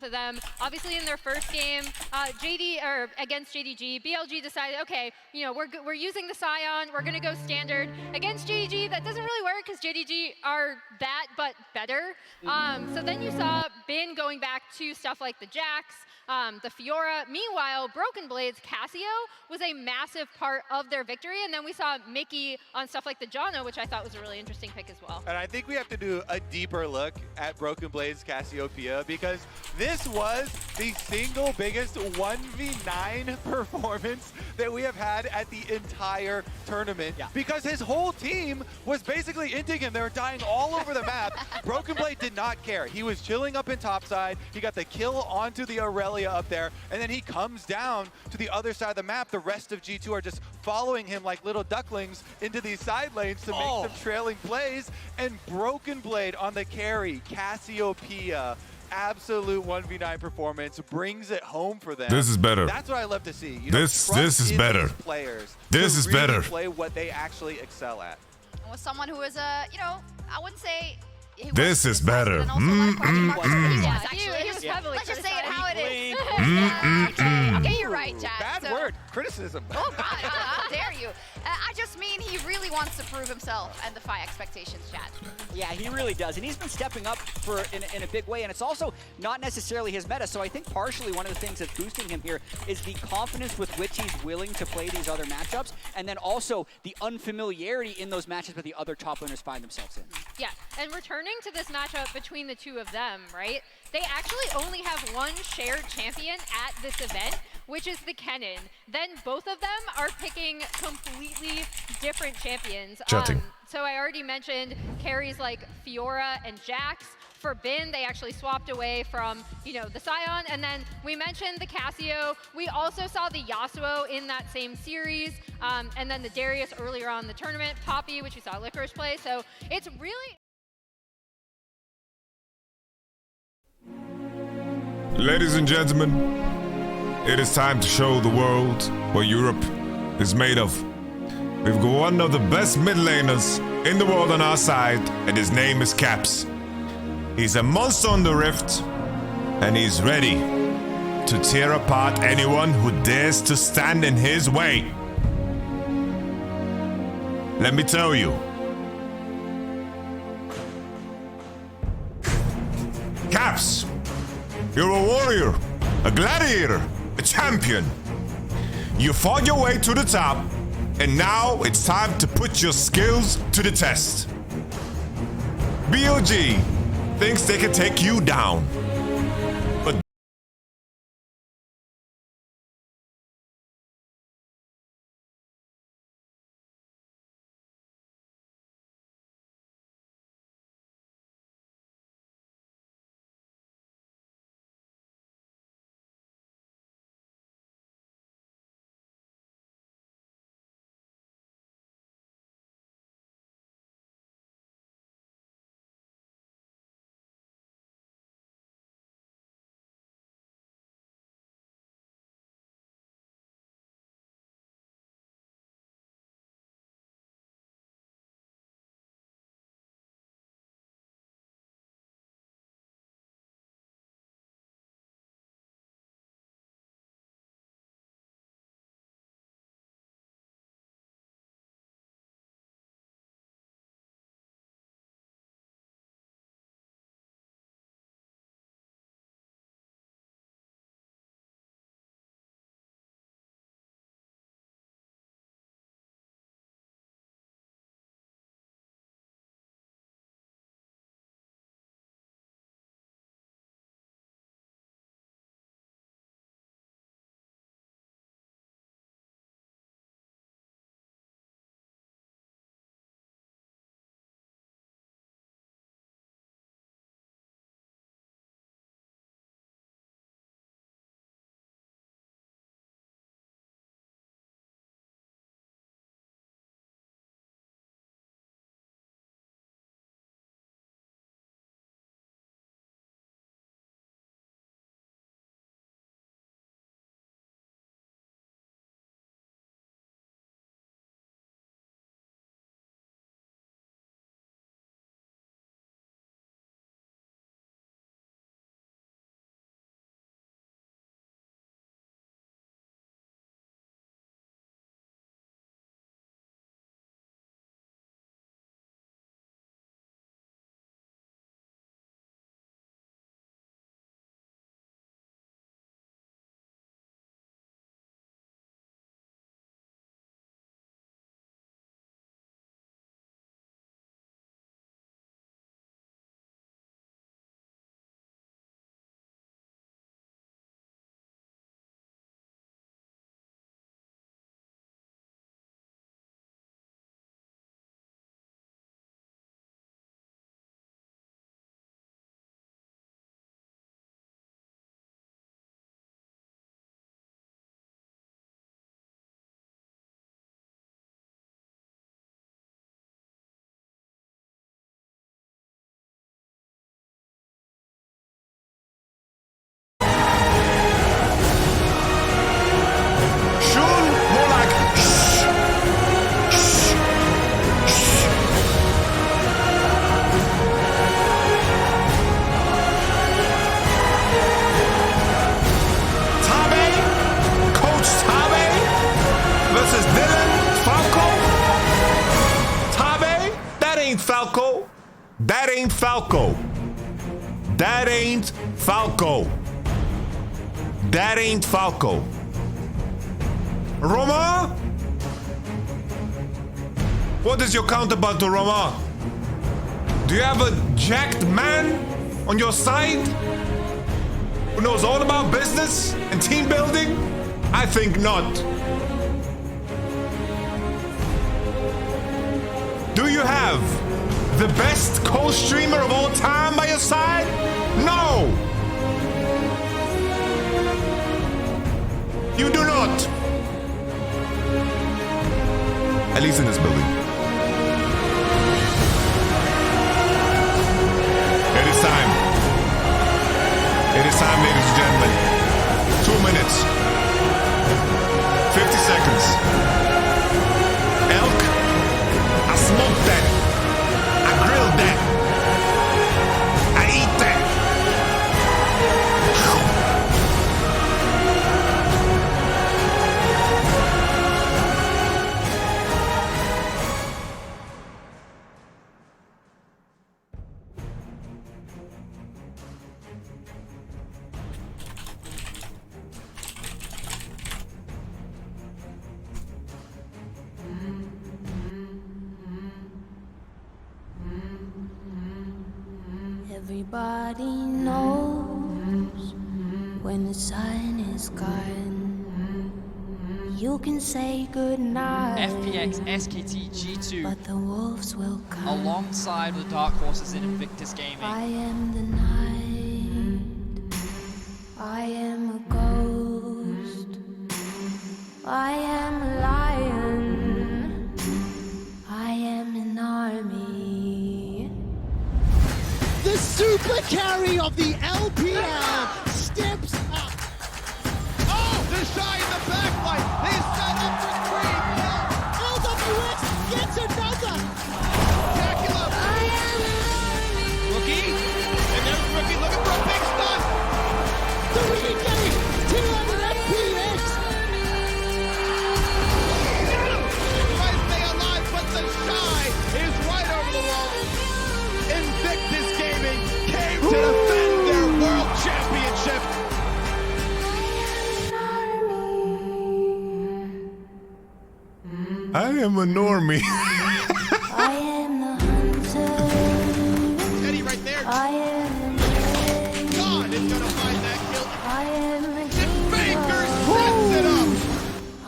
to them. Obviously, in their first game, against JDG, BLG decided, okay, you know, we're using the Scion, we're gonna go standard. Against JDG, that doesn't really work because JDG are that, but better. So then you saw Bin going back to stuff like the Jax, the Fiora. Meanwhile, Broken Blades, Cassio was a massive part of their victory, and then we saw Mickey on stuff like the Jono, which I thought was a really interesting pick as well. And I think we have to do a deeper look at Broken Blades Cassiopeia, because this was the single biggest 1v9 performance that we have had at the entire tournament. Yeah. Because his whole team was basically inting him. They were dying all over the map. Broken Blade did not care. He was chilling up in topside. He got the kill onto the Aurelia up there, and then he comes down to the other side of the map. The rest of G2 are just following him like little ducklings into these side lanes to make some trailing plays. And Broken Blade on the carry, Cassiopeia, absolute 1v9 performance, brings it home for them. This is better. That's what I love to see. You know, this is better. Players this is really better. Play what they actually excel at. Was someone who is you know, I wouldn't say. This is better. He was heavily. Let's just say it how it is. Okay, you're right, Jack. Bad word. Criticism. Oh God, how dare you? I just mean he really wants to prove himself and defy expectations, Chad. Yeah, he really does, and he's been stepping up in a big way, and it's also not necessarily his meta, so I think partially one of the things that's boosting him here is the confidence with which he's willing to play these other matchups, and then also the unfamiliarity in those matches that the other top laners find themselves in. Yeah, and returning to this matchup between the two of them, right? They actually only have one shared champion at this event, which is the Cannon. Then both of them are picking completely different champions. So I already mentioned carries like Fiora and Jax. For Bin, they actually swapped away from, you know, the Scion, and then we mentioned the Cassio. We also saw the Yasuo in that same series, and then the Darius earlier on in the tournament, Poppy, which we saw Licorice play. So it's really... Ladies and gentlemen, it is time to show the world what Europe is made of. We've got one of the best mid laners in the world on our side, and his name is Caps. He's a monster on the Rift, and he's ready to tear apart anyone who dares to stand in his way. Let me tell you. Caps, you're a warrior, a gladiator, a champion. You fought your way to the top, and now it's time to put your skills to the test. BLG thinks they can take you down. That ain't Falco. That ain't Falco. That ain't Falco. Roma? What is your counterpart to Roma? Do you have a jacked man on your side who knows all about business and team building? I think not. Do you have the best co-streamer of all time by your side? No! You do not. At least in this building. It is time. It is time, ladies and gentlemen. 2 minutes. 50 seconds. Elk. I smoked that. I grilled that. I eat that. Everybody knows when the sun is gone, you can say goodnight. FPX SKT G2 but the wolves will come alongside the dark horses in Invictus Gaming. I am the night. I am a ghost. I am a lion. I am an army. The super carry of the LPL steps up. Oh, the shy in the backline. They set up for 3. LWX gets another. Dracula. Rookie. And there's Rookie looking for a big stun. 3 games, 200 FPX. Try to stay alive, but the shy is right over the wall. Invictus Gaming came to defend their world championship. I am a normie. I am the hunter. Teddy right there. I am the prey. God is gonna find that kill. I am the And Baker hero. sets it up.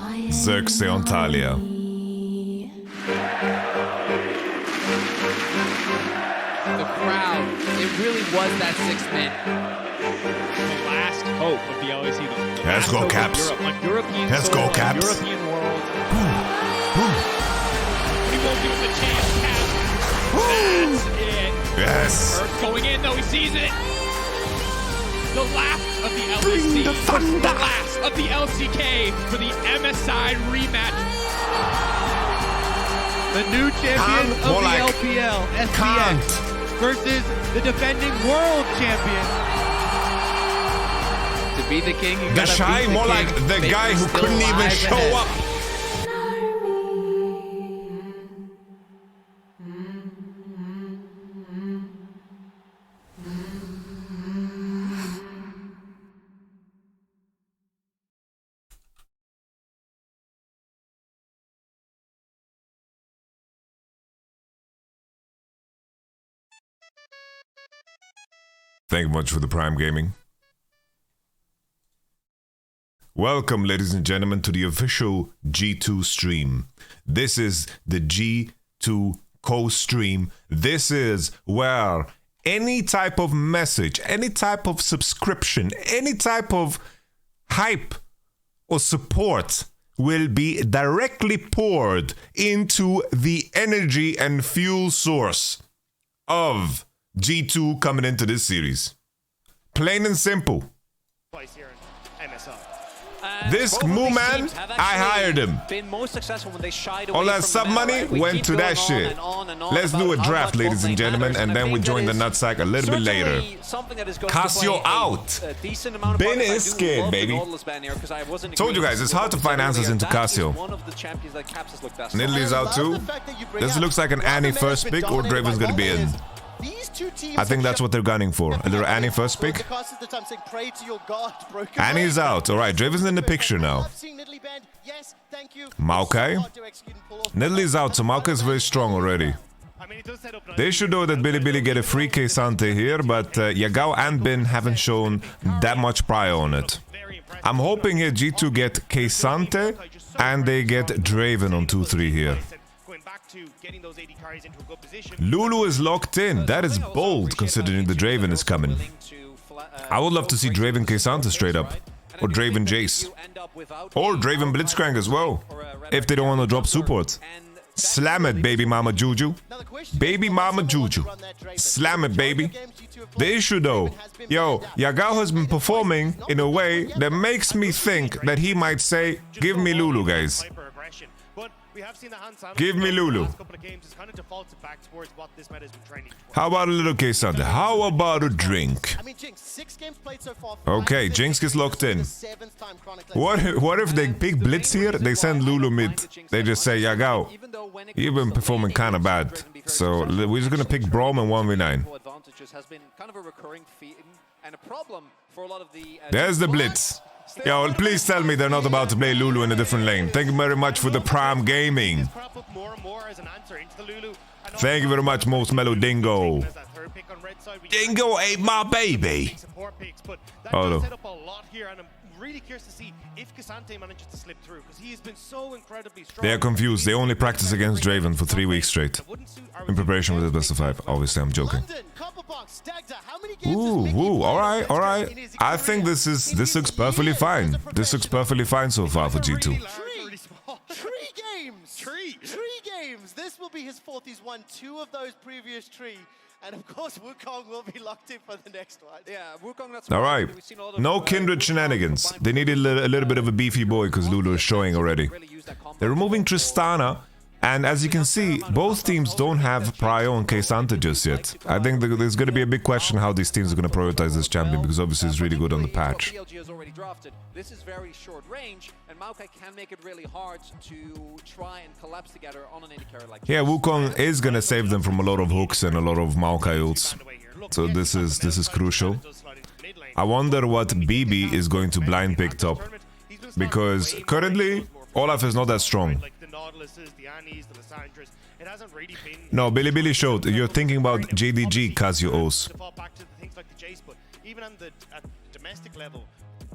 I am Circe on Talia. The crowd, it really was that 6 men. The last hope of the LEC. The Let's last go, hope of Caps. Europe, on European Let's soil, go, on Caps. European world. We won't give him a chance, Caps. That's it. Yes. Earth going in, though. He sees it. The last of the LEC. Bring the thunder. The last of the LCK for the MSI rematch. The new champion of more the like LPL, SPX, can't. versus the defending world champion. To be the king, you The gotta shy, beat the more king. like the Baker's guy who still couldn't even alive show ahead. up. Thank you much for the Prime Gaming. Welcome, ladies and gentlemen, to the official G2 stream. This is the G2 Co-Stream. This is where any type of message, any type of subscription, any type of hype or support will be directly poured into the energy and fuel source of G2 coming into this series. Plain and simple. Place here in MSI. This Moo Man, I hired him. Been most successful when they shied away All that from sub the meta, money right? We went keep to that going on shit. and on Let's about do a how draft, much ladies and both gentlemen, matters, and I then we think join the that is nutsack a little bit later. certainly something that is going Casio to play out. a decent amount of Ben part. I is do scared, love the baby. Nautilus ban here, 'cause I wasn't Told you agreeing guys, it's with hard to what find you said answers earlier. into That is Casio. one of the champions that Caps has looked best. Nidalee is out too. This looks like an Annie first pick, or Draven's gonna be in. These two teams I think that's what they're gunning for. A little Annie first pick. The cast of the time saying, pray to your god, broken. Annie's out. All right, Draven's in the picture now. Yes, thank you. Maokai. Nidalee out, so Maokai is very strong already. They should know that Bilibili get a free K-Sante here, but Yagao and Bin haven't shown that much prior on it. I'm hoping here G2 get K-Sante and they get Draven on 2-3 here. Lulu is locked in. That is bold considering the Draven is coming. I would love to see Draven K-Sante straight up. Or Draven Jace. Or Draven Blitzcrank as well. If they don't want to drop support. Slam it, baby mama Juju. Baby mama Juju. Slam it, baby. The issue though, yo, Yagao has been performing in a way that makes me think that he might say, give me Lulu, guys. Give me Lulu. How about a little K-Sante? How about a drink? Okay, Jinx gets locked in. What if they pick Blitz here? They send Lulu mid. They just say, Yagao, you've been performing kind of bad. So we're just gonna pick Braum and 1v9. There's the Blitz. Yo, please tell me they're not about to play Lulu in a different lane. Thank you very much for the Prime Gaming. Thank you very much, Most Mellow Dingo. Dingo ate my baby. Oh no. Really curious to see if K'Sante manages to slip through because he has been so incredibly strong. They are confused. They only practice against Draven for 3 weeks straight. In preparation for the best of 5. Obviously, I'm joking. Ooh, all right. I think this looks perfectly fine. This looks perfectly fine so far for G2. Three games. This will be his 4th. He's won 2 of those previous 3. And of course, Wukong will be locked in for the next one. Yeah, Wukong, that's all right. No Kindred shenanigans. They needed a little bit of a beefy boy because Lulu is showing already. They're removing Tristana. And as you can see, both teams don't have Prio and K-Sante just yet. I think there's going to be a big question how these teams are going to prioritize this champion because obviously it's really good on the patch. BLG is already drafted. This is very short range, and Maokai can make it really hard to try and collapse together on an AD carry like yeah, Wukong is going to save them from a lot of hooks and a lot of Maokai ults. So this is crucial. I wonder what BB is going to blind pick top. Because currently, Olaf is not that strong. No, Bilibili showed. You're thinking about JDG Casio-Os. Even on the domestic level,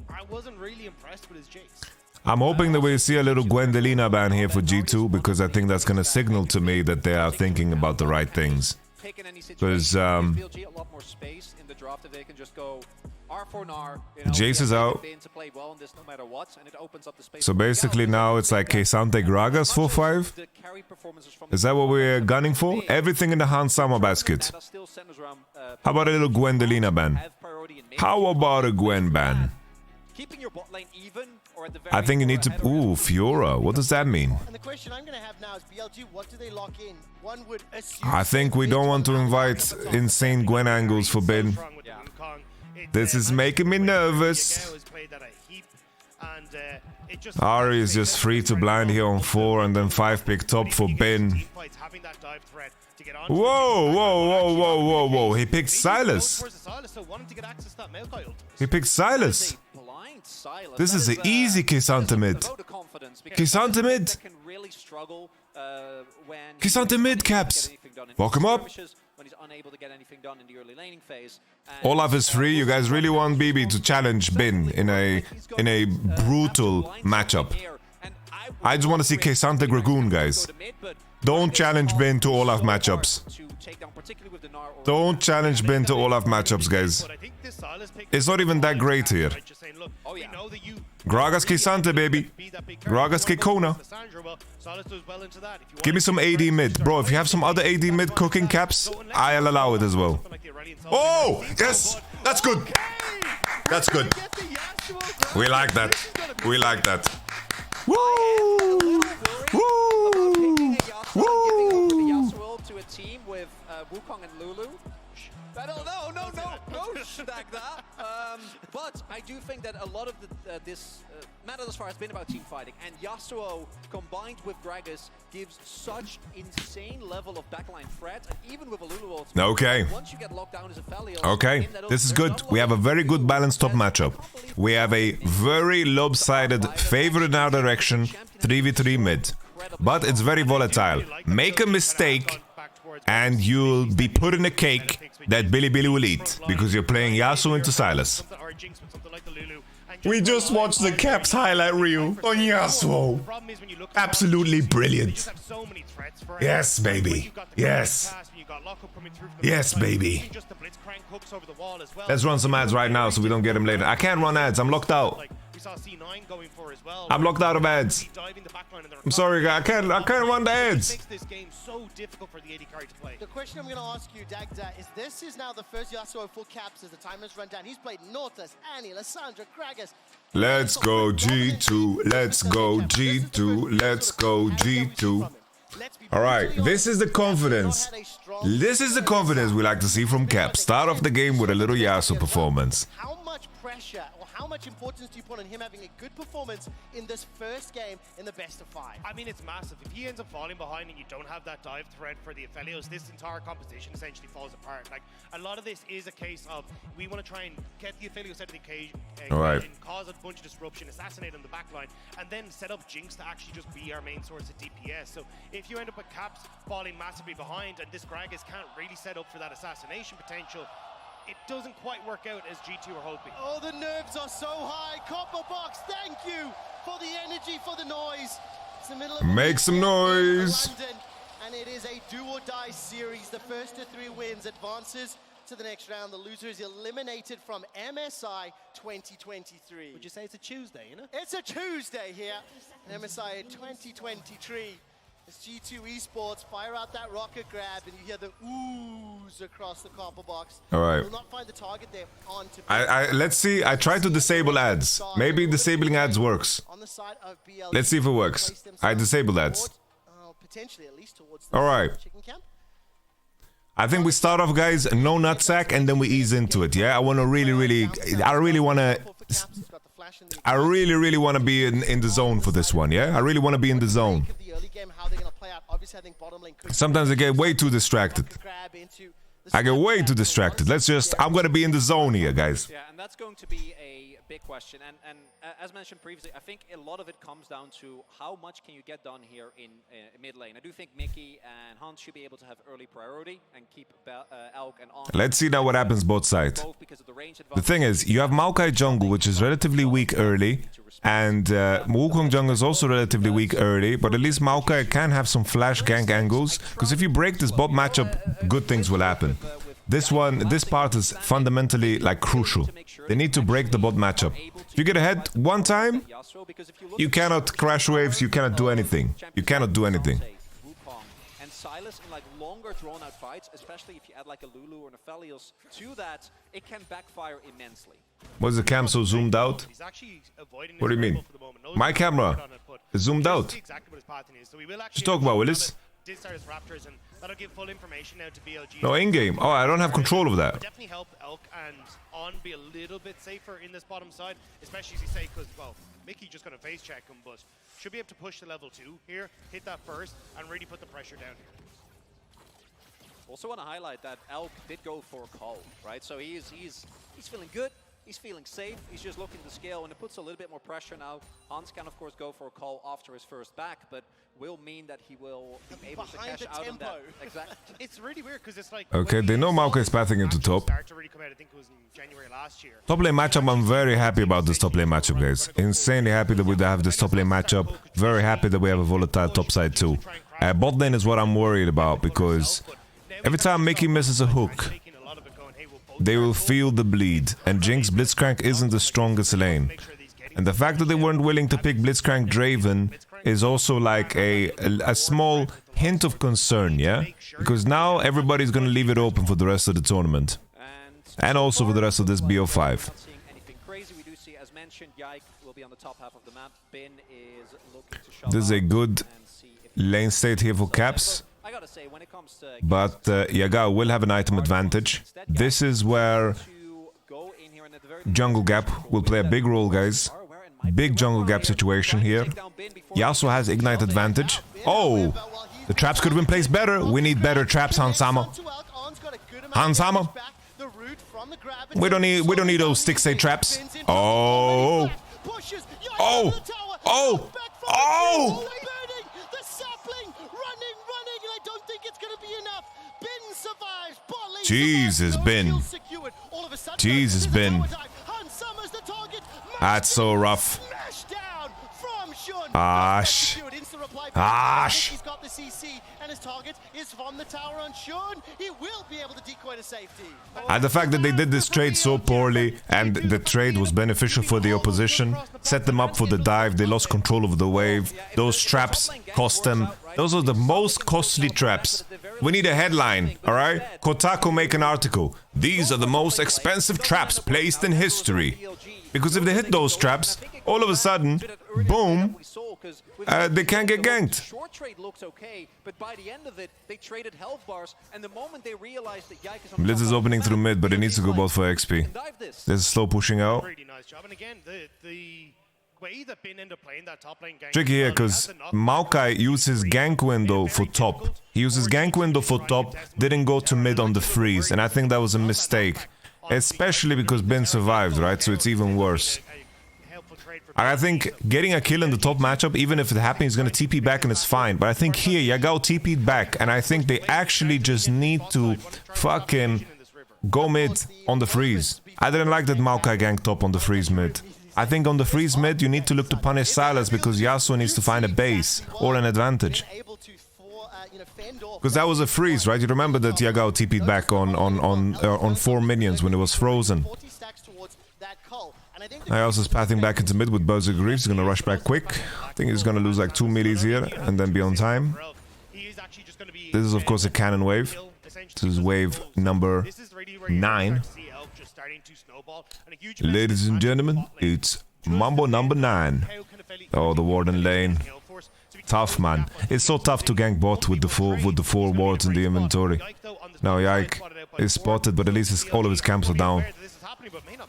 I wasn't really impressed with his Jace. I'm hoping that we'll see a little Gwendelina ban here for G2 because I think that's going to signal to me that they are thinking about the right things. Because Jace is out. So basically now it's like K-Sante Gragas 4-5. Is that what we're gunning for? Everything in the Hans Sama basket. How about a little Gwendelina ban? How about a Gwen ban? I think you need to... Ooh, Fiora. What does that mean? I think we don't want to invite insane Gwen angles for Bin. This is making me nervous. Ari is just free to blind here on 4 and then 5 pick top for Bin. Whoa. He picked Silas. He picked Silas. This is an easy K-Sante mid. K-Sante mid. K-Sante mid, Caps. Walk him up. Olaf is free. You guys really want BB to challenge Bin in a brutal matchup. I just want to see K-Sante Dragoon, guys. Don't challenge Bin to Olaf matchups. Don't challenge Bin to Olaf matchups, guys. It's not even that great here. Gragas K-Sante, baby. Gragas K-Kona. Give me some AD mid. Bro, if you have some other AD mid cooking, Caps, I'll allow it as well. Oh, yes. That's good. That's good. We like that. We like that. Woo! Woo! Woo! No, stack that. But I do think that a lot of this meta thus far has been about team fighting, and Yasuo combined with Gragas gives such insane level of backline threat, and even with a Lulu ult, Okay. once you get locked down as a Felios, Okay, this is good. We have a very good balanced top matchup. We have a very lopsided favor in our direction, 3v3 mid. But it's very volatile. Make a mistake and you'll be put in a cake that Billy will eat, because you're playing Yasuo into Sylas. We just watched the Caps highlight reel on Yasuo. Absolutely brilliant. Yes, baby. Yes. Yes, baby. Let's run some ads right now so we don't get them later. I can't run ads. I'm locked out. I'm locked out of ads. I'm sorry, guys. I can't run the ads. The question I'm going to ask you, Dagda, is this is now the first Yasuo full caps as the time has run down. He's played Nautilus, Annie, Lissandra, Gragas. Let's go G2. Let's go G2. Let's go G2. All right, this is the confidence. This is the confidence we like to see from Cap. Start off the game with a little Yasuo performance. How much pressure or how much importance do you put on him having a good performance in this first game in the best of 5? I mean, it's massive. If he ends up falling behind and you don't have that dive threat for the Aphelios, this entire competition essentially falls apart. Like, a lot of this is a case of we want to try and get the Aphelios out of the cage, cause a bunch of disruption, assassinate on the backline, and then set up Jinx to actually just be our main source of DPS. So if you end up with Caps falling massively behind and this Gragas can't really set up for that assassination potential, it doesn't quite work out as G2 are hoping. Oh, the nerves are so high. Copper Box, thank you for the energy, for the noise. It's the middle of Make some noise. London, and it is a do or die series. The first to 3 wins advances to the next round. The loser is eliminated from MSI 2023. Would you say it's a Tuesday, you know? It's a Tuesday here in MSI 2023. As G2 Esports fire out that rocket grab and you hear the ooze across the copper box. All right. Will not find the target there on to Let's see. I tried to disable ads. Maybe disabling ads works. on the side of BLG. Let's see if it works. I disabled ads. Potentially at least towards All right. chicken camp. I think we start off, guys, no nutsack, and then we ease into it. Yeah, I want to really want to be in the zone for this one. Yeah, I really want to be in the zone. Sometimes I get way too distracted. I get way too distracted. I'm gonna be in the zone here, guys. Yeah, and that's going to be a big question. And as mentioned previously, I think a lot of it comes down to how much can you get done here in mid lane. I do think Mickey and Hans should be able to have early priority and keep Elk and On. Let's see now what happens both sides. The thing is, you have Maokai jungle, which is relatively weak early, and Wukong jungle is also relatively weak early, but at least Maokai can have some flash gank angles, because if you break this bot matchup, good things will happen. This part is fundamentally like crucial. They need to break the bot matchup. If you get ahead one time, you cannot crash waves, you cannot do anything. You cannot do anything. And Sylas in like longer drawn out fights, especially if you add like a Lulu or an Aphelios to that, it can backfire immensely. Was the cam so zoomed out? What do you mean? My camera is zoomed out. Just talk about Willis. Raptors, and that'll give full information now to BLG. No, in-game. Oh, I don't have control of that. Definitely help Elk and On be a little bit safer in this bottom side, especially as you say, because, well, Mickey just going to face check him, but should be able to push to level 2 here, hit that first, and really put the pressure down here. Also want to highlight that Elk did go for a call, right? So he's feeling good. He's feeling safe. He's just looking to scale, and it puts a little bit more pressure now. Hans can, of course, go for a call after his first back, but will mean that he will be able to cash out on that. Exactly. It's really weird because it's like... Okay, they know Maokai is pathing into top. Top lane matchup, I'm very happy about this top lane matchup, guys. Insanely happy that we have this top lane matchup. Very happy that we have a volatile top side too. Bot lane is what I'm worried about, because every time Mickey misses a hook, they will feel the bleed, and Jinx Blitzcrank isn't the strongest lane. And the fact that they weren't willing to pick Blitzcrank Draven is also like a small hint of concern, yeah? Because now everybody's gonna leave it open for the rest of the tournament. And also for the rest of this BO5. This is a good lane state here for Caps. I gotta say, when it comes to But Yagao will have an item advantage. This is where jungle gap will play a big role, guys. Big jungle gap situation here. Yasuo has ignite advantage. Oh! The traps could have been placed better. We need better traps, Hansama. Hansama. We don't need those stick say traps. Oh! Oh! Oh! Oh! The sapling running, and I don't think it's gonna be enough. Bin survives. Jesus, Bin. Jesus, Bin. That's so rough. Ash. Ash. He's got the CC and his target is from the tower on Shun. He will be able to decoy to safety. And the fact that they did this trade so poorly and the trade was beneficial for the opposition, set them up for the dive, they lost control of the wave. Those traps cost them. Those are the most costly traps. We need a headline, alright? Kotaku make an article. These are the most expensive traps placed in history. Because if they hit those traps, all of a sudden, boom, they can't get ganked. Short trade looks okay, but by the end of it, they traded health bars, and the moment they realized that Yike is on Blitz is opening through mid, but it needs to go both for XP. There's a slow pushing out. Pretty nice job, and again, the way that Bin ended up playing that top lane gank. Tricky here, because Maokai uses gank window for top. He uses gank window for top, didn't go to mid on the freeze, and I think that was a mistake. Especially because Bin survived, right? So it's even worse. I think getting a kill in the top matchup, even if it happens, he's gonna TP back and it's fine. But I think here, Yagao TP'd back, and I think they actually just need to fucking go mid on the freeze. I didn't like that Maokai ganked top on the freeze mid. I think on the freeze mid, you need to look to punish Silas because Yasuo needs to find a base or an advantage. Because that was a freeze, right? You remember that Yagao TP'd back on 4 minions when it was frozen. Ios pathing back into mid with Berserk Greaves. He's gonna rush back quick. I think he's gonna lose like 2 melees here and then be on time. This is of course a cannon wave. This is wave number 9. Ladies and gentlemen, it's Mambo number 9. Oh, the Warden lane. Tough, man. It's so tough to gank bot with the 4 wards in the inventory. Now Yike is spotted, but at least all of his camps are down.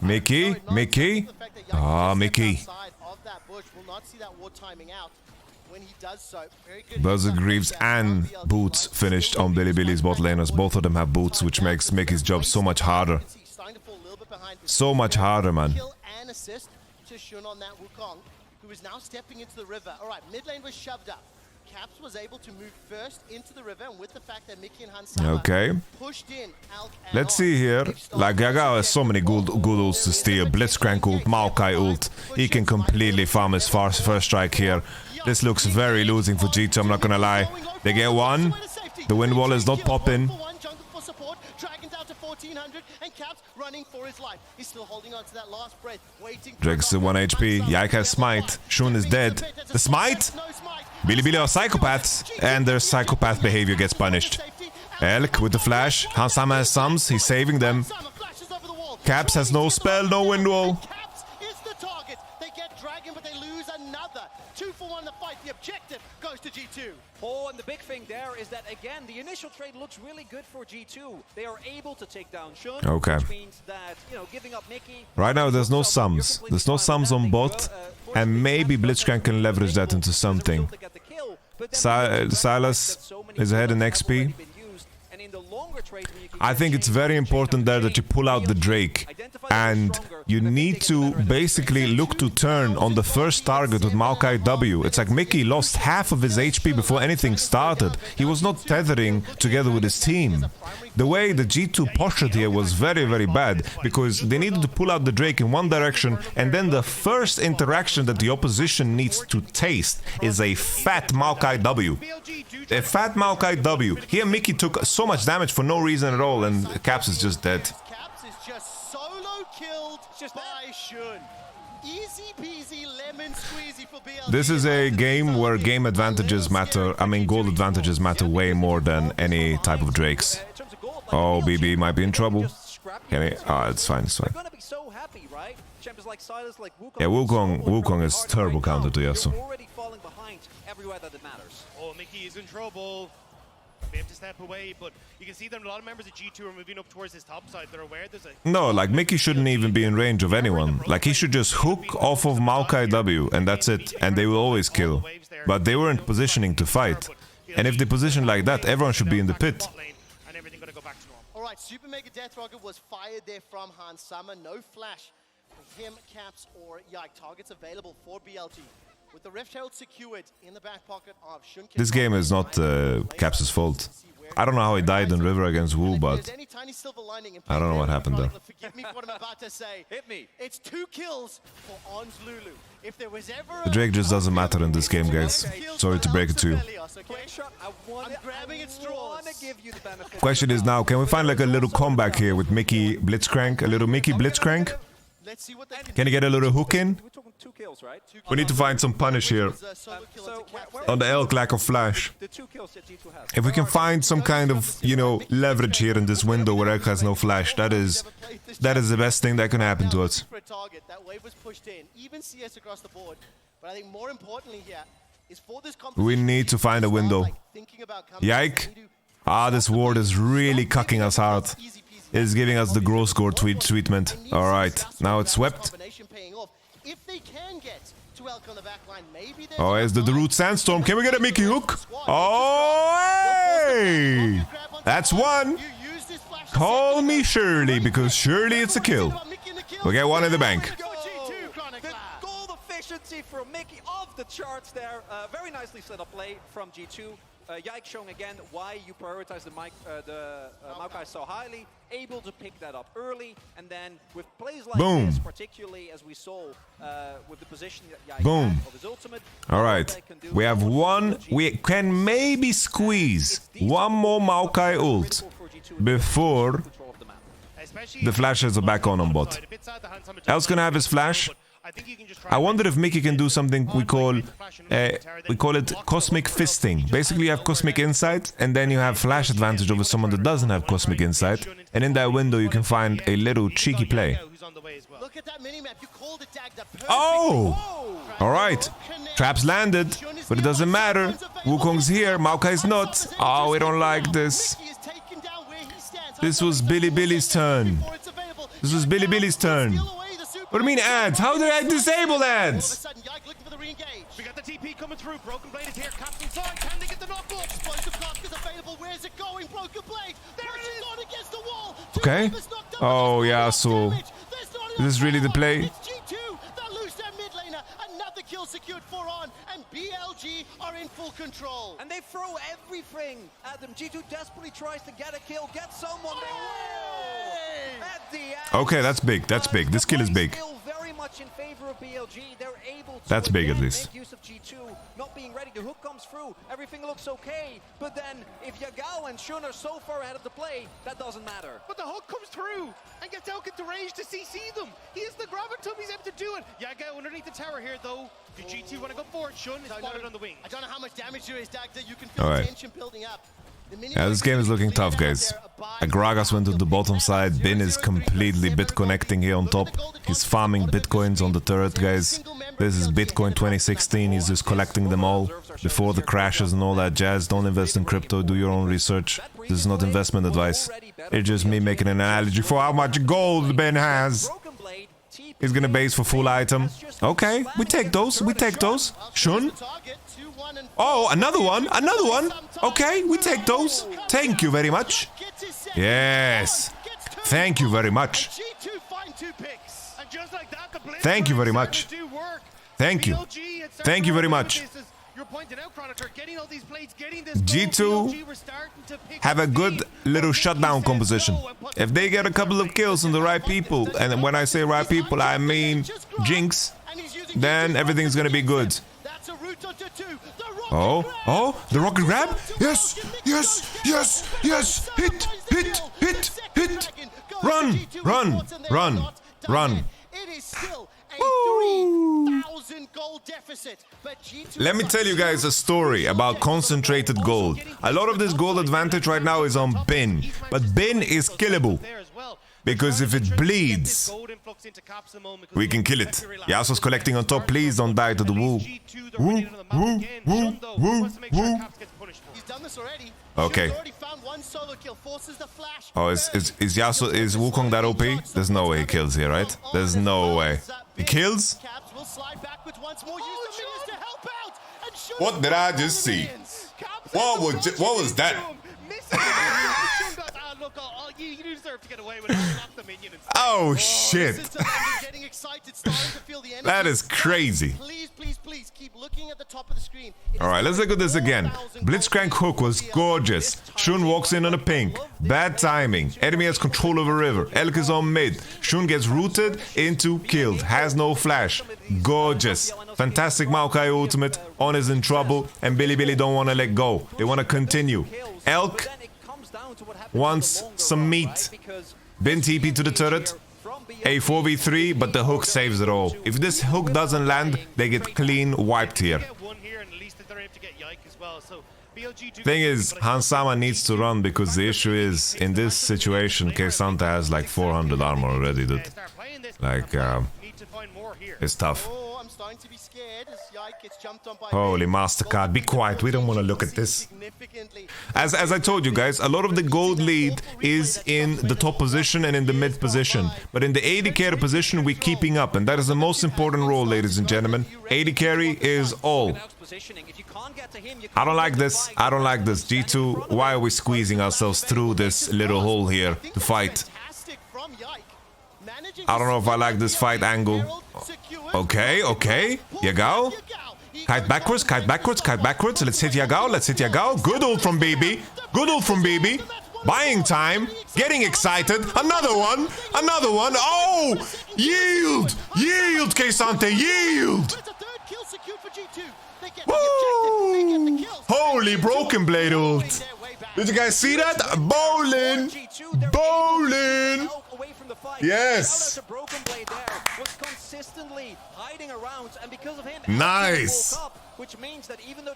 Mickey? Mickey? Ah, Mickey. Berserk Greaves and Boots finished on Billy's bot laners. Both of them have boots, which makes Mickey's job so much harder. So much harder, man. Who is now stepping into the river. All right, mid lane was shoved up. Caps was able to move first into the river, and with the fact that Mickey and Hansama pushed in, let's see here. Like, Yagao has so many good ults to steal. Blitzcrank ult, Maokai ult. He can completely farm his first strike here. This looks very losing for G2, I'm not gonna lie. They get one. The wind wall is not popping. Drake's at 1 HP. Yike has smite. Shun is dead. The smite? Billy are psychopaths, and their psychopath behavior gets punished. Elk with the flash. Hansama has sums. He's saving them. Caps has no spell, no wind wall. To G2. Oh, and the big thing there is that, again, the initial trade looks really good for G2. They are able to take down Shun, which means that, you know, giving up Mickey... Right now, there's no sums. There's no sums on bot, and maybe Blitzcrank can leverage that into something. Silas is ahead in XP. I think it's very important there that you pull out the Drake, and you need to basically look to turn on the first target with Maokai W. It's like Mickey lost half of his HP before anything started. He was not tethering together with his team. The way the G2 postured here was very, very bad, because they needed to pull out the Drake in one direction, and then the first interaction that the opposition needs to taste is a fat Maokai W. A fat Maokai W. Here Mickey took so much damage for no reason at all, and Caps is just dead. Caps is just solo killed by Shun. Easy peasy lemon squeezy for BLG. This is a game where game advantages matter. I mean, gold advantages matter way more than any type of Drakes. Oh, BB might be in trouble. Can he? Ah, it's fine, it's fine. Yeah, Wukong is turbo counter to Yasuo. Oh, Mickey is in trouble. They have to step away, but you can see that a lot of members of G2 are moving up towards this top side. They're aware there's a... No, like Mickey shouldn't even be in range of anyone. Like he should just hook off of Maokai W and that's it. And they will always kill. But they weren't positioning to fight. And if they position like that, everyone should be in the pit. Alright, Super Mega Death Rocket was fired there from Hans Sama. No flash for him, Caps, or Yike. Targets available for BLG. With the Rift Herald secured in the back pocket of Shunkin. This game is not Caps' fault. I don't know how he died in River against Wu, but I don't know what happened there. Forgive me for what I'm about to say. Hit me. It's 2 kills for Ons Lulu. If there was ever The Drake just doesn't matter in this game, guys. Sorry to break it to you. Question is now, can we find like a little comeback here with Mickey Blitzcrank? A little Mickey Blitzcrank? Can you get a little hook in? 2 kills, right? We need to find some punish here on the elk lack of flash. If we can find some kind of, you know, leverage here in this window where elk has no flash, that is the best thing that can happen to us. We need to find a window. Yike. Ah, this ward is really cucking us hard. It's giving us the gross score treatment. Alright, now it's swept. Oh, here's the Root Sandstorm. Can we get a Mickey hook? Oh, hey! That's one. Call me Shirley, because surely it's a kill. We'll get one in the bank. The goal efficiency from Mickey off the charts there. Very nicely set up play from G2. Yike showing again why you prioritize the Maokai so highly, able to pick that up early, and then with plays like this, particularly as we saw with the position that Yike had of his ultimate. Alright, we have one, we can maybe squeeze one more Maokai ult before the flashes are back on bot. El's gonna have his flash. I wonder if Mickey can do something we call it cosmic fisting. Basically you have cosmic insight and then you have flash advantage over someone that doesn't have cosmic insight, and in that window you can find a little cheeky play. Oh! Alright, traps landed, but it doesn't matter. Wukong's here, Maokai's not. Oh, we don't like this. This was Billy's turn. This was Billy's turn. What do you mean ads? How did I disable ads? We got the TP coming through. Broken Blade is here. Captain side. Can they get the knock off? Explosive Cock is available. Where's it going? Broken Blade. There it is. On against the wall. Okay. Oh yeah, so is this really the play? It's G2 that lose their mid laner. Another kill secured for On, and BLG are in full control. And they throw everything at them. G2 desperately tries to get a kill, get someone. Okay, that's big. That's big. This kill is big. Very much in favor of BLG. They're able to that's big at least. make use of G2 not being ready. The hook comes through. Everything looks okay. But then if Yagao and Shun are so far ahead of the play, that doesn't matter. But the hook comes through and gets out into range to CC them. He has the gravitum. He's able to do it. Yagao underneath the tower here though. Do G2 want to go for it? Shun is spotted on the wing. I don't know how much damage there is, Dagda. You can feel tension building up. Yeah, this game is looking tough, guys. Gragas went to the bottom side. Bin is completely Bitconnecting here on top. He's farming Bitcoins on the turret, guys. This is Bitcoin 2016. He's just collecting them all before the crashes and all that jazz. Don't invest in crypto. Do your own research. This is not investment advice. It's just me making an analogy for how much gold Ben has. He's gonna base for full item. Okay, we take those. We take those. Shun. Oh, another one. Another one. Okay, we take those. Thank you very much. Yes. Thank you very much. Thank you very much. Thank you. Thank you very much. G2 have a good little shutdown composition. If they get a couple of kills on the right people, and when I say right people, I mean Jinx, then everything's gonna be good. Oh, the rocket grab? Yes, yes, yes, yes. Hit, hit, hit, hit. Run, run, run, run. Let me tell you guys a story about concentrated gold. A lot of this gold advantage right now is on Bin, but Bin is killable. Because if it bleeds, we can kill it. Yasuo's collecting on top. Please don't die to the Wu. Wu, Wu, Wu, Wu, Wu. done this already. Okay. Shun's already found one solo kill, forces the flash. Oh, is Wukong that OP? There's no way he kills here, right? There's no way. He kills? Caps will slide backwards once more. Use the minions to help out. And Shun What did I just see? What was that? You deserve to get away with it. Lock the minion and Oh shit. getting excited, starting to feel the energy. That is crazy. Please, please, please keep looking at the top of the screen. Alright, let's look at this again. Blitzcrank hook was gorgeous. Shun walks in on a pink. Bad timing. Enemy has control over river. Elk is on mid. Shun gets rooted into killed. Has no flash. Gorgeous. Fantastic Maokai ultimate. On is in trouble. And Billy don't want to let go. They want to continue. Elk wants some meat. Bin TP to the turret. A 4v3, but the hook saves it all. If this hook doesn't land, they get clean wiped here. Thing is, Hansama needs to run because the issue is, in this situation, K-Santa has like 400 armor already, dude. Like, it's tough. Holy MasterCard, be quiet, we don't want to look at this. As I told you guys, a lot of the gold lead is in the top position and in the mid position. But in the AD carry position, we're keeping up. And that is the most important role, ladies and gentlemen. AD carry is all. I don't like this. I don't like this. G2, why are we squeezing ourselves through this little hole here to fight? I don't know if I like this fight angle. Okay, okay. Yagao. Kite backwards, kite backwards, kite backwards. Let's hit Yagao, let's hit Yagao. Good ult from BB. Good ult from BB. Buying time. Getting excited. Another one. Another one. Oh! Yield! Yield, K-Sante, yield! Woo! Holy broken blade ult. Did you guys see that? Bowling! Bowling! Yes! Nice!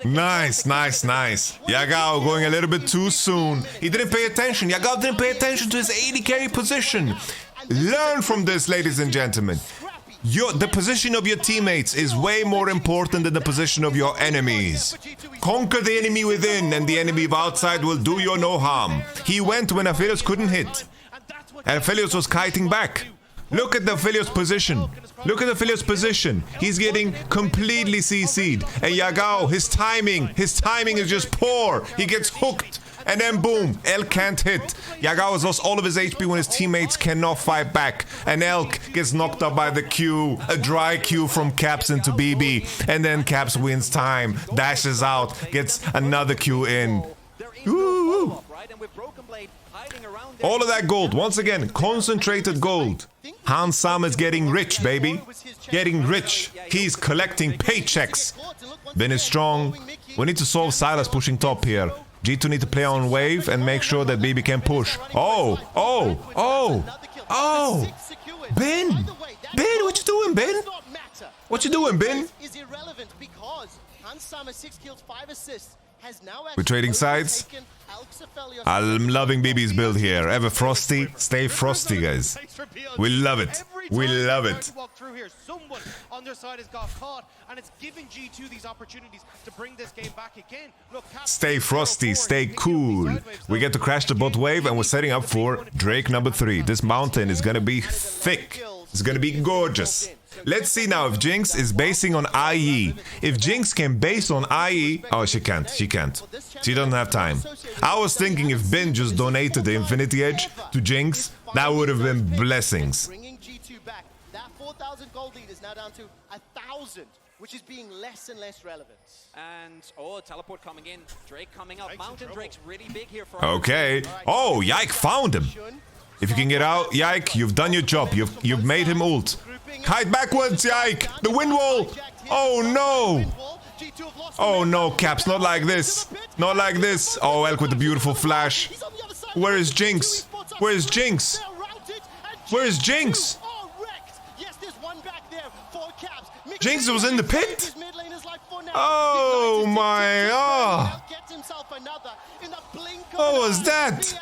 Nice, nice, nice. Yagao going a little bit too soon. He didn't pay attention. Yagao didn't pay attention to his AD carry position. Learn from this, ladies and gentlemen. The position of your teammates is way more important than the position of your enemies. Conquer the enemy within, and the enemy outside will do you no harm. He went when Aphelios couldn't hit. And Aphelios was kiting back. Look at the Aphelios position. Look at the Aphelios position. He's getting completely CC'd. And Yagao, his timing is just poor. He gets hooked. And then boom, Elk can't hit. Yagao has lost all of his HP when his teammates cannot fight back. And Elk gets knocked up by the Q. A dry Q from Caps into BB. And then Caps wins time, dashes out, gets another Q in. Woo! All of that gold, once again, concentrated gold. Hansama is getting rich, baby. Getting rich. He's collecting paychecks. Ben is strong. We need to solve Silas pushing top here. G2 need to play on wave and make sure that BB can push. Oh! Oh! Oh! Oh! Ben! Ben, what you doing, Ben? What you doing, Ben? We're trading sides. I'm loving BB's build here. Ever frosty, stay frosty, guys. We love it. We love it. Someone on their side has got caught, and it's giving G2 these opportunities to bring this game back again. Look, stay frosty, stay cool. We get to crash the bot wave, and we're setting up for Drake number 3. This mountain is gonna be thick. It's gonna be gorgeous. Let's see now if Jinx is basing on IE. If Jinx can base on IE... Oh, she can't. She can't. She doesn't have time. I was thinking if Ben just donated the Infinity Edge to Jinx, that would have been blessings. Bringing G2 back. That 4,000 gold lead is now down to 1,000, which is being less and less relevant. And, oh, teleport coming in. Drake coming up. Mountain Drake's really big here for Okay. Oh, Yike found him. If you can get out, Yike, you've done your job. You've made him ult. Kite backwards, Yike! The wind wall! Oh no! Oh no, Caps, not like this. Not like this. Oh, Elk with the beautiful flash. Where is Jinx? Where is Jinx? Where is Jinx? Jinx was in the pit? Oh my god! What was that?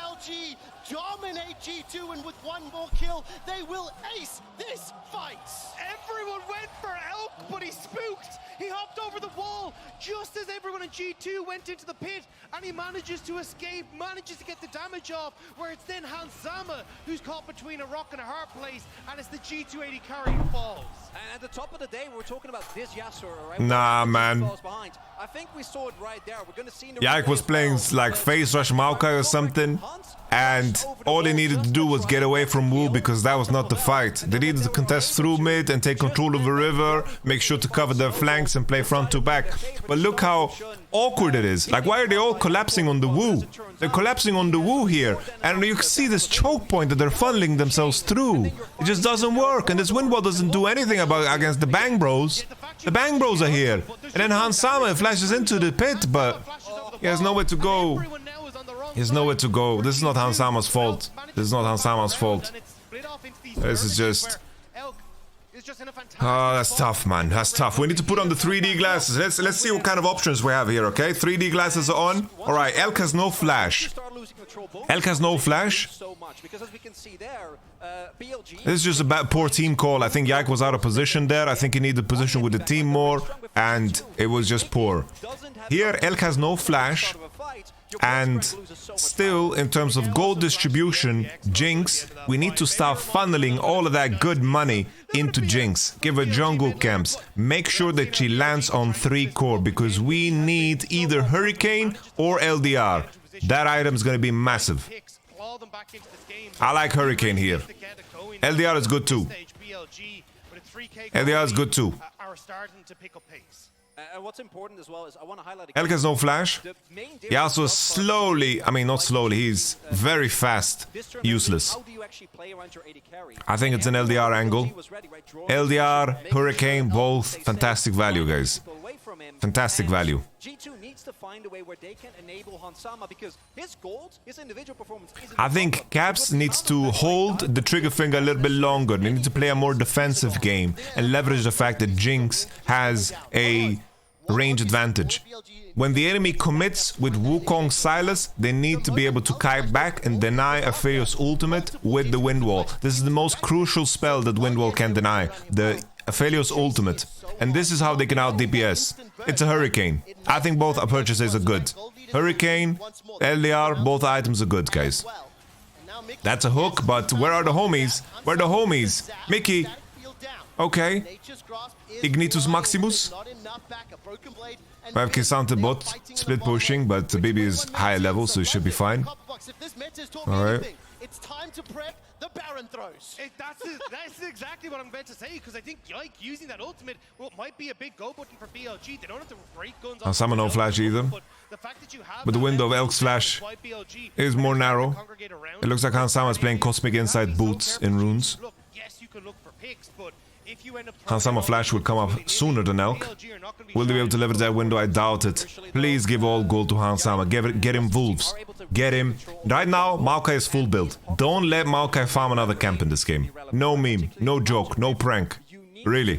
with one more kill, they will ace this fight. Everyone went for Elk, but he spooked. He hopped over the wall just as everyone in G2 went into the pit, and he manages to escape, manages to get the damage off, where it's then Hansama who's caught between a rock and a hard place, and it's the G2 AD carry who falls. And at the top of the day, we're talking about this Yasuo, right? Nah, man. I think we saw it right there. We're gonna see Yike was playing like face rush Maokai or something, and all he needed to do was get away from Wu because that was not the fight. They needed to contest through mid and take control of the river, make sure to cover their flanks and play front to back. But look how awkward it is. Like, why are they all collapsing on the Wu? They're collapsing on the Wu here, and you can see this choke point that they're funneling themselves through. It just doesn't work, and this wind wall doesn't do anything against the Bang Bros. The Bang Bros are here, and then Hansama flashes into the pit, but he has nowhere to go. He has nowhere to go. This is not Hansama's fault. This is not Hansama's fault. This is just... Oh, that's tough, man. That's tough. We need to put on the 3D glasses. Let's see what kind of options we have here, okay? 3D glasses are on. All right, Elk has no flash. Elk has no flash. This is just a poor team call. I think Yike was out of position there. I think he needed position with the team more, and it was just poor. Here, Elk has no flash. And still, in terms of gold distribution, Jinx, we need to start funneling all of that good money into Jinx. Give her jungle camps. Make sure that she lands on 3 core, because we need either Hurricane or LDR. That item is going to be massive. I like Hurricane here. LDR is good too. LDR is good too. What's important as well is I want to highlight Elk has no flash. He also slowly, I mean not slowly, he's very fast, useless. I think it's an LDR angle. LDR, Hurricane, both fantastic value, guys. Fantastic value. G2 needs to find a way where they can enable Hansama, because his gold, his individual performance isn't... I think Caps needs to hold the trigger finger a little bit longer. They need to play a more defensive game and leverage the fact that Jinx has a range advantage. When the enemy commits with Wukong Silas, they need to be able to kite back and deny Aphelios' ultimate with the Wind Wall. This is the most crucial spell that Wind Wall can deny, the Aphelios' ultimate. And this is how they can out DPS. It's a Hurricane. I think both purchases are good. Hurricane, LDR, both items are good, guys. That's a hook, but where are the homies? Where are the homies? Mickey. Okay. Ignitus Maximus. 5k Santa bot, split pushing, but the baby is higher level, so it should be fine. Alright. It's time to prep the Baron throws. That's exactly what I'm about to say, because I think Yike using that ultimate, well, it might be a big go button for BLG. They don't have to break guns on Hansama no flash either. But the window of Elk's flash is more narrow. It looks like Hansama is playing Cosmic Insight Boots in runes. Hansama flash will come up sooner than Elk. Will they be able to leverage that window? I doubt it. Please give all gold to Hansama. Get him Wolves. Get him. Right now, Maokai is full build. Don't let Maokai farm another camp in this game. No meme, no joke, no prank. Really.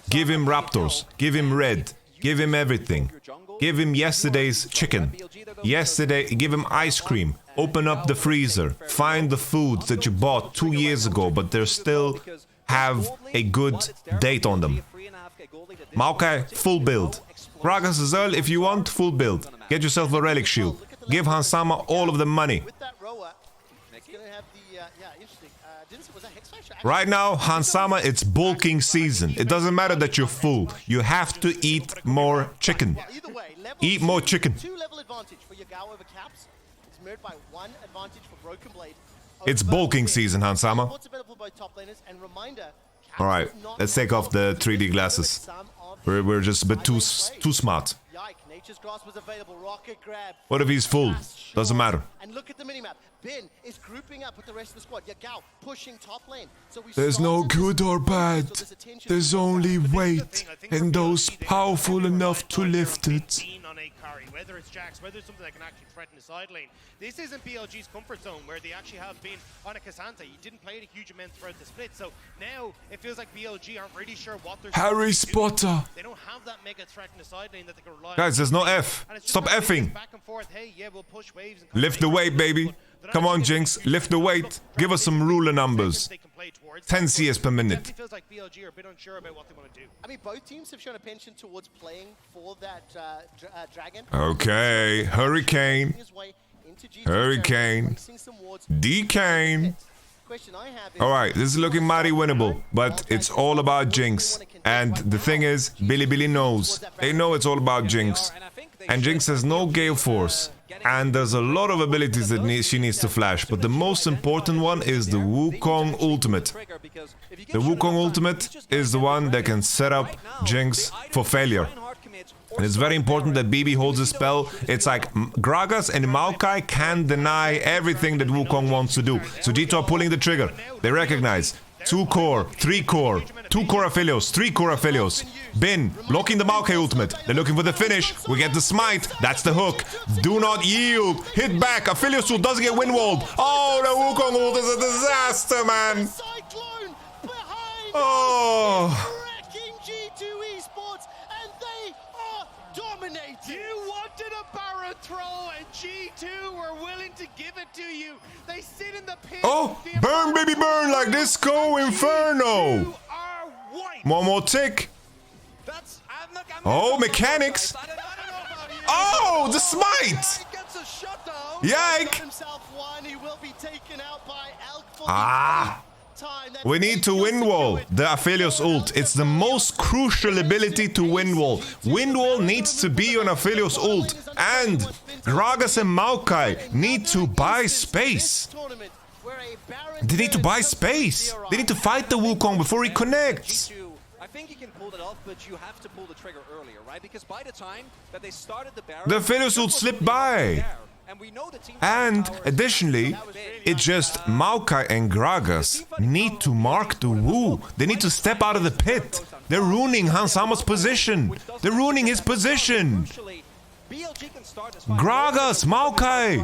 Give him Raptors. Give him Red. Give him everything. Give him yesterday's chicken. Give him ice cream. Open up the freezer. Find the foods that you bought 2 years ago, but they still have a good date on them. Maokai, full build. Gragas as well, if you want, full build. Get yourself a relic shield. Give Hansama all of the money. Right now, Hansama, it's bulking season. It doesn't matter that you're full. You have to eat more chicken. Eat more chicken. It's bulking season, Hansama. Alright, let's take off the 3D glasses. We're just a bit too smart. What if he's full? Doesn't matter. And look at the minimap. Ben is grouping up with the rest of the squad. Yagao pushing top lane. So there's no good or bad. There's only weight, and those powerful enough to lift it. Whether it's Jax, whether it's something that can actually threaten the side lane. This isn't BLG's comfort zone, where they actually have been on a Cassandra. You didn't play it a huge amount throughout the split, so now if feels like BLG aren't really sure what they're Harry supposed to do. Spotter. They don't have that mega threat in the side lane that they can rely on. Guys, there's no F. And it's just Stop like effing. back and forth. Hey, yeah, we'll push waves and Lift the weight, baby. Come on, Jinx. Lift the weight. Give us some ruler numbers. 10 CS per minute. Feels like BLG are a bit unsure about what they want to do. I mean, both teams have shown a penchant towards playing for that dragon. Okay. Hurricane. His way into G2's Hurricane. territory, placing some wards. Decane. Question I have is, Alright, this is looking mighty winnable, but it's all about Jinx. And the thing is, Billy knows. They know it's all about Jinx. And Jinx has no Gale Force. And there's a lot of abilities that she needs to flash, but the most important one is the Wukong ultimate. The Wukong ultimate is the one that can set up Jinx for failure. And it's very important that BB holds a spell. It's like Gragas and Maokai can deny everything that Wukong wants to do. So G2 are pulling the trigger. They recognize 2 core, 3 core, 2 core Aphelios, 3 core Aphelios. Bin, blocking the Maokai ultimate. They're looking for the finish. We get the smite. That's the hook. Do not yield. Hit back. Aphelios ult doesn't get windwalled. Oh, the Wukong ult is a disaster, man. Oh. G2 Esports, and they are dominating. You wanted a Baron throw, and G2 were willing to give it to you. They sit in the pit. Oh, burn, baby, burn like Disco Inferno. One more tick. Oh, mechanics. Oh, the smite. Yike. Ah. We need to windwall the Aphelios ult. It's the most crucial ability to windwall. Windwall needs to be on Aphelios ult. And Gragas and Maokai need to buy space. They need to buy space. They need to fight the Wukong before he connects. I think you can pull it off, but you have to pull the trigger earlier, right? Because by the time that they started the barrel, the Aphelios ult slipped by. And additionally, it's just Maokai and Gragas need to mark the Wu. They need to step out of the pit. They're ruining Hansama's position. They're ruining his position. Gragas, Maokai.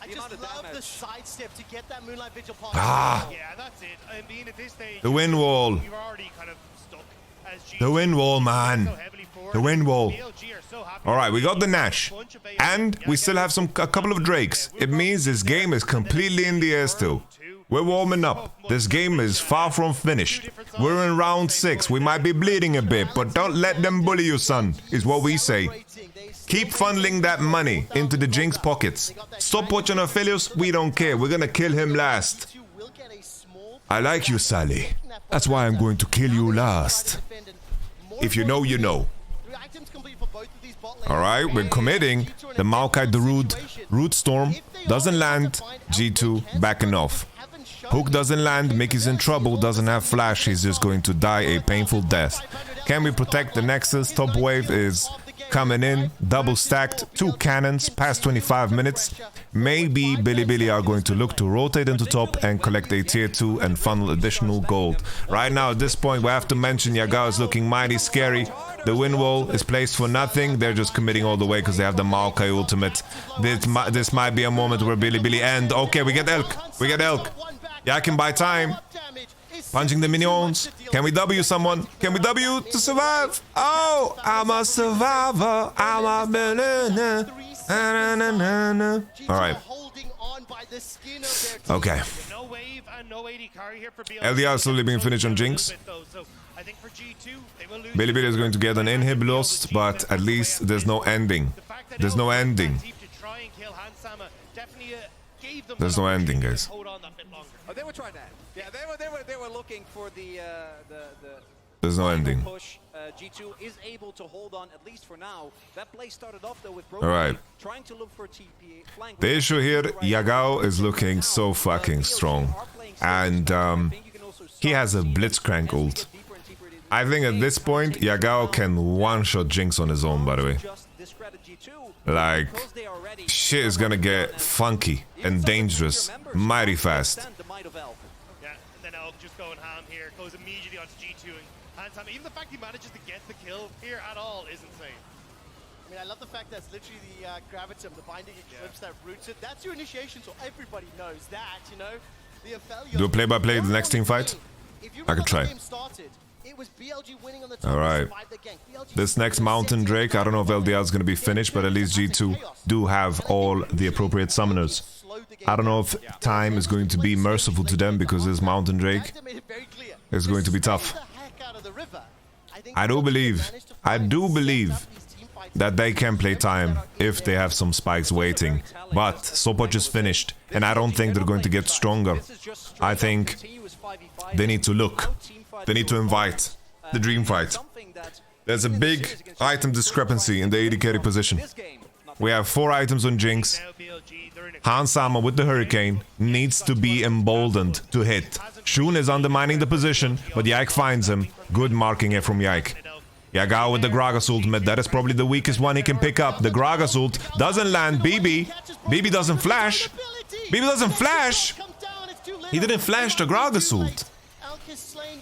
I just love the sidestep to get that Moonlight Vigil past. Ah. Yeah, that's it. I mean, at this stage, The wind wall. you're already kind of stuck as G2. The wind wall, man. So heavily forward. The wind wall. BLG are so happy. Alright, we got the Nash. And we still have a couple of Drakes. It means this game is completely in the air still. We're warming up. This game is far from finished. We're in round 6. We might be bleeding a bit, but don't let them bully you, son, is what we say. Keep funneling that money into the Jinx pockets. Stop watching Aphelios, we don't care. We're gonna kill him last. I like you, Sally. That's why I'm going to kill you last. If you know, you know. Alright, we're committing. The Maokai the Root Storm doesn't land. G2 backing off. Hook doesn't land, Mickey's in trouble, doesn't have flash, he's just going to die a painful death. Can we protect the Nexus? Top wave is coming in, double stacked, 2 cannons, past 25 minutes. Maybe Billy are going to look to rotate into top and collect a tier 2 and funnel additional gold. Right now at this point we have to mention Yagao is looking mighty scary. The wind wall is placed for nothing, they're just committing all the way because they have the Maokai ultimate. This might be a moment where Billy and okay, we get Elk. Yeah, I can buy time. Punching the minions. Can we W someone? Can we W to survive? Oh, I'm a survivor. I'm a millionaire. Alright. Okay. LDR is slowly being finished on Jinx. Billy is going to get an inhib lost, but at least there's no ending. There's no ending. There's no ending, guys. Oh, they were trying that. Yeah, they were looking for the There's no ending. push. G2 is able to hold on at least for now. That play started off though with Alright. trying to look for a TP flank. The issue here, Yagao is looking so fucking strong. And he has a Blitzcrank ult. I think at this point, Yagao can one-shot Jinx on his own, by the way. Like, shit is gonna get funky and dangerous mighty fast. Yeah, and then Elk just going ham here, goes immediately onto G2 and hands ham. Even the fact he manages to get the kill here at all is insane. I mean, I love the fact that's literally the Gravitum, the Binding Eclipse that roots it. That's your initiation, so everybody knows that, you know? Do a play-by-play the next team fight? I could try. Alright. This next Mountain Drake, I don't know if LDL is going to be finished, but at least G2 do have all the appropriate summoners. I don't know if time is going to be merciful to them because this Mountain Drake is going to be tough. I do believe that they can play time if they have some spikes waiting. But Sopot just finished, and I don't think they're going to get stronger. I think they need to look. They need to invite the dream fight. There's a big item discrepancy in the AD carry position. We have 4 items on Jinx. Hans Sama with the Hurricane needs to be emboldened to hit. Shun is undermining the position, but Yike finds him. Good marking here from Yike. Yagao with the Gragas ultimate. That is probably the weakest one he can pick up. The Gragas ult doesn't land. BB doesn't flash. BB doesn't flash. He didn't flash the Gragas ult.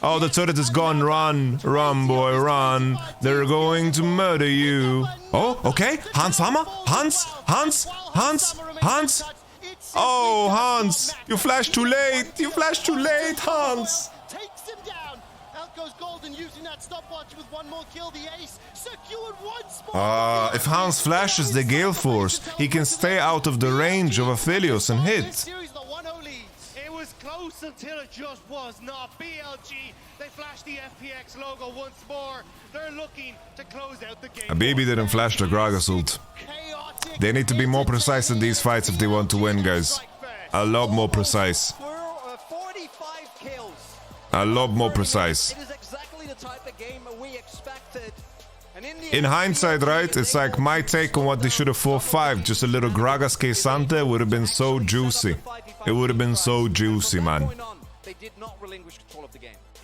Oh, the turret is gone. Run, run, boy, run. They're going to murder you. Oh, okay. Hans Hammer? Hans? Oh, Hans. You flashed too late. You flashed too late, Hans. If Hans flashes the Gale Force, he can stay out of the range of Aphelios and hit. It was close until it just was not. BLG, they flashed the FPX logo once more. They're looking to close out the game. Baby didn't flash the Gragas ult. They need to be more precise in these fights if they want to win, guys. A lot more precise. A lot more precise. It is exactly the type of game we expected. In hindsight, right, it's like my take on what they should have 4-5. Just a little Gragas K-Sante would have been so juicy. It would have been so juicy, man.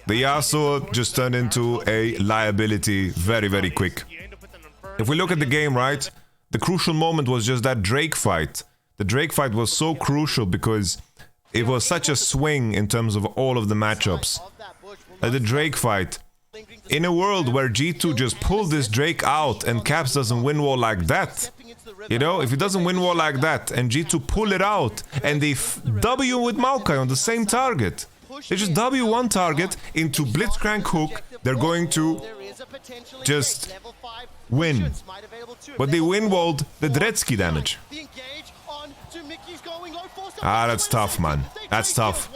The Yasuo just turned into a liability very, very quick. If we look at the game, right, the crucial moment was just that Drake fight. The Drake fight was so crucial because it was such a swing in terms of all of the matchups. Like the Drake fight. In a world where G2 just pulled this Drake out and Caps doesn't win war like that, you know, if he doesn't win war like that and G2 pull it out and they W with Maokai on the same target, they just W one target into Blitzcrank hook, they're going to just win. But they win-walled the Dretzky damage. Ah, that's tough, man. That's tough.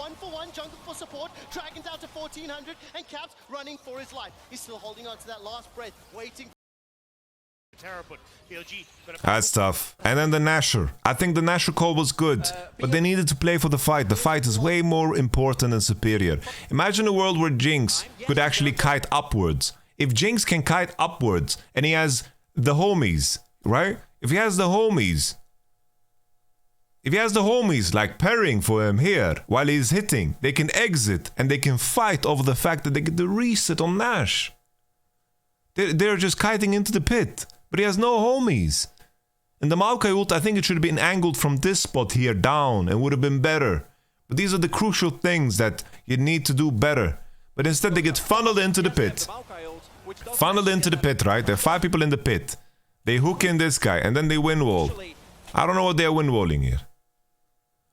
Dragon down to 1400 and Caps running for his life. He's still holding on to that last breath, waiting. That's tough. And then the Nasher. I think the Nasher call was good, but they needed to play for the fight. The fight is way more important and superior. Imagine a world where Jinx could actually kite upwards. If Jinx can kite upwards and he has the homies, right? If he has the homies like parrying for him here while he's hitting, they can exit and they can fight over the fact that they get the reset on Nash. They're just kiting into the pit, but he has no homies. And the Maokai ult, I think it should have been angled from this spot here down and would have been better. But these are the crucial things that you need to do better. But instead they get funneled into the pit. Funneled into the pit, right? There are 5 people in the pit. They hook in this guy and then they win wall. I don't know what they are win walling here.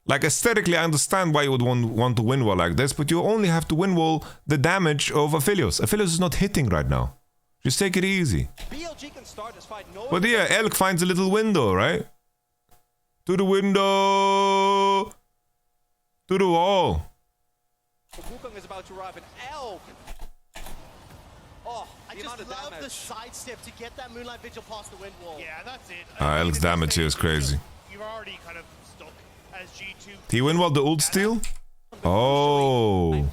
Like, aesthetically, I understand why you would want to win wall like this, but you only have to win wall the damage of Aphelios. Aphelios is not hitting right now. Just take it easy. But yeah, Elk finds a little window, right? To the window! To the wall. Wukong is about to arrive and Elk. Oh, I just love the sidestep to get that Moonlight Vigil past the wind wall. Yeah, that's it. Elk's damage here is crazy. You're already kind of stuck as G2. He win-walled the ult steal? Oh.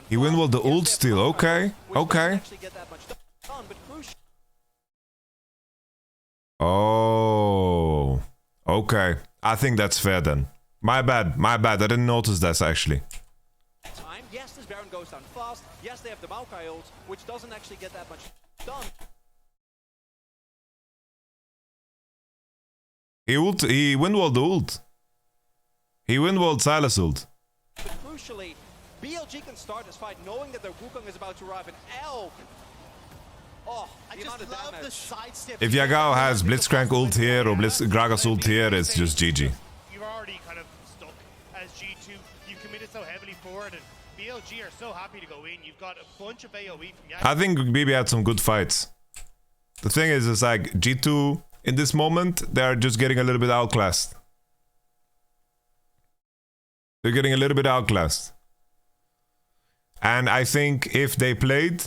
He win-walled the ult steal. Okay. Okay. Oh. Okay. I think that's fair then. My bad. My bad. I didn't notice that actually. Yes, this Baron goes down fast. Yes, they have the Maokai ult, which doesn't actually get that much done. He win-walled the ult. He win-walled Silas ult. But crucially, BLG can start this fight knowing that their Wukong is about to arrive and Elk. Oh, I just love the sidestep. If Yagao has Blitzcrank ult here or Gragas ult here, it's just GG. You're already kind of stuck as G2. You've committed so heavily forward, and BLG are so happy to go in. You've got a bunch of AoE from Yak. I think BB had some good fights. The thing is, it's like G2 in this moment, they're just getting a little bit outclassed. They're getting a little bit outclassed. And I think if they played,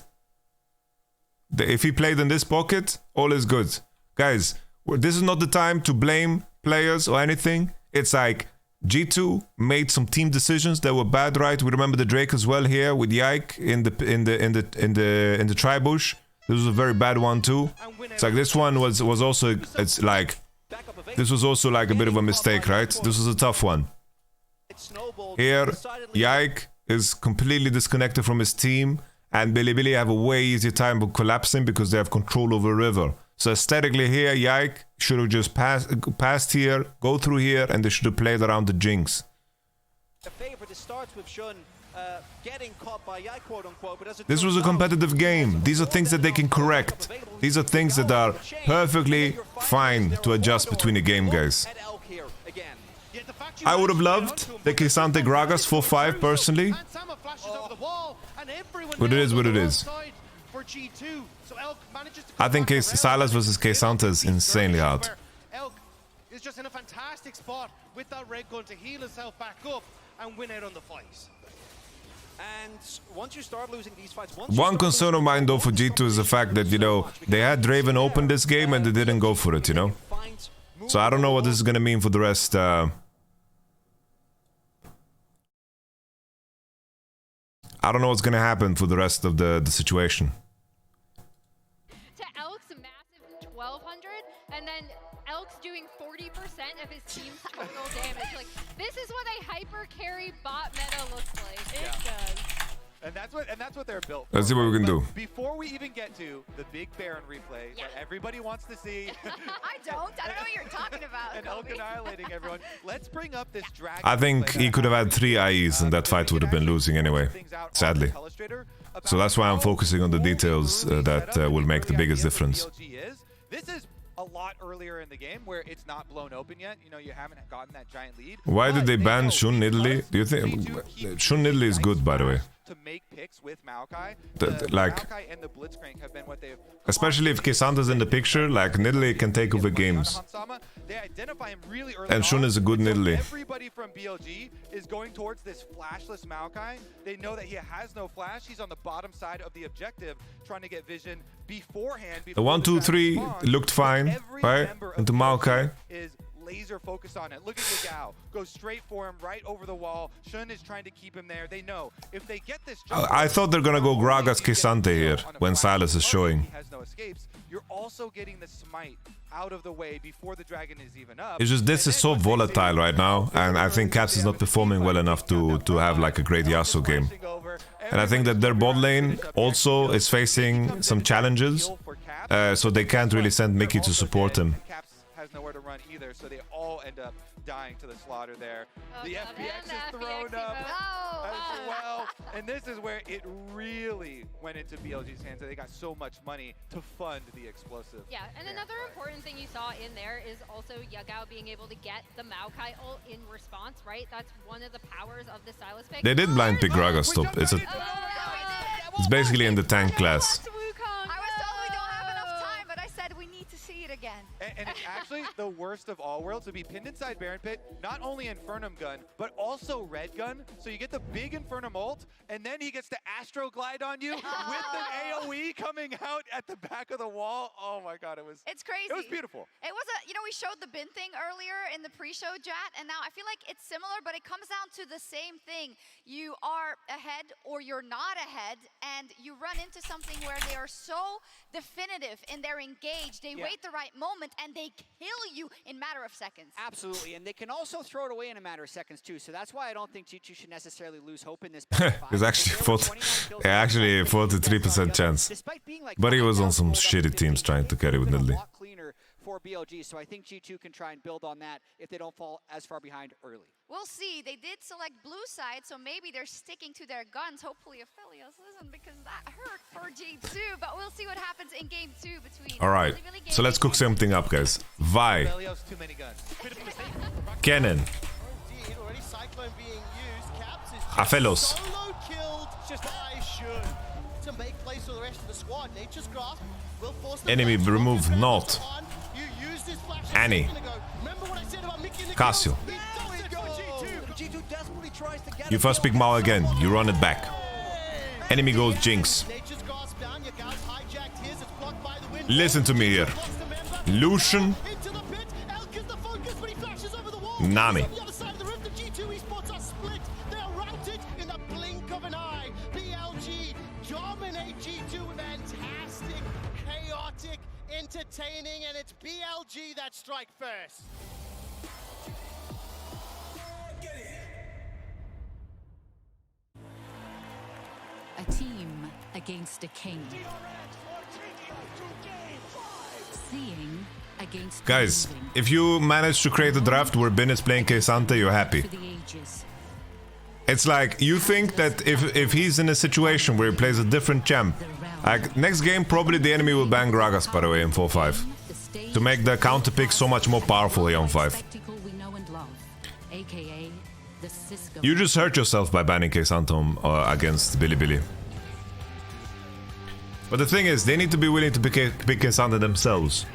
if he played in this pocket, all is good. Guys, this is not the time to blame players or anything. It's like G2 made some team decisions that were bad, right? We remember the Drake as well here with Yike in the tri-bush. This was a very bad one too. It's like this one was also, it's like, this was also like a bit of a mistake, right? This was a tough one. Here, Yike is completely disconnected from his team, and Bilibili have a way easier time of collapsing because they have control over river. So aesthetically here, Yike should have just passed here, go through here, and they should have played around the Jinx. This was a competitive game. These are things that they can correct. These are things that are perfectly fine to adjust between the game, guys. I would have loved the Kisante Gragas 4-5 personally. But it is what it is. I think Silas versus Kisante is insanely hard. Elk is just in a fantastic spot with that red gun to heal himself back up and win out on the fight. And once you start losing these fights, one concern of mine though for G2 is the fact that, you know, they had Draven open this game and they didn't go for it, you know? So I don't know what this is gonna mean for the rest. I don't know what's gonna happen for the rest of the situation. To Elk's massive 1200, and then Elk's doing 40% of his team's total damage. Like, this is what a hyper carry bot meta looks like. It does. And that's what they're built for. Let's see what we can do. Before we even get to the big Baron replay that everybody wants to see. I don't know what you're talking about. And Elk annihilating everyone. Let's bring up this dragon. I think he could have had 3 IEs and that fight would have been losing anyway, sadly. So that's why I'm focusing on the details that will make the biggest difference. This is a lot earlier in the game where it's not blown open yet. You know, you haven't gotten that giant lead. Why did they ban Shun Nidalee? Do you think Shun Nidalee is good, by the way? To make picks with Maokai, like, Maokai and the Blitzcrank have been what they've, especially if Kisanta's in the picture, like Nidalee can take over games. They identify him really early And Shun is a good Nidalee. Everybody from BLG is going towards this flashless Maokai. They know that he has no flash. He's on the bottom side of the objective, trying to get vision beforehand. The 1, 2, 3 looked fine, right? Into Maokai. Is laser focus on it. Look at Yagao. Goes straight for him, right over the wall. Shun is trying to keep him there. They know if they get this jump, I thought they're gonna go Gragas Kisante here when Silas is showing. He has no escapes. You're also getting the smite out of the way before the dragon is even up. It's just this is so volatile right now, and I think Caps is not performing well enough to have like a great Yasuo game. And I think that their bot lane also is facing some challenges, so they can't really send Mickey to support him. Has nowhere to run either, so they all end up dying to the slaughter there. The FPX is thrown up as well, and this is where it really went into BLG's hands. They got so much money to fund the explosive. Yeah, and another important thing you saw in there is also Yagao being able to get the Maokai ult in response, right? That's one of the powers of the Silas pick. They did blind pick Gragas top. It's basically in the tank class. Again. And it's actually the worst of all worlds to be pinned inside Baron Pit, not only Infernum gun, but also Red gun. So you get the big Infernum ult, and then he gets to Astro Glide on you with an AoE coming out at the back of the wall. Oh my god, it's crazy. It was beautiful. It was you know, we showed the bin thing earlier in the pre-show chat, and now I feel like it's similar, but it comes down to the same thing. You are ahead or you're not ahead, and you run into something where they are so definitive and they're engaged. They wait the right moment and they kill you in a matter of seconds. Absolutely, and they can also throw it away in a matter of seconds too. So that's why I don't think G2 should necessarily lose hope in this. It's actually 43% chance, but he was on some shitty teams trying to carry with Nidalee. For BLG, so I think G2 can try and build on that if they don't fall as far behind early. We'll see. They did select blue side, so maybe they're sticking to their guns. Hopefully Aphelios isn't, because that hurt for G2, but we'll see what happens in game 2 between. All right, so let's cook something up, guys. Vi, Cannon, lead. Already Cyclone being used. Caps is Afelos. solo killed just by Shun to make place for the rest of the squad. Nature's Grasp will force the Enemy flash. remove Focus not. on. You used this flash Annie. a second ago. Remember what I said about Mickey and the Casio. kills? He does it for G2. G2 desperately tries to get You first pick Mao again. You run it back. Enemy goes Jinx. Nature's Grasp down. Your gals hijacked his. It's blocked by the wind. Listen to me here. Lost a member. Lucian, Into the pit. Elk is the focus, but he flashes over the wall. Nami. On the other side of the rift, the G2 esports are split. They are routed in the blink of an eye. BLG dominate G2. Fantastic, chaotic, entertaining, and it's BLG that strike first. A team against a king. Seeing against guys, believing. if you manage to create a draft where Ben is playing Kesante, you're happy. For the ages. It's like, you think that if he's in a situation where he plays a different champ, like, next game probably the enemy will ban Gragas, by the way, in 4-5. The stage To make the counter pick so much more powerful here on 5. spectacle we know and love, aka the Cisco. You just hurt yourself by banning Kesantom against Bilibili. But the thing is, they need to be willing to pick Kesante themselves.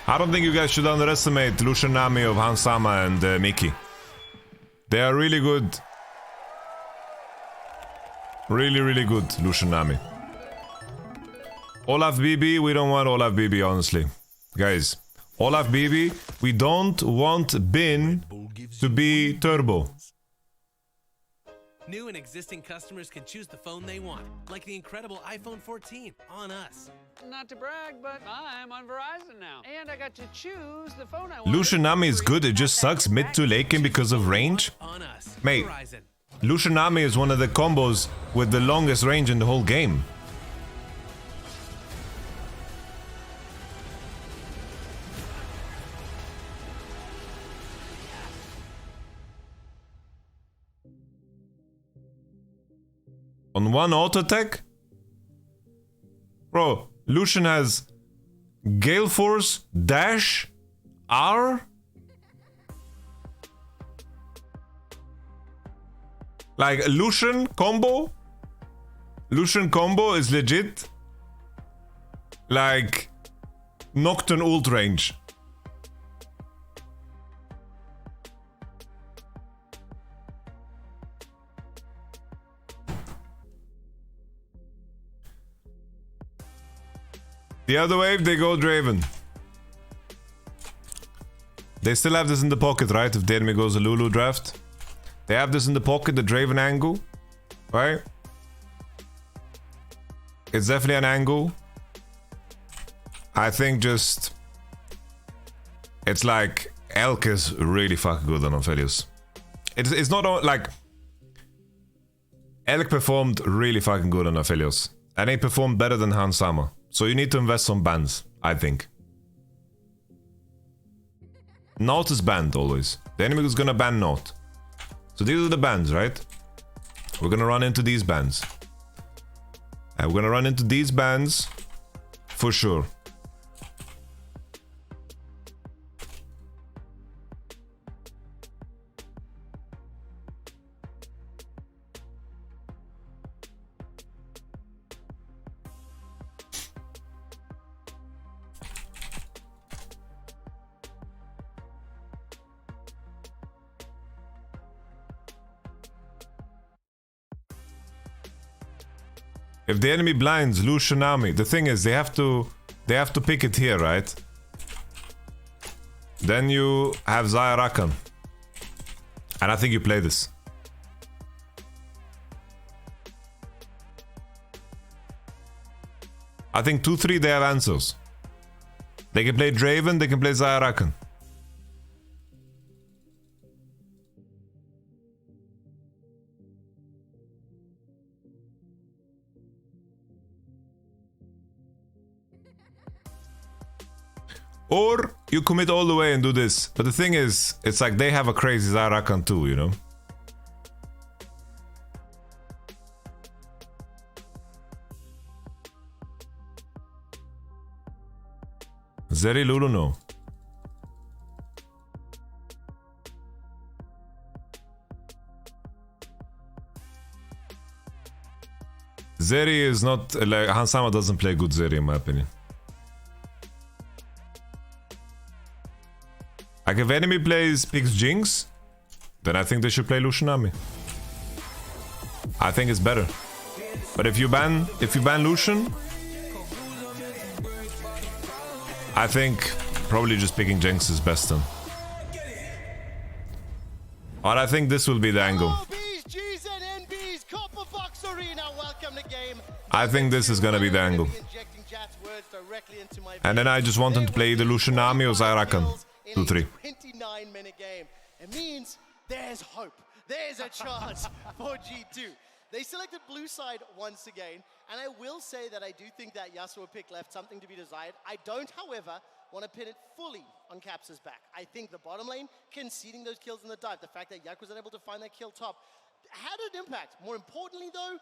I don't think you guys should underestimate Lucian Nami of Hansama and Miki. They are really good. Really, really good, Lucian Nami. Olaf BB, we don't want Olaf BB, honestly. Guys, Olaf BB, we don't want Bin to be turbo. New and existing customers can choose the phone they want, like the incredible iPhone 14 on us. Not to brag, but I'm on Verizon now. And I got to choose the phone I want. Lucian Nami is good, it just sucks mid to late game because of range. On us. Mate, Verizon. Lucian Nami is one of the combos with the longest range in the whole game. On one auto attack? Bro, Lucian has Gale Force, Dash, R? Like, Lucian combo is legit. Like, Nocturne ult range. The other wave, they go Draven. They still have this in the pocket, right? If the enemy goes a Lulu draft. They have this in the pocket, the Draven angle. Right? It's definitely an angle. I think just... It's like... Elk is really fucking good on Aphelios. It's not all, like... Elk performed really fucking good on Aphelios. And he performed better than Hansama. So you need to invest some bans, I think. Naut is banned always. The enemy is gonna ban Naut. So these are the bans, right? We're gonna run into these bans. And we're gonna run into these bans for sure. If the enemy blinds Lucian Nami, the thing is they have to pick it here, right? Then you have Xayah Rakan. And I think you play this. I think 2-3 they have answers. They can play Draven, they can play Xayah Rakan. Or you commit all the way and do this. But the thing is, it's like they have a crazy YamatoCannon too, you know? Zeri Lulu, no. Zeri is not like Hansama doesn't play good Zeri in my opinion. Like if enemy picks Jinx, then I think they should play Lucianami. I think it's better. But if you ban Lucian, I think probably just picking Jinx is best then. But I think this will be the angle. I think this is gonna be the angle. And then I just want him to play either Lucianami or YamatoCannon. 2-3. 29-minute game. It means there's hope. There's a chance for G2. They selected blue side once again, and I will say that I do think that Yasuo pick left something to be desired. I don't, however, want to pin it fully on Caps' back. I think the bottom lane conceding those kills in the dive, the fact that Yak was unable to find that kill top, had an impact. More importantly, though,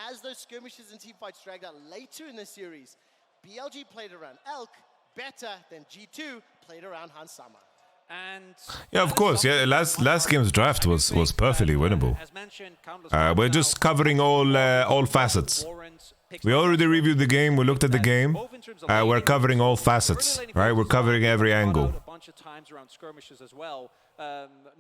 as those skirmishes and teamfights dragged out later in the series, BLG played around Elk better than G2 played around Hansama. And yeah, of course. Yeah, last game's draft was perfectly winnable. We're just covering all facets. We already reviewed the game. We looked at the game. We're covering all facets, right? We're covering every angle. A bunch of times around skirmishes as well.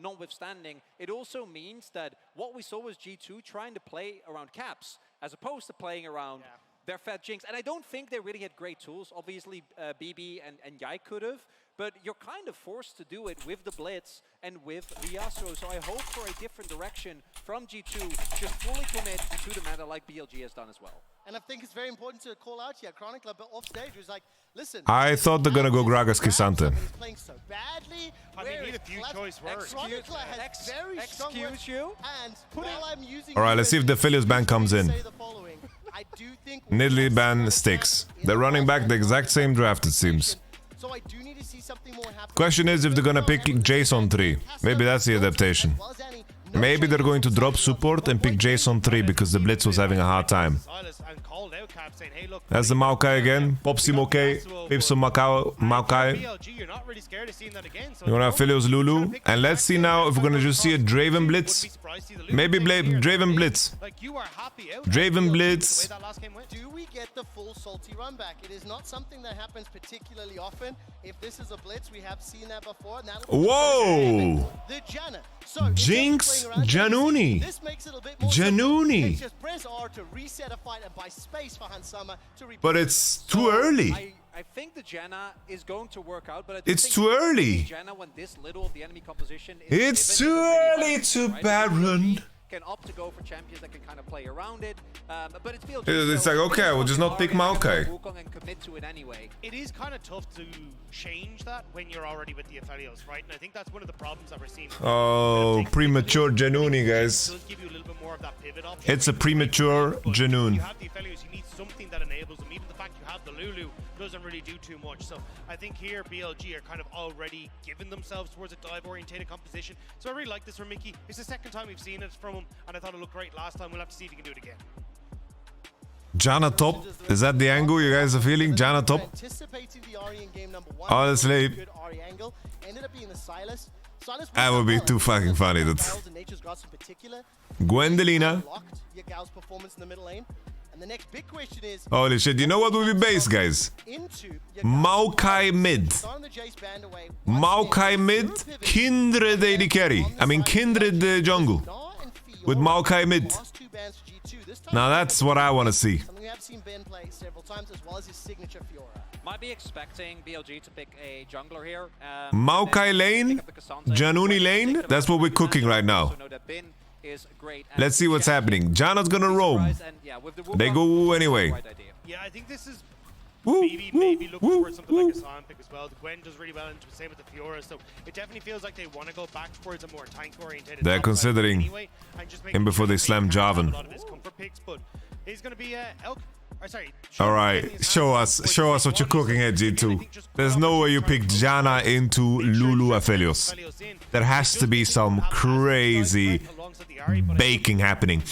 Notwithstanding, it also means that what we saw was G2 trying to play around Caps as opposed to playing around their fed Jinx. And I don't think they really had great tools. Obviously, BB and Yai could have. But you're kind of forced to do it with the Blitz and with the Yasuo. So I hope for a different direction from G2. Just fully commit to the meta like BLG has done as well. And I think it's very important to call out here. Chronicler, but off stage, was like, listen. I thought they're gonna go Gragas Kisante. He's playing so badly. I mean, need a few choice words. Chronicler has very strong words. And while I'm using Alright, let's see if the Philius ban comes in. I do think Nidalee ban sticks. They're running back the exact same draft, it seems. So I do need to see something more happen. Question is if they're gonna pick Jason 3. Maybe that's the adaptation. Maybe they're going to drop support and pick Jason 3 because the Blitz was having a hard time. That's the Maokai again. Popsi Mokai, Pipso Maokai. You're gonna have Philios Lulu. And let's see now if we're gonna just see a Draven Blitz. Maybe Draven Blitz. Draven Blitz. Do we get the full salty run back? It is not something that happens particularly often. If this is a Blitz, we have seen that before. Whoa! The Janna. Jinx Januni. Januni. But it's too early. I think the Janna is going to work out, but it's too early. Janna, when this little of the enemy composition is it's too early to Baron. Can opt to go for champions that can kind of play around it, but it's BLG. It's like, okay, we'll just not pick Maokai. And commit to it anyway. It is kind of tough to change that when you're already with the Aphelios, right? And I think that's one of the problems that we're seeing. Oh, premature Januni, guys. It's a premature Janoon. You have the Aphelios, you need something that enables them. Even the fact you have the Lulu doesn't really do too much. So I think here BLG are kind of already giving themselves towards a dive-orientated composition. So I really like this from Mickey. It's the second time we've seen it from him, and I thought it looked great last time. We'll have to see if he can do it again. Janna top. Is that the angle you guys are feeling? Janna top? Honestly, that would be too fucking funny. Gwendolina. Holy shit, you know what would be base, guys? Maokai mid. Maokai mid, Kindred AD carry. I mean Kindred jungle. With Maokai mid. Now that's what I want to see. Might be expecting BLG to pick a jungler here. Maokai lane, Januni lane, that's what we're cooking right now. Let's see what's happening. Janna's gonna roam. They go anyway. Yeah, I think this is maybe looking for something like a Sion pick as well. The Gwen does really well, and same with the Fiora, so it definitely feels like they want to go back towards a more tank-oriented. They're considering him before they slam Jarvan. A lot of his comfort picks, but he's going to be Elk. All right, show us what you're cooking at G2. There's no way you pick Janna into Lulu Aphelios. There has to be some crazy baking happening.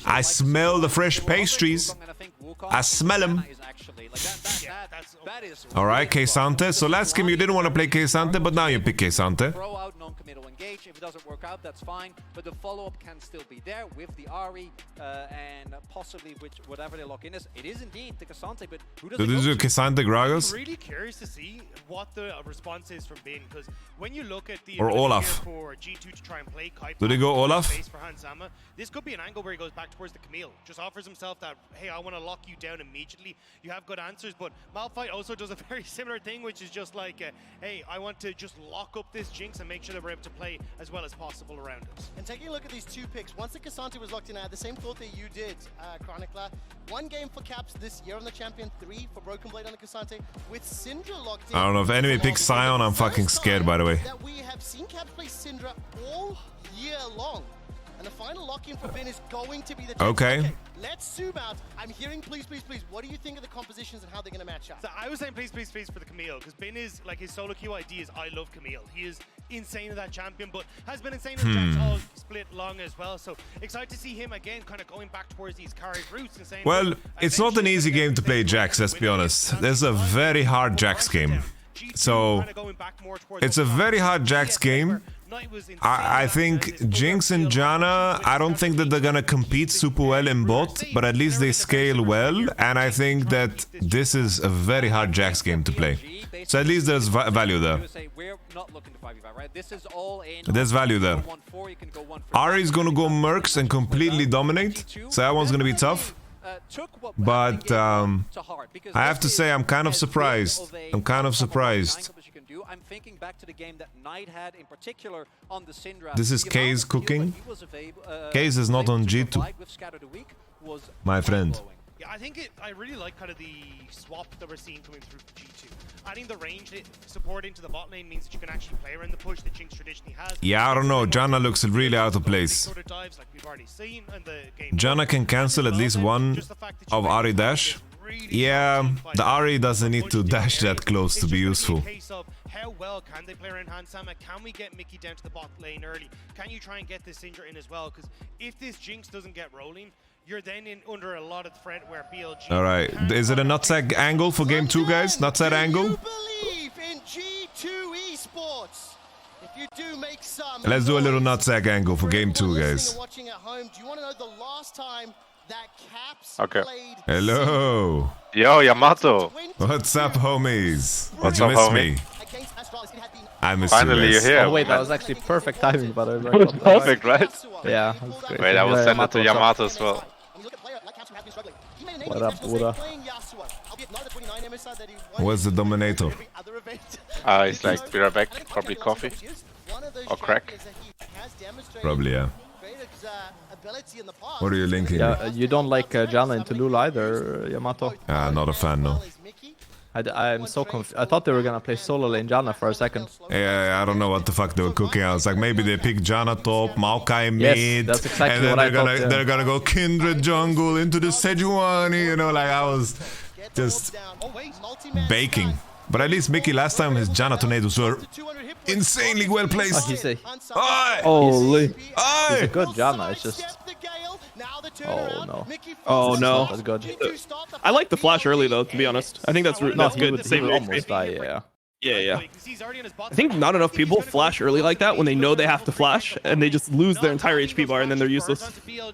I smell the fresh pastries. I smell them. All right, K-Sante. So last game you didn't want to play K-Sante, but now you pick K-Sante. Throw out non-committal engage. If it doesn't work out, that's fine. But the follow-up can still be there with the Ari and possibly with whatever they lock in. It is indeed the K-Sante, but who does So this is K-Sante Gragas? I'm really curious to see what the response is from Bin, because when you look at the or Olaf. for G2 to try and play Kai Do they go Olaf? for Hansama, this could be an angle where he goes back towards the Camille. Just offers himself that, hey, I want to lock you down immediately. You have good answers, but Malphite also does a very similar thing, which is just like, hey, I want to just lock up this Jinx and make sure that we're able to play as well as possible around us. And taking a look at these two picks, once the K-Sante was locked in, I had the same thought that you did, Chronicler. 1 game for Caps this year on the Champion, 3 for Broken Blade on the K-Sante. With Syndra locked in... I don't know, if enemy picks Sion, I'm fucking scared, by the way. ...that we have seen Caps play Syndra all year long. And the final lock-in for Bin is going to be the... Okay. Let's zoom out. I'm hearing please, please, please. What do you think of the compositions and how they're going to match up? So I was saying please, please, please for the Camille, because Bin is, like, his solo queue ID is I love Camille. He is insane in that champion, but has been insane in the all split long as well. So excited to see him again, kind of going back towards these carry routes and saying... Well, it's not an easy game to play Jax, let's be honest. There's a very hard Jax game. So, it's a very hard Jax game. I think Jinx and Janna, I don't think that they're gonna compete super well in bot, but at least they scale well, and I think that this is a very hard Jax game to play. So at least there's value there. There's value there. Ari's gonna go Mercs and completely dominate, so that one's gonna be tough. But I have to say I'm kind of surprised. I'm kind of surprised. I'm thinking back to the game that Knight had in particular on the Syndra. This is K's cooking. K's is not on G2. My friend. Yeah, I really like kind of the swap that we're seeing coming through for G2. Adding the range support into the bot lane means that you can actually play around the push that Jinx traditionally has. Yeah, I don't know. Janna looks really out of place. Janna can cancel at least one of Ari dash. Yeah, the Ari doesn't need to dash that close to be useful. How well can they play around Hansama? Can we get Mickey down to the bot lane early? Can you try and get this Syndra in as well? Because if this Jinx doesn't get rolling, you're then under a lot of threat where BLG... Alright, is it a nutsack angle for game 2, guys? Nutsack angle? Believe in G2 esports. If you do make some... Let's do a little nutsack angle for game 2, guys. Watching at home, do you want to know the last time that Caps played... Hello. Yo, Yamato. What's up, homies? What's Did you up, miss homie? me? I miss Finally, you you're guys. here. Oh wait, that was actually perfect timing, but It was perfect, right? Yeah, that's great. Wait, I will send it to Yamato as well. What up, Buddha? What's the Dominator? It's like, be right back. Probably coffee. Or crack. Probably, yeah. What are you linking? Yeah, you don't like Janna into Lul either, Yamato? Not a fan, no. I'm so confused. I thought they were gonna play solo lane Janna for a second. Yeah, I don't know what the fuck they were cooking. I was like, maybe they pick Janna top, Maokai mid, Yes, that's exactly and then what I thought, yeah. they're gonna go Kindred jungle into the Sejuani, you know, like I was just baking. But at least Mickey last time his Janna tornadoes were insanely well placed. Holy! He's a good Janna, it's just... Oh no. Oh no. That's good. I like the flash early though, to be honest. I think that's good. He would almost die, yeah. Yeah. I think not enough people flash early like that when they know they have to flash and they just lose their entire HP bar and then they're useless.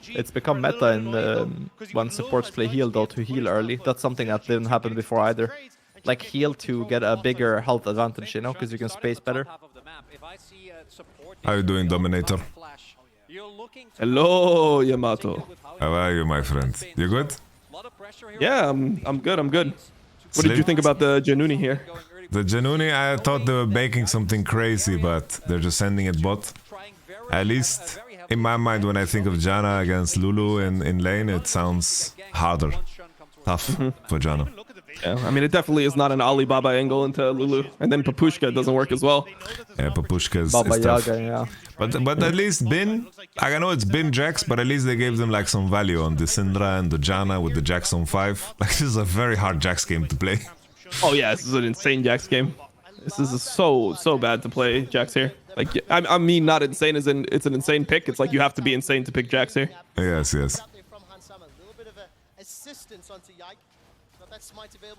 It's become meta in when supports play heal though, to heal early. That's something that didn't happen before either. Like heal to get a bigger health advantage, you know, because you can space better. How are you doing, Dominator? Hello, Yamato. How are you, my friend? You good? Yeah, I'm good. What did you think about the Januni here? The Januni, I thought they were baking something crazy, but they're just sending it bot. At least, in my mind, when I think of Janna against Lulu in lane, it sounds harder. Tough for Janna. Yeah, I mean, it definitely is not an Alibaba angle into Lulu. And then Papushka doesn't work as well. Yeah, Papushka is Baba tough. Yaga, yeah. But at least Bin, I know it's Bin Jax, but at least they gave them like some value on the Syndra and the Janna with the Jax on 5. Like, this is a very hard Jax game to play. Oh yeah, this is an insane Jax game. This is so bad to play Jax here. Like, I mean, not insane as in it's an insane pick. It's like you have to be insane to pick Jax here. Yes.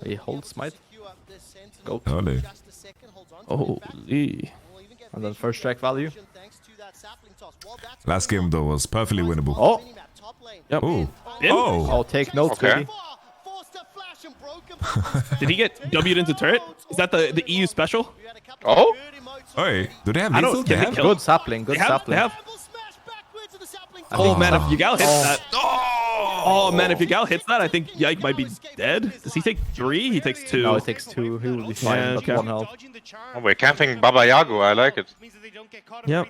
He holds smite. Go. Holy. Holy. And then first strike value. Last game though was perfectly winnable. Oh. Yep. Ooh. Oh, take notes, Okay. baby. Did he get W'd into turret? Is that the EU special? Oh? Hey, do they have I don't- lethal? can They they have? kill? Good sapling, good They have. sapling. They have. Oh man, if Yagao hits that. Oh man, if Yagao hits that, I think Yike might be dead. Does he take 3? He takes 2. No, it takes 2. He will be fine, Yeah, but okay. 1 health. Oh, we're camping Baba Yago. I like it. Yep.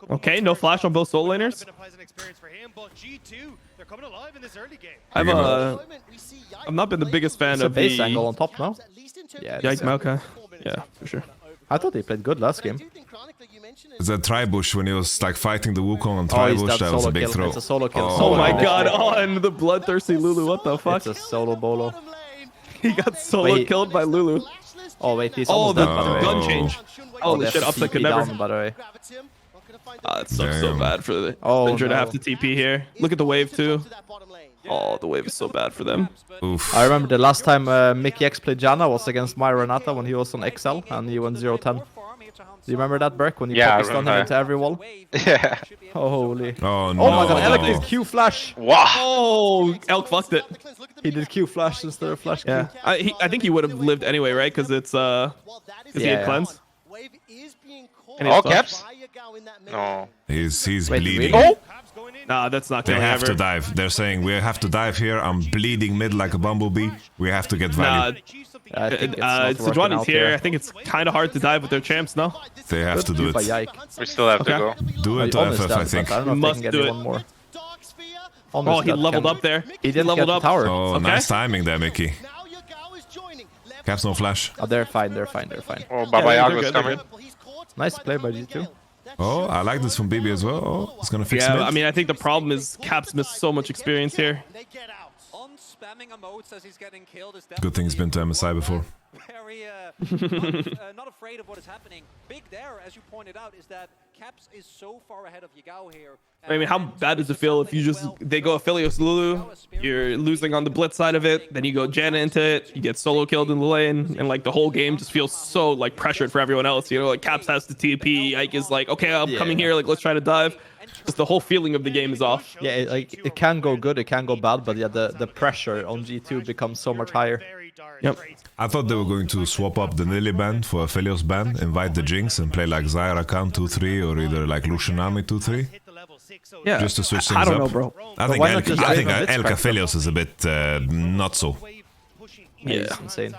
Okay, no flash on both soul laners. I've not been the biggest fan It's a of base the angle on top now. Yeah, Yike Maokai. Yeah, for sure. I thought he played good last game. It's a Tribush when he was like fighting the Wukong on Oh, he's Tribush. dead. That was Solo a big kill. throw. It's a solo kill. Oh, Oh my Solo god, kill. oh, and the bloodthirsty Lulu, what the fuck? It's a solo bolo. He got solo Wait. killed by Lulu. Oh wait, he's Oh, almost the dead, by the way. gun change. Holy they shit, have Upset could TP never. down, by the way. It sucks so Damn. bad for the Oh, Injured to no. have to TP here. Look at the wave too. Oh, the wave is so bad for them. Oof. I remember the last time Mickey X played Janna was against my Renata when he was on XL and he went 0-10. Do you remember that, Berk? When you Yeah, I poppy stun him remember. into every wall? Yeah. Holy. Oh no. Oh my god, Alec did Q flash! Wow. Oh, Elk fucked it. He did Q flash instead of flash Q. Yeah, I think he would have lived anyway, right? Because it's he had cleanse. And he Oh, has flash. caps? No. He's Wait, bleeding. really? Nah, that's not They killing have ever. to dive. They're saying we have to dive here. I'm bleeding mid like a bumblebee. We have to get Nah, value. I think it's not working Sejuani's out here. here. I think it's kind of hard to dive with their champs, no? They have to do By it. Yike. We still have to Okay. go. Do it to Almost FF, dead, I but think. I don't know if Must they can do get it. one more. Oh, Almost he dead, leveled can- up there. He didn't leveled get up. the tower. Oh, Okay. nice timing there, Mickey. Caps no flash. Oh, they're fine, they're fine, they're fine. Oh, Baba they're Yago is good, they're coming. Nice play by G2. Oh, I like this from BB as well. Oh, it's gonna fix Yeah, mid. I mean, I think the problem is Caps missed so much experience here. On spamming emotes as he's getting killed is Good thing he's been to MSI before. very not afraid of what is happening. Big there, as you pointed out, is that Caps is so far ahead of Yagao here. I mean, how bad does it feel if you just they go Aphelios Lulu, you're losing on the blitz side of it, then you go Janna into it, you get solo killed in the lane, and like the whole game just feels so like pressured for everyone else. You know, like Caps has to TP, Ike is like, okay, I'm coming here, like let's try to dive. Just the whole feeling of the game is off. Yeah, it can go good, it can go bad, but yeah, the pressure on G2 becomes so much higher. Yep. I thought they were going to swap up the Nilly ban for Aphelios ban, invite the Jinx and play like Zyra Khan 2-3 or either like Lucianami 2-3. Yeah, Just to switch things I don't up. know, bro. I But think why El, not just I think Raven El Blitzcrank them? Aphelios is a bit not so. Yeah, it's insane.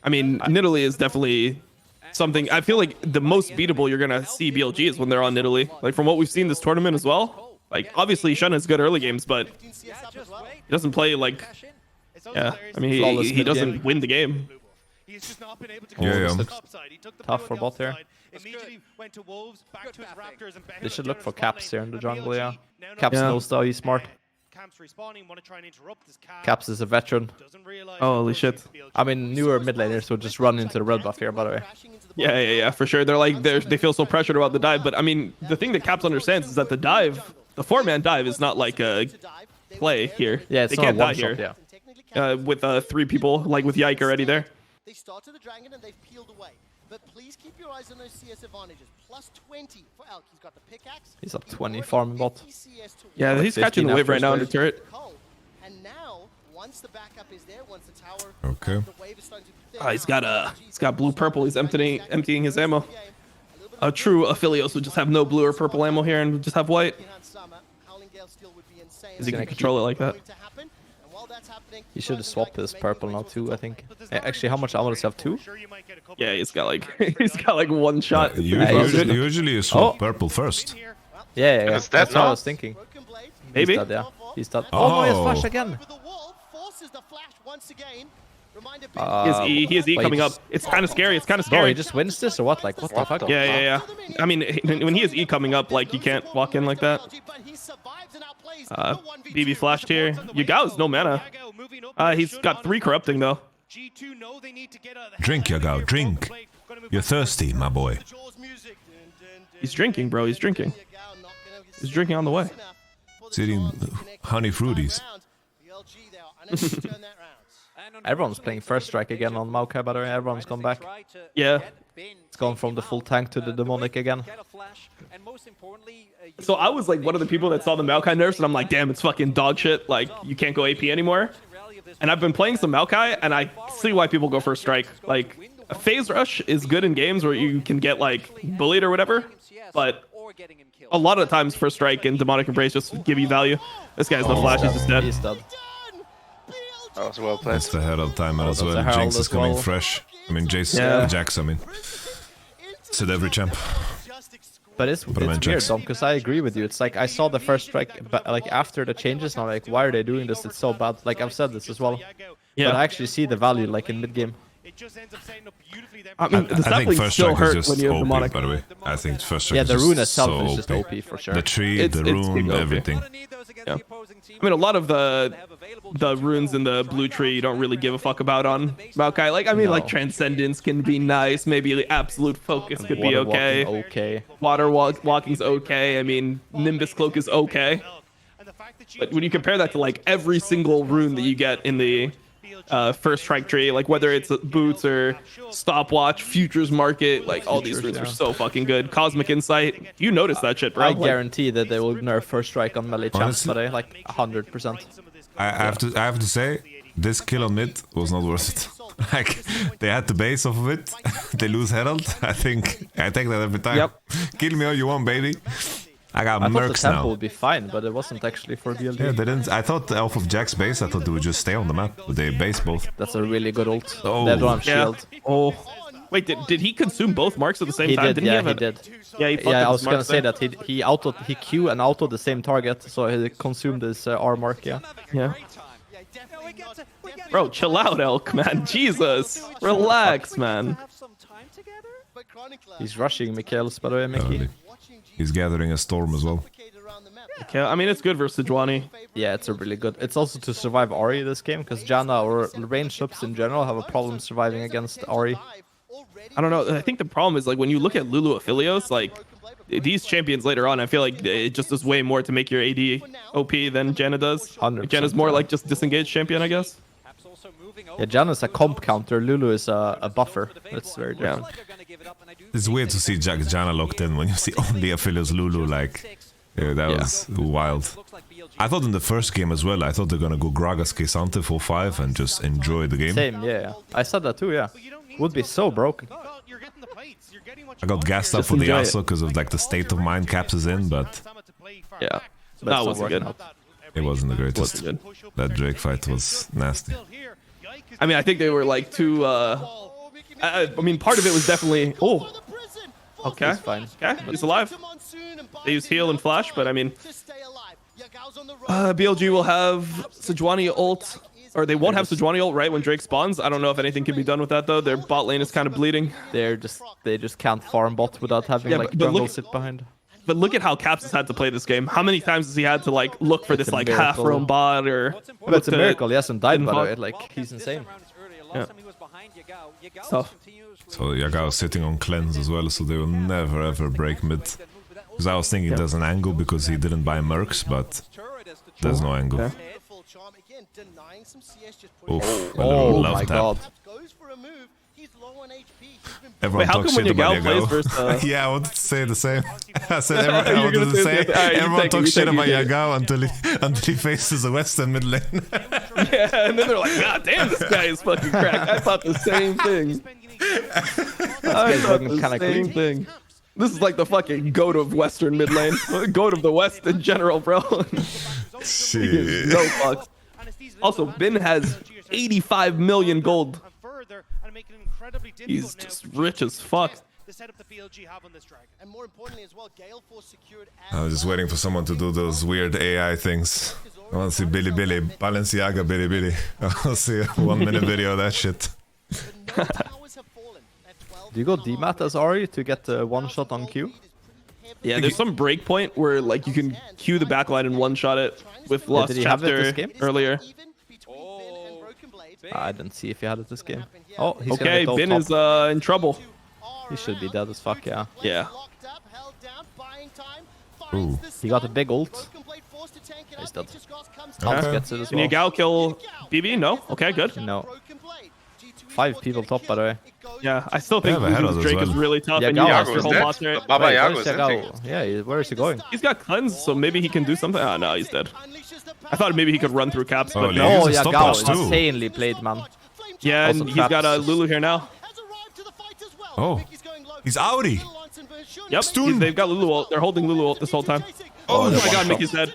I mean, Nidalee is definitely something. I feel like the most beatable you're gonna see BLG is when they're on Nidalee. Like from what we've seen this tournament as well. Like obviously Shun has good early games, but he doesn't play like. Yeah, I mean he doesn't win the game. He's just not been able to Yeah, go yeah. top side. He took the Tough point for on the bot here. outside, immediately went to Wolves, back to his Raptors, and They should look for Baron Caps here in the spotting. jungle, yeah. Now Caps Yeah. knows though, he's smart. Caps respawning, want to try and interrupt this Cap. Caps is a veteran. Doesn't realize Holy shit. I mean, newer mid laners would just run into the red buff here, by the way. Yeah, for sure. They're like they feel so pressured about the dive, but I mean the thing that Caps understands is that the dive, the 4-man dive, is not like a play here. Yeah, it's they not can't a die one-shot, here. yeah. With 3 people, like with Yike already there. They started the dragon and they've peeled away. But please keep your eyes on those CS advantages. Plus 20 for Elk. He's got the pickaxe. He's up 20 farming bot. Yeah, Like he's catching 15 the wave after right now in the his turret. And now, once the backup is there, once the tower, Okay. the wave is starting to He's got blue purple. He's emptying his ammo. A true Aphelios would just have no blue or purple ammo here and just have white. Is he gonna control it like that? He should have swapped his purple now too, I think. Actually, how much ammo does he have? 2? Yeah, he's got like 1 shot. Usually you swap Oh. purple first. Yeah. Is that That's what I now? was thinking. Maybe. He's dead, yeah. He's dead. Oh, no, he has Oh. flash again. misses the flash once again. Reminder, He has E but coming up. just- It's kind of scary. It's kind of Bro, scary. he just wins this or what? Like, what the fuck? Yeah. I mean, when he has E coming up, like, you can't walk in like that. BB flashed here. Yagao's no mana. He's got 3 corrupting, though. Drink, Yagao, drink. You're thirsty, my boy. He's drinking, bro. He's drinking. He's drinking on the way. He's eating honey fruities. Everyone's playing first strike again on Maokai, by the way. Everyone's gone back. Yeah. It's gone from the full tank to the demonic again. So I was like one of the people that saw the Maokai nerfs, and I'm like, damn, it's fucking dog shit. Like, you can't go AP anymore. And I've been playing some Maokai, and I see why people go first strike. Like, a phase rush is good in games where you can get, like, bullied or whatever. But a lot of the times, first strike and demonic embrace just give you value. This guy's no flash, he's just dead. He's dead. That was well played. That's the Herald timer as well. Herald Jinx is as coming well. fresh. I mean, Jace, Yeah. Jax, I mean. Said every champ. But it's weird, Dom, because I agree with you. It's like I saw the first strike, but like after the changes, and I'm like, why are they doing this? It's so bad. Like I've said this as well. Yeah. But I actually see the value, like in mid game. I mean, the I think saplings first still strike is hurt just when you have OP, demonic. by the way. I think first strike Yeah, is the just rune itself so is just OP for sure. The tree, It's the big rune, OP. everything. Yeah. I mean, a lot of the runes in the blue tree you don't really give a fuck about on Maokai. Like, I mean, like Transcendence can be nice. Maybe the Absolute Focus could be Water okay. walking, okay. Water walking's okay. I mean, Nimbus Cloak is okay. But when you compare that to like every single rune that you get in the first strike tree, like whether it's boots or stopwatch, futures market, like all these runes are so fucking good. Cosmic Insight, you notice that shit, bro. I Like, guarantee that they will nerf first strike on melee champs Honestly? today, like 100%. I have to say, this kill on mid was not worth it. Like, they had the base off of it. They lose Herald. I take that every time. Yep. Kill me all you want, baby. I got I thought the mercs tempo now. would be fine, but it wasn't actually for BLG. Yeah, they didn't. I thought off of Jack's base, I thought they would just stay on the map. But they base both. That's a really good ult. Oh. They don't have yeah. shield. Oh, wait, did he consume both marks at the same He time? did, Didn't yeah, he have he a- did. Yeah, he fucked Yeah, up I his was gonna marks say there. that he Q and auto the same target, so he consumed his R mark. Yeah. Yeah. Bro, chill out, Elk, man. Jesus. Relax, man. He's rushing Mikhail's, by the way, Mickey. Early. He's gathering a storm as well. Okay, I mean, it's good versus Sejuani. Yeah, it's a really good. It's also to survive Ahri this game, because Janna or ranged ups in general have a problem surviving against Ahri. I don't know. I think the problem is, like, when you look at Lulu Aphelios, like, these champions later on, I feel like it just does way more to make your AD OP than Janna does. 100%, Janna's more yeah. like just disengaged champion, I guess. Yeah, Janna's a comp counter, Lulu is a buffer. That's very different. It's weird to see Janna locked in when you see only Aphelios Lulu. Like, yeah, that was wild. I thought in the first game as well, I thought they're gonna go Gragas Kesante 4-5 and just enjoy the game. Same, yeah. I said that too, yeah. Would be so broken. I got gassed up Just for the enjoy it. Yasuo because of like the state of mind Caps is in, but Yeah. But That it's wasn't not good. working out. it wasn't the greatest. Wasn't That Drake fight was nasty. I mean, I think they were like too. I mean, part of it was definitely. Oh. Okay. He's fine. Okay. He's alive. They use heal and flash, but I mean, BLG will have Sejuani ult, or they won't have Sejuani ult right when Drake spawns. I don't know if anything can be done with that though. Their bot lane is kind of bleeding. They just can't farm bot without having Yeah, like but jungle look- sit behind. But look at how Caps has had to play this game. How many times has he had to like look for It's this a like miracle. half roam bot or? But it's a look to- miracle he hasn't died, by the way. didn't Like, he's insane. Yeah. So. So Yagao is sitting on cleanse as well, so they will never ever break mid. Because I was thinking there's an angle because he didn't buy mercs, but there's no angle. Yeah. Oof, I Oh love my that. god. Everyone Wait, how talks come when shit about Yagao plays Yagao. versus, yeah, I wanted to say the same. I said You're everyone gonna wanted to say say the same. Alright, you everyone take it, talks you shit take it, about you take it. Yagao until he faces a western mid lane. Yeah, and then they're like, God damn, this guy is fucking cracked. I thought the same thing. I guy's thought looking the kinda same clean. thing. This is like the fucking goat of Western mid lane. Goat of the West in general, bro. Shit. No fucks. Also, Bin has 85 million gold. He's just rich as fuck. I was just waiting for someone to do those weird AI things. I want to see Billy Billy, Balenciaga Billy Billy. I want to see a 1 minute video of that shit. Do you go DMAT as Ari to get one shot on Q? Yeah, there's some breakpoint where like you can queue the backline and one-shot it with Lost did he have it Chapter this game? earlier. I didn't see if he had it this game. Oh, he's Okay, gonna Bin go is top. in trouble. He should be dead as fuck, yeah. Yeah. Ooh. He got a big ult. He's dead. Hans gets it as Can you well. Gal kill BB? No? Okay, good. No. 5 people top, by the way. Yeah, I still think They have a losing head with Drake as is well. really tough, Yeah, and you Gal lost is your whole dead. boss rate. Baba Wait, Yago where's is Gal? empty. Yeah, where is he going? He's got cleanse, so maybe he can do something. Oh, no, he's dead. I thought maybe he could run through caps, but Holy no. He Oh, uses yeah, Gal. stopwatch too. Insanely played, man. Yeah, and Also he's got a traps. Lulu here now. Oh, he's outie. Yep, they've got Lulu ult. They're holding Lulu ult this whole time. Oh, my god, Mickey's dead.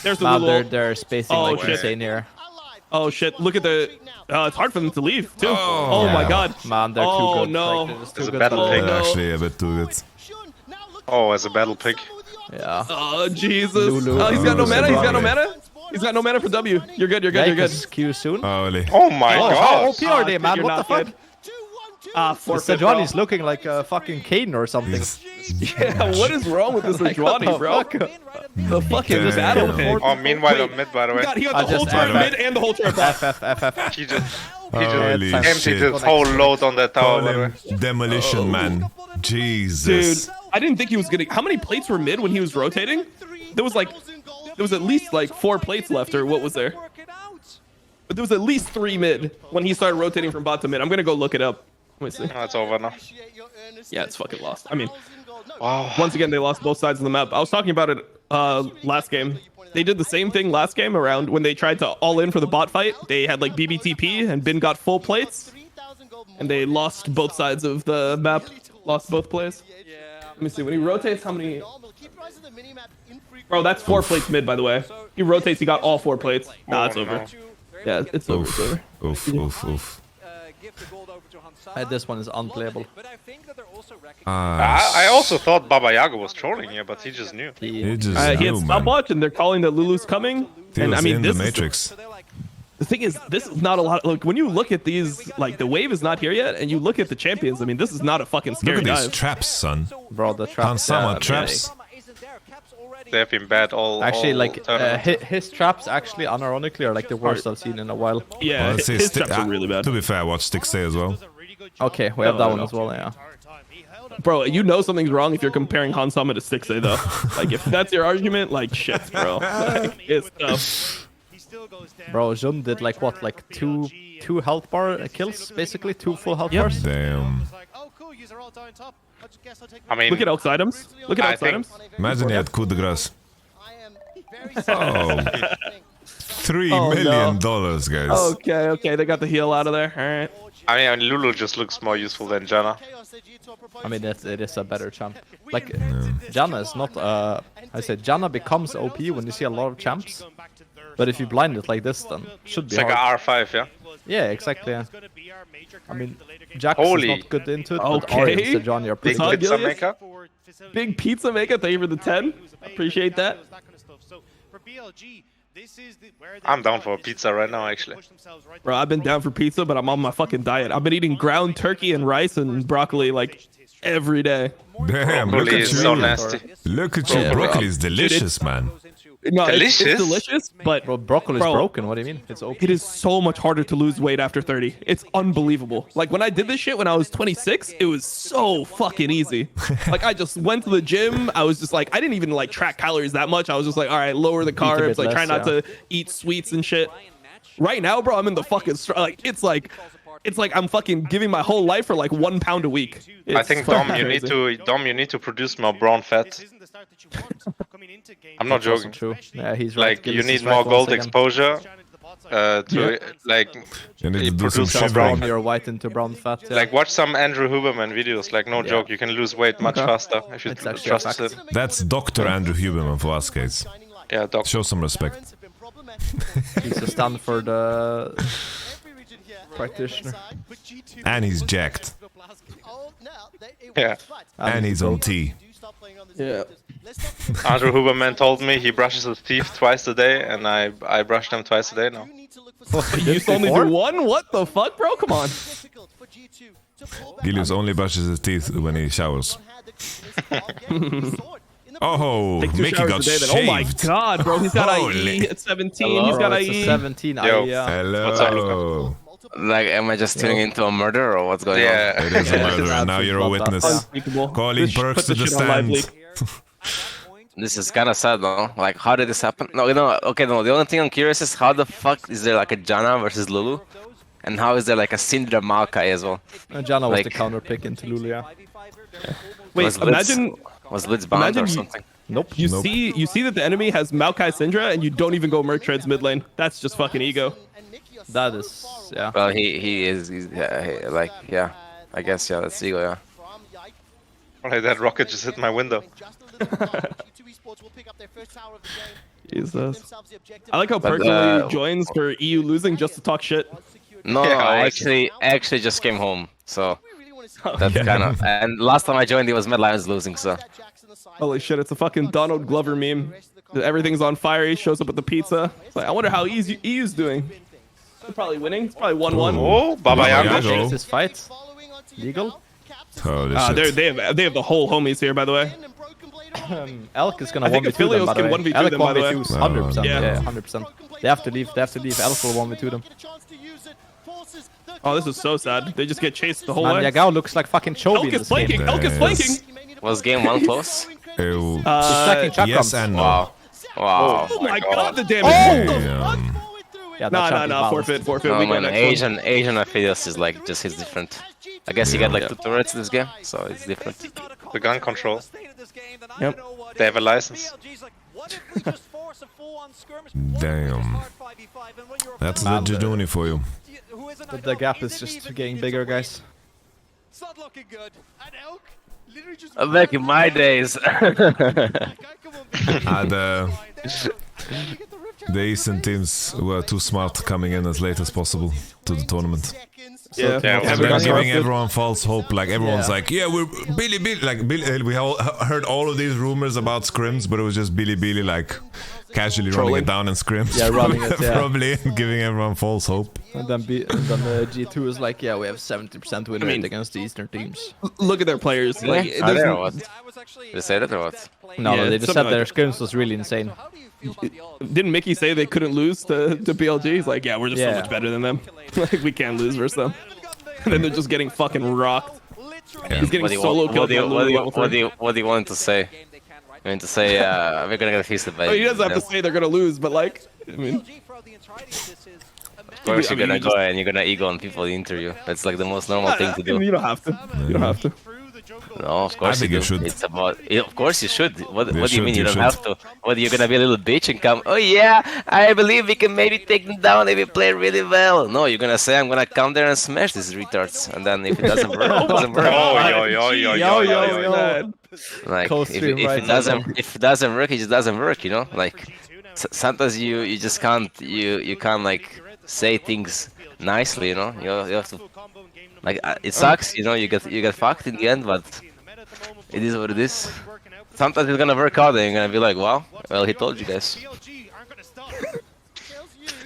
There's the Man, Lulu ult. they're spacing Oh, like shit. insane here. Oh shit, look at the... it's hard for them to leave, too. Oh, Yeah. my god. Man, they're Oh, too good. no. Like, they're just too There's a good battle for pick. them. They're no. actually a bit too good. Oh, as a battle pick. Yeah. Oh, Jesus. Lulu. Oh, he's got no Oh, mana, he's got no Sejuani. mana. He's got no mana for W. You're good, you're good, Yeah, you're good. 'cause Q soon. Holy. Oh my Oh, god. how OP are they, man? You're What the not fuck? good. Forfeit, Sejuani's bro. looking like a fucking Kane or something. Yeah, what is wrong with this Like, what Sejuani, the bro? fuck? The fucking Damn. battle pick. Oh, meanwhile Wait, on mid, by the way. He got I the whole just- turret Alright. mid and the whole turret bot. FF. He just Holy emptied shit. his whole load on that tower, Call by the way. him Demolition Man. Jesus. Dude, I didn't think he was gonna... How many plates were mid when he was rotating? There was at least like 4 plates left, or what was there? But there was at least 3 mid when he started rotating from bot to mid. I'm gonna go look it up. Let me see. No, it's over now. Yeah, it's fucking lost. I mean, Wow. once again, they lost both sides of the map. I was talking about it last game. They did the same thing last game around when they tried to all in for the bot fight. They had like BBTP and Bin got full plates. And they lost both sides of the map. Lost both plays. Let me see. When he rotates, how many... Bro, that's 4 plates mid, by the way. He rotates, he got all 4 plates. Nah, it's over. Yeah, it's over. It's over. Oof. This one is unplayable. I also thought Baba Yago was trolling here, but he just knew. He just He had knew, man. stopwatch, and they're calling that Lulu's coming. He And was I mean, in the this is Matrix. the thing is, this is not a lot. Like when you look at these, like the wave is not here yet, and you look at the champions. I mean, this is not a fucking Look scary at these dive. traps, son. Bro, the traps. Hansama yeah, traps. They have been bad all. Actually, all like tournament. his traps, actually, unironically, are like the worst I've seen in a while. Yeah, Well, let's say his Sti- traps are really bad. To be fair, I watched Sticks say as well. Okay, we have that one as well. Yeah. Bro, you know something's wrong if you're comparing Hansama to 6A though. Like if that's your argument, like shit, bro. Like, it's tough. Bro, Jun did like what, like two health bar kills, basically 2 full health Yep. bars. Damn. I mean, Look at Elk's items. Look at I Elk's think- items. Imagine he had coup de grace. Oh. $3 Oh, million, no. guys. Okay, they got the heal out of there. All right. I mean, Lulu just looks more useful than Janna. I mean, it is a better champ. Like, Janna is not, I said Janna becomes OP when you see a lot of champs. But if you blind it like this, then should be It's like hard. a R5, yeah? Yeah, exactly, yeah. I mean, Jax Holy. is not good into it, but Okay. Ari and Sejuani are Big pretty good. pizza Gilius? maker. Big pizza maker. Thank you for the 10. Appreciate that. I'm down for a pizza right now, actually. Bro, I've been down for pizza, but I'm on my fucking diet. I've been eating ground turkey and rice and broccoli like every day. Damn, look Broccoli at is so you. nasty. Look at you. Yeah, Broccoli bro. is delicious, man. No, Delicious? It's delicious, but Bro, broccoli is Bro. broken, what do you mean? It's OP. it is so much harder to lose weight after 30. It's unbelievable. Like when I did this shit when I was 26, it was so fucking easy. Like I just went to the gym. I was just like, I didn't even like track calories that much. I was just like, all right, lower the a carbs, bit like try less, not yeah. to eat sweets and shit. Right now, bro, I'm in the fucking like it's like I'm fucking giving my whole life for like 1 pound a week. I It's think fucking Dom, you need to produce more brown fat. I'm not That's also joking. true. Yeah, he's right. Like you Gillis need is right more once gold again. exposure to like You need to do some produce more From brown. shivering. your white into brown fat. Yeah. Like watch some Andrew Huberman videos. Like no joke, you can lose weight much faster if you It's actually a trust fact. it. That's Dr. Andrew Huberman for us, guys. Yeah, doc. Show some respect. He's a Stanford practitioner. And he's jacked. Yeah. And he's on T. Yeah. Andrew Huberman told me he brushes his teeth twice a day, and I brush them twice a day now. You used to only do one? What the fuck, bro? Come on. Gilius only brushes his teeth when he showers. Oh, Take 2 Mickey showers got a day, then. shaved. Oh my god, bro. He's got Holy. IE at 17. Hello. He's got It's IE. a 17 Yo. IE, yeah. Hello. What's up, Luca? Like, am I just tuning into a murder or what's going Yeah. It is a murder, and now Absolutely you're a not witness. that. Unspeakable. Calling Just perks put to the the shit on live stand. leak. on? This is kind of sad, though. Like, how did this happen? No, okay, no. The only thing I'm curious is how the fuck is there like a Janna versus Lulu? And how is there like a Syndra Maokai as well? Janna was Like- the counter pick into Lulu, yeah. Wait, Was Blitz- imagine... Was Blitz bound Imagine or you- something? Nope. You see that the enemy has Maokai Syndra and you don't even go Merc Treads mid lane. That's just fucking ego. That is, yeah. Well, he's like, yeah. I guess, yeah, that's ego, yeah. Alright, that rocket just hit my window. Jesus. I like how But, personally joins for EU losing just to talk shit. No, Yeah, I always. actually just came home, so that's kind of. And last time I joined, it was Mad Lions losing, so. Holy shit, it's a fucking Donald Glover meme. Everything's on fire, he shows up at the pizza. It's like, I wonder how EU's doing. They're probably winning. It's probably 1-1. Oh, Baba Yaga. Yaga. This fight. Legal. Holy shit. They have the whole homies here, by the way. Elk is gonna I think 1v2 them, Aphelios by the can way. 1v2 Elk them, by the way. 1v2s, 100%. Yeah. Yeah, 100%. They have to leave. They have to leave. Elk will 1v2 them. Oh, this is so sad. They just get chased the whole Man, way. Yagao looks like fucking Chovy Elk in is this game. flanking. Elk is flanking. Was game 1 close? Ew. Chakrams. Yes and no. Wow. Wow. Oh my god, the damage. Damn. Yeah, that champ is Nah, balanced. forfeit. No, We go man, next one. Asian Aphelios is like, just hits different. I guess he got like 2 turrets this game, so it's different. The gun control. Yep. They have a license. Damn. That's the Jejuni for you. But the gap is just getting bigger, guys. Back in my days. The Eastern teams were too smart coming in as late as possible to the tournament. Yeah, And then giving everyone false hope, like everyone's Yeah. like, yeah, we're Billy, like Billy, we all heard all of these rumors about scrims, but it was just Billy like casually running it down in scrims. Yeah, running it, yeah. Probably giving everyone false hope. And then G2 is like, yeah, we have 70% win rate against the Eastern teams. Look at their players. Like, Are there's there no- or what? They say that or what? No, Yeah, they just something said their like scrims was really insane. Didn't Mickey say they couldn't lose to BLG? He's like, yeah, we're just so Yeah. much better than them. Like, we can't lose versus them. And then they're just getting fucking rocked. He's getting solo killed. What do you want to say? I mean to say, we're gonna get feasted by. Oh, he doesn't have to them. say they're gonna lose, but like, I mean, Of course, you're gonna go and you're gonna ego on people in the interview. That's like the most normal thing to do. you don't have to. You don't have to. No, of course I think you you do. should. It's about. Of course you should. What do should, you mean you you don't should. have to? What, you're gonna be a little bitch and come? Oh yeah, I believe we can maybe take them down if we play really well. No, you're gonna say I'm gonna come there and smash these retards, and then if it doesn't work, it doesn't work. Like Co-Stream if right it doesn't work, it just doesn't work. You know, like sometimes you just can't you can't like say things nicely. You know, you have to. Like it sucks, you know, you get fucked in the end, but it is what it is. Sometimes it's gonna work out and you're gonna be like, wow, well he told you guys.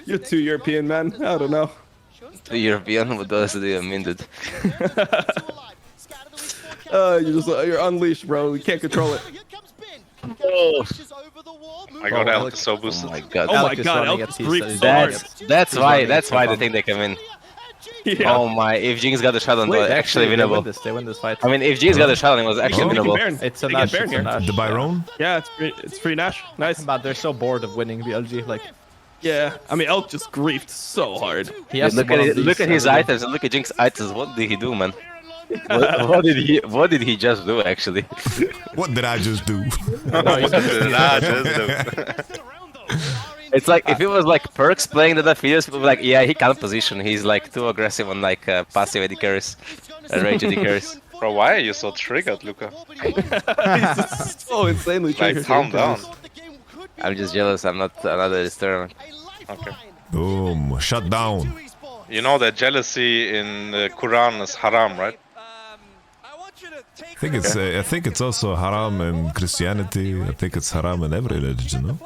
You're too European, man. I don't know. The European, what does it even mean, dude? You're unleashed, bro. You can't control it. Oh. I got Elk so boosted. Oh my god. Oh my Elk is god, running Elk at griefed peace, so hard. That's why they think they come in. Yeah. Oh my, if Jinx got the shot on, Wait, was actually they winnable. win this fight. I mean, if Jinx got the shot on, it was actually They get winnable. Baron. It's a They Nash, get Baron it's a here. Nash. The Byron? Yeah, it's free Nash. Nice. Man, they're so bored of winning BLG. Like, Yeah, I mean, Elk just griefed so hard. he has Look one of at these look at his every day. items and look at Jinx items. What did he do, man? What did he just do actually? What did I just do? What did I just do? It's like if it was like Perks playing the Aphelios, people would be like, yeah, he can't position. He's like too aggressive on like passive AD carries and range AD carries. Bro, why are you so triggered, Luca? He's just so insanely Like, triggered. calm down. I'm just jealous. I'm not another this tournament. Okay. Boom, shut down. You know that jealousy in the Quran is haram, right? I want you to I think it's also haram in Christianity. I think it's haram in every religion, no?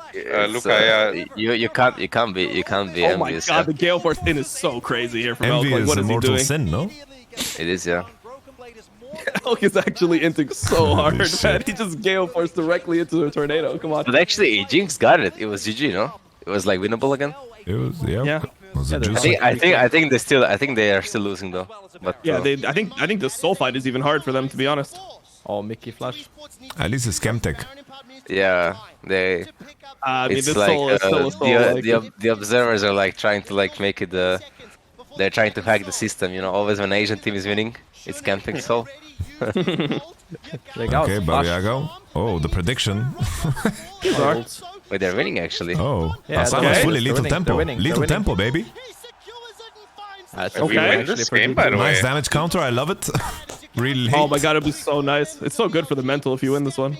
You can't be Oh my envious. god, the Gale Force in is so crazy here from Envy Elk. Like, is what a is he mortal doing? sin, no? It is, yeah. Elk is actually inting so hard, Holy man. shit. He just Gale Force directly into a tornado. Come on. But actually, Jinx got it. It was GG, no? It was like winnable again. It was, yeah. Was it I juicy? think they are still losing though. But Yeah, I think the soul fight is even hard for them, to be honest. Oh, Mickey Flash. At least it's Chemtech. yeah, they. I mean, It's this like soul is still a soul. the observers are like trying to like make it. They're trying to hack the system. You know, always when Asian team is winning, it's camping soul. Okay, Bariago. Oh, the prediction. Wait, they're winning actually. Oh, Yeah, Asana is fully they're lethal winning, tempo. they're winning, Lethal they're winning. tempo, baby. That's We win this game, by the way. Nice damage counter. I love it. Really. Oh my god, it'd be so nice. It's so good for the mental if you win this one.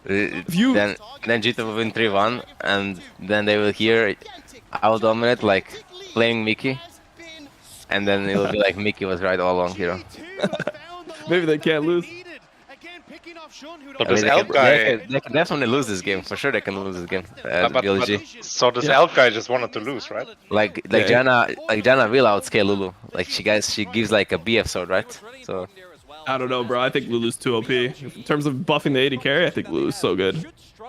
Then G2 will win 3-1, and then they will hear I will dominate, like blaming Mickey, and then it will be like Mickey was right all along, you know. Maybe they can't lose. So this elk guy. They can definitely lose this game. For sure, they can lose this game. But BLG. so this elk guy just wanted to lose, right? Like Janna will outscale Lulu. Like she gives like a BF sword, right? So I don't know, bro. I think Lulu's too OP. In terms of buffing the AD carry, I think Lulu's so good.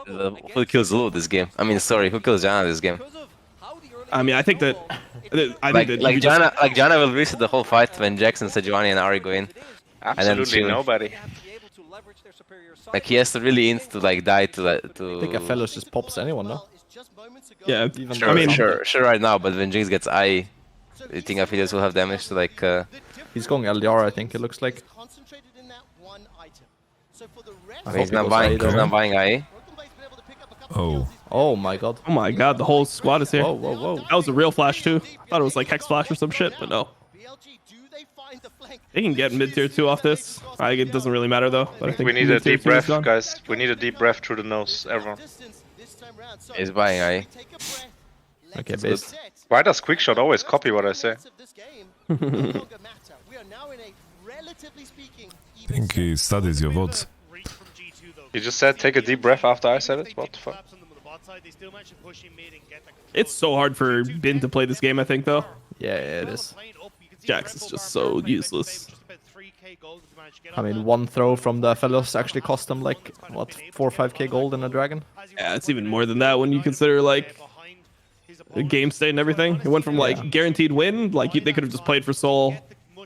who kills Lulu this game? I mean, sorry, who kills Janna this game? I mean, I think that Janna will reset the whole fight when Jackson, Sejuani, and Ari go in. Absolutely nobody. Like he has to really int to like die to. I think a fellow just pops anyone, no? Yeah, sure, I mean, sure right now, but when Jinx gets I think Affiliates will have damage to like. He's going LDR, I think it looks like. He's not buying I. Oh. Oh my god. Oh my god, the whole squad is here. Whoa, whoa, whoa. That was a real flash too. Thought it was like Hex Flash or some shit, but no. They can get mid tier 2 off this. It doesn't really matter though. But I think We need a mid-tier deep 2 is breath, gone. guys. We need a deep breath through the nose, everyone. He's buying I. Okay, base. Why does Quickshot always copy what I say? I think he studies your votes. He just said take a deep breath after I said it? What the fuck? It's so hard for Bin to play this game, I think, though. Yeah, it is. Jax is just so useless. I mean, one throw from the fellows actually cost them like, what, 4 or 5k gold in a dragon? Yeah, it's even more than that when you consider, like, the game state and everything. It went from, like, guaranteed win, like, they could have just played for Soul,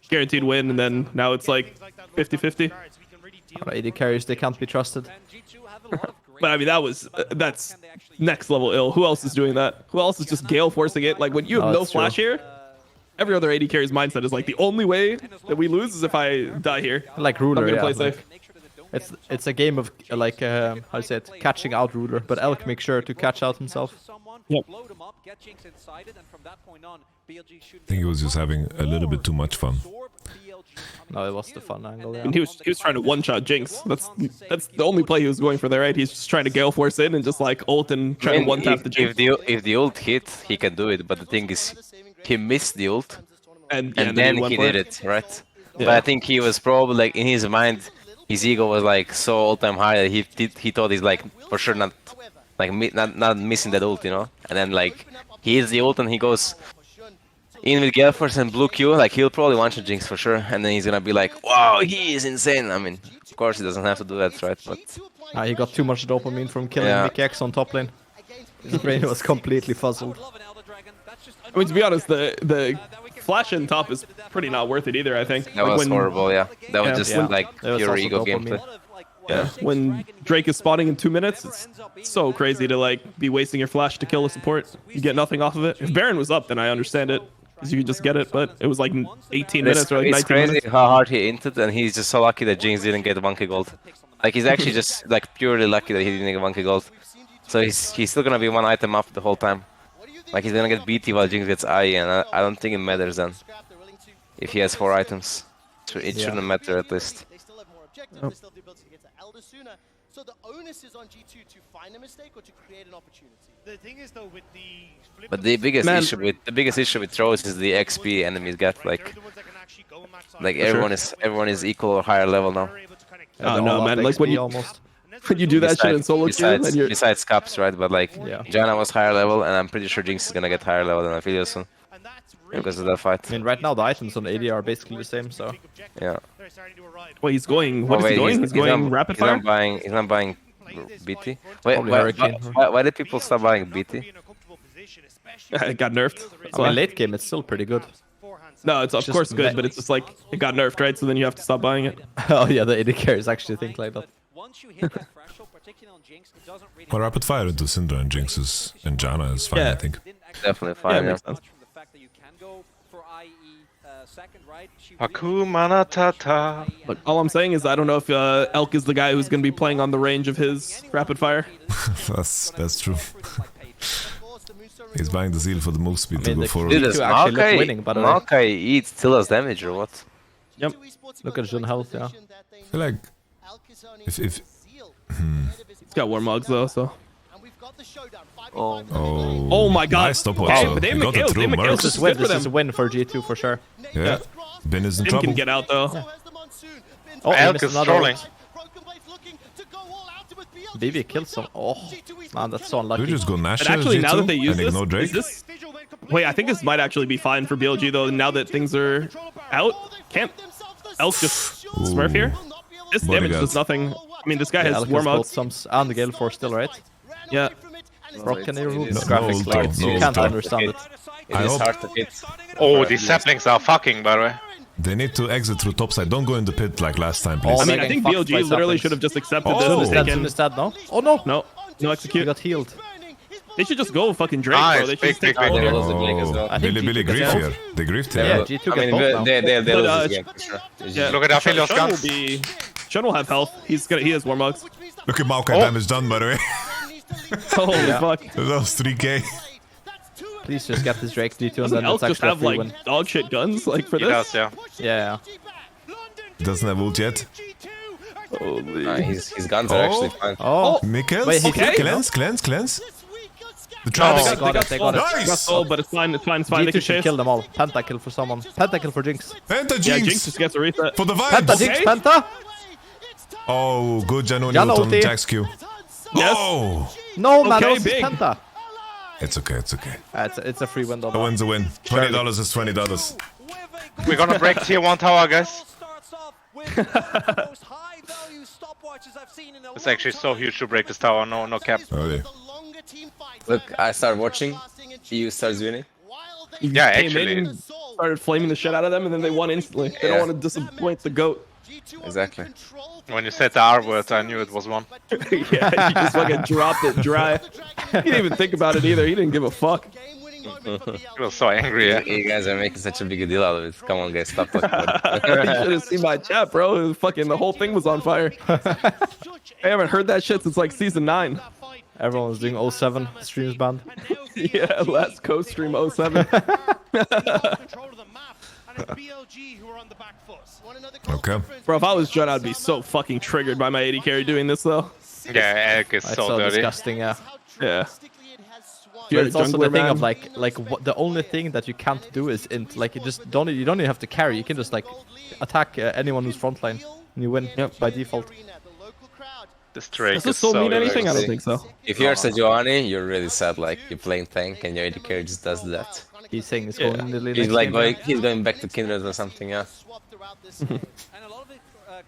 guaranteed win, and then now it's, like, 50-50. AD carries, they can't be trusted. But I mean, that's next level ill. Who else is doing that? Who else is just Gale forcing it? Like, when you have no flash here, every other AD carry's mindset is like, the only way that we lose is if I die here. Like Ruler, I'm gonna yeah. play safe. It's a game of, like, how to say it, catching out Ruler, but Elk makes sure to catch out himself. Yep. I think he was just having a little bit too much fun. No, it was the fun angle, yeah. And he was trying to one-shot Jinx. That's the only play he was going for there, right? He's just trying to Gale Force in and just like ult and try to one-tap the Jinx. If the ult hit, he can do it, but the thing is, he missed the ult, and then he did it, right? Yeah. But I think he was probably like, in his mind, his ego was like so all-time high that he thought he's like for sure not missing that ult, you know? And then like, he hits the ult and he goes in with Gale Force and blue Q, like he'll probably one-shot Jinx for sure, and then he's gonna be like, wow, he is insane. I mean, of course he doesn't have to do that, right? But he got too much dopamine from killing Mickey X on top lane. His brain was completely fuzzled. I mean, to be honest, the flash in top is pretty not worth it either, I think. That was horrible, yeah. That was just like pure ego dopamine. gameplay. Yeah, when Drake is spawning in 2 minutes, it's so crazy to like be wasting your flash to kill a support. You get nothing off of it. If Baron was up, then I understand it, because you could just get it, but it was like 18 minutes or like 19 it's crazy minutes. how hard he inted, and he's just so lucky that Jinx didn't get 1k gold. Like, he's actually just like purely lucky that he didn't get 1k gold. So he's still gonna be one item up the whole time. Like, he's gonna get BT while Jinx gets I, and I don't think it matters then. If he has 4 items, it shouldn't matter at least. So the onus is on G2 to find a mistake or to create an opportunity. The thing is though with the flip But the biggest issue with throws is the XP enemies get. Like everyone is equal or higher level now. Oh no, man! Like when you do that shit in solo queue, and you're besides Caps, right? But like Janna was higher level, and I'm pretty sure Jinx is gonna get higher level than Aphelios soon because of that fight. I mean, right now the items on AD are basically the same, so yeah. Wait, he's going. What is he going? He's going rapid fire. He's not buying BT. Wait, why did people stop buying BT? It got nerfed. I mean, late game it's still pretty good. No, it's of course good, but it's just like it got nerfed, right? So then you have to stop buying it. Oh yeah, the AD carries actually think like that. Well, rapid fire into Syndra and Jinx and Janna is fine, I think. Definitely fine. Yeah, makes sense. Hakuna Matata. Look, all I'm saying is I don't know if Elk is the guy who's going to be playing on the range of his rapid fire. That's true. He's buying the zeal for the move speed to go forward. Dude, does Maokai eat Tila's damage or what? Yep. Look at Jun health, yeah. I feel like if He's got Warmogs though, so. Oh my god. Nice stop okay, also. but they He got it through Mercs. This is a win for G2 for sure. Yeah. Ben is in Bin trouble. can get out though. Oh, Elk is trolling. BB killed some. Oh, man, that's so unlucky. We just go Nash But actually, G2 now that they use and this, ignore Drake. Wait, I think this might actually be fine for BLG though. Now that things are out, can't Elk just smurf here? This damage does nothing. I mean, this guy has Warmogs and the Gale Force still, right? Yeah. Bro, can you remove the graphics? Like, you can't understand it. It is hard to hit. Oh, these saplings are fucking, by the way. They need to exit through topside. Don't go in the pit like last time, please. I mean, I think BLG literally should have just accepted this. Instead, no? Oh no! No execute. He got healed. They should just go fucking Drake, bro. They should take all Oh, Billy grief here. They griefed here. Yeah, G2 got both now. They lose this game for sure. Yeah, Look at Aphelios guns. Shun will have health. He has Warmogs. Look at Maokai damage done, by the way. Holy fuck. That was 3k. Please just get this Drake G2 and Doesn't then Elk it's just actually a have free like win. dog shit guns like for He this? does, yeah. Yeah. He doesn't have ult yet. Holy. His guns are actually fine. Oh, Mikkels. wait, he Cleanse. The Oh, traps. they got it. Got Nice! soul, but it's fine. They G2 can should chase. kill them all. Pentakill for someone. Pentakill for Jinx. Penta Yeah, Jinx Jinx. just gets a reset. For the Penta, vibes. Jinx, Penta! Oh, good Janoni Janna ult on ulti. Jax Q. Yes. Oh! No, man, Okay, that was big. Penta. It's okay. It's a free win though. A win's a win. $20 is $20. We're gonna break tier 1 tower, guys. It's actually so huge to break this tower, no cap. Oh, yeah. Look, I start watching. EU starts winning. Yeah, Came actually. in, started flaming the shit out of them, and then they won instantly. They don't want to disappoint the GOAT. Exactly. When you said the R word, I knew it was one. Yeah, he just fucking dropped it dry. He didn't even think about it either. He didn't give a fuck. He was so angry, yeah. You guys are making such a big deal out of it. Come on, guys, stop talking about You it. should have seen my chat, bro. Fucking the whole thing was on fire. I haven't heard that shit since like season 9. Everyone was doing 07 streams banned. Yeah, last co-stream 07. Okay. Bro, if I was Jun, I'd be so fucking triggered by my AD carry doing this though. Yeah, Elk is It's so so dirty. disgusting, yeah. Yeah. But it's also the Jungler, thing man. of like what, the only thing that you can't do is int. Like you don't even have to carry. You can just like attack anyone who's frontline and you win by default. This Drake Does this is soul so mean dirty. anything? I don't think so. If you're Sejuani, you're really sad. Like you're playing tank and your AD carry just does that. He's saying he's going in the lane. He's like going back to Kindred or something, yeah. And a lot of it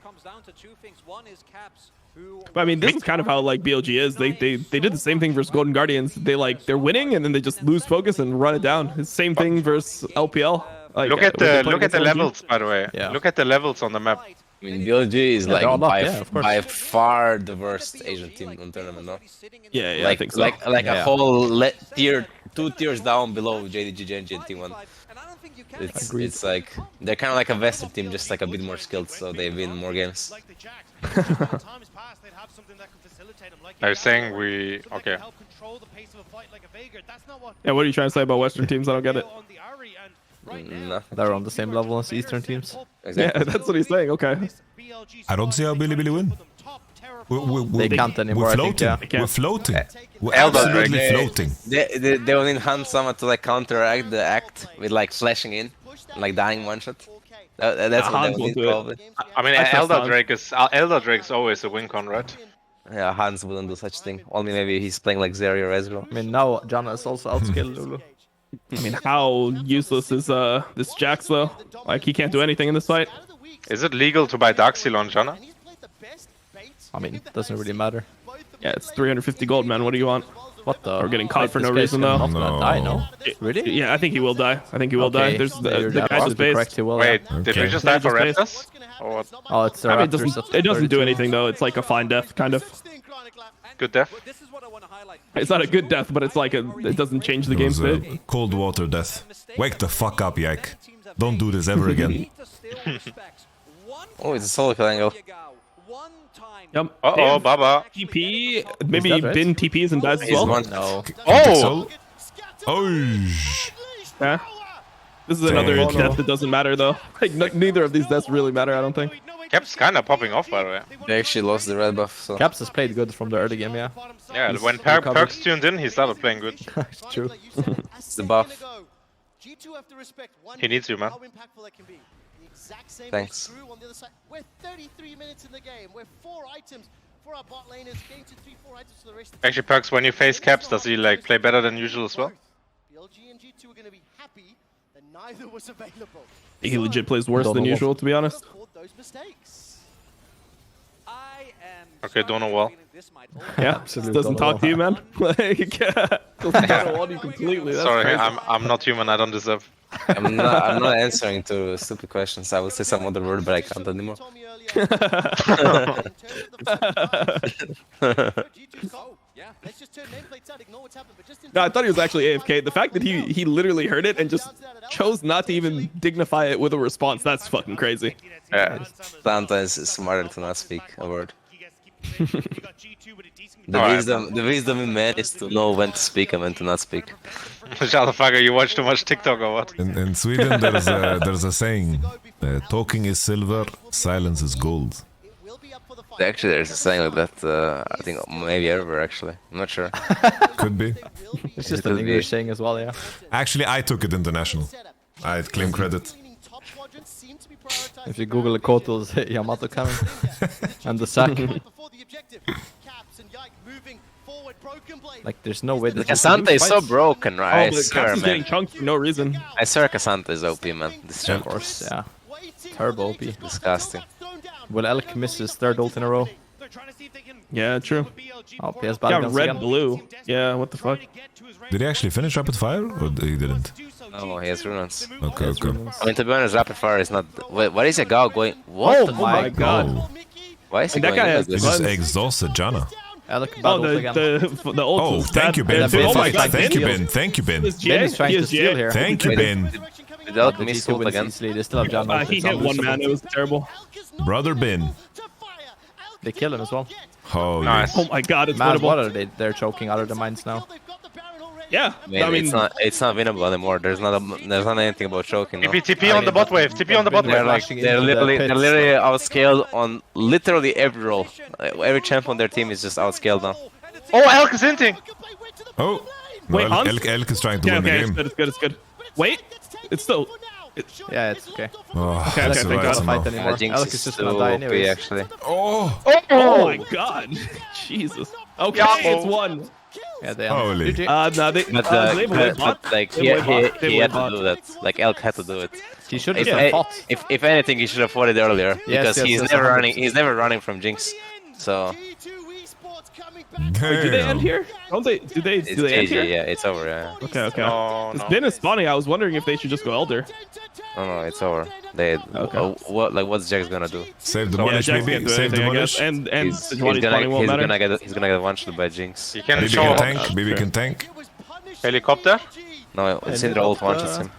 comes down to two things. One is Caps, who... But I mean, this is kind of how like BLG is. They did the same thing versus Golden Guardians. They're winning and then they just lose focus and run it down. It's the same thing versus LPL. Like, Look at the levels, by the way. Yeah. Look at the levels on the map. I mean, BLG is Yeah, like they're all up, by far the worst Asian team on tournament, no? Yeah, I Like think so. like a Yeah. whole two tiers down below JDG, Genji, and T1. It's like they're kind of like a Western team, just like a bit more skilled, so they win more games. Are you saying we... Okay. Yeah, what are you trying to say about Western teams? I don't get it. No. They're on the same level as Eastern teams. Exactly. Yeah, that's what he's saying. Okay. I don't see how Billy win. They can't anymore, We're I think, floating. yeah. We're floating. We're Elder absolutely Drake, floating. They will need Hansama to like counteract the act with like flashing in, like dying one shot. That's what they will need probably. I mean, Elder Drake's always a win con, right? Yeah, Hans wouldn't do such thing. Only maybe he's playing like Zeri or Ezreal. I mean, now Janna is also outskilled Lulu. I mean, how useless is this Jax though? Like he can't do anything in this fight. Is it legal to buy Darkseal on Janna? I mean, it doesn't really matter. Yeah, it's 350 gold, man. What do you want? What the? Or getting caught Wait, for this no guy's reason though. not gonna die, no? Really? Yeah, I think he will die. I think he will die. There's the guy just based. Wait, did we just die for Raptors? Or what? Oh, it's the I mean, Raptors. it doesn't do anything though. It's like a fine death, kind of. Good death? It's not a good death, but it's like it doesn't change the game state. Cold water death. Wake the fuck up, Yike. Don't do this ever again. Oh, it's a solo kill angle. Yep. Uh-oh, Baba. TP. Maybe dead, right? Bin TPs and dies as well. No. Oh! Yeah. This is another death that doesn't matter though. Like neither of these deaths really matter, I don't think. Cap's kinda popping off, by the way. They actually lost the red buff, so... Caps has played good from the early game, yeah. Yeah, He's when recovered. Perks tuned in, he started playing good. True. It's the buff. He needs you, man. Thanks. We're 33 minutes in the game. We're 4 items for our bot laners, getting to 3-4 items for the rest. Actually, Perks, when you face Caps, does he like play better than usual as well? BLG and G2 are going to be happy that neither was available. He legit plays worse than usual, to be honest. Those mistakes. Okay, don't know well. Yeah, Absolutely doesn't don't talk to you, man. Like, doesn't know you completely. That's Sorry, crazy. I'm not human. I don't deserve. I'm not answering to stupid questions. I will say some other word, but I can't anymore. No, I thought he was actually AFK. The fact that he literally heard it and just chose not to even dignify it with a response, that's fucking crazy. Yeah, sometimes it's smarter to not speak a word. The wisdom in man is to know when to speak and when to not speak. Shut the fuck up, you watch too much TikTok or what? In Sweden, there's a saying: "Talking is silver, silence is gold." Actually, there's a saying like that. I think maybe everywhere. Actually, I'm not sure. Could be. It's just an English saying as well, yeah. Actually, I took it international. I claim credit. If you Google the Koto's YamatoCannon and the sack. Like, there's no way that Cassandra is so broken, right? I but swear, Caps is getting man. chunked for no reason. I swear Cassandra is OP, man. This Of champ. course, yeah. Turbo OP. Disgusting. Will Elk miss his third ult in a row? Yeah, true. Oh, PS Yeah, Balgans red, again. blue. Yeah, what the fuck? Did he actually finish rapid fire, or he didn't? Oh, he has runes. Okay, okay. I mean, to be honest, rapid fire is not. Wait, what is a Gao going? What? Oh my god. Oh, Why is he And that going guy in has like he this? just exhausted Janna. Elk Oh, battled again. the ult Oh, was thank bad you, Ben. there, too. Oh my god, Thank you, Ben. Ben. Thank you, Ben. Is Ben Jay? is trying He to is steal Jay. here. Thank you, Ben. Did Elk But miss G2 ult wins again? easily. They still have John ult. He It's hit one unlosable. man, it was terrible. Brother Ben. They kill him as well. Oh, Nice. Oh my god, it's Man, winnable. what are they? They're choking out of their minds now. Yeah, I mean, it's not winnable anymore. There's not anything about choking. No? TP on the bot wave. TP on the bot They're wave. like Rushing they're into the literally pits. outscaled on literally every role. Every champ on their team is just outscaled now. Oh, Elk is hinting. Oh. Wait, No, Hans? Elk is trying to Yeah, win the okay, game. it's good, it's good. Wait, it's still... Yeah, it's okay. Oh, Okay, that's thank right God. somehow. Fight anymore. Jinx Elk is is just so gonna die OP anyways. actually. Oh. Oh my god. Jesus. Okay, Yeah. it's one. Yeah, they Holy. GG. No, they... But, they win bot. but like They he win bot. They had win to bot. do that. Like Elk had to do it. He should If, have fought. if anything, he should have fought it earlier because yes, he's yes, never 100%. running. He's never running from Jinx. So Wait, do they end here? Don't they? Do they it's end GG. here? Yeah, it's over. Yeah. Okay, okay. No, It's no. been a spawning. I was wondering if they should just go Elder. No, it's over. They. What's Jax gonna do? Save the Yeah, Monish, Jax maybe. can't do Save the anything, I guess. Monish. And He's Sejuani's spawning won't matter. he's gonna get one shot by Jinx. You can Maybe show can up. tank. Maybe can tank. Helicopter. No, Syndra ult one shots him.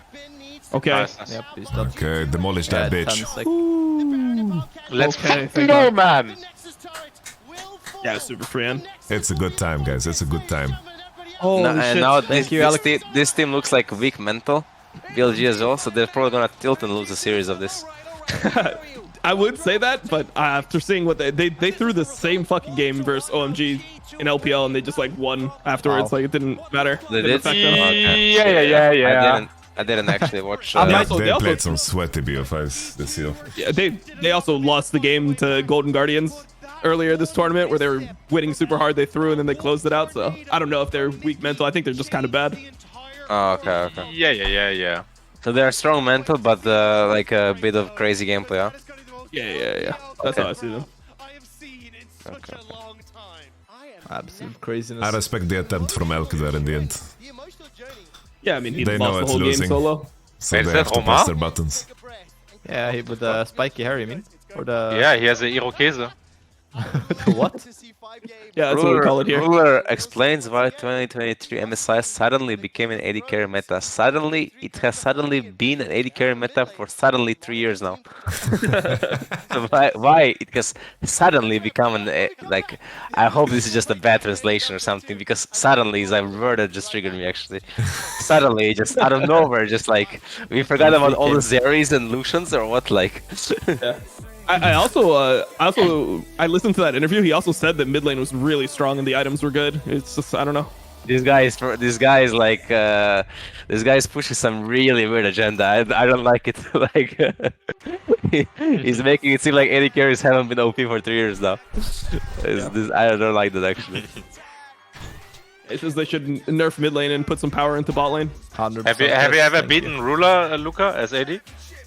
Okay. Nice, nice. Yep, he's dead. Okay, demolish Yeah, that bitch. 10 seconds. Let's Okay, fucking thank go, God. man. Yeah, super free. It's a good time, guys. It's a good time. Holy And shit. now Thank you, Alex. this team looks like weak mental. BLG as well, so they're probably gonna tilt and lose a series of this. I would say that, but after seeing what they threw the same fucking game versus OMG in LPL and they just like won afterwards. Like it didn't matter. They Didn't did? affect them. Yeah. I didn't actually watch. They played some sweaty BO5s this year. Yeah, they also lost the game to Golden Guardians earlier this tournament where they were winning super hard. They threw and then they closed it out. So I don't know if they're weak mental. I think they're just kind of bad. Oh, okay. Yeah. So they're strong mental, but like a bit of crazy gameplay, huh? Yeah. That's how I see them. Okay. Absolute craziness. I respect the attempt from Elk there in the end. Yeah, I mean, he They lost know the it's whole losing. game solo. So Is they that have to Omar? press their buttons. Yeah, with the spiky hair, you mean? Or the... Yeah, he has a Irokese. the what? Yeah, that's what we call it here. Ruler explains why 2023 MSI suddenly became an AD carry meta. Suddenly, it has suddenly been an AD carry meta for suddenly 3 years now. Why? It has suddenly become an like. I hope this is just a bad translation or something, because suddenly is a word that just triggered me actually. Suddenly, just out of nowhere, just like we forgot about all the Zeris and Lucians or what, like. Yeah. I listened to that interview. He also said that mid lane was really strong and the items were good. It's just, I don't know. This guy is like this guy is pushing some really weird agenda. I don't like it. Like he's making it seem like AD carries haven't been OP for 3 years now. I don't like that actually. It says they should nerf mid lane and put some power into bot lane. 100%. Have you ever beaten Ruler, Luca, as AD?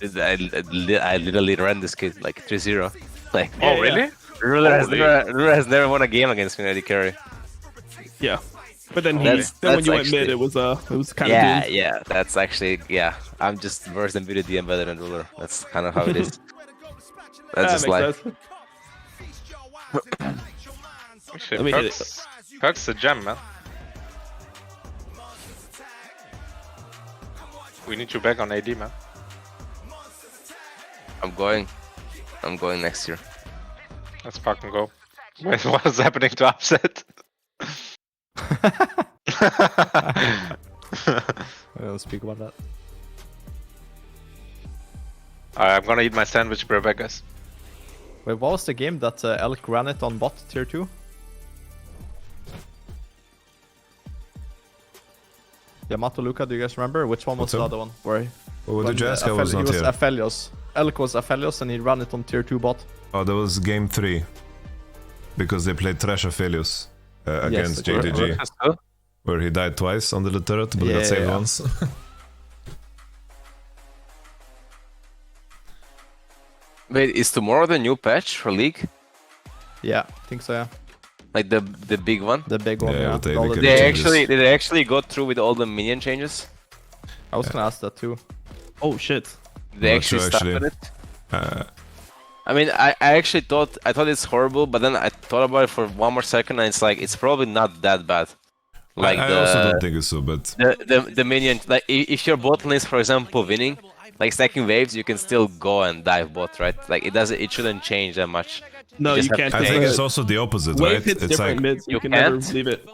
I literally ran this kid like 3-0. Like, oh really? Ruler has never won a game against me in AD carry. Yeah, but then when you went mid, it was kind of doomed. Yeah. That's actually I'm just worse than BDD better than Ruler. That's kind of how it is. That's just life. Actually, Perk's a gem, man. We need you back on AD, man. I'm going next year. Let's fucking go. Wait, what is happening to Upset? I don't speak about that. Alright, I'm gonna eat my sandwich, bro, guys. Wait, what was the game that Elk ran it on bot tier 2? Yamato, Luca, do you guys remember? Which one was the other one? Where what did you ask? I was not here. Aphelios. Elk was Aphelios and he ran it on tier 2 bot. Oh, that was game 3. Because they played Trash Aphelios against JDG. Where he died twice under the turret, but got saved once. Wait, is tomorrow the new patch for League? Yeah, I think so, yeah. Like the big one? The big one, yeah. Did they actually go through with all the minion changes? I was gonna ask that too. Oh shit. They actually started it? I mean, I actually thought it's horrible, but then I thought about it for one more second and it's like, it's probably not that bad. Like I also don't think it's so bad. The minion, like if your bot lane is, for example, winning, like stacking waves, you can still go and dive bot, right? Like it shouldn't change that much. No, you can't. I think it's also the opposite, right? Hits it's different like mids. You can never leave it.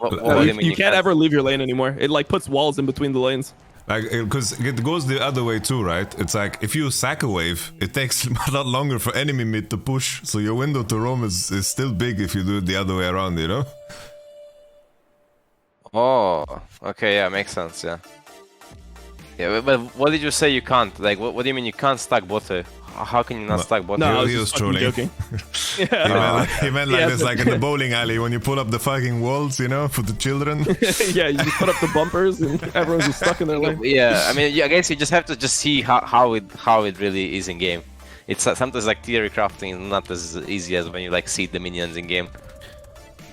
You can't ever leave your lane anymore. It like puts walls in between the lanes. Like, because it goes the other way too, right? It's like, if you sack a wave, it takes a lot longer for enemy mid to push, so your window to roam is still big if you do it the other way around, you know? Oh, okay, yeah, makes sense, yeah. Yeah, but what did you say you can't? Like, what do you mean you can't stack bot? How can you not stack bot? No, he was trolling. Joking. He meant like this, like in the bowling alley when you pull up the fucking walls, you know, for the children. Yeah, you just put up the bumpers and everyone's just stuck in their lane. Yeah, I mean, I guess you just have to see how it really is in game. It's sometimes like theory crafting is not as easy as when you like see the minions in game.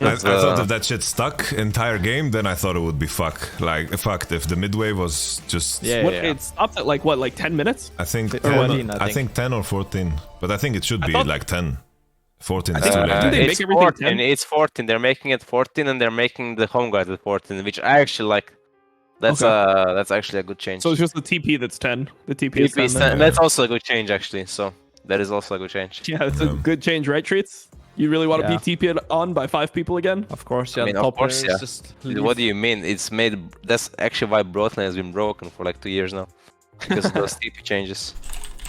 I thought if that shit stuck entire game, then I thought it would be fucked if the mid wave was just... It stopped at like what, like 10 minutes? I think 10, I think 10 or 14, but I think it should be like 10. 14 is too late. It's 14, it's 14, they're making it 14 and they're making the home guard at 14, which I actually like. That's actually a good change. So it's just the TP that's 10. The TP is 10. That's also a good change actually, so that is also a good change. Yeah, it's a good change, right, Treats? You really want to be TP'd on by 5 people again? Of course, yeah. I mean, of course, yeah. What do you mean? It's made... That's actually why Broadland has been broken for like 2 years now. Because of those TP changes.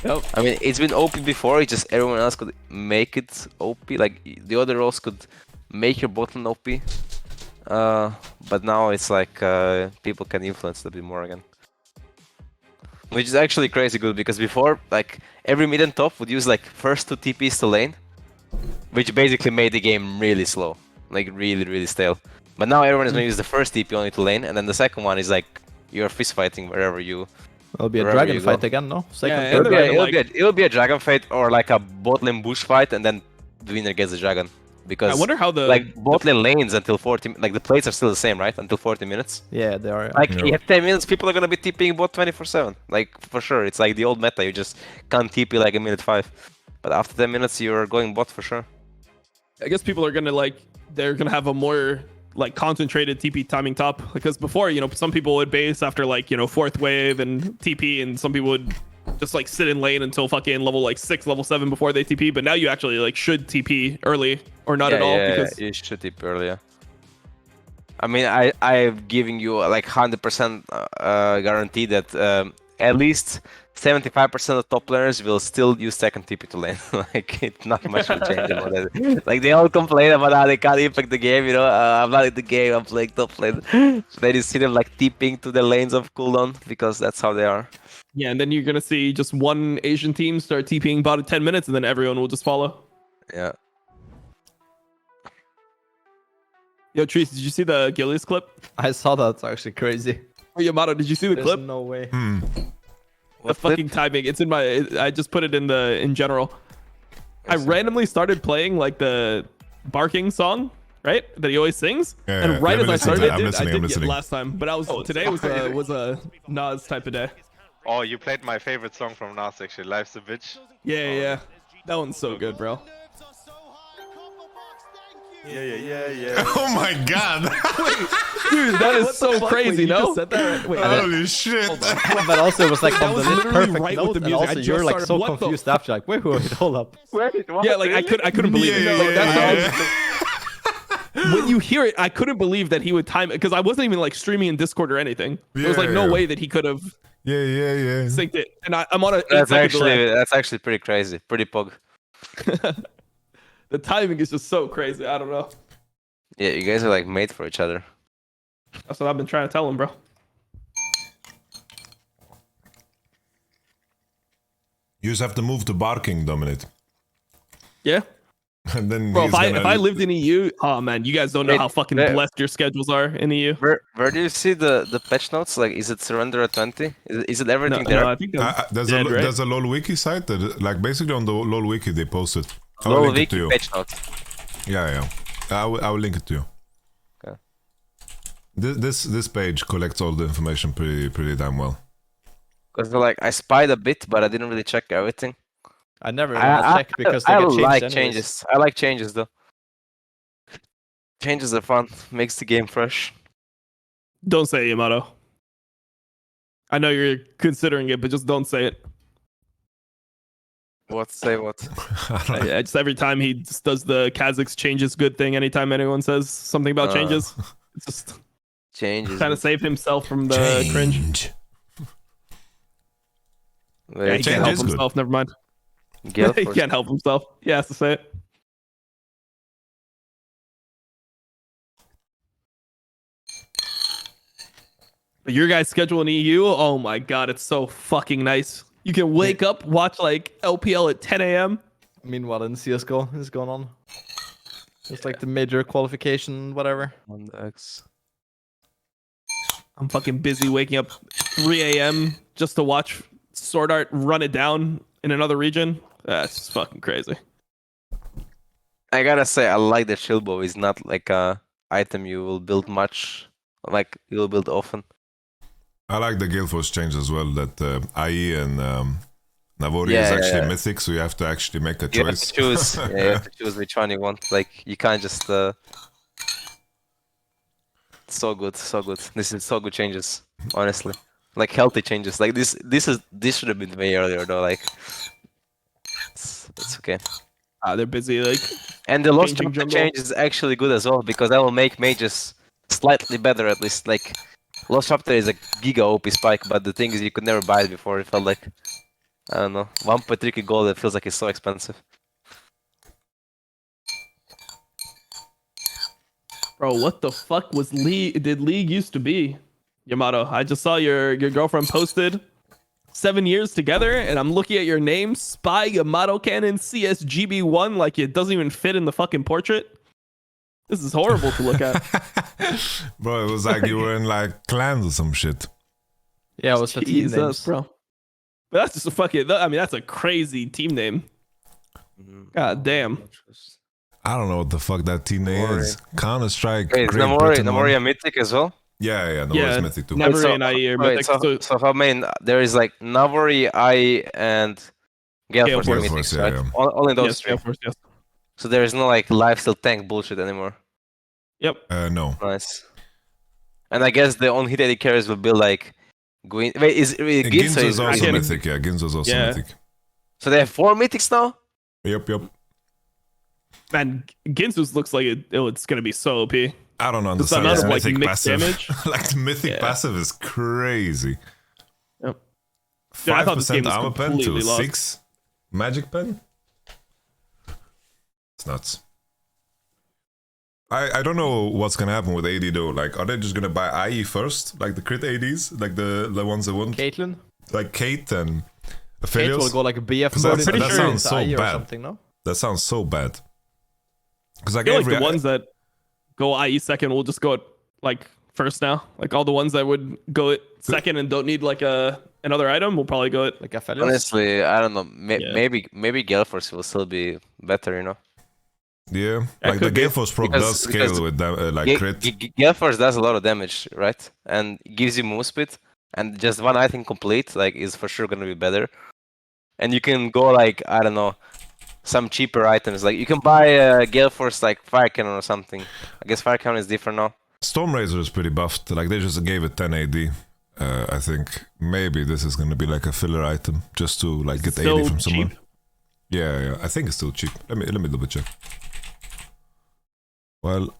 Yep. I mean, it's been OP before, it's just everyone else could make it OP. Like, the other roles could make your bot lane OP. But now it's like people can influence it a bit more again. Which is actually crazy good, because before, like, every mid and top would use like first 2 TPs to lane, which basically made the game really slow. Like, really stale. But now everyone is gonna use the first TP only to lane, and then the second one is like, you're fist fighting wherever you... It'll be a dragon fight again, no? Second, Yeah, third it'll be a dragon fight, or like a bot lane bush fight, and then the winner gets the dragon. Because I wonder how the like bot lane lanes until 40, like the plates are still the same, right? Until 40 minutes. Yeah, they are. Like you have 10 minutes, people are gonna be TPing bot 24/7. Like for sure, it's like the old meta. You just can't TP like a minute 5, but after 10 minutes, you're going bot for sure. I guess people are gonna like they're gonna have a more like concentrated TP timing top, because before, you know, some people would base after like, you know, 4th wave and TP, and some people would just like sit in lane until fucking level like 6, level 7 before they TP. But now you actually like should TP early or not at all. Because you should TP early. Yeah. I mean, I'm giving you like 100% guarantee that at least 75% of top players will still use second TP to lane. Like, it's not much will change about that. Like, they all complain about how they can't impact the game, you know. I'm not in the game, I'm playing top lane. So then you see them like TPing to the lanes of cooldown, because that's how they are. yeah, and then you're gonna see just one Asian team start TPing bot at 10 minutes, and then everyone will just follow. Yeah. Yo, Trees, did you see the Gillies clip? I saw that. It's actually crazy. Oh, Yamato, did you see the There's clip? no way. The fucking timing. It's in my. I just put it in general. I randomly started playing like the barking song, right? That he always sings. Yeah, and right as I started it, I did listening. get last time. But I was today was a Nas type of day. Oh, you played my favorite song from Nas actually, Life's a Bitch. Yeah. That one's so good, bro. Yeah. Oh my god! Dude, that is so crazy, no? Holy shit! But also it was like on the perfect right note, with the and music. also I you're just like started, so what the confused after, like, wait, hold up. Yeah, like I couldn't believe it. Like, that's when you hear it, I couldn't believe that he would time it, because I wasn't even like streaming in Discord or anything. There was like no way that he could have synced it. And I'm on a That's actually pretty crazy, pretty pog. The timing is just so crazy. I don't know. Yeah, you guys are like made for each other. That's what I've been trying to tell him, bro. You just have to move to barking, Dominate. Yeah. And then bro, if I lived in EU, oh man, you guys don't know how fucking wait. blessed your schedules are in EU. Where do you see the patch notes? Like, is it surrender at 20? Is it everything there? No, I think there's a LoL wiki site that, like, basically on the LoL wiki they post it. I will LoL link it wiki to you. patch notes. Yeah. I will link it to you. Okay. This page collects all the information pretty damn well. Because like I spied a bit, but I didn't really check everything. I never check because they get changed like anyways. changes. I like changes though. Changes are fun. Makes the game fresh. Don't say it, Yamato. I know you're considering it, but just don't say it. What? Say what? I just every time he just does the Kazakhs changes good thing, anytime anyone says something about changes, it's just changes. Trying to save himself from the cringe. Yeah, he can't help himself. Never mind. He can't help himself. He has to say it. But your guys' schedule in EU, oh my god, it's so fucking nice. You can wake up, watch like LPL at 10 a.m. Meanwhile, in CSGO is going on. It's like the major qualification, whatever. On the X. I'm fucking busy waking up 3 a.m. just to watch Sword Art run it down in another region. That's just fucking crazy. I gotta say, I like that Shilbo is not like a item you will build much, like you'll build often. I like the Guild Force change as well, that IE and Navori is actually mythic, so you have to actually make a choice. You have to choose, you have to choose which one you want. Like, you can't just... So good, so good. This is so good changes, honestly. Like, healthy changes. Like, this should have been way earlier, though. Like, it's okay. They're busy, like... And the Lost Chapter change is actually good as well, because that will make mages slightly better, at least. Like, Lost Chapter is a giga OP spike, but the thing is you could never buy it before, it felt like. I don't know. 1.3k gold, it feels like it's so expensive. Bro, what the fuck was did League used to be? Yamato, I just saw your girlfriend posted 7 years together, and I'm looking at your name, Spy YamatoCannon CSGB1, like it doesn't even fit in the fucking portrait. This is horrible to look at. Bro, it was like you were in like clans or some shit. Yeah, it was the team names, bro. But that's just a fucking. I mean, that's a crazy team name. God damn. I don't know what the fuck that team name is. Counter Strike. Wait, is Namori a mythic as well? Yeah, Namori is mythic too. Namori and IE are mythic. So if I mean, there is like Namori, IE, and Gale Force mythics, right? Yeah. Only those Yes, three. Gale Force, yes. So there is no like lifesteal tank bullshit anymore. Yep. No. Nice. And I guess the only hit AD carries will be like Wait, is Ginzo Ginzo is also mythic, yeah. Ginzo is also mythic. So they have 4 mythics now? Yep. Man, Ginzo's looks like it's gonna be so OP. I don't understand this like mythic mixed passive. damage. Like the mythic passive is crazy. Yep. Dude, I thought this game 5% was armor pen to completely lost. 6 magic pen? It's nuts. I don't know what's gonna happen with AD though. Like, are they just gonna buy IE first? Like the crit ADs? Like the ones that won't? Caitlyn? Like Kate and Kate Aphelios? will go like a BF That mode that sounds so IE or bad. something, no? That sounds so bad. Because I like feel every like the ones that go IE second will just go at, like first now. Like all the ones that would go at second and don't need like another item will probably go at like Aphelios. Honestly, I don't know. Maybe Gale Force will still be better, you know? Yeah, like the Gale Force proc does scale with them, like crit. Gale Force does a lot of damage, right? And gives you move speed. And just one item complete, like, is for sure gonna be better. And you can go like, I don't know, some cheaper items. Like you can buy a Gale Force like Fire Cannon or something. I guess Fire Cannon is different now. Storm Razor is pretty buffed. Like they just gave it 10 AD. I think maybe this is gonna be like a filler item just to like get Still 80 from someone. cheap. Yeah, I think it's still cheap. Let me double check. Well,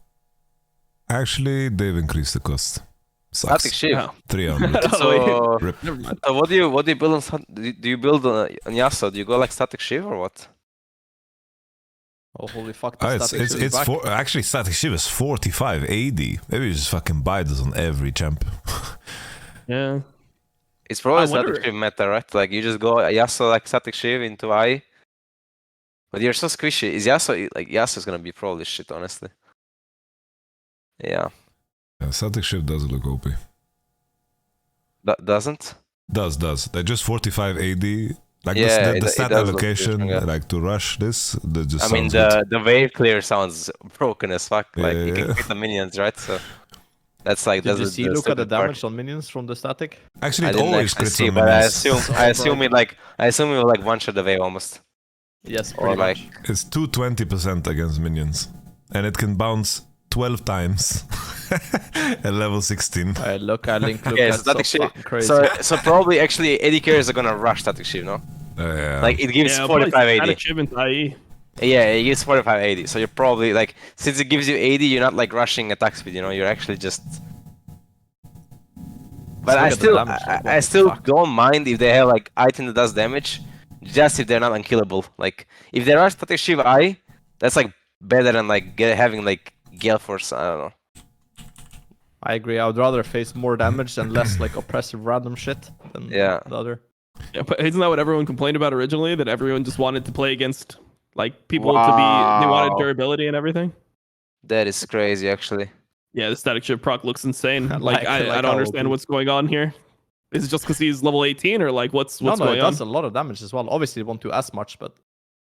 actually, they've increased the cost. Sucks. Static shield. 300. So, Rip. so what do you build on? Do you build on Yasuo? Do you go like static shiv or what? Oh holy fuck! Actually static shiv is 45 AD. Maybe you just fucking buy this on every champ. Yeah. It's probably static shiv meta, right? Like you just go Yasuo like static shiv into I. But you're so squishy. Is Yasuo like Yasuo's gonna be probably shit, honestly. Yeah. Static shiv does look OP. Doesn't? Does. They're just 45 AD. Like yeah, the stat allocation, yeah. like to rush this, that just I mean, the wave clear sounds broken as fuck. Like you can hit the minions, right? So that's like. Did you see look at the damage on minions from the static? Actually, it always crits on but minions. I assume it will like one shot the wave almost. Yes, or like it's 220% against minions, and it can bounce 12 times at level 16. Look, yeah, static shiv. So probably actually AD carriers are gonna rush static shiv, no? Yeah. Like it gives 45 AD. Static shiv into IE. Yeah, it gives 45 AD. So you're probably like, since it gives you AD, you're not like rushing attack speed. You know, you're actually just. But I still don't mind if they have like item that does damage, just if they're not unkillable. Like if they rush static shiv I, that's like better than like having like Gale Force. I don't know. I agree. I would rather face more damage and less like oppressive random shit than the other. Yeah, but isn't that what everyone complained about originally? That everyone just wanted to play against like people to be. They wanted durability and everything. That is crazy, actually. Yeah, the static shiv proc looks insane. Like I don't understand what's going on here. Is it just because he's level 18 or like what's going on? No, it does a lot of damage as well. Obviously, it won't do as much, but.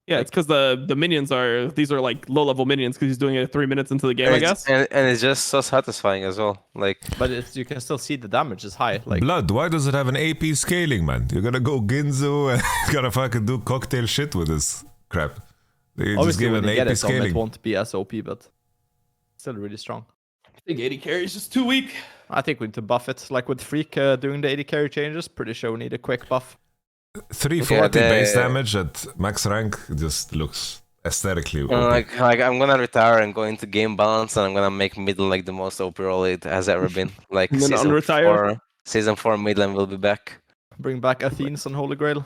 Yeah, it's because the minions are like low level minions because he's doing it 3 minutes into the game, I guess. And it's just so satisfying as well. Like, but you can still see the damage is high. Like Blood, why does it have an AP scaling, man? You're gonna go Ginzo and gotta fucking do cocktail shit with this crap. You obviously, just give when an you AP get scaling. it won't be as OP, but still really strong. I think 80 carry is just too weak. I think we need to buff it, like with Freak doing the 80 carry changes. Pretty sure we need a quick buff. 340 base damage at max rank just looks aesthetically OP. like I'm gonna retire and go into game balance, and I'm gonna make middle like the most OP role it has ever been. Like season 4 mid lane will be back. Bring back Athene's on Holy Grail.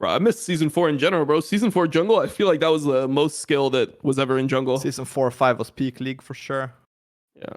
Bro, I missed season 4 in general, bro. Season 4 jungle, I feel like that was the most skill that was ever in jungle. Season 4 or 5 was peak league for sure. Yeah.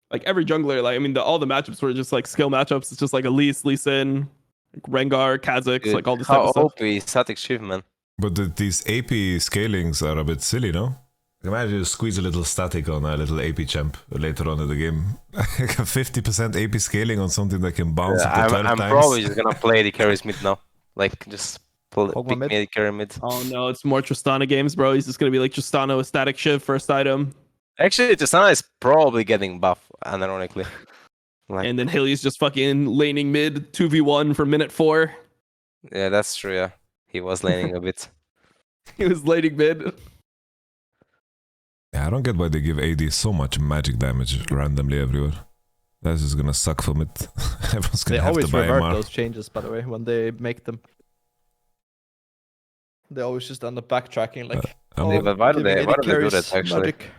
Like every jungler, like I mean, all the matchups were just like skill matchups. It's just like Elise, Lee Sin, like Rengar, Kha'Zix, like all this type of stuff. How OP is static shift, man? But these AP scalings are a bit silly, no? Imagine you squeeze a little static on a little AP champ later on in the game. Like a 50% AP scaling on something that can bounce up to 12 I'm times. probably just gonna play the carries mid now. Like, just pick mid, carry mid. Oh no, it's more Tristana games, bro. He's just gonna be like Tristana with static shift, first item. Actually, Tristana is probably getting buff, unironically. Like, and then Hilly's just fucking laning mid, 2v1 for minute 4. yeah, that's true, yeah. He was laning a bit. He was laning mid. Yeah, I don't get why they give AD so much magic damage randomly everywhere. That's just gonna suck from it. Everyone's gonna have to buy They always revert MR. those changes, by the way, when they make them. They always just end up backtracking, like, Yeah, but why do they do that, actually? Magic.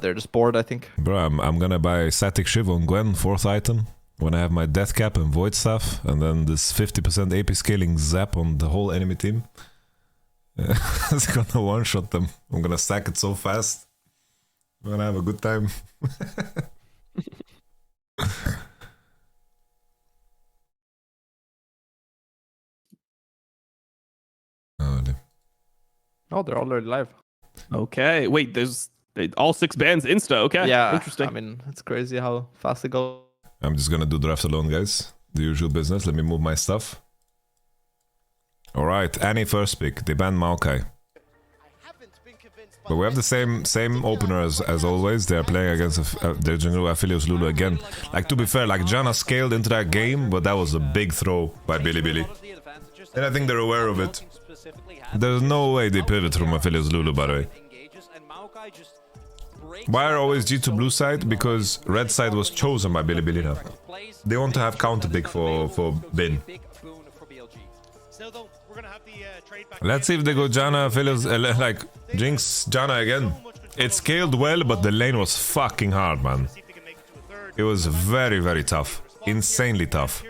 They're just bored, I think. Bro, I'm gonna buy Static Shiv on Gwen, 4th item, when I have my Death Cap and Void Staff, and then this 50% AP scaling zap on the whole enemy team. It's gonna one-shot them. I'm gonna stack it so fast. I'm gonna have a good time. Oh, they're already live. Okay, wait, there's all 6 bands insta. Okay, Yeah, interesting. I mean, it's crazy how fast they go. I'm just gonna do draft alone, guys. The usual business. Let me move my stuff. Alright, Annie first pick. They banned Maokai. But we have the same opener as always. They're playing against their general Aphelios Lulu again. Like, to be fair, like, Janna scaled into that game, but that was a big throw by Bilibili. And I think they're aware of it. There's no way they pivot from Aphelios Lulu, by the way. Why are always G2 blue side? Because red side was chosen by Bilibili now. They want to have counter pick for Bin. Let's see if they go Janna, Aphelios, like, Jinx, Janna again. It scaled well, but the lane was fucking hard, man. It was very, very tough. Insanely tough.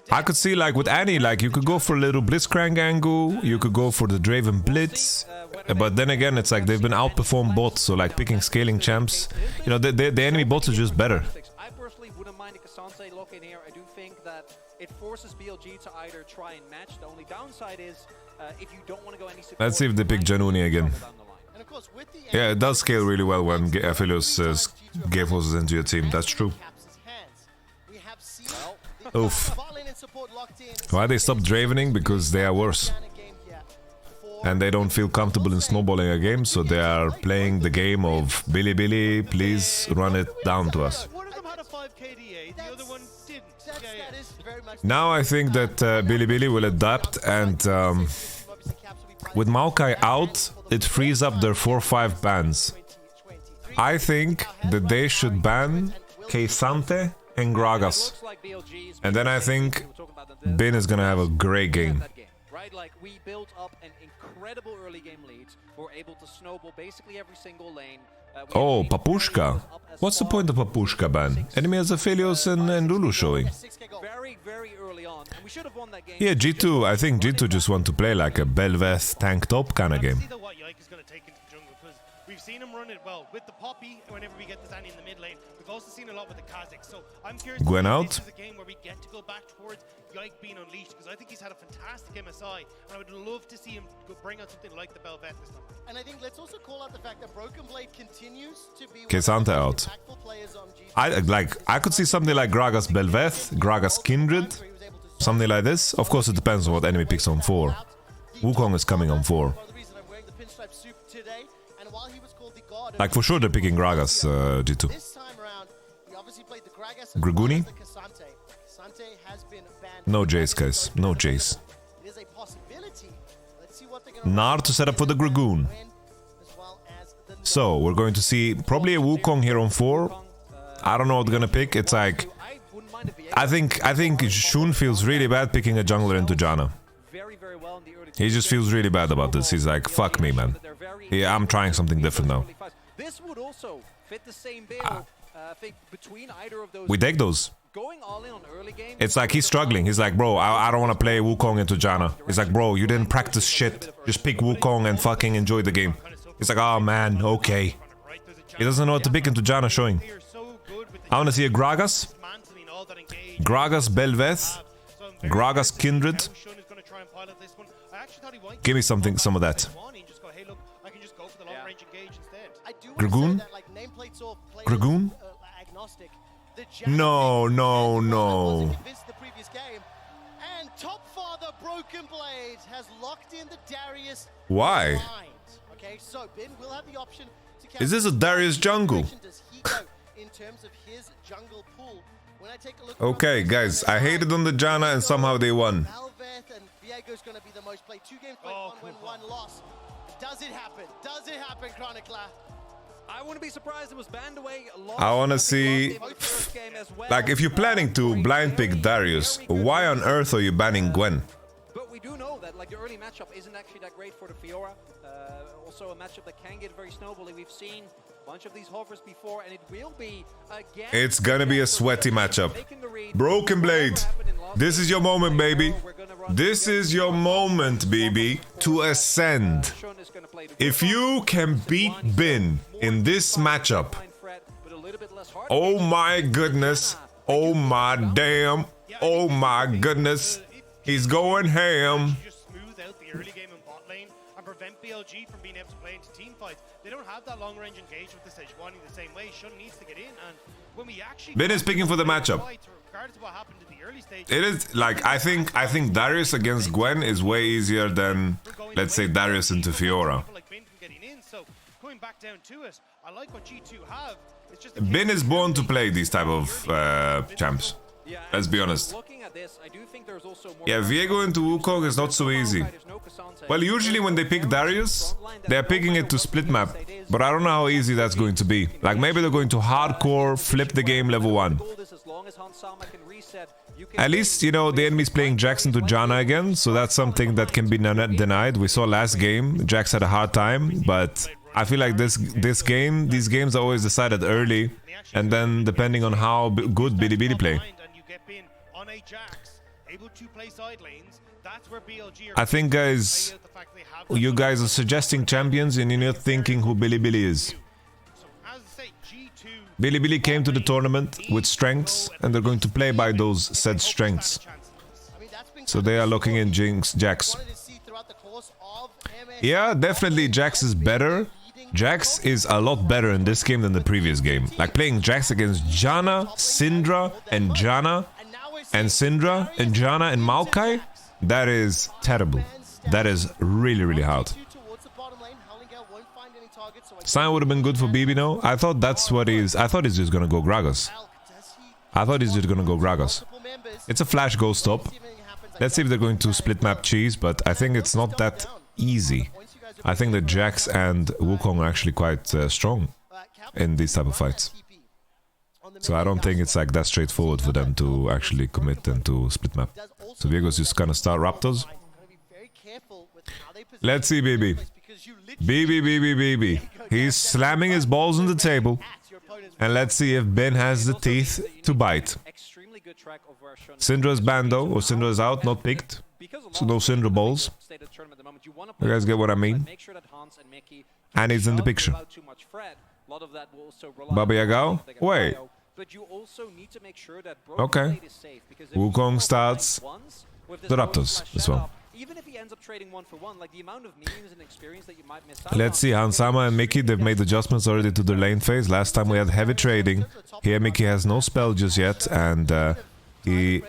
I could see, like, with Annie, like, you could go for a little Blitzcrank angle, you could go for the Draven Blitz, but then again, it's like they've been outperformed bots, so, like, picking scaling champs, you know, the enemy bots are just better. I personally wouldn't mind a Cassandre lock in here. I do think that it forces BLG to either try and match. The only downside is if you don't want to go any support. Let's see if they pick Januni again. Yeah, it does scale really well when Aphelios gave forces into your team, that's true. Oof. Why they stopped Dravening? Because they are worse. And they don't feel comfortable in snowballing a game, so they are playing the game of Billy, please run it down to us. Now I think that Billy will adapt, and with Maokai out, it frees up their 4-5 bans. I think that they should ban Keisante and Gragas. And then I think Bin is gonna have a great game. Right, like we built up an incredible early game lead. We're able to snowball basically every single lane. Oh, Papushka. What's the point of Papushka ban? Enemy has Aphelios and Lulu showing. Very early on, and we should have won that game. Yeah, G2, I think G2 just want to play like a Belveth tank top kind of game. We've seen him run it well with the Poppy whenever we get this Annie in the mid lane. We've also seen a lot with the Kha'Zix. So I'm curious Gwen if out. this is a game where we get to go back towards Yike being unleashed, because I think he's had a fantastic MSI, and I would love to see him bring out something like the Belveth this time. And I think let's also call out the fact that Broken Blade continues to be Kesante out. I could see something like Gragas Belveth, Gragas Kindred, something like this. Of course, it depends on what enemy picks on 4. Wukong is coming on 4. Like, for sure they're picking Gragas, G2. Griguni? No Jace, guys. No Jace. Gnar to set up for the Dragoon. So, we're going to see probably a Wukong here on 4. I don't know what they're gonna pick. It's like... I think Shun feels really bad picking a jungler into Janna. He just feels really bad about this. He's like, fuck me, man. Yeah, I'm trying something different now. This would also fit the same bill. I think between either of those. We take those. going all in on early game. It's like he's struggling. He's like, bro, I don't want to play Wukong into Janna. He's like, bro, you didn't practice shit. Just pick Wukong and fucking enjoy the game. He's like, oh man, okay. He doesn't know what to pick into Janna showing. I want to see a Gragas. Gragas Belveth. Gragas Kindred. Give me some of that. Dragoon? Dragoon? No, no, no. Why? Is this a Darius jungle? Okay, guys, I hated on the Janna and somehow they won. Does it happen? Does it happen, Chronicler? I wouldn't be surprised it was banned away. I want to see, like, if you're planning to blind pick Darius, why on earth are you banning Gwen? But we do know that like the early matchup isn't actually that great for the Fiora. Also a matchup that can get very snowbally. We've seen a bunch of these hovers before, and it will be again. It's gonna be a sweaty matchup. Broken Blade, this is your moment, baby. This is your moment, baby, to ascend. If you can beat Bin in this matchup, oh my goodness, oh my damn, oh my goodness, he's going ham. BLG from being able to play into team fights. They don't have that long range engage with the Sejuani the same way. Shun needs to get in, and when we actually Ben is picking for the matchup. Regardless of what happened in the early stage, it is like I think Darius against Gwen is way easier than, let's say, Darius into Fiora. So going back down to it, I like what G2 have. It's just Bin is born to play these type of champs. Let's be honest. Yeah, Viego into Wukong is not so easy. Well, usually when they pick Darius, they're picking it to split map. But I don't know how easy that's going to be. Like, maybe they're going to hardcore flip the game level 1. At least, you know, the enemy's playing Jax into Janna again, so that's something that can be denied. We saw last game, Jax had a hard time, but I feel like these games are always decided early, and then depending on how good Bilibili play. I think, guys, you guys are suggesting champions and you're not thinking who Bilibili is. Bilibili came to the tournament with strengths, and they're going to play by those said strengths. So they are looking in Jax. Yeah, definitely Jax is better. Jax is a lot better in this game than the previous game. Like playing Jax against Janna, Syndra, and Janna, and Syndra, and Janna, and Maokai, that is terrible. That is really, really hard. Sign would have been good for BB, no? I thought that's what he is. I thought he's just gonna go Gragas. It's a flash go stop. Let's see if they're going to split map cheese, but I think it's not that easy. I think that Jax and Wukong are actually quite strong in these type of fights. So I don't think it's like that straightforward for them to actually commit and to split map. So Viego's just gonna start Raptors. Let's see, BB. BB. He's slamming his balls on the table. And let's see if Ben has the teeth to bite. Syndra's bando, or Syndra's out, not picked. So no Syndra balls. You guys get what I mean? And he's in the picture. Baba Yaga? Wait. Okay. Wukong starts the Raptors as well. Even if he ends up trading 1-for-1, like the amount of memes and experience that you might miss out. Let's see, Hansama and Mickey, they've made adjustments already to the lane phase. Last time we had heavy trading. Here Mickey has no spell just yet, and he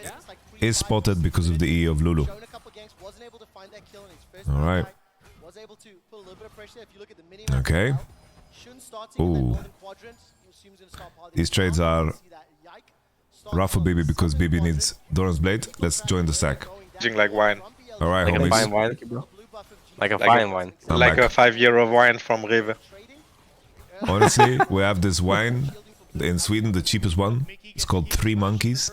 is spotted because of the E of Lulu. Alright. Okay. Ooh. These trades are rough for BB because BB needs Doran's Blade. Let's join the stack. Like wine. Alright, like homies. A fine wine. Like a fine wine. Like a 5-euro wine from Rewe. Honestly, we have this wine in Sweden, the cheapest one. It's called 3 Monkeys.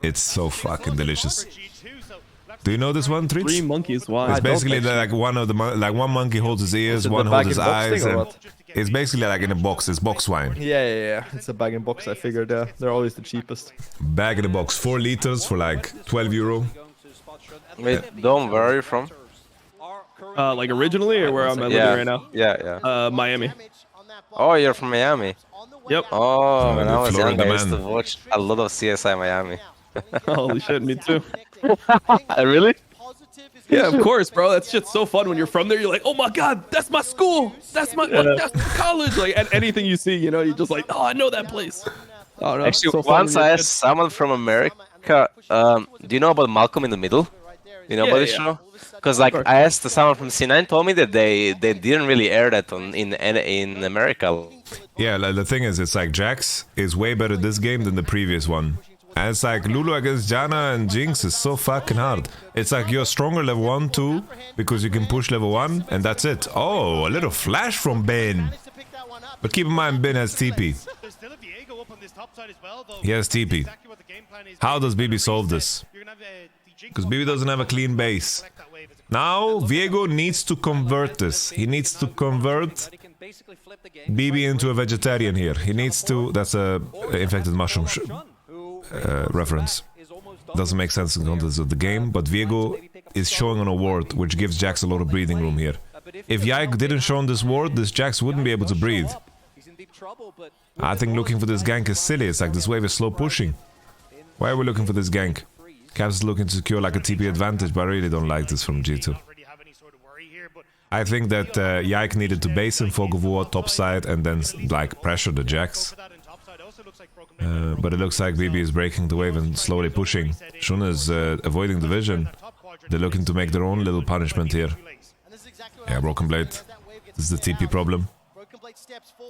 It's so fucking delicious. Do you know this one, Treats? 3 monkeys, why? It's basically like one monkey holds his ears, one holds his eyes. And It's basically like in a box. It's box wine. Yeah. It's a bag and box. I figured. They're always the cheapest. Bag in a box, 4 liters for like 12 euro. Wait, Dom, where are you from? Like originally, or where am I living right now? Yeah. Miami. Oh, you're from Miami? Yep. Oh, when I was young, Florida I used to man. watch a lot of CSI Miami. Holy shit, me too. Really? Yeah, of course, bro. That shit's so fun when you're from there. You're like, oh my god, that's my school. That's my that's my college. Like anything you see, you know, you're just like, oh, I know that place. Oh, no, Actually, so fun once when I you're asked someone from America, do you know about Malcolm in the Middle? You know about this show? Because like I asked someone from C9, told me that they didn't really air that in America. Yeah, the thing is, it's like Jax is way better this game than the previous one. And it's like Lulu against Janna and Jinx is so fucking hard. It's like you're stronger level 1, 2, because you can push level 1, and that's it. Oh, a little flash from Ben. But keep in mind, Ben has TP. He has TP. How does BB solve this? Because BB doesn't have a clean base. Now, Viego needs to convert this. He needs to convert BB into a vegetarian here. He needs to... That's a infected mushroom reference. Doesn't make sense in the context of the game, but Viego is showing on a ward, which gives Jax a lot of breathing room here. If Yike didn't show on this ward, this Jax wouldn't be able to breathe. I think looking for this gank is silly. It's like this wave is slow pushing. Why are we looking for this gank? Caps is looking to secure like a TP advantage, but I really don't like this from G2. I think that Yike needed to base in Fog of War topside and then like pressure the Jax. But it looks like BB is breaking the wave and slowly pushing. Shun is avoiding the vision. They're looking to make their own little punishment here. Yeah, Broken Blade. This is the TP problem.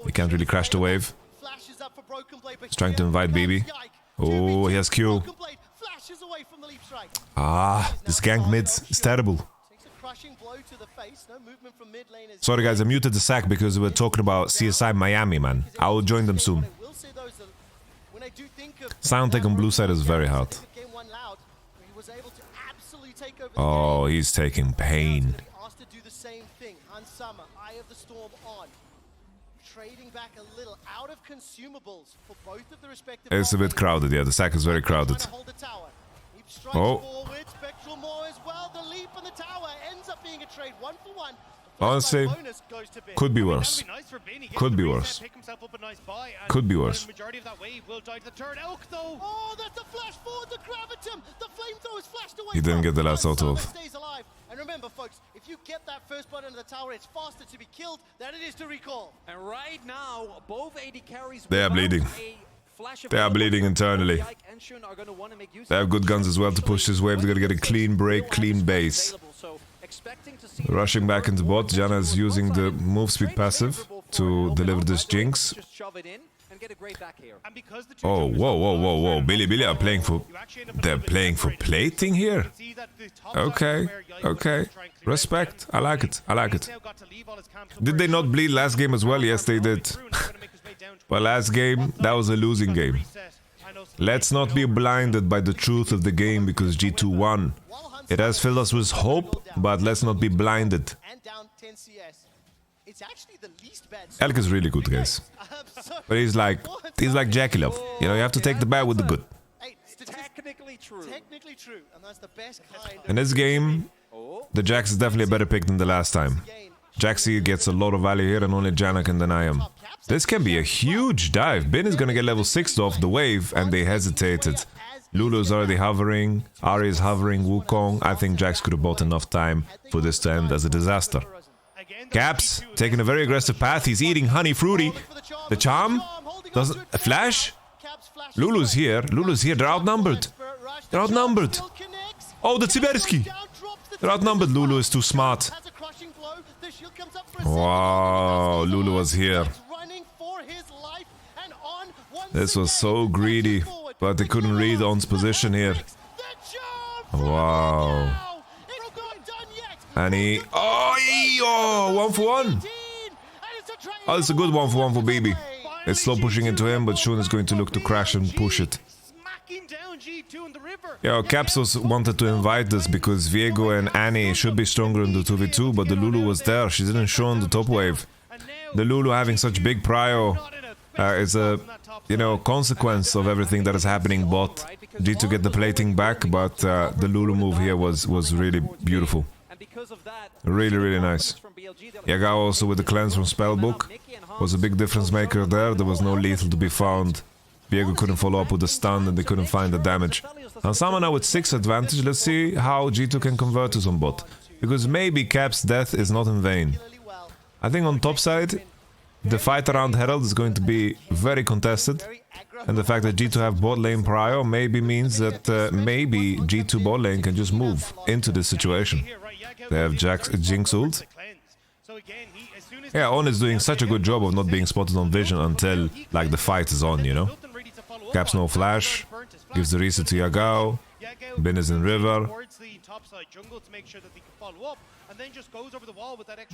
He can't really crash the wave. He's trying to invite BB. Oh, he has Q. Ah, this gank mid is terrible. Sorry guys, I muted the sack because we were talking about CSI Miami, man. I will join them soon. Sound take on blue side is very hard. Oh, he's taking pain. It's a bit crowded, yeah, the sack is very crowded. Oh. Honestly, could be worse. Could be worse. Could be worse. He didn't get the last auto off. And remember, folks, if you get that first blood into the tower, it's faster to be killed than it is to recall. And right now, both AD carries they are bleeding. They are bleeding internally. They have good guns as well to push this wave. They're gonna get a clean break, clean base. Rushing back into bot, Janna is using the move speed passive to deliver this Jinx. Oh, whoa. Billy are playing for... They're playing for plating here? Okay. Respect. I like it. Did they not bleed last game as well? Yes, they did. But last game, that was a losing game. Let's not be blinded by the truth of the game because G2 won. It has filled us with hope, but let's not be blinded. Elk is really good, guys. But he's like Jackie Love. You know, you have to take the bad with the good. Technically true, and that's the best kind. In this game, the Jax is definitely a better pick than the last time. Jaxie gets a lot of value here and only Janna can deny him. This can be a huge dive. Bin is gonna get level 6 off the wave and they hesitated. Lulu's already hovering, Ari is hovering, Wukong. I think Jax could have bought enough time for this to end as a disaster. Caps taking a very aggressive path. He's eating Honey Fruity. The charm doesn't... A flash? Lulu's here. They're outnumbered. Oh, the Tsiberski. They're outnumbered. Lulu is too smart. Wow, Lulu was here. This was so greedy, but they couldn't read On's position here. Wow. And he... Oh, 1 for 1. Oh, it's a good 1 for 1 for BB. It's slow pushing into him, but Shun is going to look to crash and push it. Yeah, Caps wanted to invite this because Viego and Annie should be stronger in the 2v2, but the Lulu was there. She didn't show on the top wave. the Lulu having such big prio is a, you know, consequence of everything that is happening bot. G2 get the plating back, but the Lulu move here was really beautiful. Really, really nice. Yagao also with the cleanse from Spellbook was a big difference maker there. There was no lethal to be found. Viego couldn't follow up with the stun and they couldn't find the damage. Hansama now with 6 advantage. Let's see how G2 can convert to some bot. Because maybe Cap's death is not in vain. I think on top side, the fight around Herald is going to be very contested. And the fact that G2 have bot lane prio maybe means that maybe G2 bot lane can just move into this situation. They have Jinx ult. Yeah, On is doing such a good job of not being spotted on vision until like the fight is on, you know. Caps no flash, gives the reset to Yagao. Bin is in river.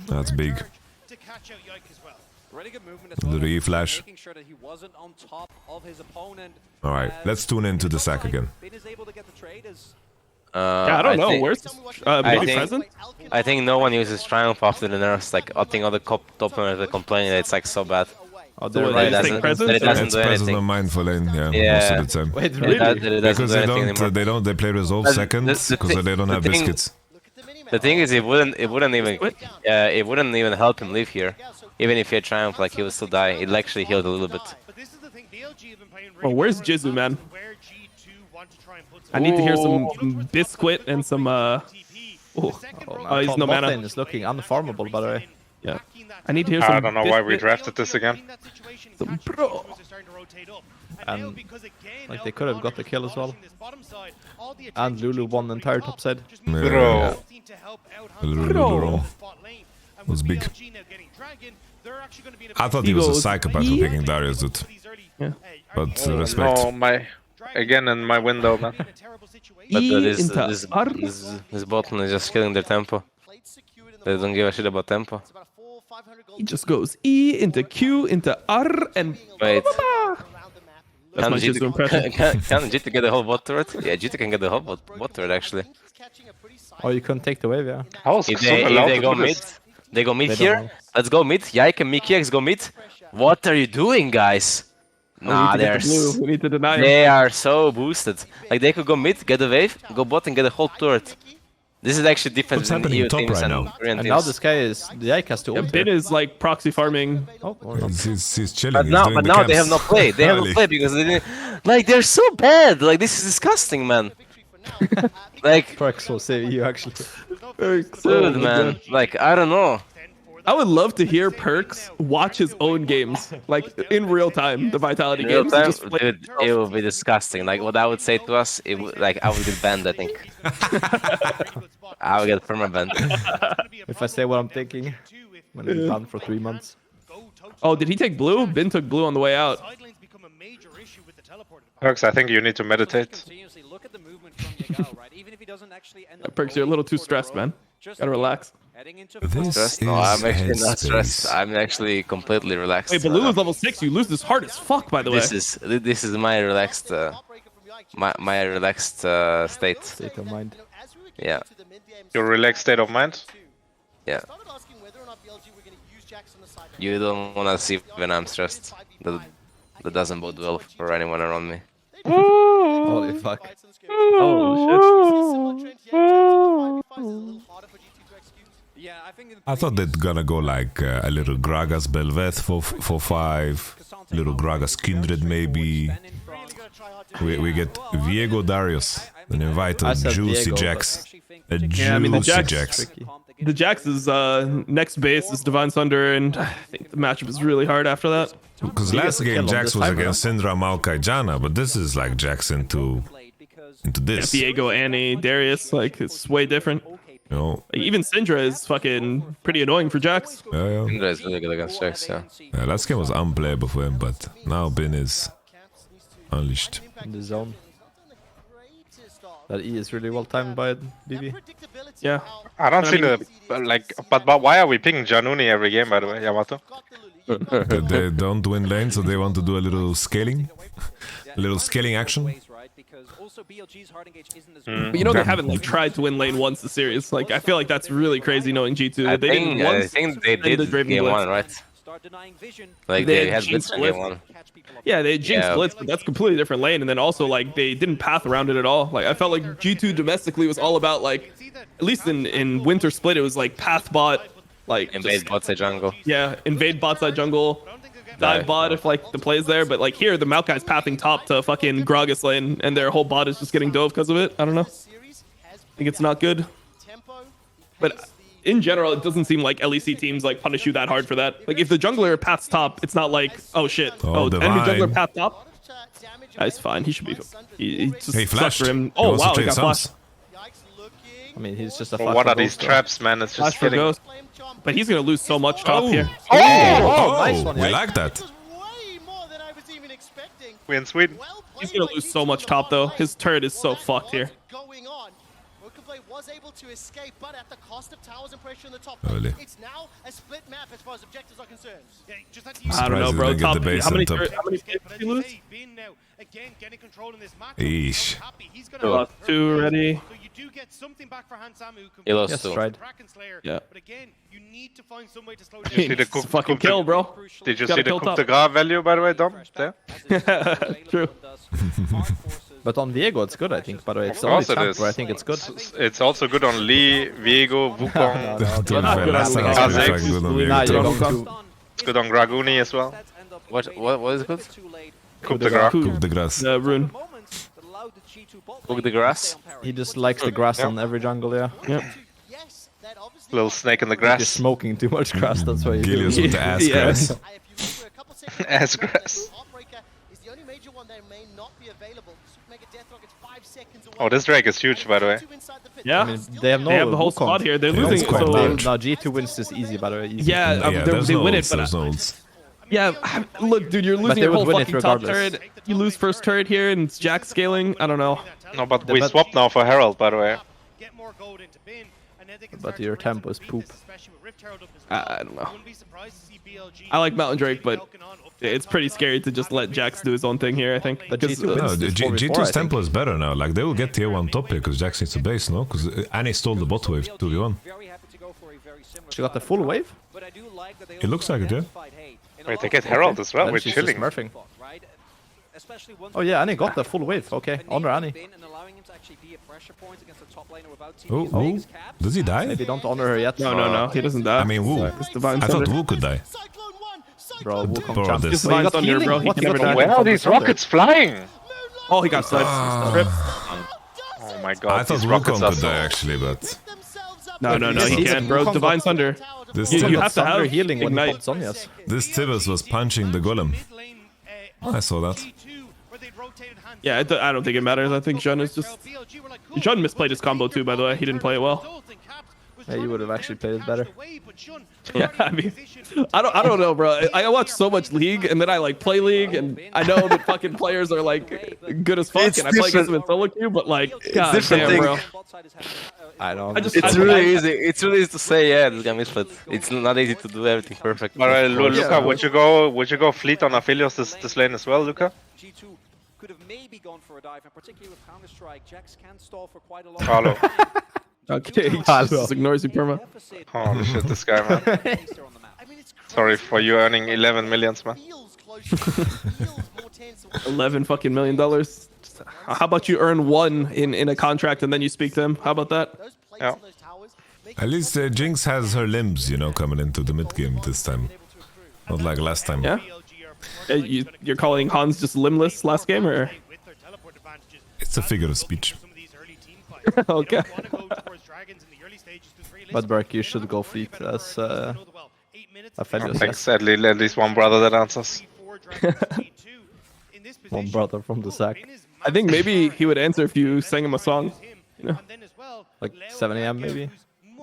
That's big. The re-flash. Alright, let's tune into the sack again. Yeah, I don't know. Where's maybe present? I think no one uses Triumph after the nerfs. Like, I think other top laners are complaining that it's like so bad. Oh, they're right. It doesn't do presence anything. on mindful lane, yeah, Yeah. most of the time. Wait, really? Because they play resolve second because they don't have biscuits. The thing is, it wouldn't even help him live here. Even if he had Triumph, like, he would still die. It actually healed a little bit. Oh, where's Jizu, man? I need to hear some Biscuit and some he's no mana. Lane is looking unfarmable, by the way. Yeah. I need to hear some I don't know why we drafted this again. Some bro. And like they could have got the kill as well. And Lulu won the entire top side. Yeah. Lulu was big. I thought he was a psychopath for picking Darius, dude. Yeah. But respect. No, again in my window, man. But this bot lane is just killing their tempo. They don't give a shit about tempo. He just goes E into Q into R and wait. That's my Jizu impression. Can G2 get the whole bot turret? Yeah, G2 can get the whole bot turret actually. Oh, you couldn't take the wave, yeah. If they go mid, they go mid here. Let's go mid. Yike and Mikiax go mid. What are you doing, guys? Nah, we need to deny they are so boosted. Like, they could go mid, get a wave, go bot and get a whole turret. This is actually different than EU top teams right and now? Korean And teams. now this guy is the Ike has to ult. Bin is like proxy farming. Oh, or not. He's chilling. But now they have no play. They have no play because they didn't. Like, they're so bad. Like, this is disgusting, man. Like, Perks will save you actually. dude, man. Like, I don't know. I would love to hear Perks watch his own games, like in real time, the Vitality Real games. time, Just play. dude, it would be disgusting. Like, what I would say to us, I would get banned, I think. I would get perma-banned. If I say what I'm thinking, I'm gonna be banned for 3 months. Oh, did he take blue? Bin took blue on the way out. Perks, I think you need to meditate. Perks, you're a little too stressed, man. Gotta relax. This No, I'm actually not headspace. stressed. I'm actually completely relaxed. Wait, but Lulu's level 6. You lose this hard as fuck, by the way. This is my relaxed, my relaxed state. State of mind. Yeah. Your relaxed state of mind? Yeah. You don't wanna see when I'm stressed. That doesn't bode well for anyone around me. Holy fuck. Oh shit. I thought they're gonna go like a little Gragas Belveth for 5, little Gragas Kindred maybe. We get Viego Darius, and invite a juicy Viego, Jax. A Yeah, I mean, the juicy Jax- Jax. The Jax's next base is Divine Thunder, and I think the matchup is really hard after that. Because last game Jax was against Syndra, Maokai, Janna, but this is like Jax into this. Diego, Annie, Darius, like it's way different. You know, Like, even Syndra is fucking pretty annoying for Jax. yeah. Indra is really good against Jax, yeah. Yeah, last game was unplayable for him, but now Bin is unleashed. In the zone. That E is really well timed by BB. Yeah. I don't I see mean- but why are we picking Januni every game, by the way, Yamato? They don't win lane, so they want to do a little scaling. A little scaling action. But you know they haven't like tried to win lane once the series. Like I feel like that's really crazy knowing G2. I They didn't think once they send the did Draven game Blitz. 1, right? Like they had Blitz in game 1. Yeah, they jinxed Blitz, but that's a completely different lane. And then also, like, they didn't path around it at all. Like, I felt like G2 domestically was all about, like, at least in Winter Split, it was like path bot, like Invade bot side jungle. Yeah, invade bot side jungle, dive bot if like the play's there. But like here, the Maokai's pathing top to fucking Gragas lane, and their whole bot is just getting dove because of it. I don't know. I think it's not good. But in general, it doesn't seem like LEC teams like punish you that hard for that. Like if the jungler paths top, it's not like, oh shit, enemy jungler path top. That's fine. He should be. He just sucks for him. Oh wow, he got flashed. I mean, he's just a what are these traps, man? It's just killing. But he's gonna lose so much top here. Nice one, we like that. We're in Sweden. He's gonna lose so much top though. His turret is so fucked here. Was able to escape, but at the cost of towers and pressure in the top. Really? It's now a split map as far as objectives are concerned. Yeah, just had to I don't know, bro. Top, how many games did he lose? Again, getting control in this match. Eesh. Lost 2 already. So you do get something back for Hansamu. He lost 2. Yeah. But again, you need to find some way to slow Did you see the fucking kill, bro. Did you see the coup de grace value, by the way, Dom? There? True. But on Viego, it's good, I think. By the way, it's Of only course it champ is. where I think it's good. It's also good on Lee, Viego, Wukong. Last time I was Kha'Zix. good on Nah, you're Viego. going to... It's good on Draguni as well. What is it called? Coup de grace. Coup de grace. The rune. Cook the grass. He just likes the grass on every jungle, yeah. Yep. Little snake in the You're grass. smoking too much grass, that's why you do Gilius with the ass Yeah. grass. Ass grass. Oh, this Drake is huge, by the way. Yeah. I mean, they have no They have the whole Wukong. squad here. They're Yeah, losing. it's quite So large. No, G2 wins this easy, by the way. Easy. yeah, There's they no win it. ults, But there's no ults. yeah, look, dude, you're losing they your would whole win it fucking top regardless. turret. You lose first turret here, and it's Jack scaling. I don't know. No, but we swapped now for Herald, by the way. But your tempo is poop. I don't know. I like Mountain Drake, but it's pretty scary to just let Jax do his own thing here, I think. But Because, G2 No, wins this 4v4, I G2's think. tempo is better now. Like, they will get tier 1 top here because Jax needs a base, no? Because Annie stole the bot wave 2v1. She got the full wave? It looks like it, yeah. Wait, they get Herald as well. Then We're she's just chilling. smurfing. Oh yeah, Annie got the full wave. Okay, honor Annie. Oh, does he die? Maybe don't honor her yet. No, he doesn't die. I mean, Wu. It's Divine I thought Thunder. Wu could die. Bro, Wukong Bro, champ. this- Just Divine got Thunder, healing? bro. He What? can He never got die. Where are these rockets flying? Oh, he got sniped. Rip. Oh my god, I thought these rockets Wukong are could so... die actually, but No, he He's- can't, bro. Wukong's Divine got- Thunder. this You Tibbers, have to have healing when he Ignite. popped Zhonya's. this Tibbers was punching the golem. I saw that. Yeah, I don't think it matters. I think Jun is just... Jun misplayed his combo too, by the way. He didn't play it well. Yeah, you would have actually played it better. Yeah, I mean, I don't know, bro. I watch so much League, and then I like play League, and I know that fucking players are like good as fuck, It's and I play against them in different. solo queue, but like, god different damn, thing. bro. I know. It's really easy. It's really easy to say, yeah, this guy missplit. It's not easy to do everything perfect. Alright, Luca, would you go fleet on Aphelios this lane as well, Luca? Could have maybe gone for a dive, and particularly with Counter-Strike, Jax can stall for quite a long Follow. Okay, he just ignores you, perma. Holy shit, this guy, man. Sorry for you earning 11 millions, man. $11 fucking million. How about you earn 1 in a contract and then you speak to him? How about that? Yeah. At least Jinx has her limbs, you know, coming into the mid game this time. Not like last time. Yeah. You're calling Hans just limbless last game, or? It's a figure of speech. Okay. But Berk, you should go fleet as Aphelios. Thanks, at least one brother that answers. One brother from the sack. I think maybe he would answer if you sang him a song. You know? Like 7 AM maybe?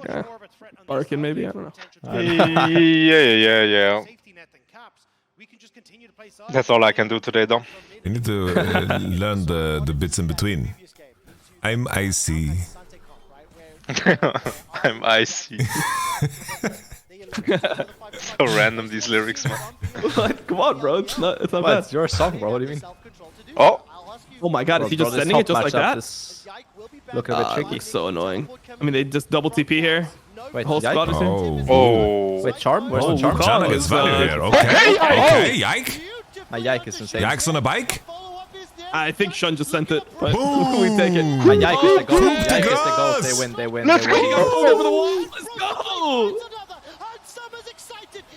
Yeah. Barking maybe, I don't know. Yeah. That's all I can do today, Dom. You need to learn the bits in between. I'm icy. I'm icy. So random, these lyrics, man. What? Come on, bro. It's not Well, bad. it's your song, bro. What do you mean? Oh! Oh my god, is he just Bro, this sending it top just like matchup that? is looking a bit tricky. Looks so annoying. I mean, they just double TP here. Wait, Whole squad is here. Oh. Wait, Charm? Where's the Charm? Janna gets value here. Okay, Yike. My Yike is insane. Yike's on a bike. I think Shun just sent it, but we take it. My Yike is the goal. Yike is the goal. They win, they win, Let's they win. go! Over the wall! Let's go!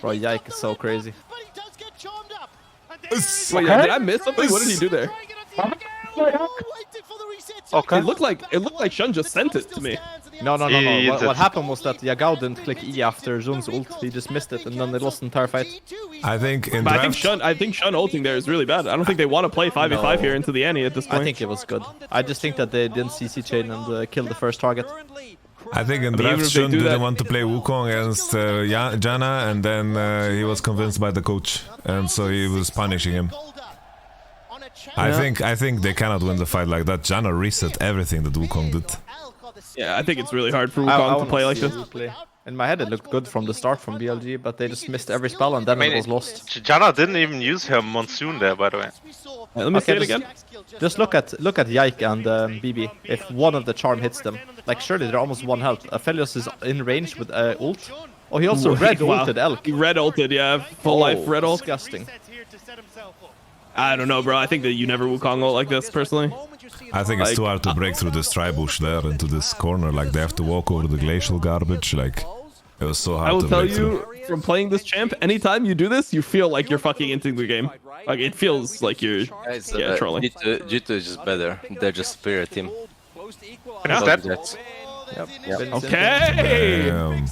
Bro, Yike is so crazy. Wait, did I miss something? What did he do there? Okay. It looked like Shun just sent it to me. No. What happened was that Yagao didn't click E after Zun's ult. He just missed it, and then they lost the entire fight. I think in But draft, I think Shun ulting there is really bad. I don't think they want to play 5v5 here into the Annie at this point. I think it was good. I just think that they didn't CC chain and kill the first target. I think in even draft, if they Shun do didn't that- want to play Wukong against Janna, and then he was convinced by the coach, and so he was punishing him. I think they cannot win the fight like that. Janna reset everything that Wukong did. Yeah, I think it's really hard for I Wukong to wanna play like see this. replay. In my head, it looked good from the start from BLG, but they just missed every spell and then it was lost. Janna didn't even use her Monsoon there, by the way. Let me see it just, again. Just look at Yike and BB. If one of the charm hits them, like surely they're almost one health. Aphelios is in range with ult. Oh, he also red ulted Elk. He red ulted, yeah. Full life red ult. Disgusting. I don't know, bro. I think that you never Wukong ult like this, personally. I think it's too hard to break through this tri-bush there into this corner. Like, they have to walk over the glacial garbage. Like, it was so hard I will to tell break you, through. from playing this champ, anytime you do this, you feel like you're fucking into the game. Like, it feels like you're trolling. G2 is just better. They're just superior team. Yeah. Yep. Okay! Damn.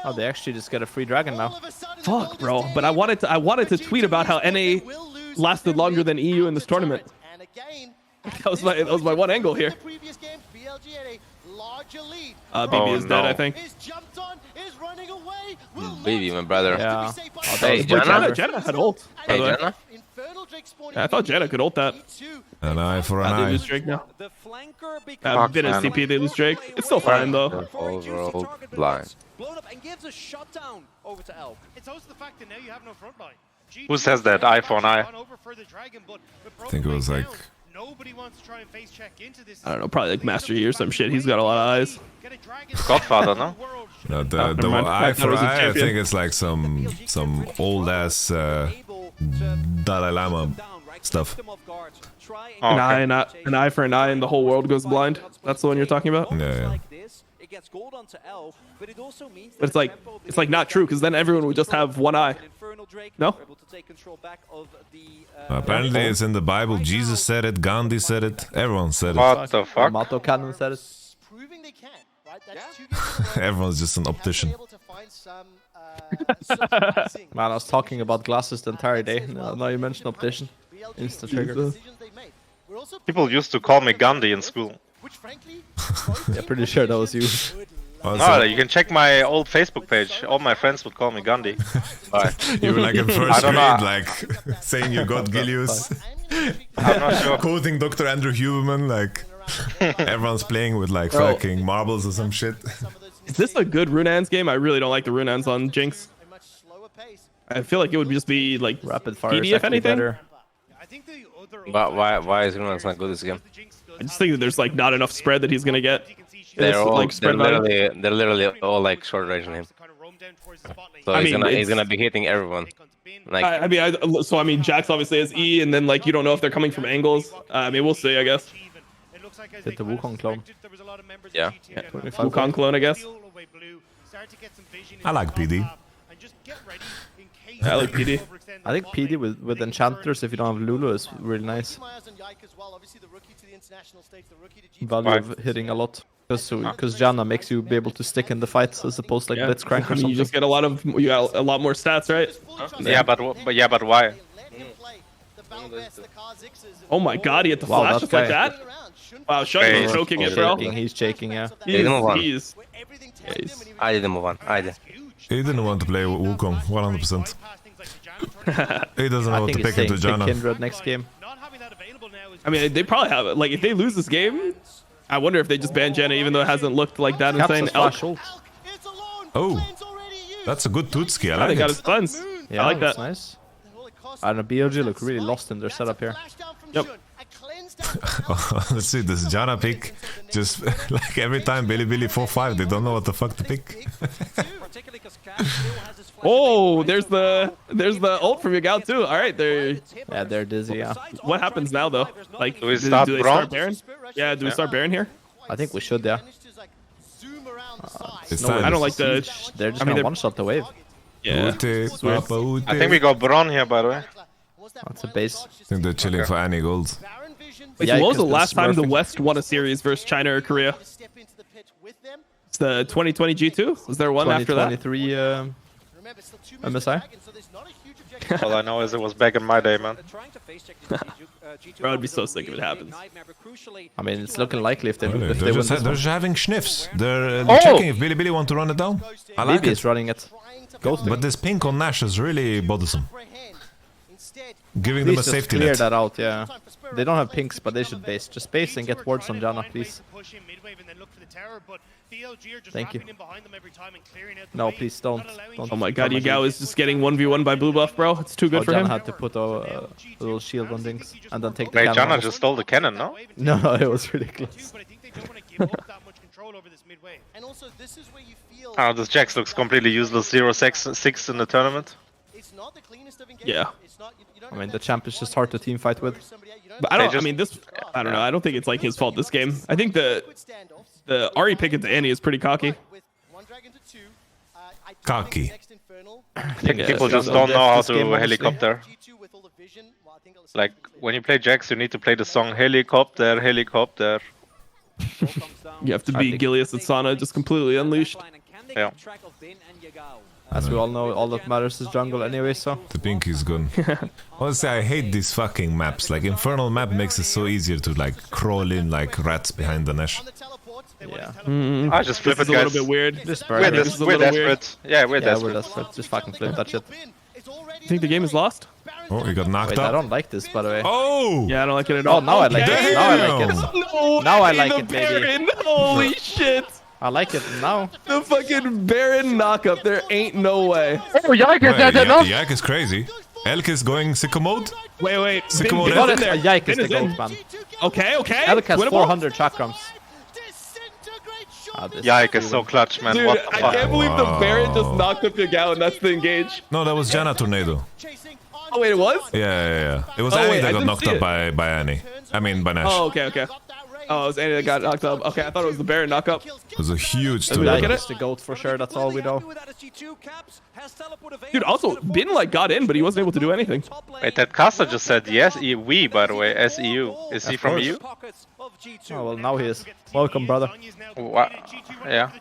Oh, they actually just get a free dragon now. Fuck, bro. But I wanted to tweet about how NA lasted longer than EU in this tournament. That was my one angle here. BB is dead, I think. Baby, my brother. Yeah. Hey, Janna? Janna had ult. Hey, Janna? I thought Janna could ult that. An eye for an They eye. lose Drake now. Fuck, Been man. STP, they lose Drake. It's still fine, though. Overall blind. Blown up and gives a shutdown over to Elk. It's also the fact that now you have no front line. Who says that? Eye for an eye. I think it was like... Nobody wants to try and face check into this. I don't know, probably like Master Yi or some shit. He's got a lot of eyes. Godfather, no? No, the never mind. eye I thought for it was a eye, I champion. think it's like some old ass Dalai Lama stuff. Oh, okay. An eye for an eye and the whole world goes blind. That's the one you're talking about? Yeah. But it's like not true, because then everyone would just have one eye. No? Apparently it's in the Bible. Jesus said it, Gandhi said it, everyone said it. What the fuck? YamatoCannon said it. Everyone's just an optician. Man, I was talking about glasses the entire day. Now you mention optician. Insta trigger. People used to call me Gandhi in school. Yeah, pretty sure that was you. No, you can check my old Facebook page. All my friends would call me Gandhi. You were like in I first don't grade, know. like saying you got Gilius. I'm not sure. Quoting Dr. Andrew Huberman, like everyone's playing with like Bro. fucking marbles or some shit. Is this a good Runaan's game? I really don't like the Runaan's on Jinx. I feel like it would just be like Rapid fire. PD, if anything. Better. But why is Runaan's not good this game? I just think that there's like not enough spread that he's gonna get. They're It's, all like, spread value. they're literally all like short range on him. So I he's mean, gonna be hitting everyone. Like I mean, Jax obviously has E, and then like you don't know if they're coming from angles. I mean, we'll see, I guess. Hit the Wukong clone. yeah. 25 Wukong clone, I guess. I like PD. I like PD. I think PD with enchanters, if you don't have Lulu, is really nice. Value of hitting a lot. Because Janna makes you be able to stick in the fights as opposed to like Blitzcrank or I mean, something. you just get a lot more stats, right? Yeah, but why? Oh my god, he hit the Wow, flash that just like guy. that? Wow, Shun is choking it, bro. He's shaking, yeah. He's I didn't move on. I did. He didn't want to play Wukong, 100%. He doesn't know what to he's pick into saying pick Janna. Kindred next game. I mean, they probably have it. Like, if they lose this game, I wonder if they just ban Janna, even though it hasn't looked like that Caps insane. has flash ult. Oh, that's a good Tutski, I They like got it. his cleanse. Yeah, I like that's that. nice. I don't know, BLG look really lost in their setup here. Yep. Honestly, this Janna pick, just like every time Billy 4-5, they don't know what the fuck to pick. Oh, there's the ult from Yagao too. All right, they're dizzy. Yeah. What happens now though? Like, Do we do start they Braun? start Baron? Yeah, do we start Baron here? I think we should. Yeah. It's No, time. I don't like the. They're just I mean, gonna one-shot the wave. Yeah. Ute, Papa Ute. I think we got Bron here, by the way. That's a base. I think they're chilling for any gold. Wait, Yeah, so what was the because last they're time the smurfing. West won a series versus China or Korea? It's the 2020 G2. Was there one after that? 2023 MSI. All I know is it was back in my day, man. Bro, I'd be so sick if it happens. I mean, it's looking likely if they Really? if they They're win just, this they're one. just having sniffs. They're Oh! checking if Billy want to run it down. I like BB it. is running it. Ghosting. But this pink on Nash is really bothersome. Giving Please them a just safety clear net. that out. Yeah. They don't have pinks, but they should base. Just base and get wards on Janna, please. Thank you. No, please don't. Oh my god, Yagao is just getting 1v1 by blue buff, bro. It's too good for Janna him. had to put a little shield on things and then take the Wait, cannon Janna off. just stole the cannon, no? No, it was ridiculous. Oh, this Jax looks completely useless. 0-6 in the tournament. Yeah. I mean, the champ is just hard to team fight with. But I mean, this. I don't know. I don't think it's like his fault this game. I think the Ahri pick into Annie is pretty cocky. Cocky. I think Yeah, people it's just not don't on know how this to game, honestly. helicopter. Like, when you play Jax, you need to play the song Helicopter, Helicopter. You have to be Gilius and Sana just completely unleashed. Yeah. As we all know, all that matters is jungle anyway, so. The pink is good. Honestly, I hate these fucking maps. Like, Infernal map makes it so easier to, like, crawl in like rats behind the Nash. Yeah. I just flip This it, is a guys. little bit weird. This We're, burger. this is a we're little weird. desperate. Yeah, we're Yeah, desperate. we're desperate. Just fucking flip that shit. You think the game is lost? Oh, you got knocked Wait, I up. don't like this, by the way. Oh! Yeah, I don't like it at all. Oh, now I like it. Now I like it. No, Now I way, like the it, baby. Baron. Holy shit. I like it now. The fucking Baron knockup. There ain't no way. Oh, Yike Wait, Yak is crazy. Elk is going sicko mode. Wait. Sicko Bin mode. is Got in it. there. Yike is Bin the in. goat, man. Okay. Elk has Winnable. 400 chakrams. Yike is so clutch, man. Dude, What the I fuck? can't believe the Baron just knocked up Yagao and that's the engage. No, that was Janna Tornado. Oh, wait, it was? Yeah. It was Oh, Annie wait, I that got didn't knocked see up it. by Annie. I mean, by Nash. Oh, okay. Oh, it was Annie that got knocked up. Okay, I thought it was the Baron knockup. It was a huge Let me look tornado. at It's the goat for sure, that's all we know. Dude, also, Bin like got in, but he wasn't able to do anything. Wait, that caster just said yes, we, by the way, SEU. Is he Of from course. EU? Oh, well, now he is. Welcome, brother. Yeah.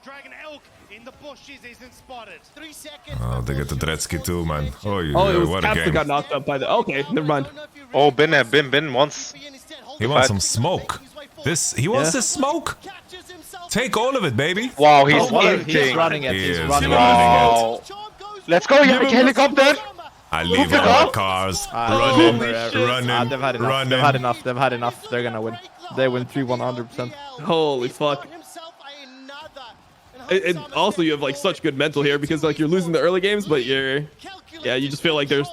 Oh, they get the Dretzky too, man. Oh, Oh, it was what a Caps that game. got knocked up by the. Okay, never mind. Oh, Bin wants. He wants some smoke. He wants this smoke. Take all of it, baby. Wow, he's Oh, well, eating. he's running it. He He's is running running it. Wow. Let's go, Yike helicopter. I leave all the cars. Running. They've had enough. They've had enough. They're gonna win. They win 3-1 100%. Holy fuck. And also, you have like such good mental here because like you're losing the early games, but you just feel like they're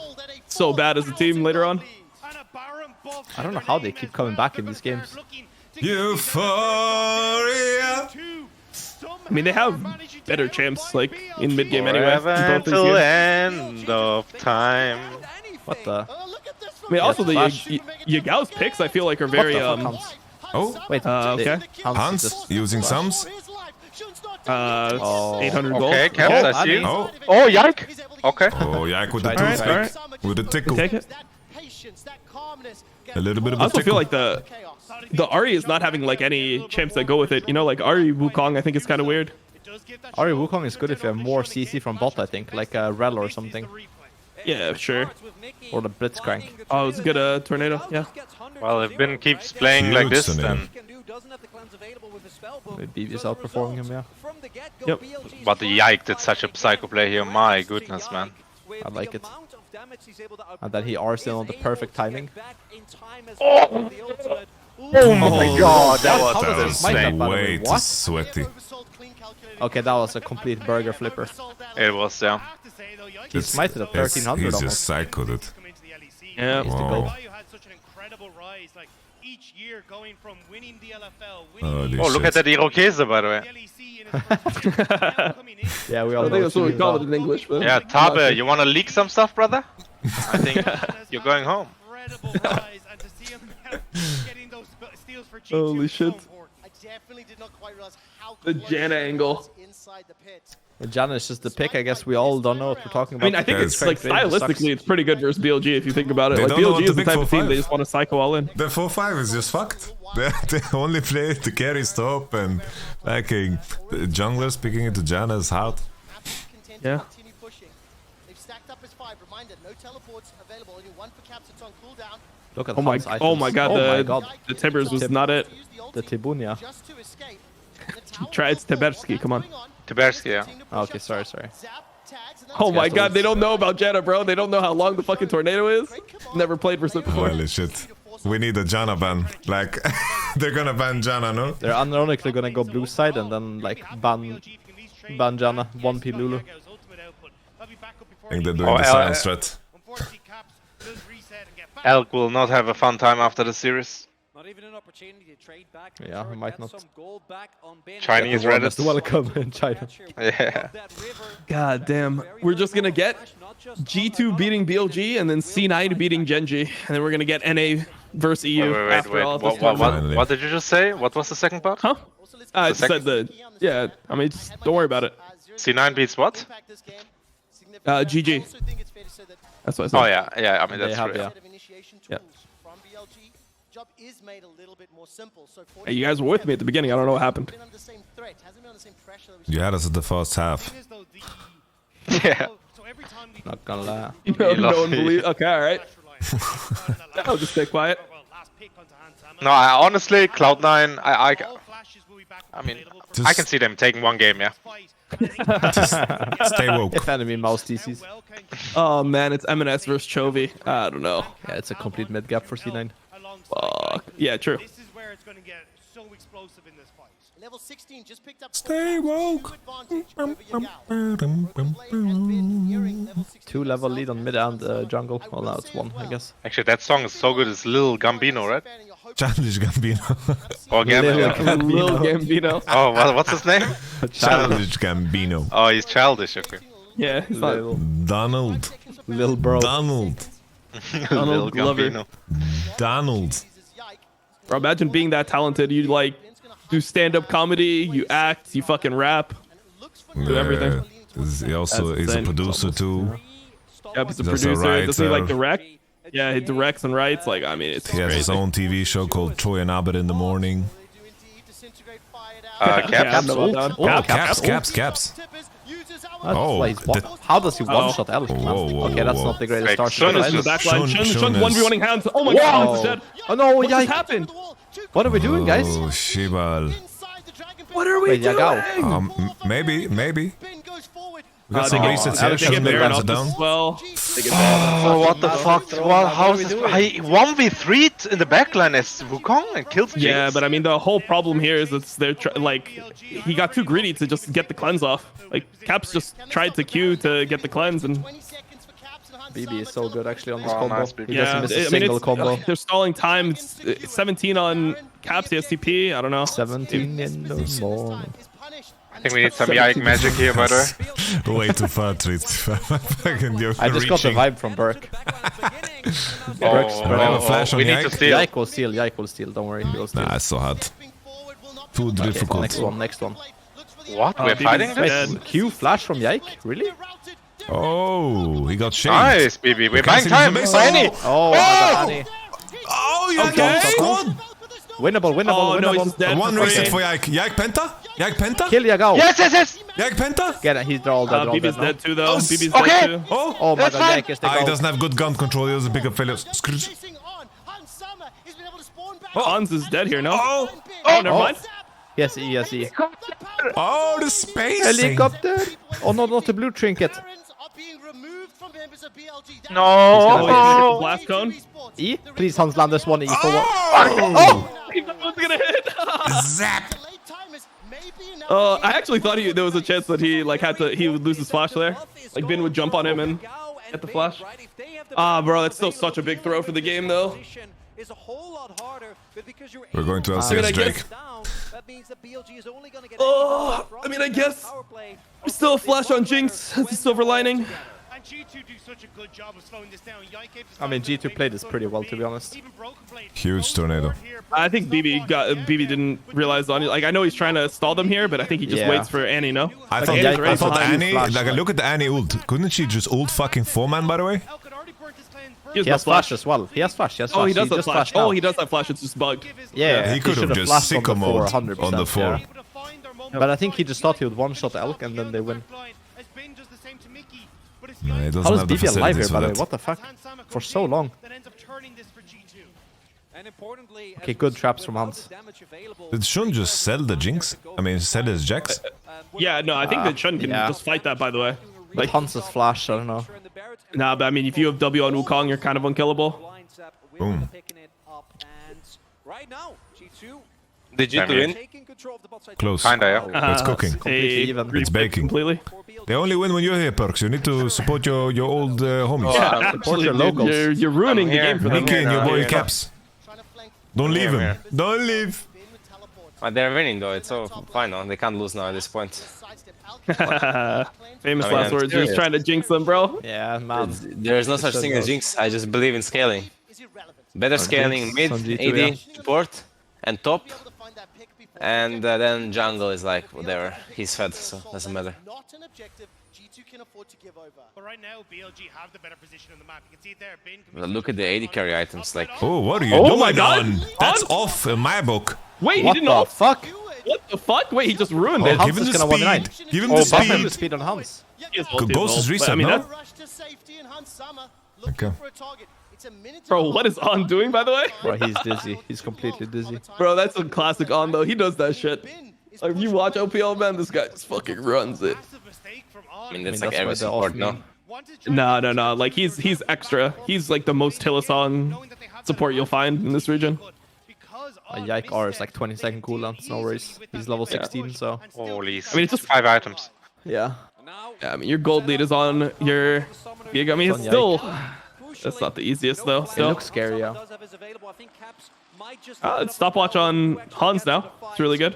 so bad as a team later on. I don't know how they keep coming back in these games. Euphoria. I mean, they have better champs like in mid game anyway. Forever in both these until games. end of time. What the? I mean, also the Flash. Yagao's picks I feel like are very What the fuck, Hans? Oh, Wait, okay. Hans just- using sums. 800 gold. Okay, Caps, I see. Annie. Oh, Oh, Yike. Okay. oh, Yak with the All right, toothpick. With the tickle. Take it. A little bit of I a also tickle. feel like the Ahri is not having like any champs that go with it. You know, like Ahri Wukong I think is kind of weird. Ahri Wukong is good if you have more CC from bot, I think, like a Rel or something. Yeah, sure. Or the Blitzcrank. Oh, it's a good tornado. Yeah. Well, if Bin keeps playing like this, then. Maybe BB is outperforming him, yeah. Yep. But the Yike did such a psycho play here. My goodness, man. I like it. And that he R's in on the perfect timing. Oh my god, that How was does it smite that, insane. by the way? Way too What? sweaty. Okay, that was a complete burger flipper. It was, yeah. He smited at 1300 He's almost. just psychoed it. Yeah. Why you had such an incredible rise, like each year going from winning the LFL, winning Oh, look at that Irokese, by the way. Yeah, we I all think know that's what we Chile call well. it in English. But Yeah, I'm not Tabe, sure. you want to leak some stuff, brother? I think you're going home. incredible rise, and to see him getting those steals for G2 Holy is so shit. important. I definitely did not quite realize how The close Janna he angle. was inside the pit. Janna is just the pick. I guess we all don't know what we're talking I about. mean, I think Yeah, it's it's like stylistically, it's pretty good versus BLG if you think about it. They Like don't know what BLG to is the pick type for of team they five. just want to psycho all in. The 4-5 is just fucked. They only play the carry stop and backing. The junglers picking into Janna is hard. Yeah. Continue pushing. They've stacked up as 5. Reminder, no teleports available. Only 1 for Caps. It's on cooldown. Look at Oh my, Hans' oh my items. god, Oh my god. the Timbers was not it. The Tibunia. Just to escape. Try it's Teberski, come on. Tiberski, yeah. Oh, okay, sorry. Oh my god, they don't know about Janna, bro. They don't know how long the fucking tornado is. Never played for Slip before. Holy shit. We need a Janna ban. Like, they're gonna ban Janna, no? They're ironically gonna go blue side and then like ban Janna, 1P Lulu. I think they're doing Oh, the silent strat. Elk will not have a fun time after the series. Not even an opportunity to trade back. Yeah, he might not. Some gold back on Ben. Chinese Warmest Reddit. welcome in China. Yeah. God damn. We're just gonna get G2 beating BLG and then C9 beating Genji. And then we're gonna get NA versus EU Wait. after all this What did you just say? What was the second part? Huh? I The just said the... Yeah, I mean, just don't worry about it. C9 beats what? GG. That's what I said. Oh yeah. I mean They that's have, true. yeah. Yeah. From BLG. Job is made a little bit more simple. So Hey, you guys were with me at the beginning. I don't know what happened. been under the same threat. Hasn't been under the same pressure that we You had us at the first half. Yeah. Not gonna lie. No one believes... Okay, alright. I'll just stay quiet. No, honestly, Cloud9, I mean, I can see them taking one game, yeah. Stay woke. If enemy mouse DCs. Oh man, it's MNS versus Chovy. I don't know. Yeah, it's a complete mid gap for C9. Fuck. Yeah, true. This is where it's going to get so explosive in this fight. Level 16 just picked up Stay woke. 2-level lead on mid and jungle. Well, now it's 1, I guess. Actually, that song is so good. It's Lil Gambino, right? Childish Gambino. Or Gambino. Lil Gambino. Oh, what's his name? Childish Gambino. Oh, he's childish. Okay. Yeah, he's not... Donald. Lil bro. Donald. Lil Donald Glover. Gambino. Donald. Bro, imagine being that talented. You like do stand-up comedy, you act, you fucking rap, do everything. He also is a producer too. Yep, he's a He's also a producer. Doesn't he like writer. direct? Yeah, he directs and writes. Like, I mean, it's He has his crazy. own TV show called Troy and Abed in the Morning. Yeah, I Caps. don't know about that. Caps. That's Oh, why he's how does he one-shot Elf? Okay, that's not the greatest start. Shun is in the Shun- back line. Shun Shun's is- 1v1ing hands. Oh my god, Hans is dead. Oh no, What just yeah. happened? What are we doing, guys? Oh, Shibal. What are we Wait, doing? Yagao. Maybe. We got They some get, resets they here. get Shouldn't be Baron runs off it down. as well. They get Oh, what the fuck? Well, how's this? He 1v3'd in the backline as Wukong and kills Jinx. Yeah, but I mean, the whole problem here is it's they're like he got too greedy to just get the cleanse off. Like Caps just tried to Q to get the cleanse, and BB is so good actually on this Oh, combo. nice BB. He doesn't yeah, miss I a mean, single it's, combo. they're stalling time. It's 17 on Caps, the STP. I don't know. 17 in the morning. I think we need some Yike magic here, by the way. Way too far, Treat. Fucking you're I just got the reaching. vibe from Burke. I have a flash on we need to Yike. steal. Yike will steal, don't worry, he will steal. Nah, it's so hard. Too Okay, difficult. next one. What? We're BB's fighting this? dead. Q flash from Yike? Really? Oh, he got shaved. Nice, BB. We're buying Cassidy's time. amazing. Fanny. Oh, Madani. Oh, you Okay. got squad. Winnable. Oh no, he's just dead. One for reset free. for Yike. Yike Penta? Yike Penta? Kill Yagao. Yes. Yike Penta? Get it, they're all dead. they're all BB's dead now. dead too, though. Oh, BB's okay. dead too. Oh, Oh my That's god, fine. Yike is the he goal. doesn't have good gun control. He doesn't pick up failures. Hans is dead here, no? Oh, Oh, never mind. Yes, E. oh, the space. Helicopter. Oh no, not the blue trinket. No. Oh, the blast cone. E? Please, Hans, land this one E for what? Oh, He was gonna hit. zap. I actually thought there was a chance that he would lose his flash there. Like Bin would jump on him and Get the flash. Ah, bro, that's still such a big throw for the game, though. We're going to LCS Drake. Oh, I mean, I guess there's still a flash on Jinx. That's a silver lining. And G2 do such a good job of slowing this down. I mean, G2 played this pretty well, to be honest. Huge tornado. I think BB didn't realize on it. Like, I know he's trying to stall them here, but I think he just waits for Annie, no? I thought Annie, like, look at the Annie ult. Couldn't she just ult fucking 4-man, by the way? He has flash as well. He has flash. Oh, he does have flash. Oh, he does have flash. It's just bugged. Yeah, he could have just sicko mode on the 4. Yeah. But I think he just thought he would one-shot Elk and then they win. No, he doesn't How is have the BB alive here, facilities by for the way? that. What the fuck? For so long. Okay, good traps from Hans. Did Shun just sell the Jinx? I mean, sell his Jax? Yeah, no, I think that Shun can just fight that, by the way. Like Hans's flash, I don't know. Nah, but I mean, if you have W on Wukong, you're kind of unkillable. Boom. Did you win? Close. Kinda, yeah. It's cooking. It's baking. Completely. They only win when you're here, Perks. You need to support your old homies. Yeah, support your locals. You're ruining the game for them. Mickey and your boy Caps. Don't leave him. Don't leave. They're winning though, it's so fine now. They can't lose now at this point. Famous last words. You're just trying to jinx them, bro. Yeah, man. There's no such thing as jinx. I just believe in scaling. Better scaling mid, AD, support, and top. And then jungle is like whatever. He's fed, so doesn't matter. But right now, BLG have the better position on the map. You can see it there. Bin Look at the AD carry items. Like, oh, what are you doing? My God. On? That's off in my book. Wait, what he didn't off? Fuck? What the fuck? Wait, he just ruined it. Give him the speed. Give him the speed. Speed on Hans. Ghost is reset, no? Okay. Bro, what is On doing, by the way? Bro, he's dizzy. He's completely dizzy. Bro, that's a classic On, though. He does that shit. Like, if you watch OPL, man, this guy just fucking runs it. I mean, that's like every support, no? No. Like, he's extra. He's like the most Tillis-on support you'll find in this region. Yike R is like 20-second cooldown. It's no worries. He's level 16, so. Holy. I mean, it's just 5 items. Yeah. I mean, your gold lead is on your. I mean, it's still. That's not the easiest though. It looks scary, yeah. Stopwatch on Hans now. It's really good.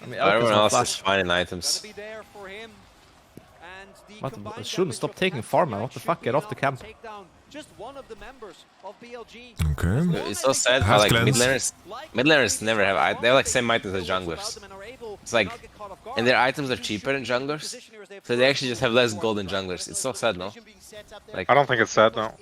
I mean, everyone else is finding items. What? Shouldn't stop taking farm, man. What the fuck? Get off the camp. Okay. It's so sad how like mid-laners never have. They have like same items as junglers. It's like, and their items are cheaper than junglers, so they actually just have less gold than junglers. It's so sad, no? Like, I don't think it's sad, no.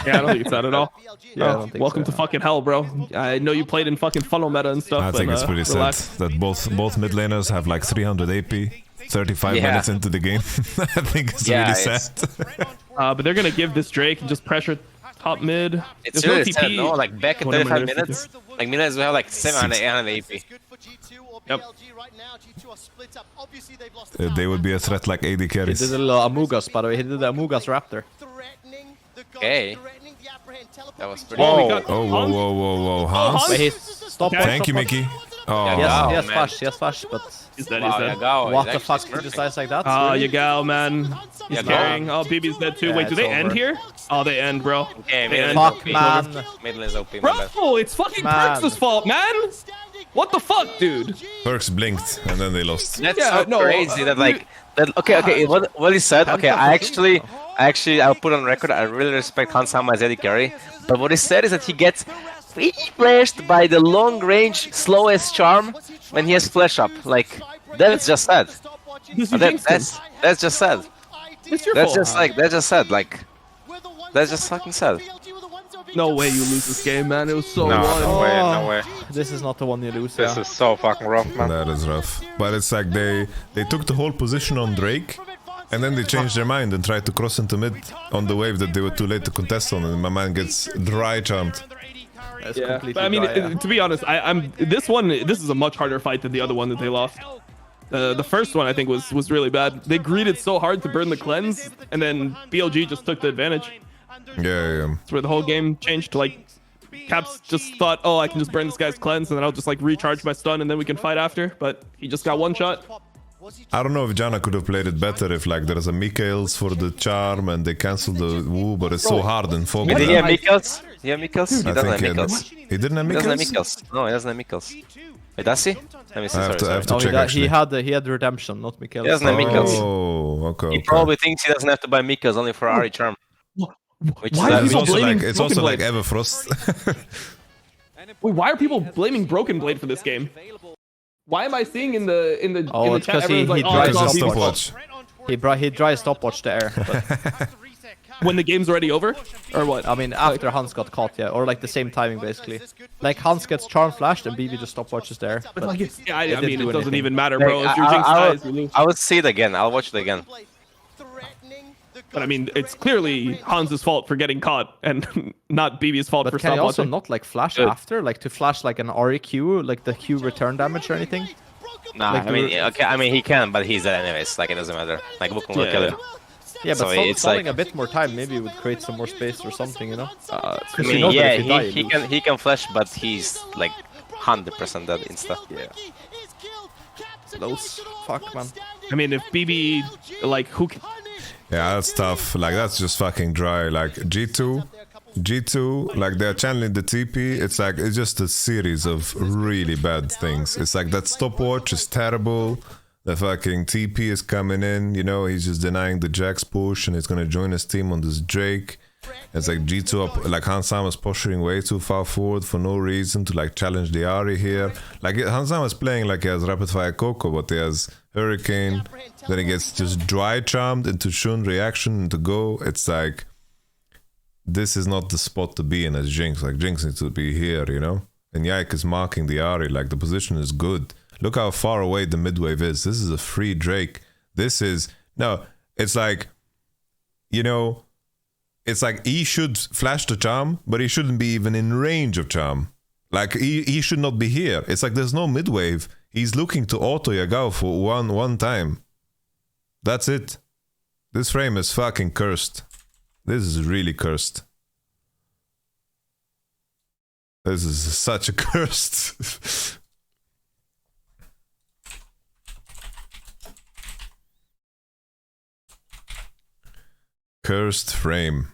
Yeah, I don't think it's sad at all. Yeah, welcome to fucking hell, bro. I know you played in fucking funnel meta and stuff. I think it's pretty sad that both mid laners have like 300 AP, 35 minutes into the game. I think it's really sad. But they're gonna give this Drake and just pressure top mid. It's There's really no sad, TP. no? Like back at 35 minutes, like mid-laners will have like 700 AP. Yep. They would be a threat like AD He carries. did a little Amugas, by the way. He did the Amugas Raptor. Okay. That was pretty Whoa. Oh, whoa. Hans? Wait, stop. Thank you, Mickey. Oh, he has flash, but... He's dead, What the fuck? He decides like that? Oh, you go, man. He's carrying. Oh, BB's dead too. Yeah, Wait, do they end over. here? Oh, they end, bro. Okay, They end. Fuck, man. Mid-lane's OP, my bad. Bro, it's fucking Perks' fault, man. What the fuck, dude? Perks blinked and then they lost. That's so crazy that like that. Okay. What he said. Okay, I'll put on record. I really respect Hansama as AD carry, but what he said is that he gets flashed by the long range slowest charm when he has flash up. Like that's just sad. That's just sad. It's your That's fault. just sad. Like that's just fucking sad. No way you lose this game, man. It was so No, won. no way. This is not the one you lose, This is so fucking rough, man. That is rough. But it's like they took the whole position on Drake, and then they changed their mind and tried to cross into mid on the wave that they were too late to contest on, and my man gets dry charmed. Yeah, but I mean, to be honest, this is a much harder fight than the other one that they lost. The first one I think was really bad. They greeted so hard to burn the cleanse, and then BLG just took the advantage. Yeah. That's where the whole game changed. Like, Caps just thought, oh, I can just burn this guy's cleanse, and then I'll just like recharge my stun, and then we can fight after. But he just got one shot. I don't know if Janna could have played it better if like there's a Mikhails for the charm and they cancelled the Wu, but it's so hard in Fogel. Did he have Mikhails? He have Mikhails? He doesn't have think Mikhails. he didn't have He doesn't have Mikhails? Mikhails. No, he doesn't have Mikhails. Wait, does he? Let me see. I have Sorry, to sorry. check actually. He had Redemption, not Mikhail. He doesn't have Mikhails. Oh, okay. He probably thinks he doesn't have to buy Mikhails only for Ari Charm. Which Why are is people also blaming like, it's Broken also like Blade? Everfrost. Wait, why are people blaming Broken Blade for this game? Why am I seeing in the Oh, in the it's chat because he everyone's like, oh, it's dries all stopwatch. people. He dries stopwatch there. But, When the game's already over, or what? I mean, after Hans got caught, yeah, or like the same timing basically. Like Hans gets charm flashed and BB just stopwatches there. But like, it I didn't mean, do it doesn't anything. even matter, bro. If your Jinx dies, you lose. I would see it again. I'll watch it again. But I mean, it's clearly Hans's fault for getting caught, and not BB's fault But for can you also stopwatching. not like flash Good. after, like to flash like an REQ, like the Q return damage or anything? Nah, Like I mean, okay, I mean he can, but he's dead anyways. Like it doesn't matter. Like Wukong will kill him. Yeah, but So it's stalling like- a bit more time maybe would create some more space or something, you know? I 'Cause you mean, know that yeah, if you die, you lose. he can flash, but he's like 100% dead insta. Yeah. Those fuck man. I mean, if BB, like, who? Yeah, that's tough. Like, that's just fucking dry. Like, G2, like, they're channeling the TP. It's like, it's just a series of really bad things. It's like that stopwatch is terrible. The fucking TP is coming in, you know, he's just denying the Jax push and he's gonna join his team on this Drake. It's like G2 up, like Hansam is pushing way too far forward for no reason to like challenge the Ari here. Like Hansam is playing like he has Rapid Fire Coco, but he has Hurricane. Then he gets just dry charmed into Shun reaction into Go. It's like, this is not the spot to be in as Jinx. Like Jinx needs to be here, you know? And Yike is marking the Ari, like the position is good. Look how far away the midwave is. This is a free Drake. This is, no, it's like, you know, it's like he should flash the charm, but he shouldn't be even in range of charm. Like he should not be here. It's like there's no midwave. He's looking to auto Yagao for one time. That's it. This frame is fucking cursed. This is really cursed. This is such a cursed. Cursed frame.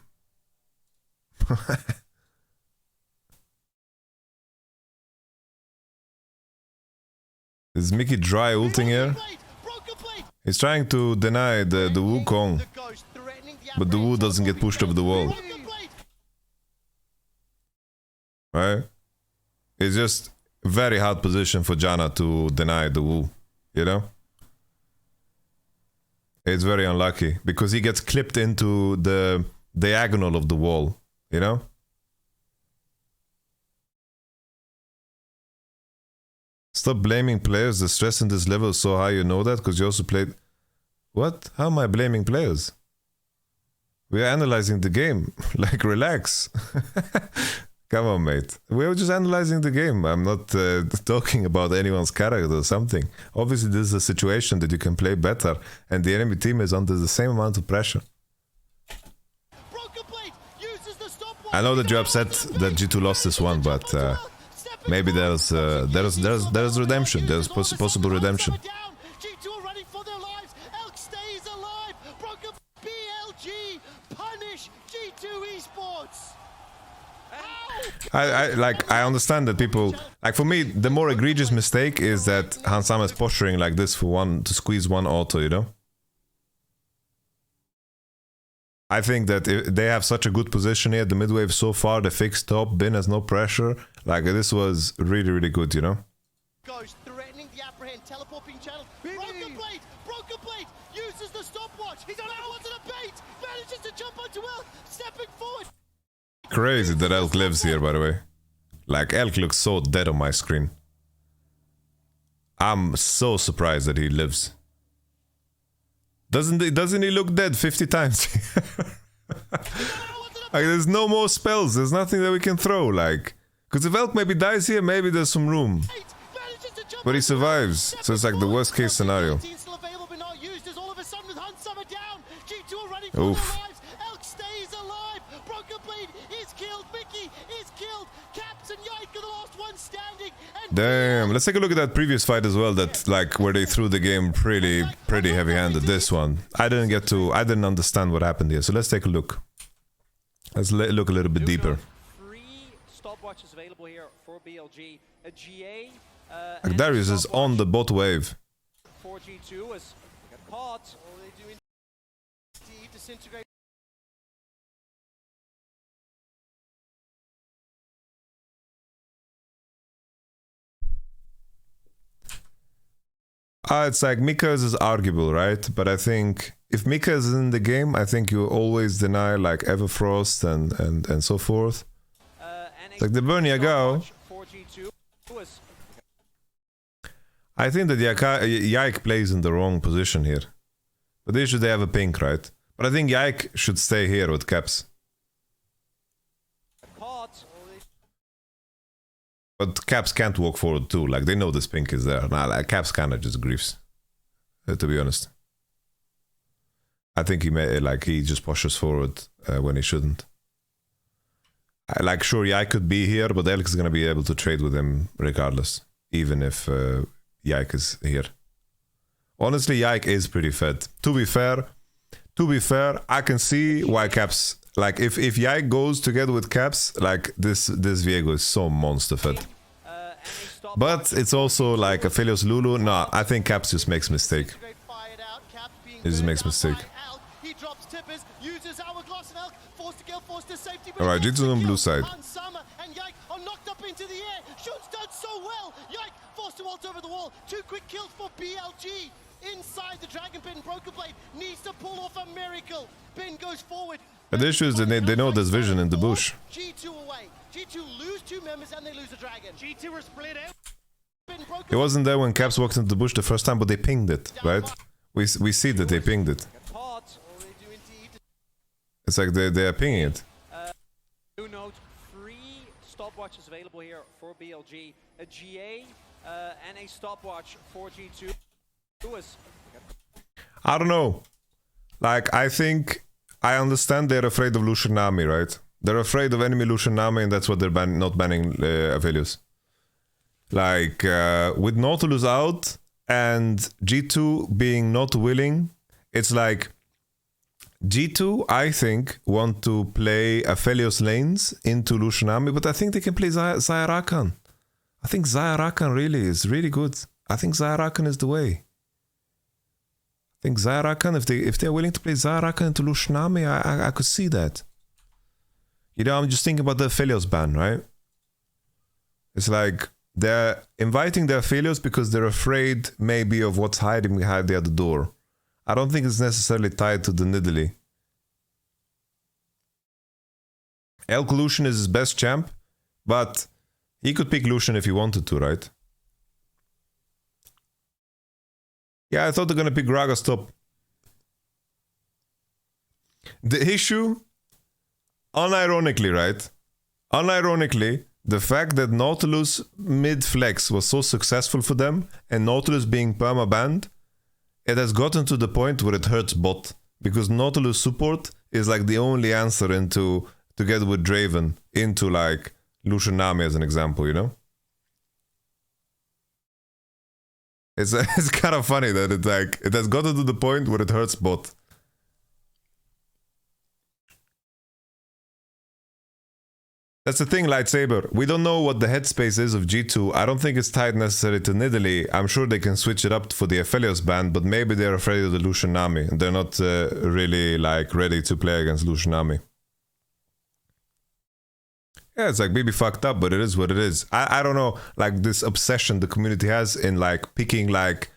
Is Mickey dry ulting here? He's trying to deny the Wukong, but the Wu doesn't get pushed over the wall. Right? It's just a very hard position for Janna to deny the Wu, you know? It's very unlucky because he gets clipped into the diagonal of the wall, you know? Stop blaming players. The stress in this level is so high, you know that? Because you also played... What? How am I blaming players? We are analyzing the game. Like, relax. Come on, mate. We're just analyzing the game. I'm not talking about anyone's character or something. Obviously, this is a situation that you can play better, and the enemy team is under the same amount of pressure. I know that you're upset that G2 lost this one, but maybe there's redemption. There's possible redemption. G2 are running for their lives. Elk stays alive. Broken BLG punish G2 Esports. I understand that people like, for me the more egregious mistake is that Hansam is posturing like this for one to squeeze one auto, you know. I think that if they have such a good position here, the midwave so far, the fixed top, Bin has no pressure, like this was really good, you know. Goes threatening the apprehend, teleporting channel. Broken Blade uses the stopwatch. He's on out onto the bait. Manages to jump onto Elk, stepping forward. Crazy that Elk lives here, by the way. Like, Elk looks so dead on my screen. I'm so surprised that he lives. Doesn't he look dead 50 times? Like, there's no more spells. There's nothing that we can throw, like. Because if Elk maybe dies here, maybe there's some room. But he survives. So it's like the worst case scenario. Oof. Damn, let's take a look at that previous fight as well, that like where they threw the game pretty heavy-handed. This one, I didn't understand what happened here, so let's take a look. Let's look a little bit deeper. Stopwatches available here for BLG. A GA. Like Darius is on the bot wave. 4G2 is got caught. Disintegrate. It's like Mika's is arguable, right? But I think if Mika is in the game, I think you always deny like Everfrost and so forth. Like the Bernia go. I think that Yike plays in the wrong position here. But they should have a pink, right? But I think Yike should stay here with Caps. But Caps can't walk forward too, like they know this pink is there. Nah, like Caps kinda just griefs. To be honest. I think he just pushes forward when he shouldn't. Like sure, Yike could be here, but Elk is gonna be able to trade with him regardless. Even if Yike is here. Honestly, Yike is pretty fed. To be fair, I can see why Caps, like if Yike goes together with Caps, like this Viego is so monster fed. But it's also like Aphelios Lulu. Nah, I think Caps just makes mistake. He just makes mistake. Alright, G2 on blue side. Forced to ult over the wall. 2 quick kills for BLG. Inside the Dragon Pit, Broken Blade needs to pull off a miracle. Bin goes forward. But the issue is that they know there's vision in the bush. G2 away. G2 lose 2 members and they lose a dragon. G2 are split out. It wasn't there when Caps walked into the bush the first time, but they pinged it, right? We see that they pinged it. It's like they are pinging it. New note, 3 stopwatches available here for BLG. A GA and a stopwatch for G2. I don't know. Like, I think I understand they're afraid of Lucian Nami, right? They're afraid of enemy Lucian Nami, and that's what they're not banning Aphelios. Like, with Nautilus out and G2 being not willing, it's like G2, I think, want to play Aphelios lanes into Lucian Nami, but I think they can play Xayah Rakan. I think Xayah Rakan really is really good. I think Xayah Rakan is the way. I think Xayah Rakan, if they're willing to play Xayah Rakan into Lucian Nami, I could see that. You know, I'm just thinking about the Aphelios ban, right? It's like they're inviting the Aphelios because they're afraid maybe of what's hiding behind the other door. I don't think it's necessarily tied to the Nidalee. Elk Lucian is his best champ, but he could pick Lucian if he wanted to, right? Yeah, I thought they're gonna pick Gragas top. The issue, unironically, right? Unironically, the fact that Nautilus mid-flex was so successful for them, and Nautilus being perma-banned, it has gotten to the point where it hurts bot. Because Nautilus support is like the only answer into, together with Draven, into like Lucian Nami as an example, you know? It's kind of funny that it's like, it has gotten to the point where it hurts bot. That's the thing, Lightsaber. We don't know what the headspace is of G2. I don't think it's tied necessarily to Nidalee. I'm sure they can switch it up for the Aphelios ban, but maybe they're afraid of the Lucian Nami. And they're not really like ready to play against Lucian Nami. Yeah, it's like maybe fucked up, but it is what it is. I don't know, like this obsession the community has in like picking like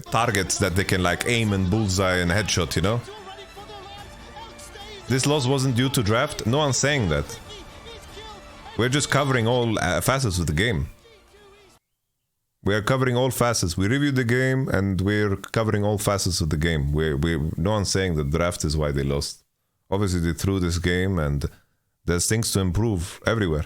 targets that they can like aim and bullseye and headshot, you know? This loss wasn't due to draft. No one's saying that. We're just covering all facets of the game. We are covering all facets. We reviewed the game and we're covering all facets of the game. No one's saying that draft is why they lost. Obviously they threw this game and there's things to improve everywhere.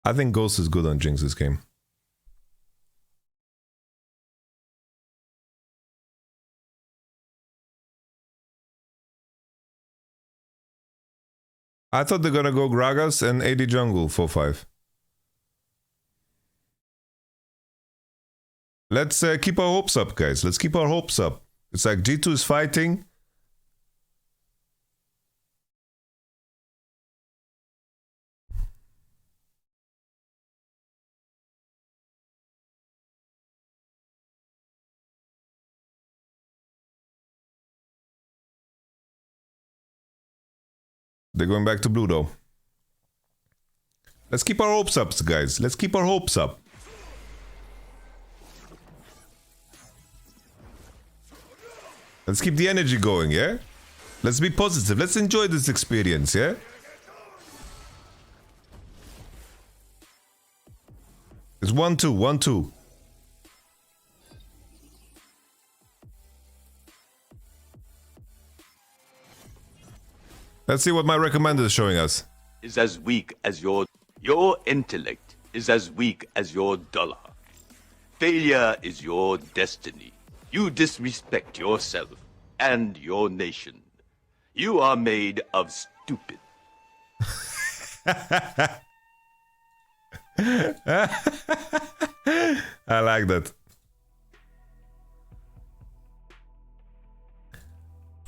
I think Ghost is good on Jinx this game. I thought they're gonna go Gragas and AD jungle 4-5. Let's keep our hopes up, guys. Let's keep our hopes up. It's like G2 is fighting. They're going back to blue though. Let's keep our hopes up, guys. Let's keep our hopes up. Let's keep the energy going, yeah? Let's be positive. Let's enjoy this experience, yeah? It's 1-2, 1-2. Let's see what my recommender is showing us. Is as weak as your intellect is as weak as your dollar. Failure is your destiny. You disrespect yourself and your nation. You are made of stupid. I like that.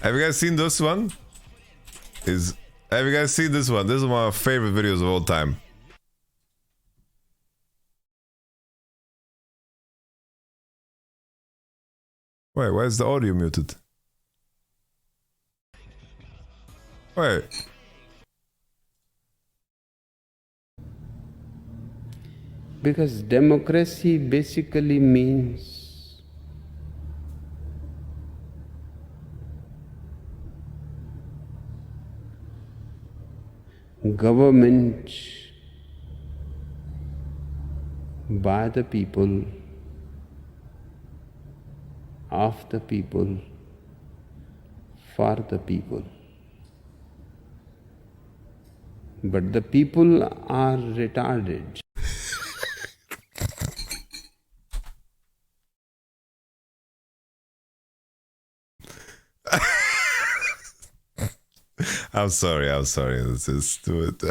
Have you guys seen this one? Have you guys seen this one? This is one of my favorite videos of all time. Wait, why is the audio muted? Wait. Because democracy basically means government by the people, of the people, for the people. But the people are retarded. I'm sorry. Let's just do it.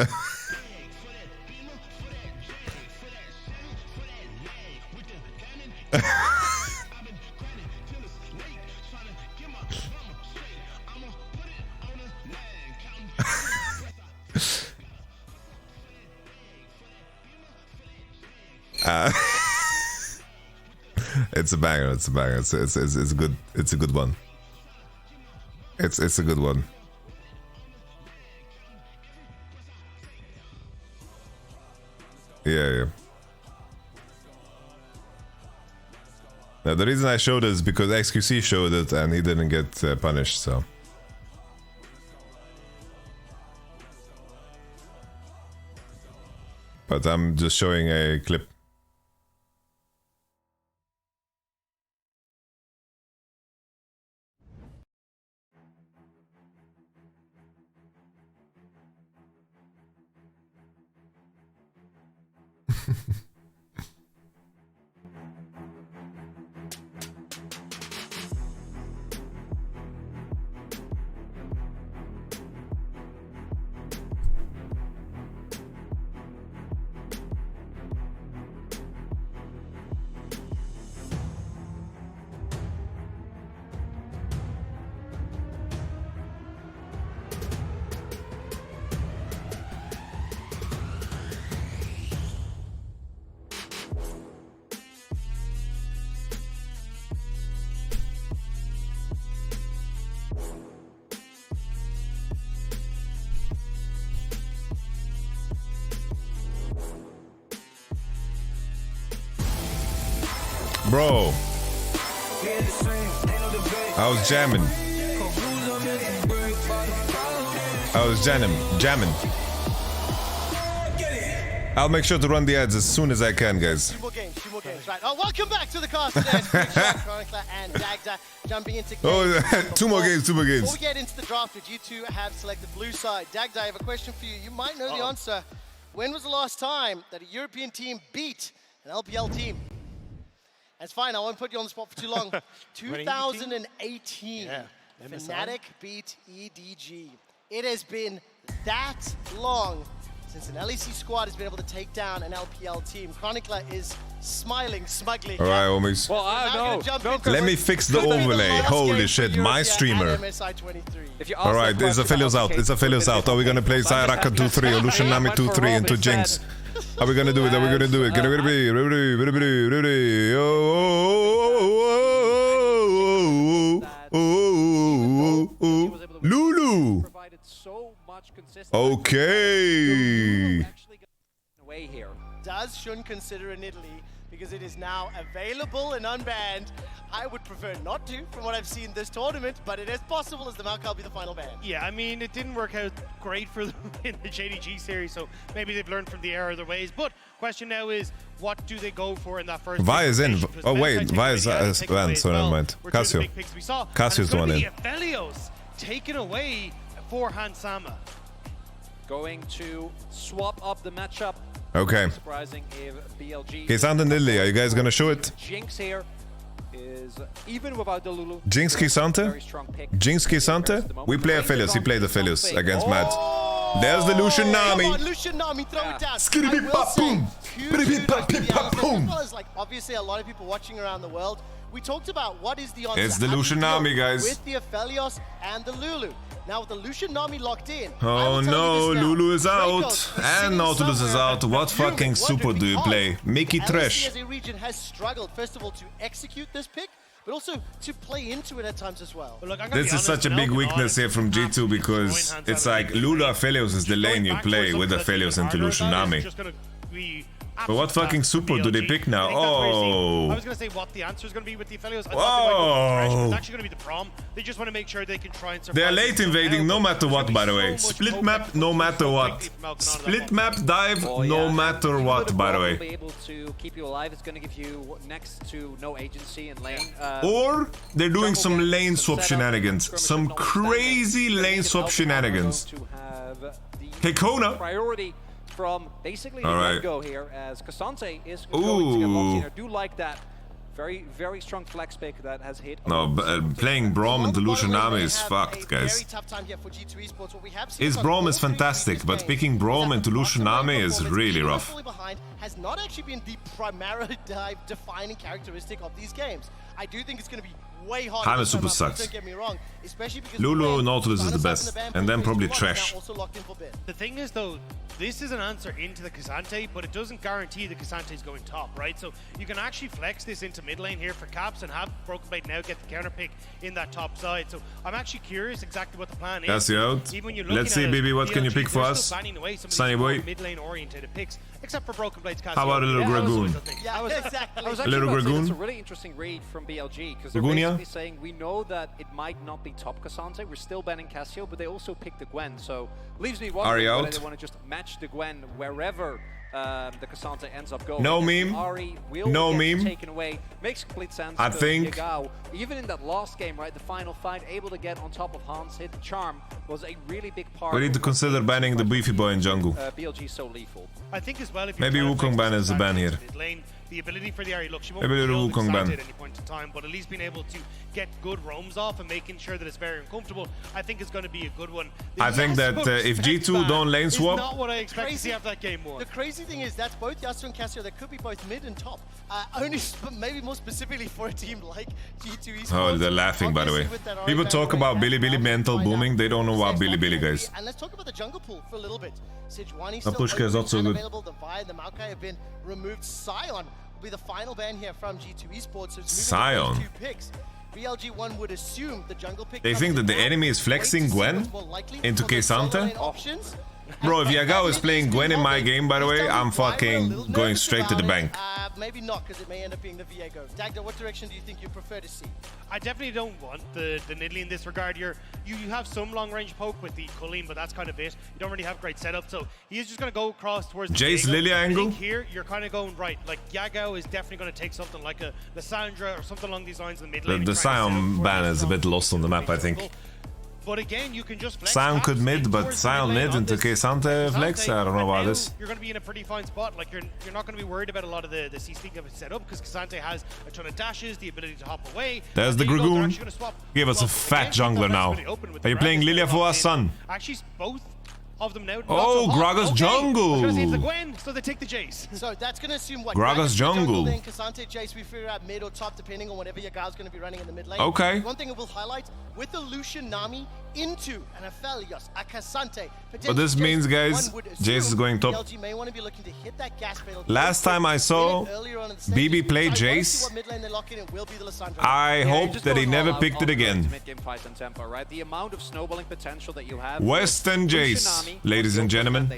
It's a banger. It's a banger. It's good. It's a good one. It's a good one. Yeah. Now the reason I showed it is because XQC showed it and he didn't get punished, so. But I'm just showing a clip. Bro, I was jamming. I'll make sure to run the ads as soon as I can, guys. Two more games, right. Oh, welcome back to the cast today. Chronicler and Dagda jumping into games. Oh, two more games. Before we get into the draft, you two have selected blue side. Dagda, I have a question for you. You might know the answer. When was the last time that a European team beat an LPL team? That's fine, I won't put you on the spot for too long. 2018, Fnatic beat EDG. It has been that long since an LEC squad has been able to take down an LPL team. Chronicler is smiling smugly. All right, homies. Well, I know. Let me fix the overlay. Holy shit, my streamer. All right, it's Aphelios out. It's Aphelios out. Are we gonna play Zyraka 2-3 or Lucian Nami 2-3 into Jinx? Are we gonna do it? Are we gonna do it? Get ready, ready. Lulu. Okay. Does Shun consider an Italy because it is now available and unbanned? I would prefer not to, from what I've seen this tournament, but it is possible as the Maokai will be the final ban. Yeah, I mean, it didn't work out great for them in the JDG series, so maybe they've learned from the error of their ways. But question now is, what do they go for in that first? Vi is in. Oh wait, Vi is banned, so never mind. Cassio. Cassio's the one in. Aphelios taken away for Hansama. Going to swap up the matchup. Okay. Surprising if BLG. Kisante and Lily, are you guys gonna show it? Jinx here is even without the Lulu. Jinx Kisante? Jinx Kisante? We play Aphelios. He played Aphelios against Mad. There's the Lucian Nami. Lucian Nami, throw it down. Like, obviously, a lot of people watching around the world. We talked about what is the answer. It's the Lucian Nami, guys. With the Aphelios and the Lulu. Now with the Lucian Nami locked in. Oh no, Lulu is out. And Nautilus is out. What fucking super do you play? Mickey Trash. as a region has struggled, first of all, to execute this pick, but also to play into it at times as well. This is such a big weakness here from G2 because it's like Lulu Aphelios is the lane you play with Aphelios into Lucian Nami. But what fucking super do they pick now? Oh. I was going to say what the answer is going to be with the Aphelios. I Whoa. It's actually going to be the prom. They just want to make sure they can try and survive. They're late invading no matter what, by the way. Split map no matter what. Split map dive no matter what, by the way. Be able to keep you alive. It's going to give you next to no agency in lane. Or they're doing some lane swap shenanigans. Some crazy lane swap shenanigans. Hey, Kona. Priority from basically the go here as Kisante is going to get locked in. I do like that. Very, very strong flex pick that has hit. No, playing Braum into Lucian Nami is fucked, guys. His Braum is fantastic, but picking Braum into Lucian Nami is really rough. Has not actually been the primary dive defining characteristic of these games. I do think it's going to be way harder. Jaime super sucks. Don't get me wrong, especially because Lulu Nautilus is the best, and then probably Trash. The thing is though, this is an answer into the Kisante, but it doesn't guarantee the Kisante is going top, right? So you can actually flex this into mid lane here for caps and have Broken Blade now get the counter pick in that top side. So I'm actually curious exactly what the plan is. Cassio out. Let's see, baby, what can you pick for us? Sunny boy. Mid lane oriented picks, except for Broken Blade's Cassio. How about a little Dragoon? I was a little Dragoon? It's a really interesting read from BLG because they're basically saying we know that it might not be top Cassante. We're still banning Cassio, but they also picked the Gwen. So leaves me wondering whether they want to just match the Gwen wherever the Cassante ends up going. No meme. No meme. Taken away. Makes complete sense. I think Yagao, even in that last game, right, the final fight, able to get on top of Hans, hit Charm was a really big part. We need to consider banning the beefy boy in jungle. BLG so lethal. I think as well. If maybe Wukong ban is a ban here. The ability for the Ari, look, she won't maybe be the Wukong ban at any point in time, but at least being able to get good roams off and making sure that it's very uncomfortable, I think is going to be a good one. I think that if G2 don't lane swap, not what I expect to see after that game more. The crazy thing is that's both Yasuo and Cassio. That could be both mid and top. Only maybe more specifically for a team like G2 Esports. Oh, they're laughing, by the way. People talk about Bilibili mental booming. They don't know about Bilibili, guys. And let's talk about the jungle pool for a little bit. Sejuani Pushka is not so good. The Vi and the Maokai have been removed. Sion will be the final ban here from G2 Esports. So it's Sion. two picks. BLG one would assume the jungle pick. They think that the enemy is flexing Gwen into Kisante? Bro, if Yagao is playing Gwen in my game, by the way, I'm fucking going straight to the bank. Maybe not, because it may end up being the Viego. Dagda, what direction do you think you prefer to see? I definitely don't want the Nidalee in this regard. You have some long-range poke with the Colleen, but that's kind of it. You don't really have great setup, so he is just going to go across towards the Jace Viego. Lilia angle? Here, you're kind of going right. Like, Yagao is definitely going to take something like a Lissandra or something along these lines in the mid lane. The Sion ban is a bit lost on the map, I think. But again, you can just flex Sion could mid, but Sion mid into Kisante flex? I don't know about this. You're going to be in a pretty fine spot. Like, you're not going to be worried about a lot of the CC of it set up because Kisante has a ton of dashes, the ability to hop away. There's the Dragoon. Give us a fat jungler now. Are you playing Lilia for us, son? Actually, both of them now. Oh, Gragas jungle. Because it's the Gwen, so they take the Jace. So that's going to assume what? Gragas jungle. Then Cassante, Jace, we figure out mid or top depending on whatever your guy's going to be running in the mid lane. Okay. One thing I will highlight, with the Lucian Nami into an Aphelios, a Cassante. But this means, guys, Jace is going top. BLG may want to be looking to hit that gas pedal. Last time I saw BB play Jace, I hope that he never picked it again. The amount of snowballing potential that you have. Western Jace, ladies and gentlemen.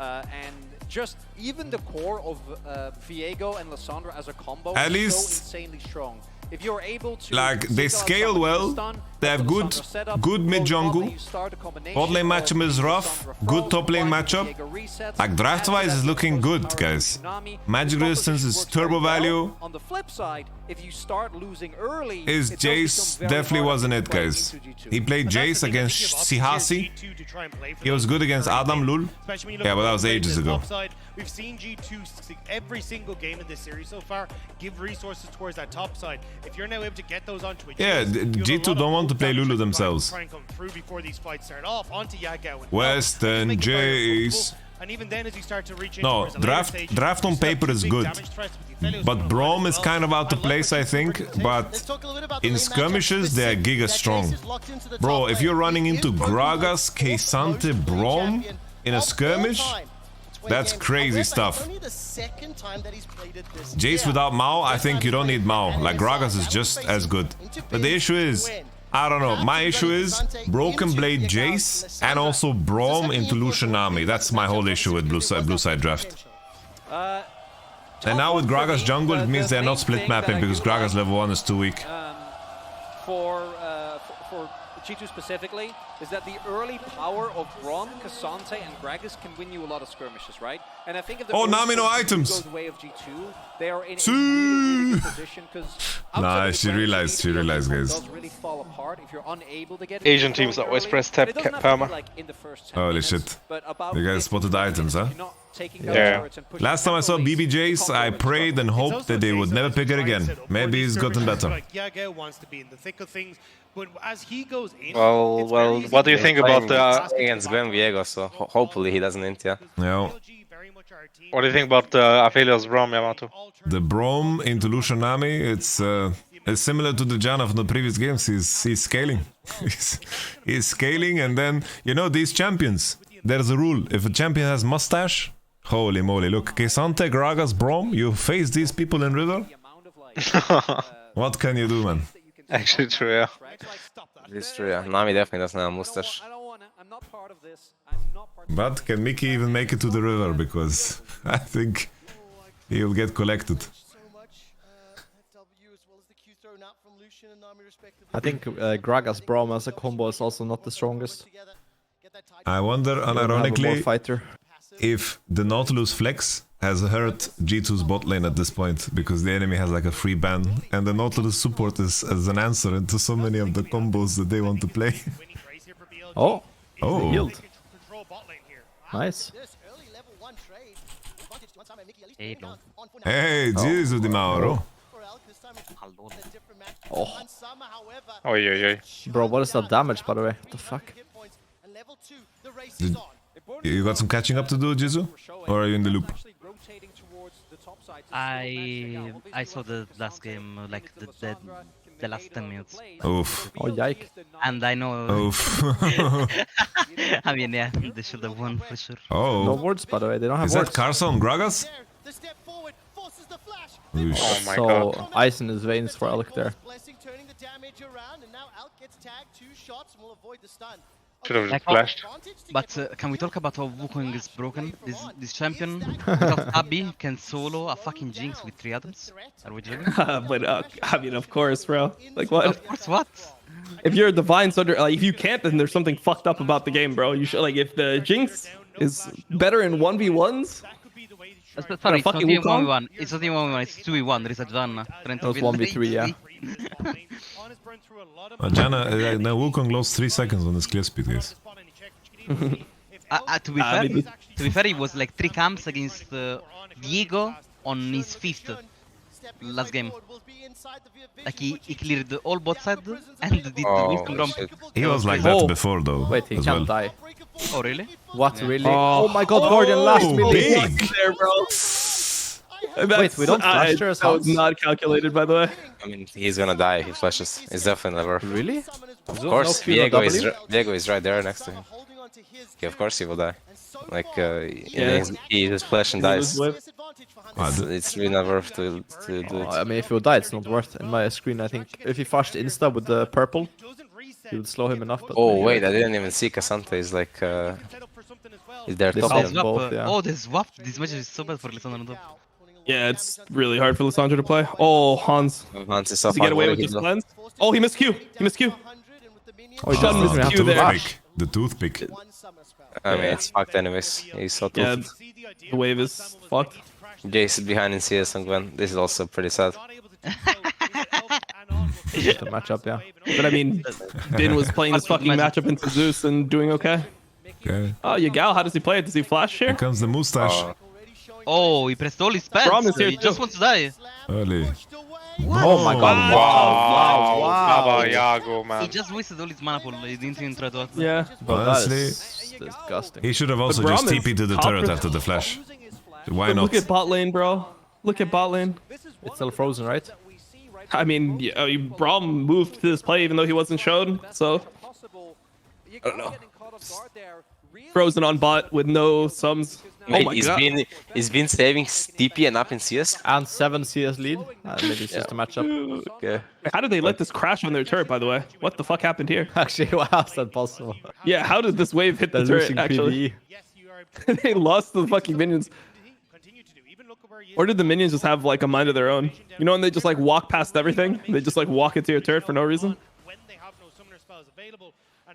And just even the core of Viego and Lissandra as a combo At is least, so insanely strong. If you're able to like, they scale well, they have good mid jungle, bot lane matchup is rough, good top lane matchup. Like, draft wise is looking good, guys. Magic resistance is turbo value. On the flip side, if you start losing early, Is Jace definitely wasn't it, guys. He played Jace against Sihasi. He was good against Adam Lul. Yeah, but that was ages ago. We've seen G2 every single game in this series so far give resources towards that top side. If you're now able to get those onto a Yeah, G2 don't want to play Lulu themselves. Try and come through before these fights start off onto Yagao and Western Jace. And even then, as you start to reach No, draft on paper is good, but Braum is kind of out of place, I think. But in skirmishes, they are giga strong. Bro, if you're running into Gragas, Cassante, Braum in a skirmish, that's crazy stuff. Jace without Mao, I think you don't need Mao. Like, Gragas is just as good. But the issue is, I don't know, my issue is Broken Blade Jace and also Braum into Lucian Nami. That's my whole issue with blue side draft. And now with Gragas jungle, it means they're not split mapping because Gragas level 1 is too weak. For G2 specifically, is that the early power of Braum, Cassante, and Gragas can win you a lot of skirmishes, right? And I think if the Nami no items goes the way of G2, they are in a really good position because nah, she realized, guys. does really fall apart if you're unable to get Asian teams always press tab perma. Holy shit. You guys spotted the items, huh? Yeah. Last time I saw BB Jace, I prayed and hoped that they would never pick it again. Maybe he's gotten better. Yagao wants to be in the thick of things, but as he goes in, well, what do you think about against Gwen Viego? So hopefully he doesn't int, yeah. Yeah. What do you think about Aphelios Braum, Yamato? The Braum into Lucian Nami, it's similar to the Janna from the previous games. He's scaling. he's scaling, and then, you know, these champions, there's a rule. If a champion has mustache, holy moly, look, Cassante, Gragas, Braum, you face these people in Riddle. What can you do, man? Actually true, yeah. It's true, yeah. Nami definitely doesn't have a mustache. But can Mickey even make it to the river? Because I think he'll get collected. I think Gragas Braum as a combo is also not the strongest. I wonder, unironically, if the Nautilus Flex has hurt G2's bot lane at this point, because the enemy has like a free ban, and the Nautilus support is as an answer into so many of the combos that they want to play. Oh, oh, healed. Nice. Hey, Jesus Di Mauro. Oh. Oi, oi, oi. Bro, what is that damage, by the way? What the fuck? You got some catching up to do, Jizu? Or are you in the loop? I saw the last game, like the last 10 minutes. Oof. Oh, yike. And I know... Oof. I mean, yeah, they should have won for sure. Oh. No wards, by the way, they don't have wards. Is that Carson Gragas? Oh my god. Ice in his veins for Elk there. Should have just flashed. But can we talk about how Wukong is broken? This champion, without Abby, can solo a fucking Jinx with 3 atoms? Are we joking? But I mean, of course, bro. Like what? Of course, what? If you're a divine Thunder, like if you can't, then there's something fucked up about the game, bro. You should, like, if the Jinx is better in 1v1s. Sorry, it's not even 1v1. It's not even 1v1. It's 2v1. There is a Janna. That was 1v3, yeah. Janna, now Wukong lost 3 seconds on his clear speed, guys. To be fair, it was like 3 camps against Viego on his 5th last game. Like he cleared all bot side and did the Wukong romp. He was like that before though. Wait, he can't die. Oh, really? What, Yeah. really? Oh my god, Guardian last minute. There, bro. Wait, we don't flash there as That was Hans? not calculated, by the way. I mean, he's gonna die if he flashes. It's definitely never. Really? Of course, Q, no W? Diego is right there next to him. Yeah, of course he will die. Like, Yeah. he just flash and dies. Ah, It's really not worth to do it. I mean, if you die, it's not worth. In my screen, I think if he flashed insta with the purple, he would slow him enough. But Oh wait, I didn't even see Cassandra is like is there They top swap lane. both, yeah. Oh, they swapped. This match is so bad for Lissandra on top. Yeah, it's really hard for Lissandra to play. Oh, Hans. Hans is Does he get away with just cleanse? Oh, he missed Q. He missed Q. Oh, he Shun doesn't even missed have Q to there. flash. The toothpick. I mean, it's fucked anyways. He's so tough. Yeah, the wave is fucked. Jace is behind in CS and Gwen. This is also pretty sad. The matchup, yeah. But I mean, Bin was playing this fucking matchup into Zeus and doing okay. Okay. Oh, Yagal, how does he play it? Does he flash here? Here comes the mustache. Oh, he pressed all his spells. Braum is here He just too. wants to die. Early. Oh my god, wow, Baba Yago, man. He just wasted all his mana pool. He didn't even try to attack. Yeah. But that Honestly, is disgusting. he should have also But just Braum is TP'd to the top turret for- after the flash. Why But not? look at bot lane, bro. Look at bot lane. It's still frozen, right? I mean, Braum moved to this play even though he wasn't shown, so I don't know. Frozen on bot with no sums. Oh Wait, my god. he's been saving TP and up in CS? And 7 CS lead. Maybe it's just a matchup. Okay. How did they let this crash on their turret, by the way? What the fuck happened here? Actually, how is that possible? Yeah, how did this wave hit the They're turret, losing actually? PvE. They lost the fucking minions. Or did the minions just have, like, a mind of their own? You know when they just, like, walk past everything? They just, like, walk into your turret for no reason?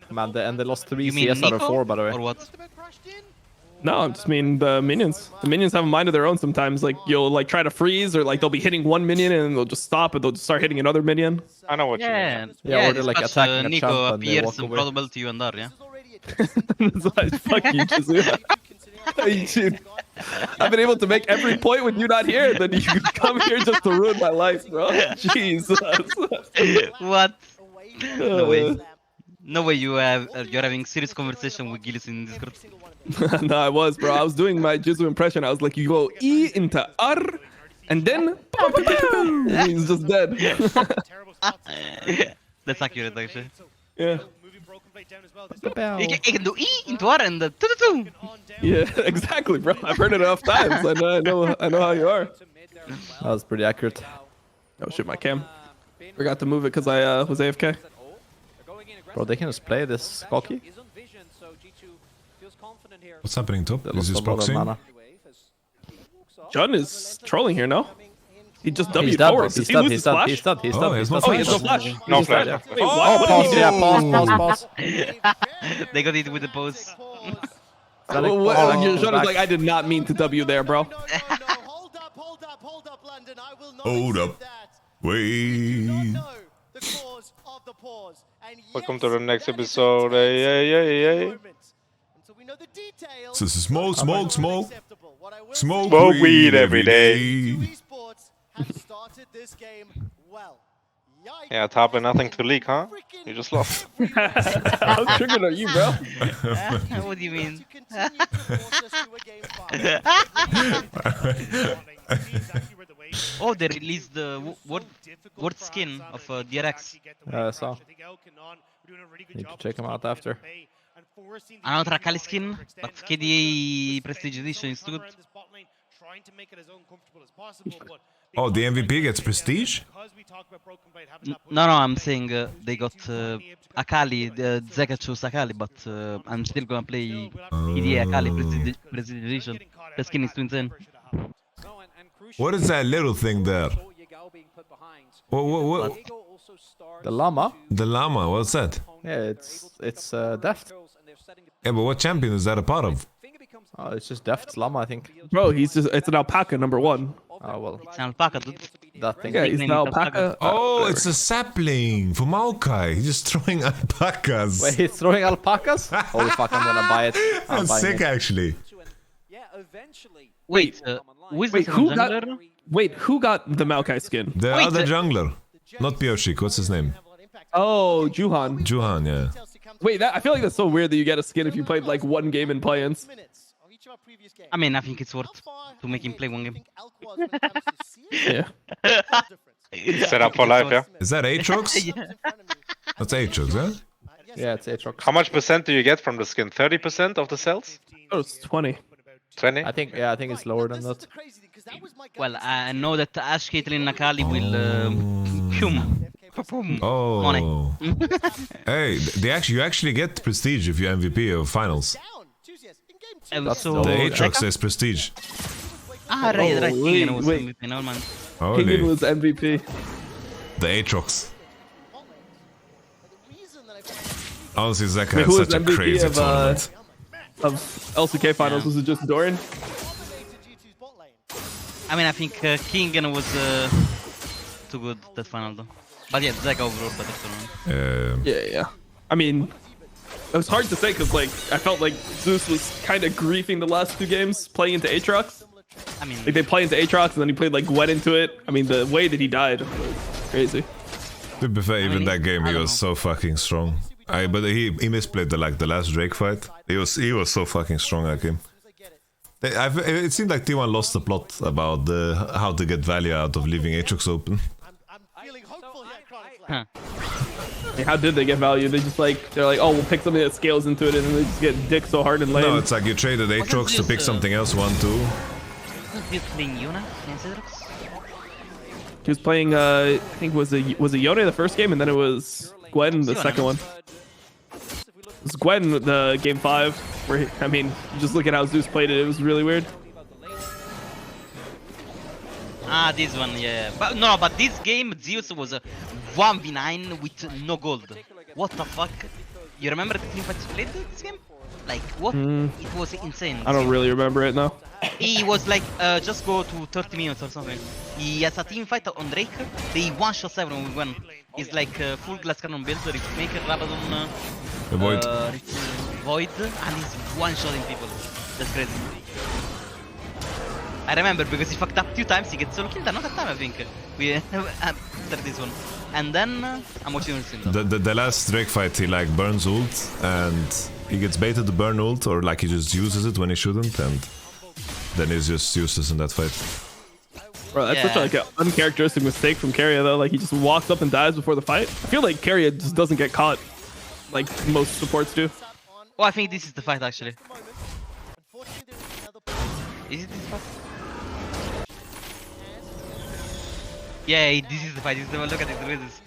Man, they lost 3 You mean CS out of Nico? 4, by the way. Or what? No, I just mean the minions. The minions have a mind of their own sometimes. Like, you'll, like, try to freeze, or, like, they'll be hitting one minion and they'll just stop and they'll just start hitting another minion. I know what you Yeah, mean. Yeah, or this they're, like, match, attacking a Nico champ and they appears walk away. improbable to you and there, yeah? That's why fuck you, Jizu. Dude, I've been able to make every point with you not here, then you come here just to ruin my life, bro. Jesus. What? No way. No way you're having serious conversation with Gillis in Discord. No, I was, bro. I was doing my Jizu impression. I was like, you go E into R, and then he's just dead. That's accurate, actually. Yeah. He can do E into R and two. Yeah, exactly, bro. I've heard it enough times. I know how you are. That was pretty accurate. Oh shit, my cam. Forgot to move it because I was AFK. Bro, they can just play this cocky. What's happening top? They Is lost this a lot of boxing? mana. John is trolling here, no? He just He's W'd dead, forward. he's Does he dead, lose he's his dead, flash? he's dead, he's Oh, dead. he has he's no dead. Oh, he has no flash. flash. No He's just flash. dead. Wait, Oh, what? pause, yeah, pause. They got it with the pose. Well, what? John is like, I did not mean to W there, bro. Hold up. Wait. Welcome to the next episode. Hey. This is smoke. Smoke Smoke weed every day. Yeah, top and nothing to leak, huh? You just lost. How triggered are you, bro? What do you mean? Oh, they released the word skin of DRX. I saw. Need to check them out after. Another Akali skin, but KDA Prestige Edition is too good. Oh, the MVP gets prestige? No, I'm saying they got Akali, Zeka chose Akali, but I'm still gonna play KDA Akali Prestige Edition. The skin is too insane. What is that little thing there? What? The llama? The llama, what's that? Yeah, it's Deft. Yeah, but what champion is that a part of? Oh, it's just Deft's llama, I think. Bro, it's an alpaca, #1. Oh, well. It's an alpaca, dude. That thing. Yeah, he's an alpaca. Oh, it's a sapling from Maokai. He's just throwing alpacas. Wait, he's throwing alpacas? Holy fuck, I'm gonna buy it. I'm That's buying sick, it. actually. Wait, who got the Maokai skin? The other jungler. Not Bioshik, what's his name? Oh, Juhan. Juhan, yeah. Wait, I feel like that's so weird that you get a skin if you played like one game in play-ins. I mean, I think it's worth to make him play one game. Yeah. Set up for life, yeah? Is that Aatrox? Yeah. That's Aatrox, huh? Yeah, it's Aatrox. How much percent do you get from the skin? 30% of the cells? Oh, it's 20. 20? I think it's lower than that. Well, I know that Ash, Caitlyn, Nakali will Oh. money. Hey, you actually get prestige if you MVP of finals. So, The Aatrox says prestige. right, Keegan was wait. MVP, no man. Keegan was MVP. The Aatrox. Honestly, Zeka Wait, had who was such a MVP crazy tournament. of LCK finals? Was it just Doran? I mean, I think Keegan was too good that final though. But yeah, Zeka overall better tournament. Yeah. I mean, it was hard to say because like I felt like Zeus was kind of griefing the last two games playing into Aatrox. I mean, like they play into Aatrox and then he played like Gwen into it. I mean, the way that he died was crazy. To be fair, even that game he was so fucking strong. But he misplayed the last Drake fight. He was so fucking strong that game. It seemed like T1 lost the plot about how to get value out of leaving Aatrox open. Like, how did they get value? They're like, oh, we'll pick something that scales into it, and then they just get dick so hard and lame. No, it's like you traded Aatrox to pick something else 1-2. He was playing Yuna against Aatrox? He was playing, I think was it Yone the first game, and then it was Gwen the second one. It was Gwen the game 5, where I mean, just look at how Zeus played it. It was really weird. Ah, this one, yeah. But this game, Zeus was a 1v9 with no gold. What the fuck? You remember the team fights played this game? Like, what? It was insane. I don't really remember it, no. He was like, just go to 30 minutes or something. He has a team fight on Drake. They one-shot 7 with 1. He's like full glass cannon build, Maker, Rabadon, The Void. Void, and he's one-shotting people. That's crazy. I remember because he fucked up 2 times. He gets solo killed another time, I think. After this one, and then I'm watching the last Drake fight, he like burns ult and he gets baited to burn ult, or like he just uses it when he shouldn't, and then he's just useless in that fight. Bro, that's such like an uncharacteristic mistake from Keria though. Like he just walks up and dies before the fight. I feel like Keria just doesn't get caught like most supports do. Oh, I think this is the fight actually. Is it this fight? Yeah, this is the fight. This is the one. Look at it. Look at this.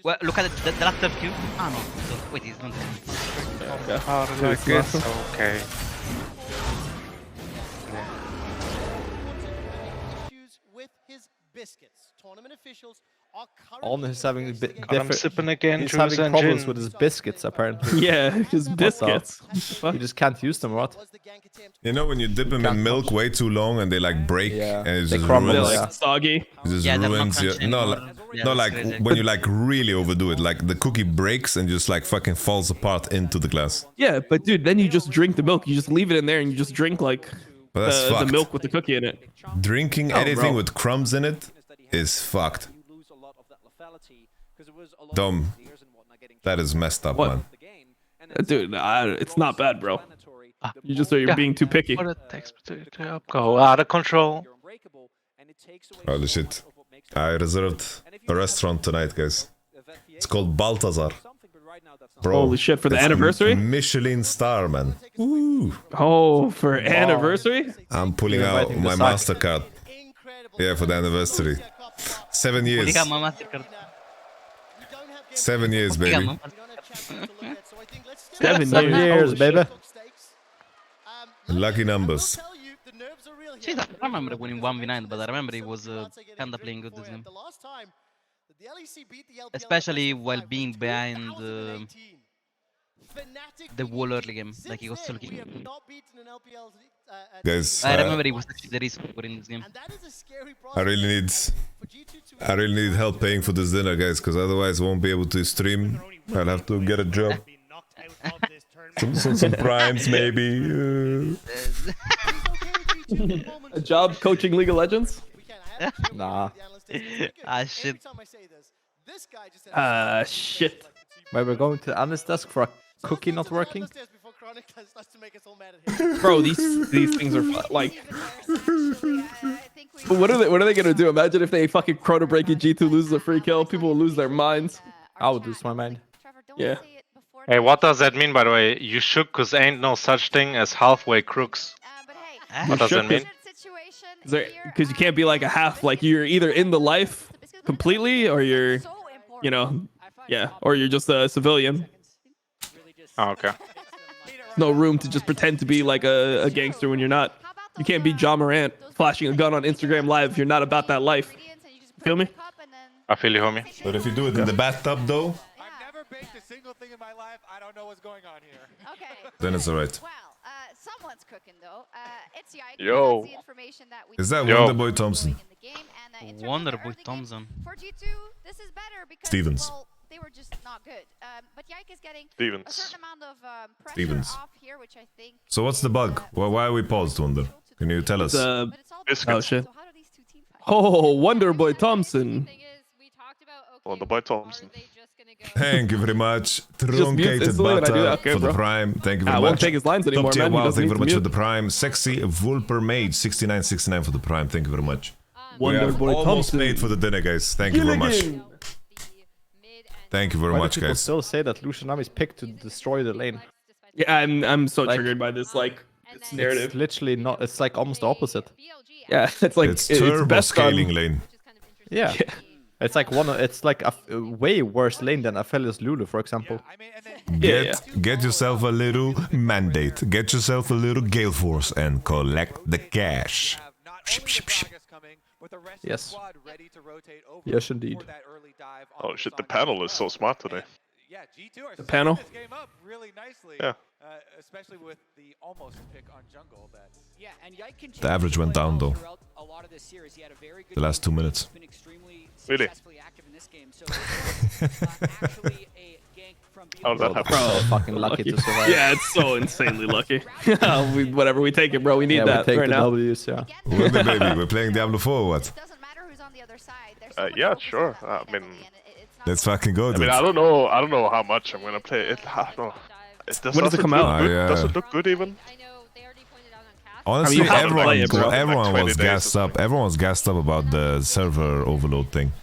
Well, look at the last third Q. Ah no. So, wait, it's not. Okay. With his biscuits, tournament officials are On is having sipping again, he's Juice having problems Engine. with his biscuits apparently. Yeah, his biscuits. You just can't use them, what? You know when you dip them in milk way too long and they like break and it They just crumble, ruins. yeah. Soggy. It just Yeah, they're not ruins your. crunchy No, anymore. like, Yeah, no, that's like crazy. when you like really overdo it, like the cookie breaks and just like fucking falls apart into the glass. Yeah, but dude, then you just drink the milk. You just leave it in there and you just drink like But that's the fucked. milk with the cookie in it. Drinking Oh, anything bro. with crumbs in it is fucked. Dumb. That is messed up, What? man. Dude, it's not bad, bro. You just you're being too picky. Go out of control. Holy shit. I reserved a restaurant tonight, guys. It's called Baltazar. Bro, Holy shit, for the it's anniversary? Michelin star, man. Woo. Oh, for anniversary? I'm pulling You're out inviting the my sack. MasterCard. Yeah, for the anniversary. 7 years. 7 years, baby. 7 7 years. years, baby. Lucky numbers. Shit, I don't remember winning 1v9, but I remember he was kinda playing good this game. Especially while being behind the wall early game. Like he was so lucky. Guys, I remember he was actually the reason for in this game. I really need help paying for this dinner, guys, because otherwise I won't be able to stream. I'll have to get a job. some primes, maybe. A job coaching League of Legends? Nah. Ah, shit. Shit. Where we're going to Anna's desk for a cookie not working? Bro, these things are like. But what are they gonna do? Imagine if they fucking chrono break and G2 loses a free kill. People will lose their minds. I would lose my mind. Yeah. Hey, what does that mean, by the way? You shook cause ain't no such thing as halfway crooks. What does that mean? Because you can't be like a half. Like you're either in the life completely, or you're, you know, yeah, or you're just a civilian. Oh, okay. No room to just pretend to be like a gangster when you're not. You can't be John Morant flashing a gun on Instagram Live if you're not about that life. Feel me? I feel you, homie. But if you do it in the bathtub, though, then it's alright. Someone's cooking though. It's Yo. Is that Wonderboy Thompson? Wonderboy Thompson. For G2, this is better because Stevens. well, they were just not good. But Yike is getting Stevens. a certain amount of pressure Stevens. off here, which I think. So what's the bug? Why are we paused, Wonder? Can you tell us? Oh shit. Oh, Wonderboy Thompson. Wonderboy Thompson. Thank you very much. mute Truncated instantly when I do Butter that, okay, for the bro. Prime. Thank you very I much. won't take his lines anymore, Top tier man. He Wow, doesn't thank you need very to much for mute. the Prime. Sexy Vulper Mage, 69.69 for the Prime. Thank you very much. We have Wonderboy almost Thompson. paid for the dinner, guys. Thank you very much. Gilligan. Thank you very Why much, do people guys. still say that Lucianami's picked to destroy the lane? Yeah, I'm so Like- triggered by this like It's narrative. literally not. It's like almost the opposite. Yeah, it's like It's turbo best scaling on- lane. Yeah. It's like it's like a way worse lane than Aphelios Lulu, for example. Get yourself a little mandate. Get yourself a little Gale Force and collect the cash. Ship, ship, ship. Yes. Yes, indeed. Oh shit, the panel is so smart today. The panel? Yeah. Especially with the almost pick on jungle. Yeah, and Yike continues The average to went play down, well though. throughout a lot of this series. He had a very good The last 2 minutes. been extremely Really? successfully active in this game. So actually a gank from Oh, that happened. So fucking lucky to survive. Yeah, it's so insanely lucky. Whatever, we take it, bro. We need Yeah, that we take right the now. W's, yeah. Wonder baby, we're playing Diablo 4 or what? Yeah, sure. I mean, Let's fucking go, I dude. mean, I don't know how much I'm gonna play it. I don't know. When does it come out? Good? Oh, yeah. Does it look good even? Honestly, you have to play it, bro. everyone Like 20 was days gassed or up. Everyone was gassed up about the server overload thing.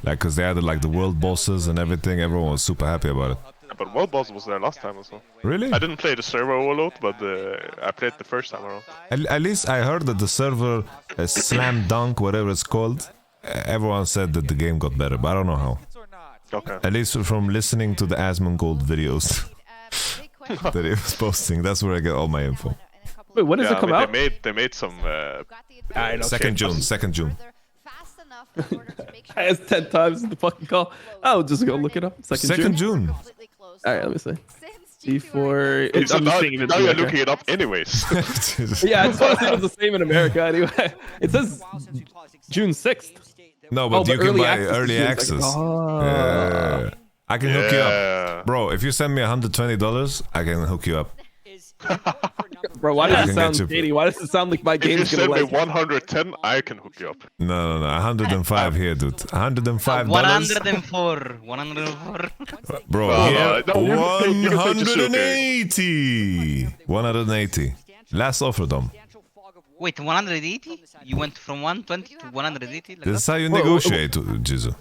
Like, cause they had like the world bosses and everything. Everyone was super happy about it. But World Boss was there last time as well. Really? I didn't play the server overload, but I played the first time around. At least I heard that the server slam dunk, whatever it's called, everyone said that the game got better, but I don't know how. Okay. At least from listening to the Asmongold videos that he was posting, that's where I get all my info. Wait, when does Yeah, it come I out? mean, they made some. I know. 2nd June, 2nd June. I asked 10 times in the fucking call. I'll just go look it up. 2nd June. Alright, let me see. Before So I'm just now, thinking it's now you're America. looking it up anyways. Yeah, it's honestly it was the same in America anyway. It says June 6th. No, but Oh, you can buy is early June access. 2nd. Oh. Yeah. I can hook you Yeah. up. Bro, if you send me $120, I can hook you up. Bro, why I does can it get sound you- shady? Why does it sound like my If you game's gonna send me like 110, I can hook you up. No, 105 here, dude. $105. 104. 104. Bro, No, here, no, you can say just okay. 180. 180. Last offer, Dom. Wait, 180? You went from 120 to 180? Like This is that? how you negotiate, Jizu.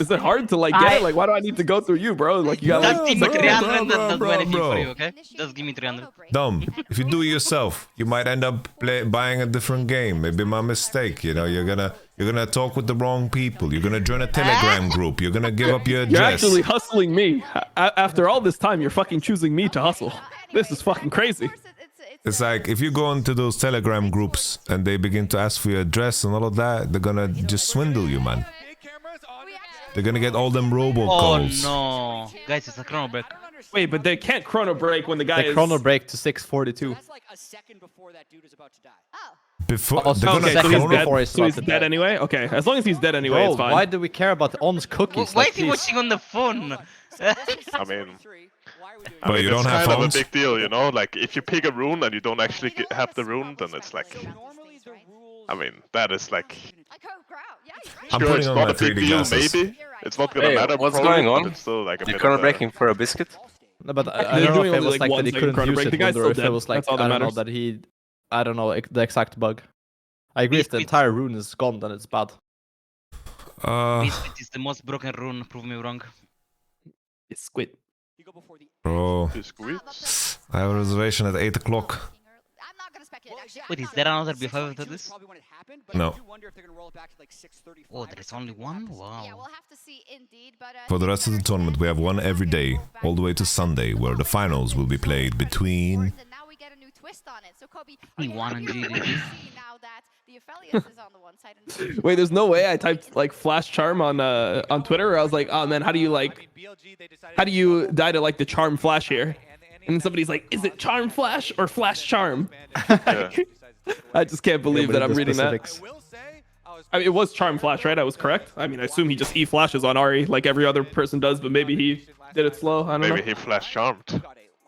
is it hard to like get it? Like, why do I need to go through you, bro? Like, you gotta. Just give me bro, 300, bro, that's bro, very few bro. for you, okay? Just give me 300. Dom, if you do it yourself, you might end up buying a different game. Maybe my mistake. You know, you're gonna talk with the wrong people. You're gonna join a Telegram group. You're gonna give up your address. You're actually hustling me. After all this time, you're fucking choosing me to hustle. This is fucking crazy. It's like if you go into those Telegram groups and they begin to ask for your address and all of that, they're gonna just swindle you, man. They're gonna get all them Oh robocalls. no. Guys, it's a chrono break. Wait, but they can't chrono break when the guy They is. chrono break to 6:42. That's like a second before that dude is about to die. Before Oh, they're so gonna Okay, so second he's chrono- dead. before he's So he's about to dead die. anyway. Okay, as long as he's dead anyway, Bro, it's fine. why do we care about On's cookies? Why Like, is he please. watching on the phone? I mean, But you don't it's have kind phones? of a big deal, you know. Like if you pick a rune and you don't actually have the rune, then it's like. I mean, that is like. I'm Sure, putting it's on not my a big 3D deal, glasses. maybe. It's not gonna Hey, matter. what's probably, going but on? it's still like a You're bit corner of a- breaking for a biscuit? No, but I They're don't know doing if it only, was like, like that he 1 second couldn't corner use break. it, The guy's or still if it dead. was like, That's all that I don't know, matters. that he... I don't know the exact bug. I agree, if the entire rune is gone, then it's bad. Biscuit is the most broken rune. Prove me wrong. It's squid. Bro, Biscuits. I have a reservation at 8 o'clock. Wait, is there another B5 after this? No. Oh, there is only one? Wow. Yeah, we'll have to see indeed, but For the rest of the tournament, we have one every day, all the way to Sunday, where the finals will be played between... and now we get a new twist on it. So Kobe, are you One happy and with what GD. you see now that the affiliates is on the one side and Wait, there's no way I typed like flash charm on Twitter. I was like, oh man, how do you die to like the charm flash here? And somebody's like, is it charm flash or flash charm? I just can't believe that I'm reading that. I mean, it was charm flash, right? I was correct. I mean, I assume he just E flashes on Ari like every other person does, but maybe he did it slow. I don't know. Maybe he flash charmed.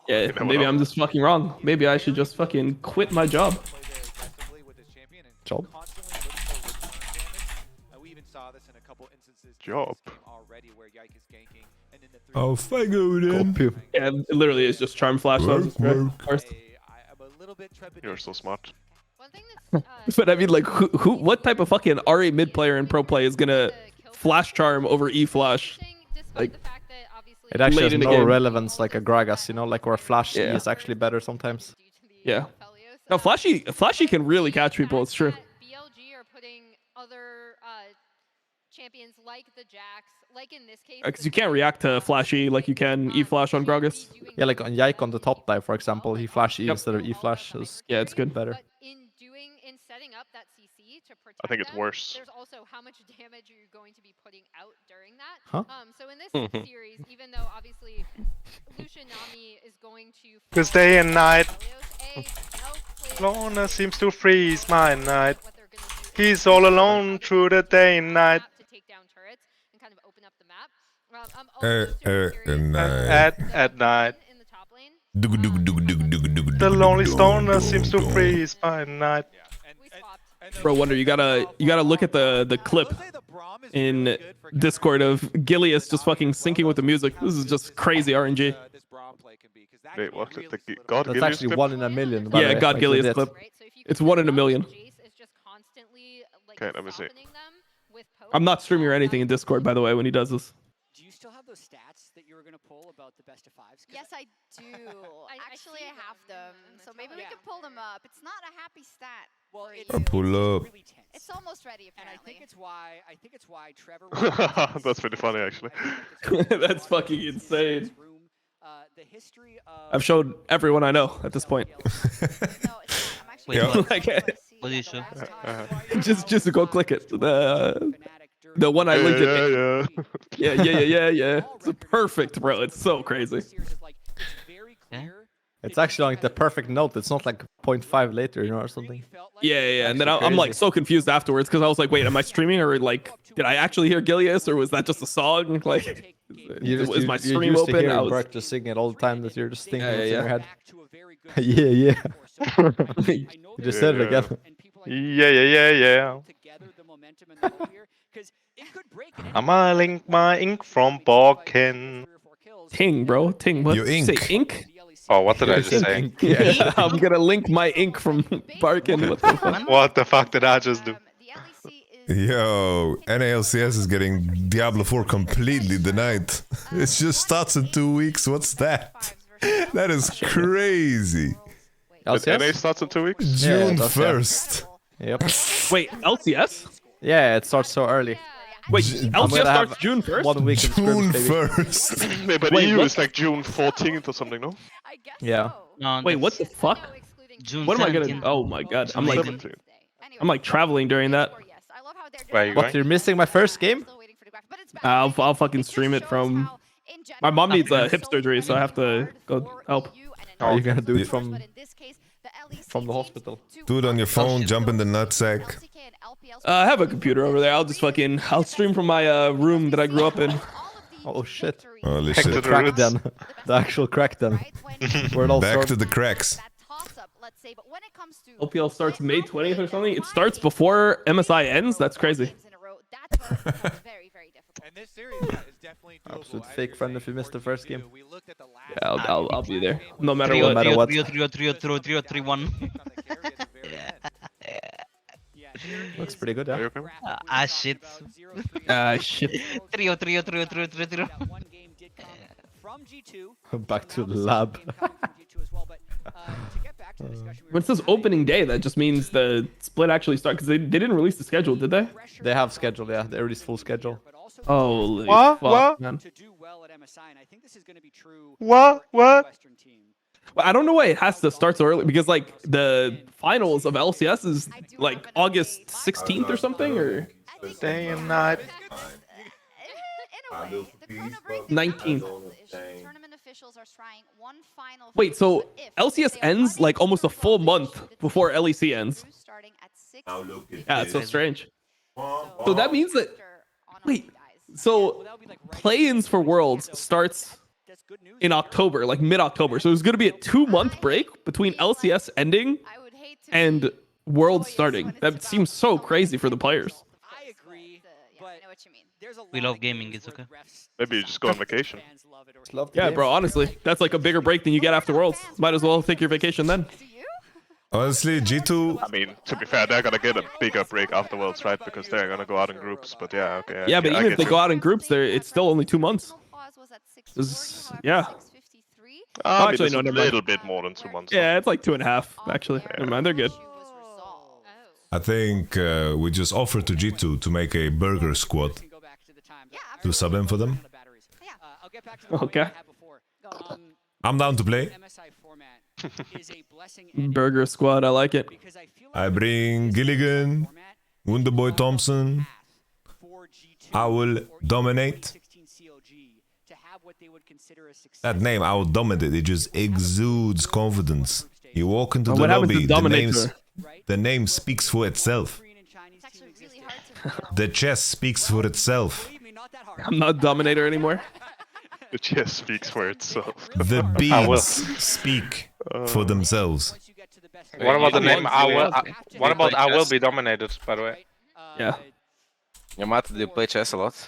Yeah, maybe I'm just fucking wrong. Maybe I should just fucking quit my job. Job? Job. Oh, Fago then. Yeah, it literally is just charm flash. So I was just correct. You're so smart. But I mean, like, what type of fucking RA mid player in pro play is gonna flash charm over E flash? Like, It actually late has in the no game. relevance like a Gragas, you know, like where Flash E is actually better sometimes. Yeah. No, Flashy can really catch people. It's true. BLG are putting other champions like the Jax, like in this case. Because you can't react to Flashy like you can E flash on Gragas. Yeah, like on Yike on the top dive, for example, he Flash E instead of E Flash. Yeah, it's good. Better. In setting up that CC to protect I think it's them, worse. there's also how much damage you're going to be putting out during that. Huh? So in this series, even though obviously Lucian Nami is going to This day and night. Lorna seems to freeze my night. He's all alone through the day and night. At night. The lonely stoner seems to freeze by night. Bro, Wonder, you gotta look at the clip in Discord of Gilius just fucking syncing with the music. This is just crazy RNG. Wait, what? The God That's Gilius actually clip? 1 in a million. by the Yeah, way, God like Gilius legit. clip. It's 1 in a million. Okay, let me see. I'm not streaming or anything in Discord, by the way, when he does this. Do you still have those stats that you were gonna pull about the best of fives? Yes, I do. Actually, I have them, so maybe we can pull them up. It's not a happy stat. Well, Pull up. it's almost ready. Apparently. And I think it's why Trevor. That's pretty funny, actually. That's fucking insane. I've showed everyone I know at this point. Wait, Yeah. what? Like, What is it? just to go click it. The one I linked it. Yeah. It's perfect, bro. It's so crazy. It's actually like the perfect note. It's not like 0.5 later, you know, or something. Yeah. And then I'm like so confused afterwards because I was like, wait, am I streaming or like, did I actually hear Gilius or was that just a song? Like, is my stream you used open? to hear I was... Brock just singing it all the time that you're just thinking Yeah, what's yeah. in your head. You just said it again. Yeah. I'ma link my ink from Balkan. Ting, bro. Ting. What? You ink. Say ink? Oh, what did I just say? Yeah, I'm gonna link my ink from Barkin. What the fuck? What the fuck did I just do? Yo, NALCS is getting Diablo 4 completely denied. It just starts in 2 weeks. What's that? That is crazy. But NA starts in 2 weeks? June Yeah, 1st. Yep. Wait, LCS? Yeah, it starts so early. Wait, I'm LCS gonna have starts June 1st? 1 week in June scrims, baby. 1st. Yeah, but Wait, EU what? is like June 14th or something, no? Yeah. No, Wait, what the fuck? June What am I 17th. gonna? Oh my god, I'm like 17th. traveling during that. Where are you What, going? you're missing my first game? I'll fucking stream it from. My mom needs a hip surgery, so I have to go help. Are you gonna do it from the hospital? Do it on your phone, jump in the nutsack. I have a computer over there. I'll stream from my room that I grew up in. Oh shit. Holy Back to shit. the Crack roots. den. The actual crack den. Where it all Back started. to the cracks. OPL starts May 20th or something. It starts before MSI ends. That's crazy. Absolute fake friend if you missed the first game. Yeah, I'll be there no matter Trio, what. trio, 3-1. Looks pretty good, yeah. Shit. Shit. Trio. Back to the lab. When it says opening day, that just means the split actually starts, because they didn't release the schedule, did they? They have schedule, yeah. They released full schedule. Holy What? fuck, man. What? Well, I don't know why it has to start so early, because like the finals of LCS is like August 16th or something, or Day and night. In a way, the Chrono Break 19th. tournament officials are trying one final. Wait, so LCS ends like almost a full month before LEC ends. Yeah, it's so strange. So that means that, wait, so play-ins for Worlds starts in October, like mid-October. So there's going to be a 2-month break between LCS ending and Worlds starting. That seems so crazy for the players. We love gaming, it's okay. Maybe you just go on vacation. Yeah, bro, honestly, that's like a bigger break than you get after Worlds. Might as well take your vacation then. Honestly, G2... I mean, to be fair, they're gonna get a bigger break afterwards, right? Because they're gonna go out in groups, but yeah, okay. Yeah, but even if they go out in groups, it's still only 2 months. Yeah. Actually, no, a little bit more than 2 months. Yeah, it's like 2.5, actually. Never mind, they're good. I think we just offered to G2 to make a burger squad. To sub in for them. Okay. I'm down to play. Burger squad, I like it. I bring Gilligan, Wonderboy Thompson. I will dominate. That name, I will dominate. It just exudes confidence. You walk into the lobby, the name speaks for itself. The chess speaks for itself. I'm not Dominator anymore. The chess speaks for itself. The beats speak for themselves. What about the name? What about I will be dominated? By the way. Yeah. Yamato, do you play chess a lot?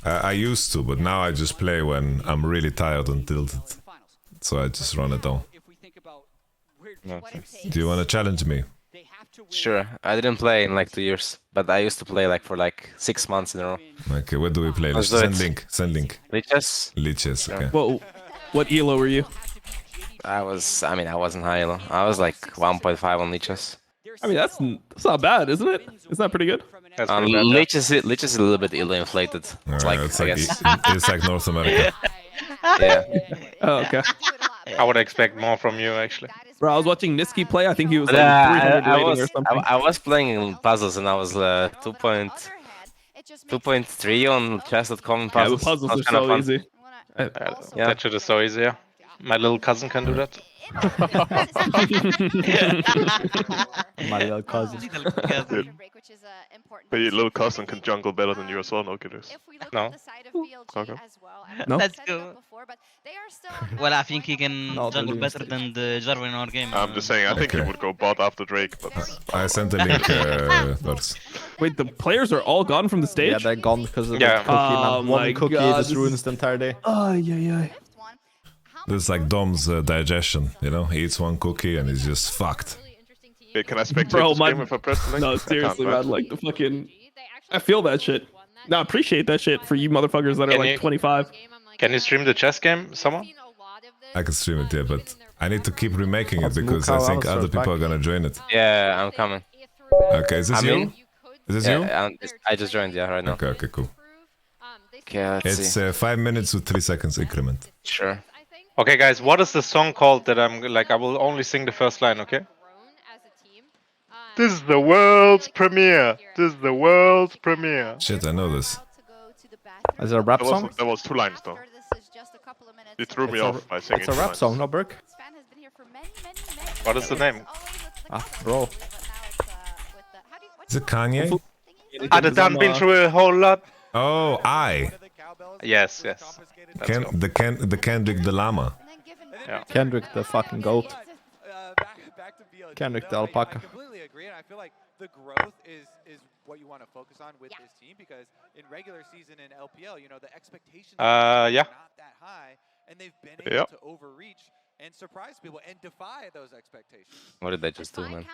I used to, but now I just play when I'm really tired and tilted. So I just run it down. Okay. Do you want to challenge me? Sure. I didn't play in like 2 years, but I used to play like for like 6 months in a row. Okay, what do we play? Let's send link. Send link. Lichess? Lichess, okay. Whoa. What elo were you? I wasn't high elo. I was like 1.5 on Lichess. I mean, that's not bad, isn't it? Isn't that pretty good? Lichess is a little bit elo inflated. It's like, it's I like guess. It's like North America. Yeah. Oh, okay. I would expect more from you, actually. Bro, I was watching Niski play. I think he was like 300 rating or something. I was playing in puzzles and I was 2.3 on chess.com in puzzles. Yeah, the puzzles are so easy. That shit is so easy, yeah. My little cousin can do that. My little cousin. But your little cousin can jungle better than you as well, no kidders. No? Okay. No? Let's go. Well, I think he can jungle better than the Jarvan in our game. I'm just saying, I think he would go bot after Drake, but... I sent a link first. Wait, the players are all gone from the stage? Yeah, they're gone because of Yeah. the cookie, man. Oh One my cookie God, just this ruins is- the entire day. Oh, yeah. This is like Dom's digestion, you know? He eats one cookie and he's just fucked. Wait, can I spectate Bro, this my... game if I press the link? No, I can't, seriously, right? man. Like, the fucking... I feel that shit. No, I appreciate that shit for you motherfuckers that are Can like you- 25. Can you stream the chess game, someone? I can stream it, yeah, but I need to keep remaking it because I think other people are gonna join it. Yeah, I'm coming. Okay, is this you? Is this you? I just joined, yeah, right now. Okay, cool. Okay, let's It's see. 5 minutes with 3 seconds increment. Sure. Okay, guys, what is the song called that I'm like? I will only sing the first line, okay? This is the world's premiere. This is the world's premiere. Shit, I know this. Is it a rap song? There was 2 lines though. You threw me off by singing. It's a 2 rap lines. song, no, Burke? What is the name? Ah, bro. Is it Kanye? I'd done been through a whole lot. Oh, I. Yes. The Kendrick the llama. Yeah. Kendrick the fucking goat. Kendrick the alpaca. I completely agree, and I feel like the growth is what you want to focus on with this team, because in regular season in LPL, you know, the expectations are not that high, and they've been able to overreach and surprise people and defy those expectations. What did they just do, man?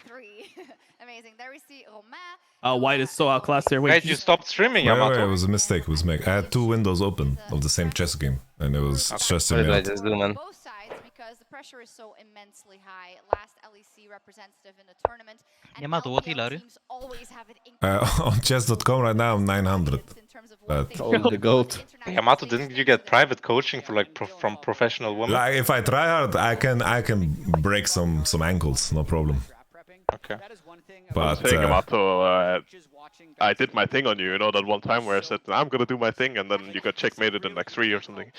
Three. Amazing. There we see Romain. White is so outclassed here. Wait, you stopped streaming, Yamato? Wait, it was a mistake. It was I had 2 windows open of the same chess game, and it was stressing What me did I out. just do, man? Both sides, because the pressure is so immensely high. Last LEC representative in the tournament. And Yamato, what heal are you? teams always have it On chess.com right now, I'm 900. But the goat. Yamato, didn't you get private coaching for like from professional women? like, if I try hard, I can break some ankles, no problem. Okay. But saying, Yamato, I did my thing on you, you know, that one time where I said, I'm gonna do my thing, and then you got checkmated in like 3 or something.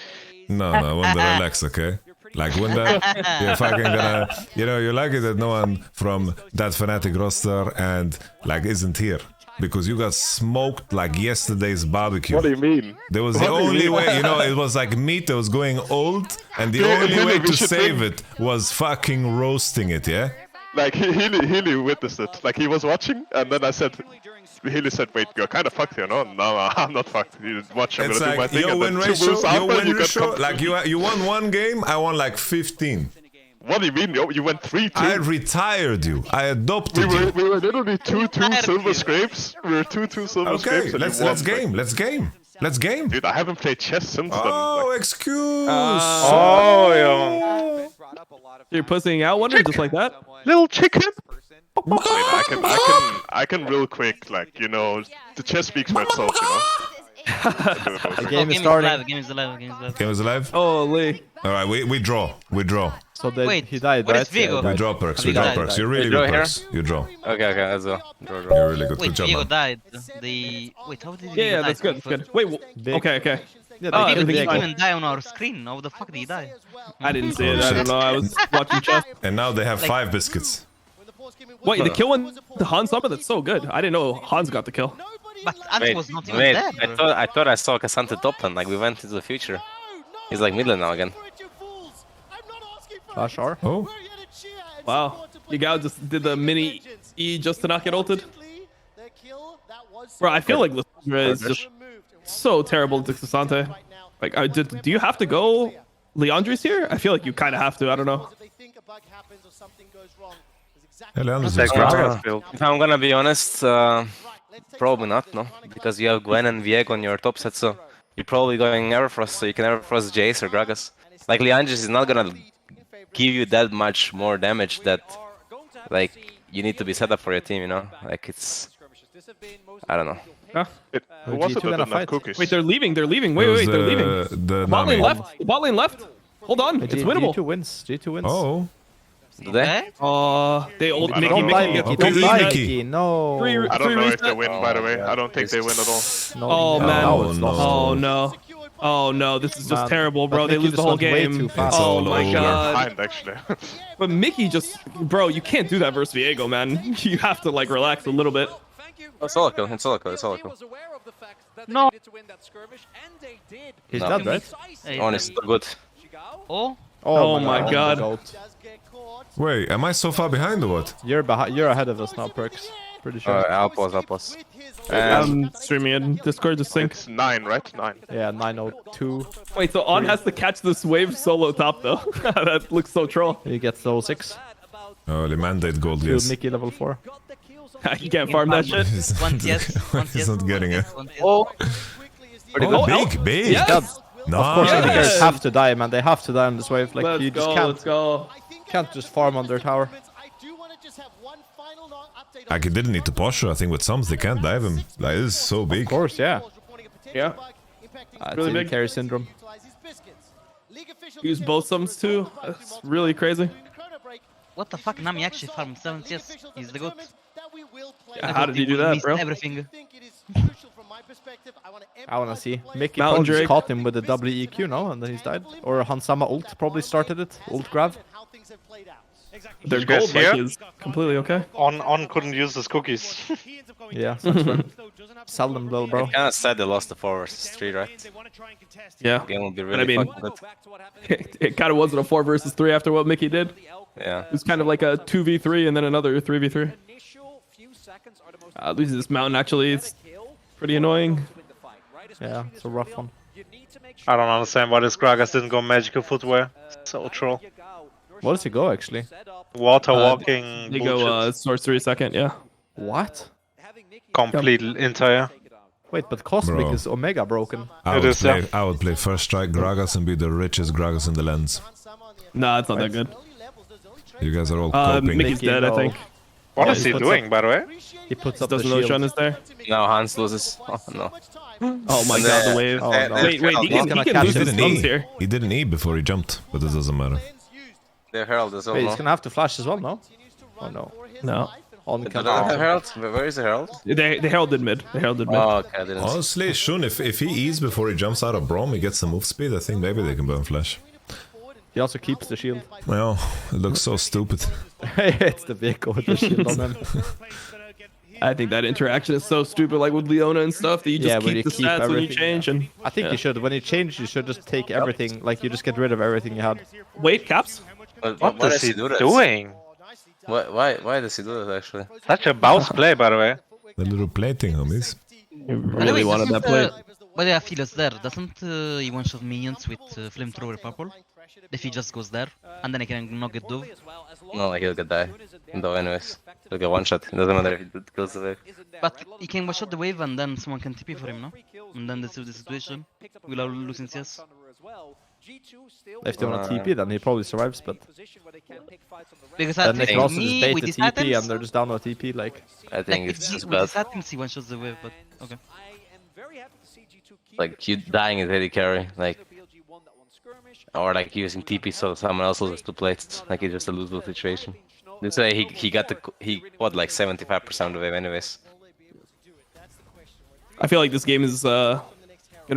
no, when they relax, okay? Like when you're fucking gonna, you know, you're lucky that no one from that Fnatic roster and like isn't here. Because you got smoked like yesterday's barbecue. What do you mean? There was the only way, you know, it was like meat that was going old, and the only way to save it was fucking roasting it, yeah? Like, Healy witnessed it. Like, he was watching, and then I said, Healy said, wait, you're kind of fucked here, no? No, I'm not fucked. You watch, I'm It's gonna do my like thing, your and win then 2 moves ratio, after, you got like you won 1 game, I won like 15. What do you mean? You went 3-2. I retired you. I adopted you. We were literally 2-2 silver scrapes. We were 2-2 silver scrapes. Okay, let's game. Dude, I haven't played chess since then. Oh, excuse. You're pussing out one just like that? Little chicken. I can real quick, like, you know, the chess speaks for itself, you know. The game is starting. Game is alive. Game is alive? Holy. Alright, we draw. So then Wait, he died, what right? is Vigo? We draw perks. You're really draw good here? perks. You draw. Okay, let's go. Draw. You're really good. Wait, Good job, Diego man. died. Wait, how did he Yeah, die? that's good. That's good. Wait, okay. Yeah, Oh, they He killed didn't Diego. even die on our screen. How the fuck did he die? I didn't see it. I don't know. I was watching chess. And now they have Like- 5 biscuits. Wait, the kill one, the Hans Summon, that's so good. I didn't know Hans got the kill. But Ant was not even Wait, there. I thought I saw Cassante top lane, like we went into the future. He's like mid lane now again. Flash R. Oh. Wow. Yigao just did the mini E just to not get ulted. Bro, I feel like Lissandra is just so terrible to Cassante. Like, do you have to go Leandri's here? I feel like you kind of have to. I don't know. Yeah, Leandro's Take good. Gragas build. If I'm gonna be honest, probably not, no? Because you have Gwen and Viego on your top set, so you're probably going Everfrost, so you can Everfrost Jace or Gragas. Like, Leandris is not gonna give you that much more damage that, like, you need to be set up for your team, you know? Like, it's... I don't know. Huh? Who was it G2 that gonna didn't have fight? cookies? Wait, they're leaving. They're leaving. It Wait, was, they're leaving. The Bot lane Nami. left. Bot lane left. Hold on. It's winnable. G2 wins. G2 wins. Oh. Do they? They old I Mickey. don't Don't die, Mickey. Mickey. Okay, Don't die, Mickey. Mickey. No. I don't know if they reset. win, by the way. I don't think they win at all. No, Oh no, man. it's no. lost. Oh no. Oh no. This is just Man, terrible, bro. but They Mickey lose the just whole went way game. too fast. Oh all my over. god. Behind, actually. But Mickey just, bro, you can't do that versus Viego, man. You have to like relax a little bit. Oh, solo kill. It's solo kill. It's solo kill. No. He's No. dead, right? Honest, good. Oh, Oh my god. Goat. Wait, am I so far behind or what? You're behind. You're ahead of us now, Perks. Pretty sure. I'll pause. I'm streaming in Discord to sync. It's 9, right? 9. Yeah, 902. Wait, so On has to catch this wave solo top though. That looks so troll. He gets level 6. Oh, the mandate gold, Kill yes. Mickey level 4. You can't farm that shit. He's Once yes, once he's yes. not getting it. Oh, Oh, big. He's dead. No. Of course, Yes. players have to die, man. They have to die on this wave. Like, you Let's just go, can't. let's go. Can't just farm on their tower. Like, he didn't need to push. I think with some they can't dive him. Like, this is so big. Of course, yeah. Yeah. It's Really really big. carry syndrome. Use both sums too. That's really crazy. What the fuck? Nami actually farmed 7 yes. He's the goat. Yeah, how did he do that, bro? Everything. I wanna see. Mickey Mountain probably just Drake. caught him with a WEQ, no? And then he's died. Or Hansama ult probably started it. Ult grab. Their you guys gold like hear? is completely okay. On couldn't use his cookies. Yeah, sucks for him. Sell them, little bro. kinda sad they lost the 4 versus 3, right? Yeah. Game will be But I really mean, fucking good. it kind of wasn't a 4 versus 3 after what Mickey did. Yeah. It was kind of like a 2v3 and then another 3v3. Losing this mountain actually is pretty annoying. Yeah, it's a rough one. I don't understand why this Gragas didn't go magical footwear. So troll. What does he go actually? Water walking. They go sorcery second, yeah. What? Complete entire. Wait, but Cosmic Bro. is Omega broken. I would play first strike Gragas and be the richest Gragas in the lens. Nah, it's not that good. You guys are all coping. Mickey's dead, I think. What is he doing, by the way? He puts up the Doesn't know shield. Sean is there. Now Hans loses. Oh no. Oh my god, the wave. Oh, no. Wait, he can lose his thumbs here. He didn't E before he jumped, but it doesn't matter. The Herald as well. Wait, no? he's gonna have to flash as well, no? Oh no. No. On They don't have the Herald? Where is the Herald? They heralded mid. They heralded mid. Oh, okay, I didn't see. Honestly, Shun, if he E's before he jumps out of Braum, he gets some move speed, I think maybe they can burn flash. He also keeps the shield. Well, it looks so stupid. It's the vehicle with the shield on him. I think that interaction is so stupid, like with Leona and stuff, that you just keep the stats when you change. And I think you should, when you change, you should just take everything, like you just get rid of everything you had. Wait, Caps? What does he doing? Why does he do that actually? Such a bounce play, by the way. The little plating, homies. You really wanted that play. But yeah, Phil is there. Doesn't he one-shot minions with flamethrower purple? If he just goes there, and then he can knock it Dove? No, like he'll get die. Though anyways. He'll get one shot. It doesn't matter if he kills the wave. But he can one-shot the wave and then someone can TP for him, no? And then this is the situation. We'll all lose in CS. If they want to TP, then he probably survives, but... Because I then they think can also just me, bait with the these TP items, and they're just down on TP, like... I think like it's just with bad. these items he one-shots the wave, but okay. Like you dying is really carry, like... Or like using TP so someone else loses 2 plates. Like it's just a lose-lose situation. This way he got what, like 75% of the wave anyways. I feel like this game is gonna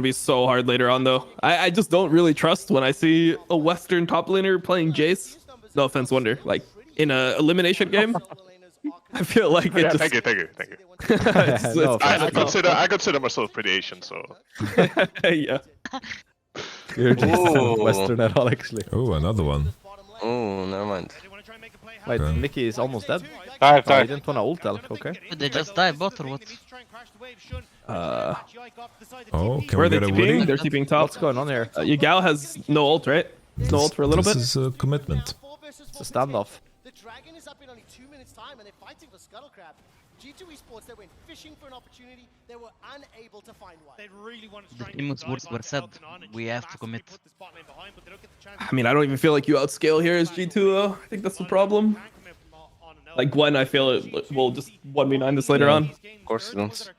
be so hard later on, though. I just don't really trust when I see a Western top laner playing Jace. No offense, Wonder. Like in a elimination game, I feel like it just... Thank you. I consider myself pretty Asian, so... Yeah. You're just Western at all, actually. Oh, another one. Oh, never mind. Wait, Mickey is almost dead? Dive. He didn't want to ult elk, okay. Did they just die bot or what? Oh, can Where are we they get a TPing? Woody? They're TPing top. What's going on here? Yagao has no ult, right? No ult for a little bit? This is a commitment. It's a standoff. The Dragon is up in only 2 minutes time and they're fighting for Scuttle Crab. G2 Esports, they went fishing for an opportunity, they were unable to find one. They really wanted to The try and famous get words were said. We have to commit. I mean, I don't even feel like you outscale here as G2, though. I think that's the problem. Like Gwen, I feel it will just 1v9 this later on. Of course you don't.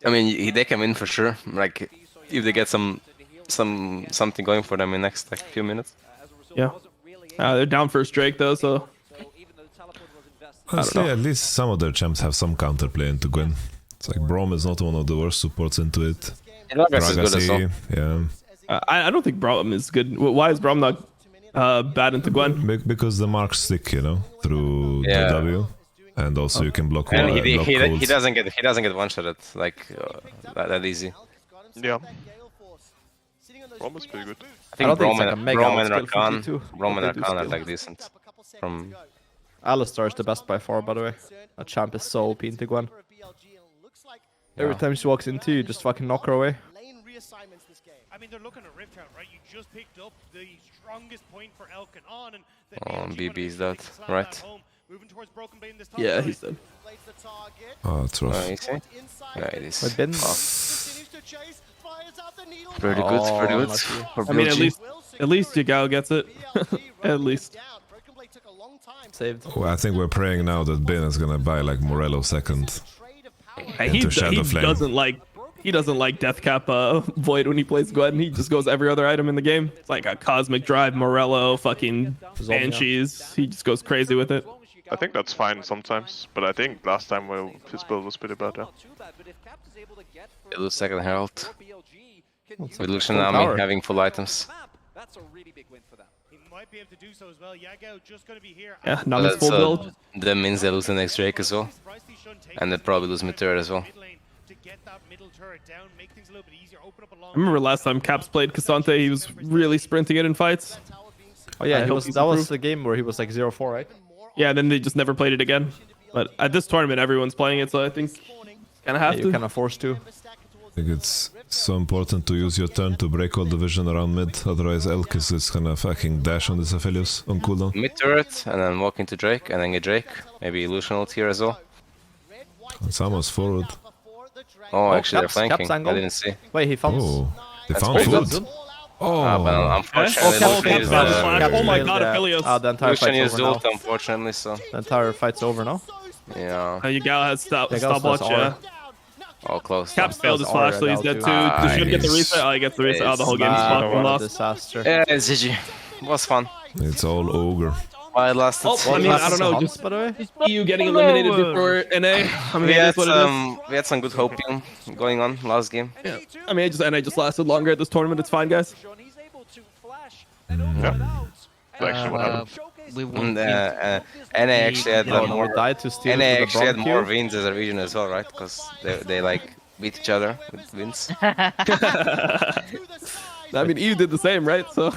I mean, they can win for sure. Like, if they get something going for them in the next like few minutes. Yeah. They're down first Drake though, so... Honestly, at least some of their champs have some counterplay into Gwen. It's like Braum is not one of the worst supports into it. Gragas is good as well. Yeah. I don't think Braum is good. Why is Braum not bad into Gwen? Because the marks stick, you know, through the W, and also you can block. And block he doesn't get one shot like that easy. Yeah. Braum is pretty good. I think don't think it's like a mega Braum and skill for Rakan, G2, Braum but and they do Rakan are skill. like decent. From Alistar is the best by far, by the way. That champ is so OP into Gwen. Every time she walks into you, just fucking knock her away. I mean, they're looking at Rift Herald, right? You just picked up the strongest point for Elkin on, and the BB's dead, right? Moving towards Broken Blade this time. Yeah, he's dead. Oh, that's rough. Oh, you see? Yeah, it is. Wait, Ben? Pretty good. For I mean, BLG. at least Yagao gets it. At least. Saved. Oh, I think we're praying now that Ben is gonna buy like Morello second. He doesn't like Death Cap Void when he plays Gwen. He just goes every other item in the game. It's like a Cosmic Drive, Morello, fucking Banshees. He just goes crazy with it. I think that's fine sometimes, but I think last time his build was pretty bad. Yeah. They lose second Herald. With Full Lucianami power. having full items. That's a really big win for them. He might be able to do so as well. Yagao just going to be here. Yeah, Nami's full build. That means they lose the next Drake as well. And they probably lose mid-turret as well. I remember last time Caps played Cassante, he was really sprinting it in fights. Oh yeah, I hope that was he's improved. the game where he was like 0-4, right? Yeah, then they just never played it again. But at this tournament, everyone's playing it, so I think kind of have to. You kind of forced to. I think it's so important to use your turn to break all the vision around mid, otherwise Elk is just gonna fucking dash on this Aphelios on cooldown. Mid turret, and then walk into Drake, and then get Drake. Maybe Illusion ult here as well. It's almost forward. Oh, actually they're Caps flanking. I angle. didn't see. Wait, he found. Oh, they That's found pretty food. Ah, but Oh, unfortunately, Caps Lucian used, Oh my god, Aphelios. the entire Lucian fight's used over now. ult, unfortunately, so The entire fight's over now. yeah. Yagal has Yagal's stopwatch, first yeah. hour. All close. Caps failed his flash, so he's dead too. Ah, Should get the nice. reset. Oh, he gets the reset. Oh, the whole game's Nice. fucking What a lost. disaster. Yeah, it's GG. It was fun. it's all ogre. Why it lasted? Oh, I mean, I don't know. Hans, Just by the way. EU getting eliminated before NA. I mean, we it had is what it is. we had some good hopium going on last game. Yeah. I mean, NA just lasted longer at this tournament. It's fine, guys. Actually, what happened? We And, won. NA actually had No, more. no, died to steal NA to the actually had Bronx more queue. wins as a region as well, right? Because they like beat each other with wins. I mean, EU did the same, right? So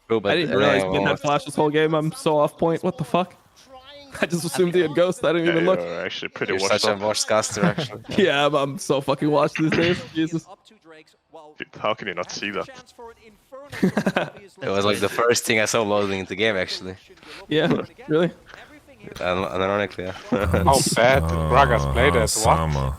True, but I didn't realize NA Min had flash this whole game. I'm so off point. What the fuck? I just assumed he had ghost. I didn't Yeah, even look. you're actually pretty You're washed such a up. watch caster, actually. Yeah, I'm so fucking watched these days. Jesus. Dude, how can you not see that? It was like the first thing I saw loading into game, actually. Yeah, really? Ironically, yeah. How bad did Gragas play that? What? Sama.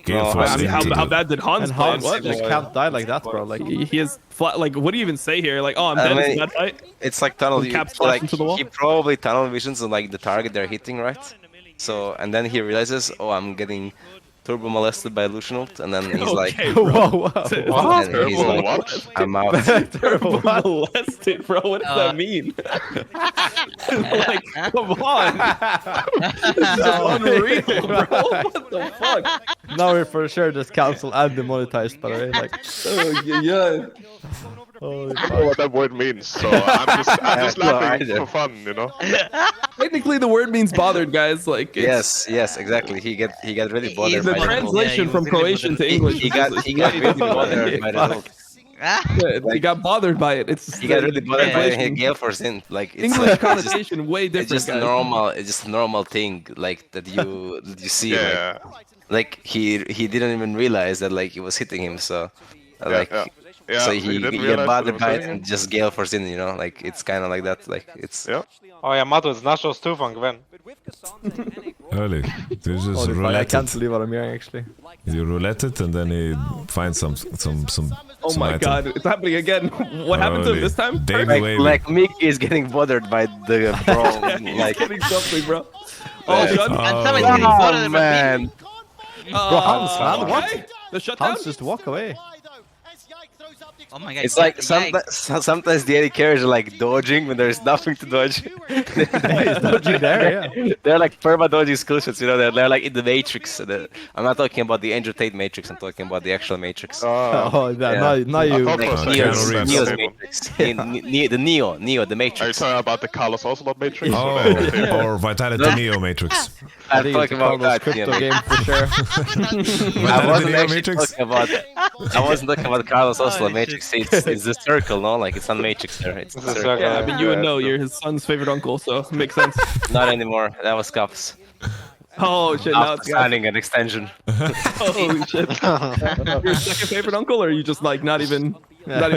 Gale No, force I mean, into how the- bad did Hans And play? Hans What? like, can't die like that, bro. Like, He is flat. Like, what do you even say here? Like, oh, I'm dead. It's a bad fight. It's like tunnel. When Caps He, flash like into the wall? he probably tunnel visions on like the target they're hitting, right? So and then he realizes, oh, I'm getting turbo molested by Lucian ult, and then he's like, Okay, whoa, bro. whoa. and he's Turbo like, what? I'm out. Turbo molested, bro. What does that mean? Like, come on. This is unreal, bro. What the fuck? Now we're for sure just cancelled and demonetized, by the way. Like, Oh, yeah. holy I don't know what that word means, so I'm just laughing for fun, you know? Technically, the word means bothered, guys. Like, it's, Yes, exactly. He got really bothered the by the ult. translation Yeah, from he was really Croatian to He, English. he got really bothered by the ult. Yeah, he got bothered by it. It's He got really bothered by translation. his Gale Force in. Like it's English like it's just, connotation way different. it's just guys. normal. It's just a normal thing, like that you see. Yeah. Like he didn't even realize that like it was hitting him. So like Yeah, so he he didn't get realize what bothered it was by it hitting and him. just Gale Force in. You know, like it's kind of like that. Like it's Yeah. Oh, Yamato is nachos too van Gwen. Early. You just holy fuck, I roulette can't it. believe what I'm hearing, actually. You roulette it and then he finds some. Oh some my item. god, it's happening again. What happened to him Early. this time? Davey wavy. like Mickey is getting bothered by the bro. He's like getting something, bro. Oh, shut And someone is getting bothered by man. Bro, Hans, man, okay. what? The shutdown? Hans, just walk away. Oh my god. It's like yikes. sometimes the AD carries are like dodging when there's nothing to dodge. He's dodging there, yeah. They're like perma dodging skill shots, you know. They're like in the Matrix. I'm not talking about the Andrew Tate Matrix. I'm talking about the actual Matrix. Oh, yeah. Now you. thought for a second Neo's, Keanu Reeves. Neo's Same one. Matrix. The Neo, the Are you Matrix. talking about the Carlos Ocelot Matrix? Oh, or Vitality Neo Matrix. I I'm think it's talking a about that. crypto Ian. game for sure. I wasn't Neo actually Matrix? talking about. I wasn't talking about Carlos Ocelot Holy Matrix. It's the circle, no? Like it's not Matrix there. It's the It's a circle. circle. Yeah, I mean, you would know. You're his son's favorite uncle, so it makes sense. Not anymore. That was Cups. Oh shit! Now After it's got. signing an extension. Holy shit! Your second favorite uncle, or are you just like not even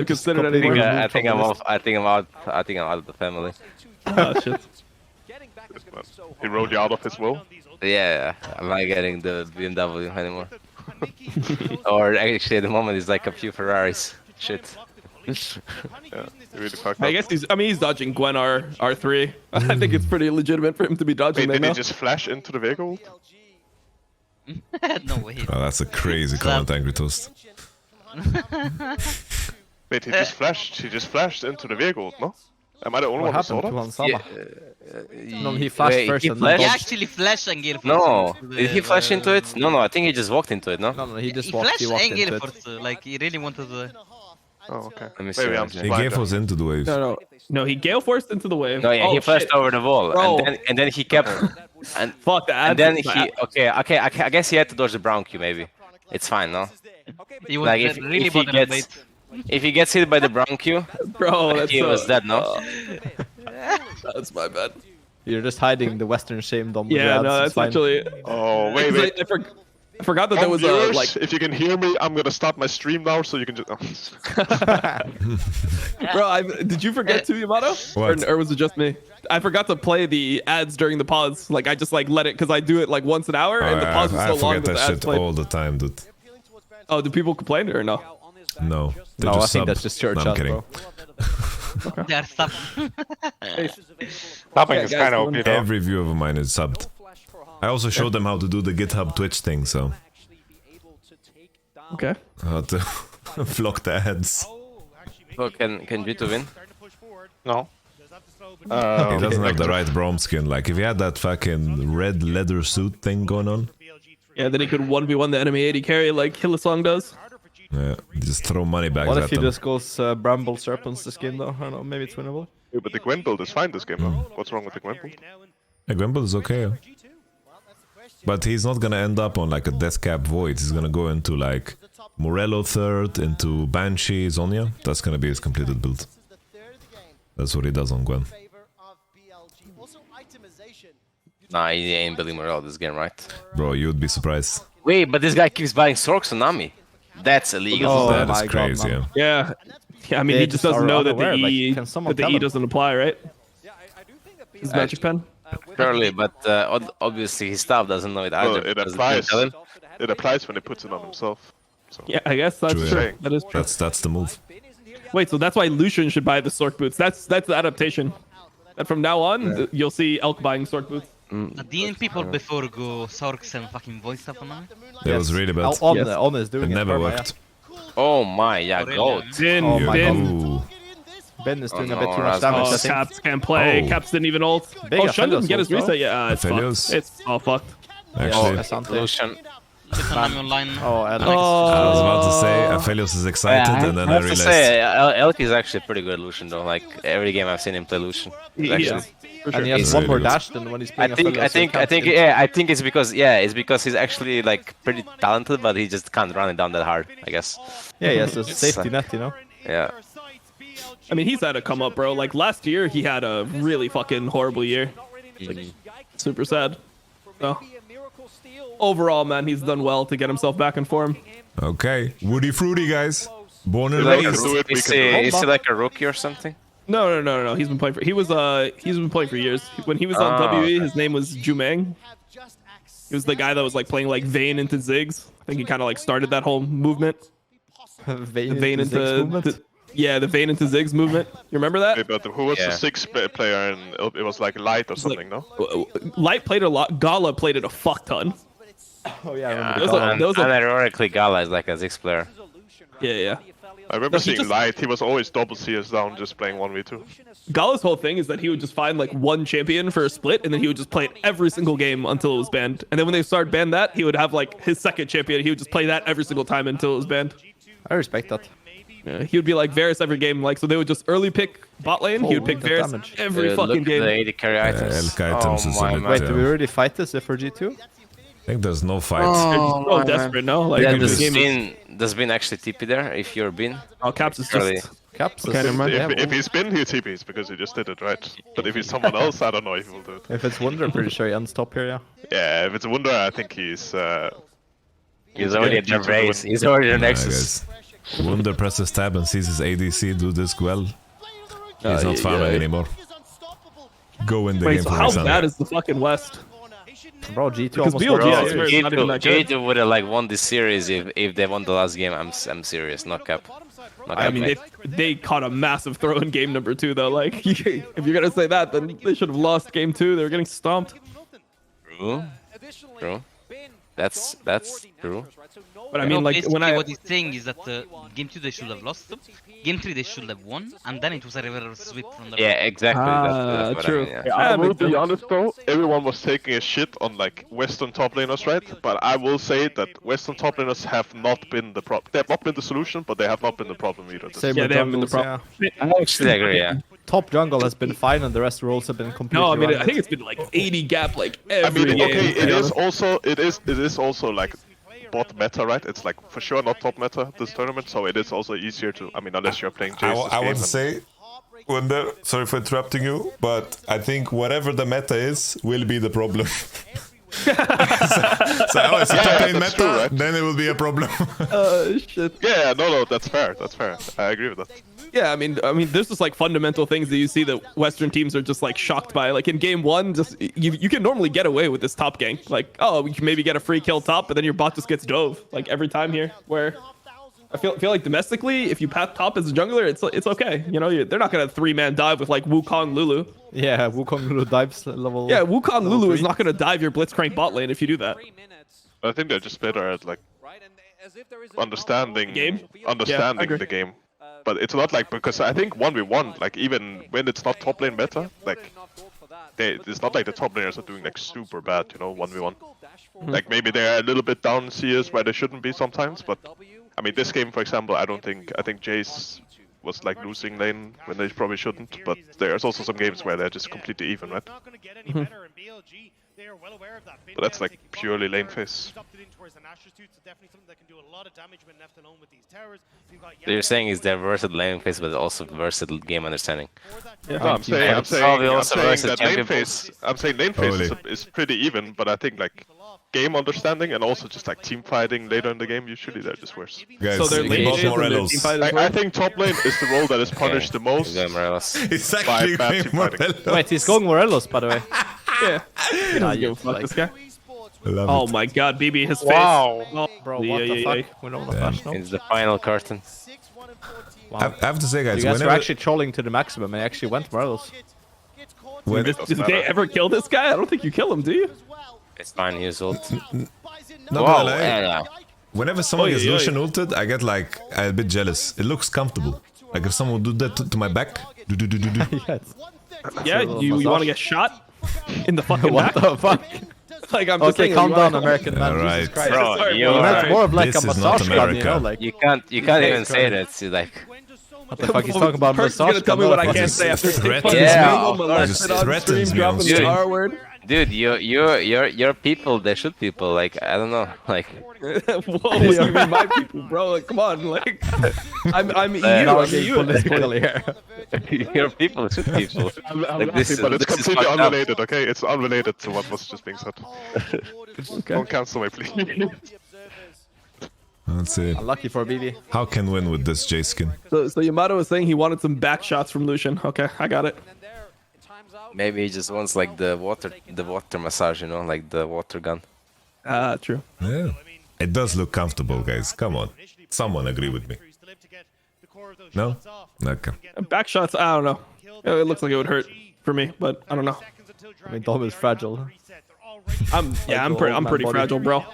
considered I think, anymore? I think I'm off. I think I'm out. I think I'm out of the family. Oh shit! He rode you out of his will? Yeah, I'm not getting the BMW anymore. Or actually, at the moment, it's like a few Ferraris. Shit. Yeah, he really fucked I up. guess he's dodging Gwen R3. I think it's pretty legitimate for him to be dodging Wait, that did he now. just flash into the Vega ult? No way. Oh, that's a crazy comment, Angry Toast. Wait, he just flashed into the Vega ult, no? Am I the only What one who saw happened to that? Hans Sama? No, he Wait, flashed first he and flashed? He then actually flashed and Gale Force. No, into did he the- flash into it? No, I think he just walked into it, no? No, he just He walked. flashed He walked and Gale into it. Force. Like he really wanted to. Oh, okay. Let me see. Maybe I'm what I'm just He blind gave us then. into the wave. No, he gale forced into the wave. No, yeah, Oh, he flashed shit. over the wall, Bro. and then he kept, and Fuck that. and then he I guess he had to dodge the brown Q maybe. It's fine, no? He was Like if, really if he bothered by gets it. if he gets hit by the brown Q, Bro, that's he was dead, no? That's my bad. You're just hiding the Western shame, Dom. with Yeah, your no, ads, that's it's fine. actually. Oh, wait. I forgot that there was Viewers, like. if you can hear me, I'm gonna stop my stream now, so you can just. Bro, did you forget too, Yamato? What? Or was it just me? I forgot to play the ads during the pause. Like I just like let it because I do it like once an hour, and the pause is I so long forget that the that ads shit play. all the time, dude. Oh, do people complain or no? No. They No, just I think sub. that's just your No, I'm chat, kidding. bro. They are stuck. Stopping is kind of OP though. Every view of mine is subbed. I also showed them how to do the GitHub Twitch thing, so. Okay. How to flock the ads. So can G2 win? No. He doesn't have the right Brom skin. Like, if he had that fucking red leather suit thing going on. Yeah, then he could 1v1 the enemy AD carry like Hillsong does. Yeah, just throw money back What at if he them. just goes Bramble Serpents this game though? I don't know, maybe it's winnable. Yeah, but the Gwen build is fine this game, though. What's wrong with the Gwen build? Yeah, Gwemble is okay. Yeah. But he's not gonna end up on like a Death Cap Void. He's gonna go into like Morello third, into Banshee, Zonia. That's gonna be his completed build. That's what he does on Gwen. Nah, he ain't building Morale this game, right? Bro, you would be surprised. Wait, but this guy keeps buying Sorks on Nami. That's illegal. Oh, That my is crazy, God, yeah. Yeah, I mean, They he just just doesn't are know that the unaware, like, E can someone that the tell E him? doesn't apply, right? His magic pen. Surely, but obviously his staff doesn't know it either. Well, it because they applies. tell him. It applies when he puts it on himself. So. Yeah, I guess that's True, true. yeah. That is true. That's the move. Wait, so that's why Lucian should buy the Sork boots. That's the adaptation. And from now on, you'll see Elk buying Sork boots. Didn't people before go Sorks and fucking voice stuff on them? That was really bad. On is doing It never perma, worked. Oh my, yeah, goat. Bin, Oh my bin. Ooh. Ben is doing Oh, a bit no, too much Raz- damage, Oh, I think. Caps can't play. Oh. Caps didn't even ult. Big Oh, Shun didn't get his Aphelios ult, reset yet. It's Aphelios. fucked. It's all fucked. Actually, Asante. Lucian. Nami online. Oh, and I was about to say Aphelios is excited, and then I have to realized. say, Elk is actually pretty good Lucian though. Like every game I've seen him play Lucian. He's Yeah, actually- for and sure. he has He's one really more good. dash than when he's playing I think it's because he's actually like pretty talented, but he just can't run it down that hard, I guess. Yeah, he has a safety net, you know? Yeah. I mean, he's had a come up, bro. Like last year, he had a really fucking horrible year. Like, super sad. So, overall, man, he's done well to get himself back in form. Okay, Woody Fruity, guys. Born and Like, raised. do it, we Is can do it. he like a rookie or something? No. He's been playing for. He's been playing for years. When he was on Ah, WE, okay. his name was Jumeng. He was the guy that was like playing like Vayne into Ziggs. I think he kind of like started that whole movement. Vayne into Ziggs movement. Yeah, the Vayne into Ziggs movement. You remember that? Hey, but who was Yeah. the sixth player? And it was like Light or something, no? Light played a lot. Gala played it a fuck ton. Oh, yeah, I remember There was Gala. a- there was a- And ironically, Gala is like a Ziggs player. Yeah. I remember No, he seeing just- Light. He was always double CS down, just playing 1v2. Gala's whole thing is that he would just find like one champion for a split, and then he would just play it every single game until it was banned. And then when they started ban that, he would have like his second champion. He would just play that every single time until it was banned. I respect that. Yeah, he would be like Varus every game. Like so, they would just early pick bot lane. He would pick the Varus damage. every Look fucking at game. the AD carry items. Elk items is a my bit, man. Wait, do we yeah. already fight this for G2? I think there's no fight. Oh, so my desperate, no? Like Yeah, can this just- game is. there's been actually TP there, if you're Bin. Oh, Caps is Early. just. Caps is Okay, never mind. yeah, If he's been, he TPs because he just did it, right? But if he's someone else, I don't know if he will do it. if it's Wonder, I'm pretty sure he ends top here, yeah. Yeah, if it's a Wunder, I think he's already at the race. He's already the Nah, Nexus. guys. Wunder presses tab and sees his ADC do this well. He's not yeah, farming yeah. anymore. Go win the Wait, game so for how Alexander. bad is the fucking West? Bro, G2 Because almost BLG, won I the swear, series. is not even that good. G2 would have like won this series if they won the last game. I'm serious, not cap. Not I cap, mean, mate. they caught a massive throw in game number 2, though. Like, if you're gonna say that, then they should have lost game 2. They were getting stomped. True. That's true. But I mean, like, when I what he's saying is that game 2 they should have lost, game 3 they should have won, and then it was a reverse sweep from the. Yeah, exactly. that's what true. I mean, yeah. Yeah, I will be honest though, everyone was taking a shit on like Western top laners, right? But I will say that Western top laners have not been the problem. They have not been the solution, but they have not been the problem either. Same Yeah, with they haven't been the jungles, yeah. problem. I actually agree, yeah. Top jungle has been fine and the rest roles have been completely No, I mean, run. I think it's been like 80 gap, like I every mean, game. okay, to it be is honest. it is also like bot meta, right? It's like for sure not top meta this tournament, so it is also easier to. I mean, unless you're playing Jace. I want to say, Wonder, sorry for interrupting you, but I think whatever the meta is will be the problem. so it's a top lane meta, true, right? then it will be a problem. Shit. Yeah, no, that's fair. That's fair. I agree with that. Yeah, I mean, there's just like fundamental things that you see that Western teams are just like shocked by. Like in game one, just you can normally get away with this top gank. Like, oh, we can maybe get a free kill top, but then your bot just gets dove like every time here. Where I feel like domestically, if you path top as a jungler, it's okay. You know, they're not gonna 3-man dive with like Wukong Lulu. Yeah, Wukong Lulu dives level. Yeah, Wukong Lulu is not gonna dive your Blitzcrank bot lane if you do that. I think they're just better at like understanding the game. But it's not like, because I think 1v1, like even when it's not top lane meta, like it's not like the top laners are doing like super bad, you know, 1v1. Like maybe they're a little bit down CS where they shouldn't be sometimes, but I mean this game, for example, I think Jace was like losing lane when they probably shouldn't, but there's also some games where they're just completely even, right? But that's like purely lane phase. So you're saying is they're versatile lane phase, but also versatile game understanding. Yeah. No, I'm saying that lane phase. I'm saying lane phase is pretty even, but I think like game understanding and also just like team fighting later in the game, usually they're just worse. Guys, so they're Morelos. I think top lane is the role that is punished the most. It's actually by bad team Morelos. Wait, he's going Morelos, by the way. Yeah. Nah, you fuck like, this guy. Oh my god, BB, his face. Wow. Oh, bro, what the fuck? We know the flash, no? It's the final curtain. Wow. I have to say, guys, you guys were actually trolling to the maximum and actually went Morelos. Did they ever kill this guy? I don't think you kill him, do you? It's fine, he's ult. No, wow, like, whenever someone gets Lucian ulted, I get like a bit jealous. It looks comfortable. Like if someone would do that to my back, Yeah, you want to get shot in the fucking what back? the fuck? Like I'm just saying, calm down, American man. Right. Jesus Christ. Bro, Sorry, that's more of like This a is not massage gun, you know? America. Like, you can't even say that. It's like, what the fuck? He's talking about Perk's massage gonna tell gun. me what I motherfucker. can't say after Threatens Yeah, threatens me on Dude. stream. R word. dude, your people, they shoot people. Like I don't know, like. Whoa, you mean my people, bro? Like, come on, like I'm EU. Now I'm getting EU. political here. Your people shoot people. I'm Like, this but is- it's this is completely fucked up. unrelated, okay? It's unrelated to what was just being said. Don't cancel me, please. Let's see. Unlucky for BB. How can win with this J skin? So Yamato was saying he wanted some back shots from Lucian. Okay, I got it. Maybe he just wants like the water massage, you know, like the water gun. True. Yeah. It does look comfortable, guys. Come on. Someone agree with me. No? Okay. Back shots, I don't know. It looks like it would hurt for me, but I don't know. I mean, Dom is fragile. I'm pretty fragile, bro.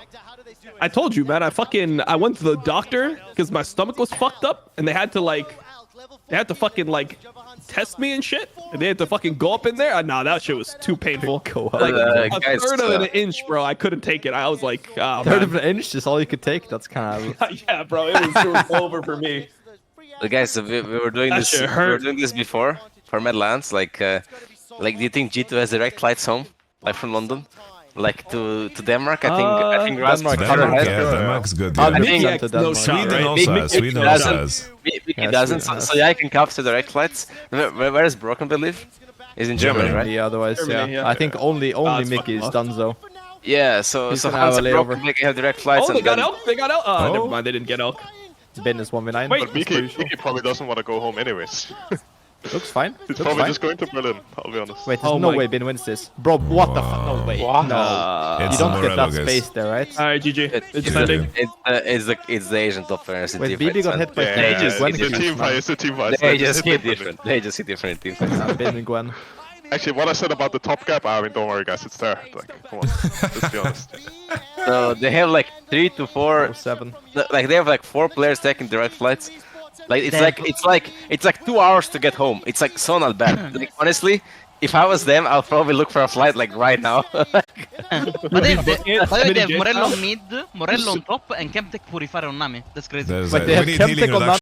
I told you, man. I went to the doctor because my stomach was fucked up, and they had to fucking like test me and shit. And they had to fucking go up in there. Nah, that shit was too painful. Like a guys, third of an inch, bro. I couldn't take it. I was like, oh, Third man. of an inch is all you could take. That's kind of. Yeah, bro. It was over for me. But guys, so we were doing That this. shit We hurt. were doing this before for Medlands. Like, do you think G2 has direct flights home, like from London, like to Denmark? I think Denmark, Denmark's good. I Yeah. think no, Sweden also has. Sweden also has. Mickey doesn't. So yeah, I can capture direct flights. Where is Broken live? Is in Germany, right? Yeah, otherwise, Germany, yeah. yeah. I think only it's Mickey is fucking done though. Yeah. So He's so gonna have Hans a and Broken layover. Mickey have direct flights. Oh, they and got then- elk. They got elk. Oh, never mind. They didn't get elk. Ben is 1v9. Wait, But Mickey probably doesn't want to go home anyways. Looks fine. He's Looks probably fine. just going to Berlin, I'll be honest. Wait, there's Oh no my- way Ben wins this. Bro, what the fuck? No way. No. It's You don't a get that Morello, guys. space there, right? All right, GG. It's defending. it's the Asian top players. Wait, BB got hit by Yeah, Gwen just- it's a team fight, it's a team fight. They just hit different. They just hit different team fights. Ben and Gwen. Actually, what I said about the top gap, I mean, don't worry guys, it's there. Like, come on, let's be honest. So they have like 3 to 4. 7. Like they have like 4 players taking direct flights. Like it's like 2 hours to get home. It's like so not bad. Like honestly, if I was them, I'll probably look for a flight like right now. But they have Morello on mid, Morello on top, and Chemtech purify on Nami. That's crazy. There's Wait, like, they we have need healing Chemtech on reduction.